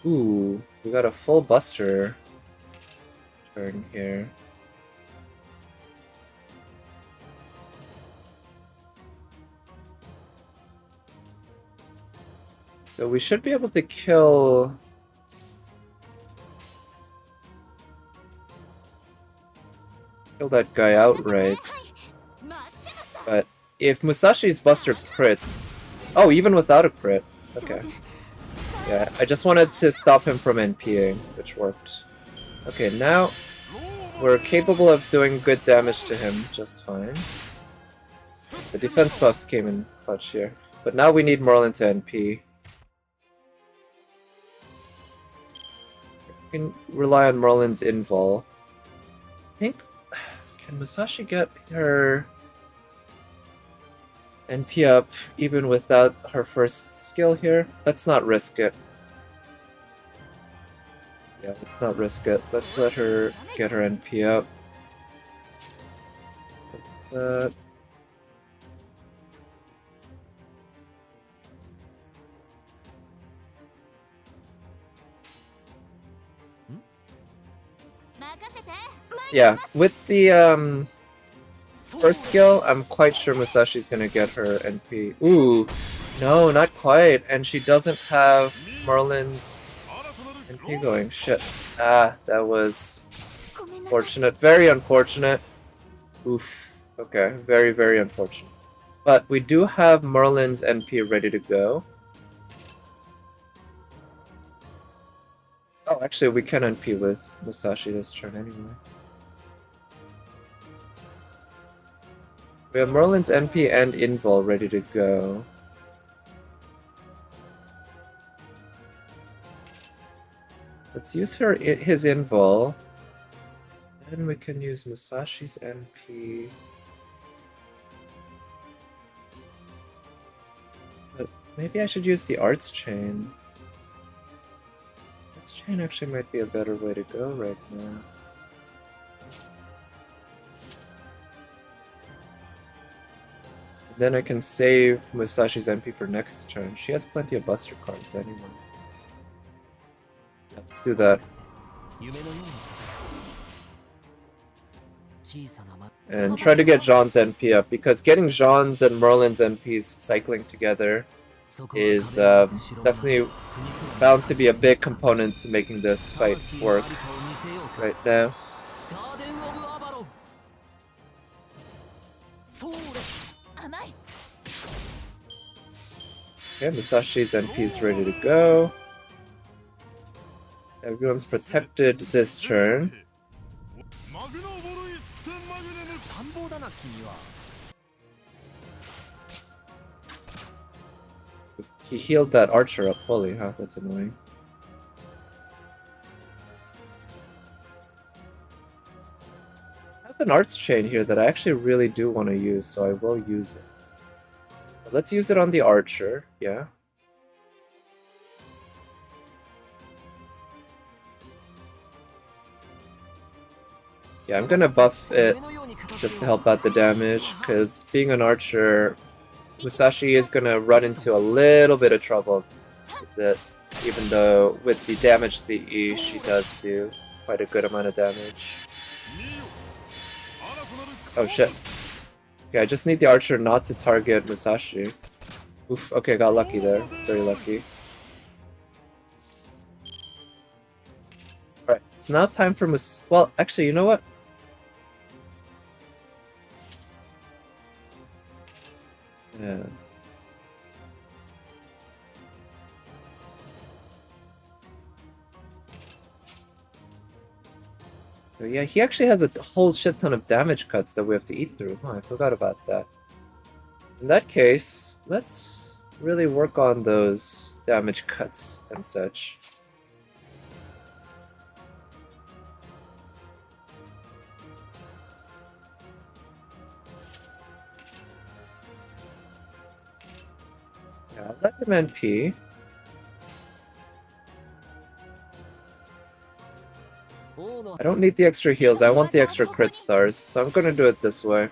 Ooh, we got a full Buster turn here. So we should be able to kill... that guy outright. But if Musashi's Buster crits... Oh, even without a crit. Okay. Yeah, I just wanted to stop him from NPing, which worked. Okay, now we're capable of doing good damage to him just fine. The defense buffs came in clutch here. But now we need Merlin to NP. We can rely on Merlin's invul. I think... Can Musashi get her NP up even without her first skill here? Let's not risk it. Yeah, let's not risk it. Let's let her get her NP up. That. Yeah, with the first skill, I'm quite sure Musashi's gonna get her NP. Ooh, no, not quite. And she doesn't have Merlin's NP going. Shit. Ah, that was unfortunate. Very unfortunate. Oof. Okay, very, very unfortunate. But we do have Merlin's NP ready to go. Oh, actually, we can NP with Musashi this turn anyway. We have Merlin's NP and invul ready to go. Let's use his invul. Then we can use Musashi's NP. But maybe I should use the arts chain. Arts chain actually might be a better way to go right now. Then I can save Musashi's MP for next turn. She has plenty of Buster cards anyway. Let's do that. And try to get Jean's NP up, because getting Jean's and Merlin's NPs cycling together is definitely bound to be a big component to making this fight work right now. Okay, Musashi's NP is ready to go. Everyone's protected this turn. He healed that archer up fully, huh? That's annoying. I have an arts chain here that I actually really do want to use, so I will use it. But let's use it on the archer, yeah. Yeah, I'm gonna buff it just to help out the damage, because being an archer, Musashi is gonna run into a little bit of trouble with it, even though with the damage CE she does do quite a good amount of damage. Oh shit. Okay, I just need the archer not to target Musashi. Oof, okay, got lucky there. Very lucky. Alright, it's now time for well, actually, you know what? Yeah. So yeah, he actually has a whole shit ton of damage cuts that we have to eat through. Oh, I forgot about that. In that case, let's really work on those damage cuts and such. Yeah, I'll let him NP. I don't need the extra heals, I want the extra crit stars, so I'm gonna do it this way.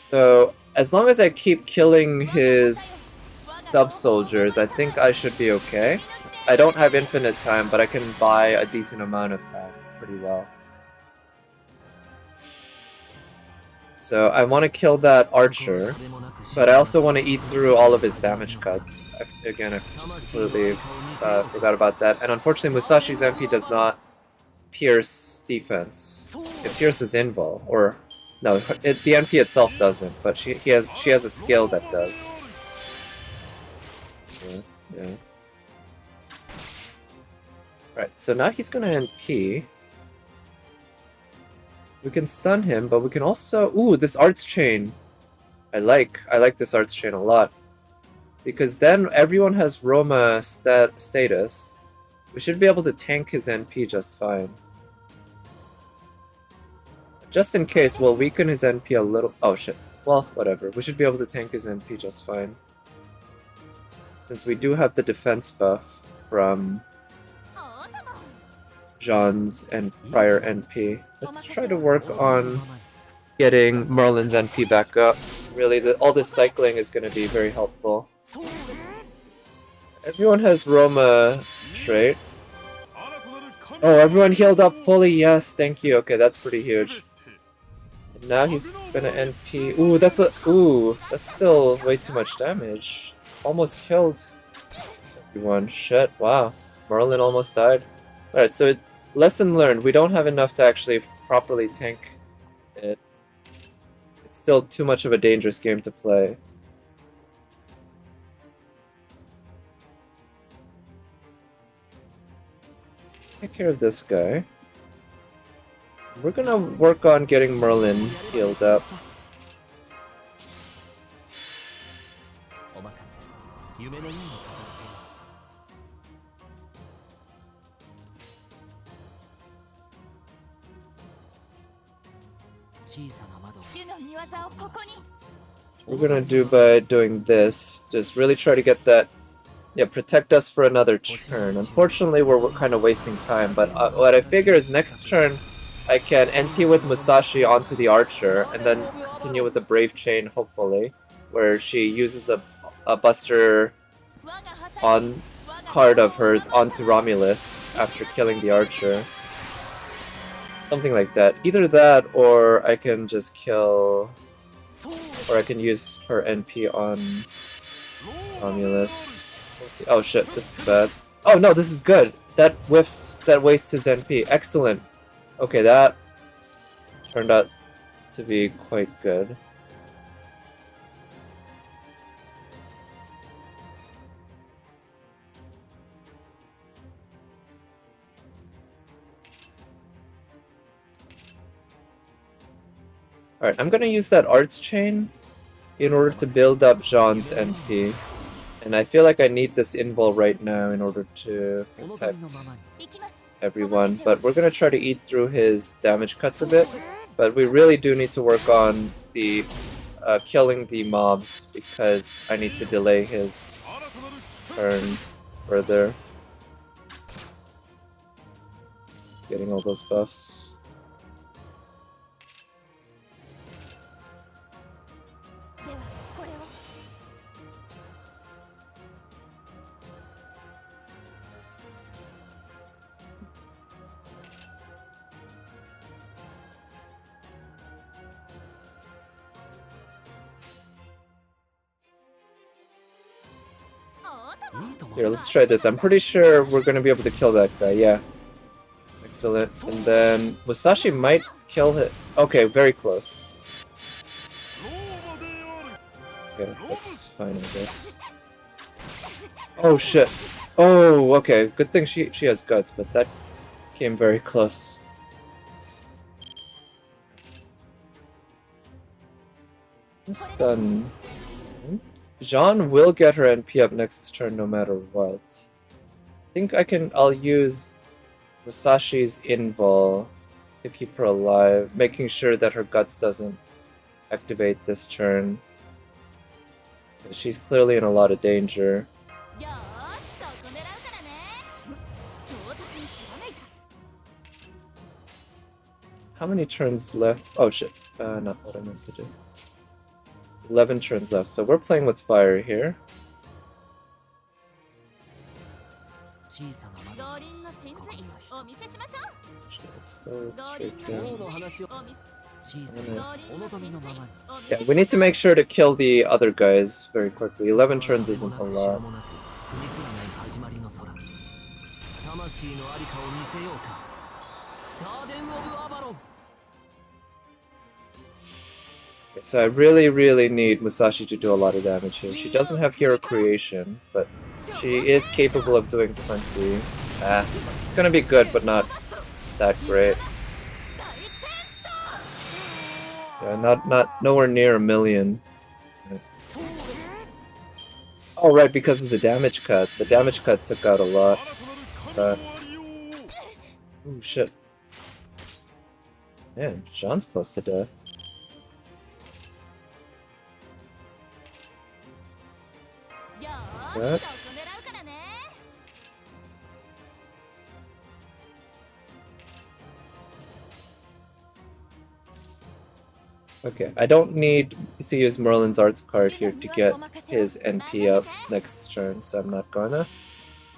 So, as long as I keep killing his stub soldiers, I think I should be okay. I don't have infinite time, but I can buy a decent amount of time pretty well. So I want to kill that archer, but I also want to eat through all of his damage cuts. Again, I just completely forgot about that. And unfortunately, Musashi's MP does not pierce defense. It pierces invul, or no, the MP itself doesn't, but she has a skill that does. So, yeah. Right, so now he's gonna NP. We can stun him, but we can also... Ooh, this arts chain. I like this arts chain a lot. Because then everyone has Roma status. We should be able to tank his NP just fine. Just in case, we'll weaken his NP a little... Oh shit. Well, whatever. We should be able to tank his NP just fine. Since we do have the defense buff from Jean's and prior NP. Let's try to work on getting Merlin's NP back up. Really, all this cycling is going to be very helpful. Everyone has Roma trait. Oh, everyone healed up fully. Yes, thank you. Okay, that's pretty huge. And now he's gonna NP. Ooh, that's still way too much damage. Almost killed everyone. Shit, wow. Merlin almost died. Alright, so lesson learned. We don't have enough to actually properly tank it. It's still too much of a dangerous game to play. Let's take care of this guy. We're gonna work on getting Merlin healed up. We're gonna do by doing this, just really try to get that, yeah, protect us for another turn. Unfortunately, we're kind of wasting time, but what I figure is next turn I can NP with Musashi onto the archer, and then continue with the Brave Chain, hopefully, where she uses a Buster on card of hers onto Romulus after killing the archer. Something like that. Either that, or I can just kill... Or I can use her NP on Romulus. We'll see. Oh shit, this is bad. Oh no, this is good! That wastes his NP. Excellent! Okay, that turned out to be quite good. Alright, I'm gonna use that arts chain in order to build up Jean's NP. And I feel like I need this invul right now in order to protect everyone. But we're gonna try to eat through his damage cuts a bit. But we really do need to work on the killing the mobs, because I need to delay his turn further. Getting all those buffs. Here, let's try this. I'm pretty sure we're gonna be able to kill that guy, yeah. Excellent. And then Musashi might kill him. Okay, very close. Okay, that's fine, I guess. Oh shit. Oh, okay. Good thing she has guts, but that came very close. Stun. Jean will get her NP up next turn no matter what. I think I'll use Musashi's invul to keep her alive, making sure that her guts doesn't activate this turn. She's clearly in a lot of danger. how many turns left? Oh shit, not what I meant to do. 11 turns left, so we're playing with fire here. 小さな窓動輪の真髄お見せしましょ Let's go う動 straight 輪の here. 真髄の話をお見せ小さうんなお望みのままに Yeah, we need to make sure to kill the other guys very quickly. 11 turns isn't a lot. 踏みすらない始まりの空魂のありかを見せようかガーデン・オブ・アバロン Okay, so I really need Musashi to do a lot of damage here. She doesn't have hero creation, but she is capable of doing plenty. Ah, it's gonna be good, but not that great. Yeah, not nowhere near a million. Oh, right, because of the damage cut. The damage cut took out a lot. Oh, shit. Man, Jean's close to death. What? Okay, I don't need to use Merlin's Arts card here to get his NP up next turn, so I'm not gonna.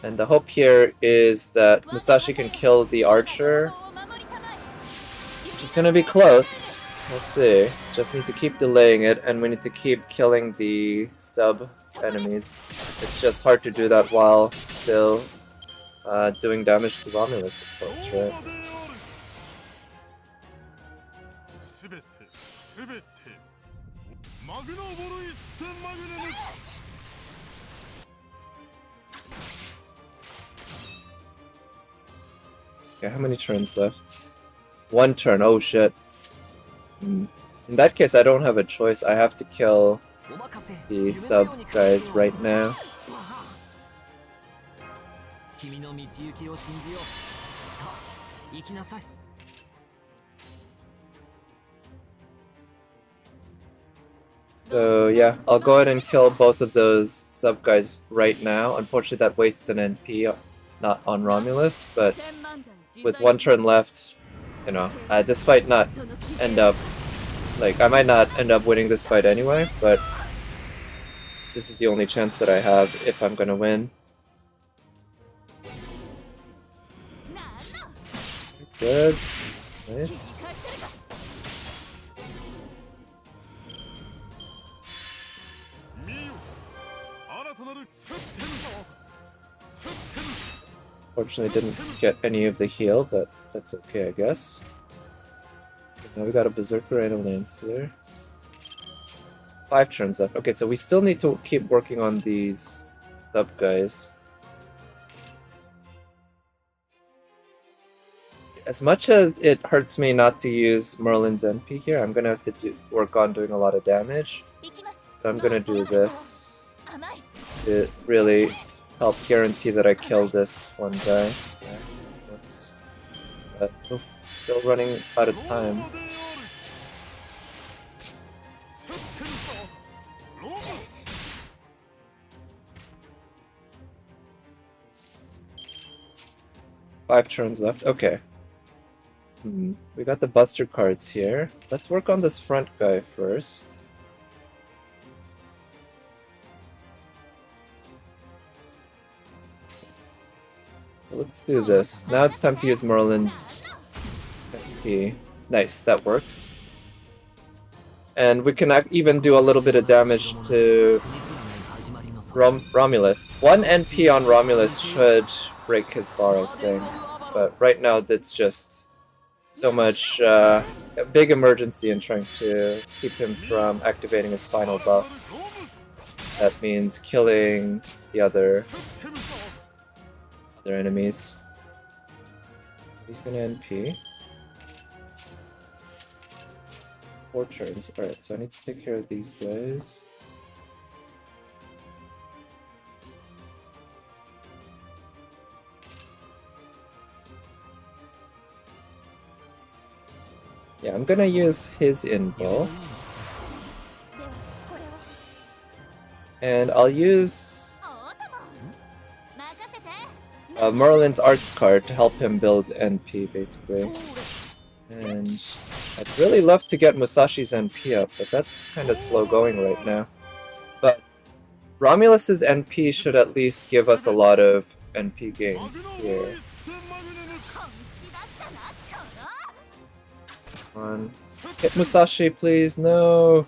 And the hope here is that Musashi can kill the archer, which is gonna be close. We'll see. Just need to keep delaying it, and we need to keep killing the sub enemies. It's just hard to do that while still doing damage to Romulus, of course, right? すべてマグナボル一戦マグネム Okay, how many turns left? One turn, oh shit. In that case, I don't have a choice. I have to kill the sub guys right now. 君の道行きを信じようさあ行きなさい So yeah, I'll go ahead and kill both of those sub guys right now. Unfortunately, that wastes an NP, not on Romulus, but with one turn left, you know, this fight not end up, like, I might not end up winning this fight anyway, but this is the only chance that I have if I'm gonna win. Good. Nice. Fortunately, didn't get any of the heal, but that's okay, I guess. Now we got a Berserker and a Lancer. 5 turns left. Okay, so we still need to keep working on these sub guys. As much as it hurts me not to use Merlin's NP here, I'm gonna have to work on doing a lot of damage. But I'm gonna do this to really help guarantee that I kill this one guy. Yeah, whoops. But oof, still running out of time. Five turns left. Okay. We got the Buster cards here. Let's work on this front guy first. Let's do this. Now it's time to use Merlin's MP. Nice, that works. And we can even do a little bit of damage to Romulus. One NP on Romulus should break his bar, I think. But right now, that's just so much a big emergency in trying to keep him from activating his final buff. That means killing the other enemies. He's gonna NP. 4 turns. Alright, so I need to take care of these guys. Yeah, I'm gonna use his info. And I'll use Merlin's Arts card to help him build NP, basically. And I'd really love to get Musashi's NP up, but that's kind of slow going right now. But Romulus's NP should at least give us a lot of NP gain here. Come on. Hit Musashi, please. No.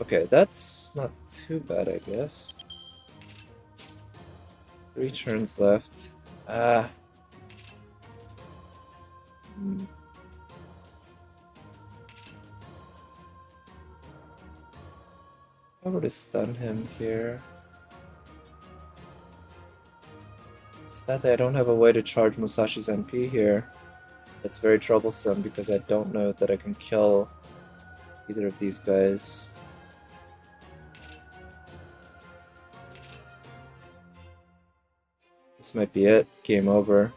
Okay, that's not too bad, I guess. 3 turns left. Ah. I were to stun him here. Sadly, I don't have a way to charge Musashi's NP here. That's very troublesome because I don't know that I can kill either of these guys. This might be it. Game over.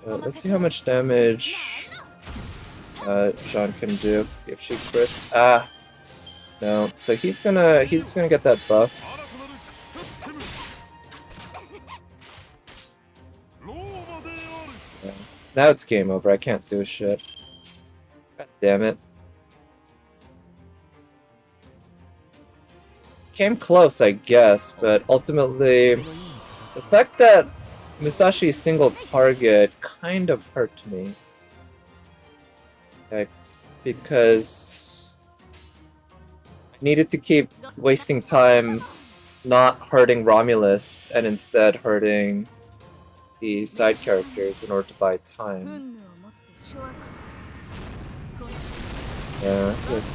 Let's see how much damage Jean can do if she crits. Ah, no. So he's gonna get that buff. Yeah. Now it's game over. I can't do shit. God damn it. Came close, I guess, but ultimately, the fact that Musashi's single target kind of hurt me. Like, because I needed to keep wasting time not hurting Romulus and instead hurting the side characters in order to buy time. Yeah, yes.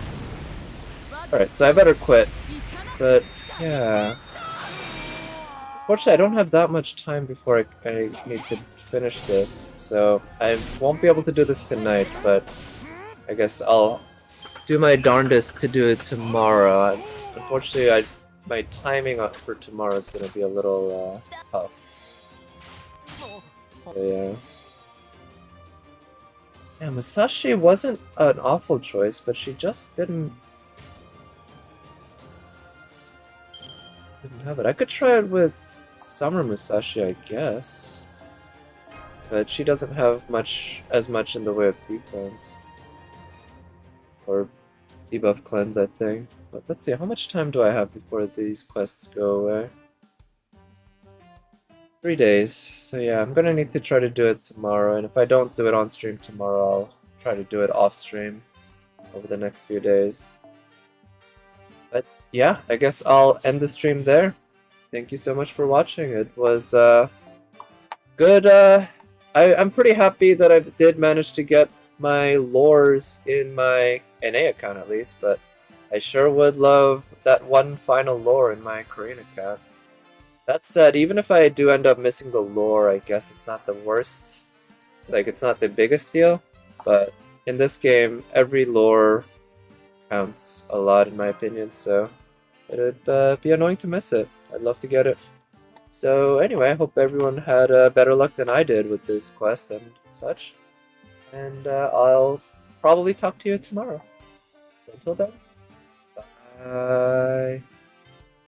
Alright, so I better quit. But, yeah. Unfortunately, I don't have that much time before I need to finish this, so I won't be able to do this tonight, but I guess I'll do my darndest to do it tomorrow. Unfortunately, my timing for tomorrow is going to be a little tough. So, yeah. Yeah, Musashi wasn't an awful choice, but she just didn't have it. I could try it with Summer Musashi, I guess. But she doesn't have as much in the way of defense. Or debuff cleanse, I think. But let's see, how much time do I have before these quests go away? 3 days. So yeah, I'm gonna need to try to do it tomorrow, and if I don't do it on stream tomorrow, I'll try to do it off stream over the next few days. But yeah, I guess I'll end the stream there. Thank you so much for watching. It was good. I'm pretty happy that I did manage to get my lores in my NA account at least, but I sure would love that one final lore in my Korean account. That said, even if I do end up missing the lore, I guess it's not the worst. Like, it's not the biggest deal, but in this game, every lore counts a lot in my opinion, so it'd be annoying to miss it. I'd love to get it. So anyway, I hope everyone had better luck than I did with this quest and such. And I'll probably talk to you tomorrow. Until then, bye.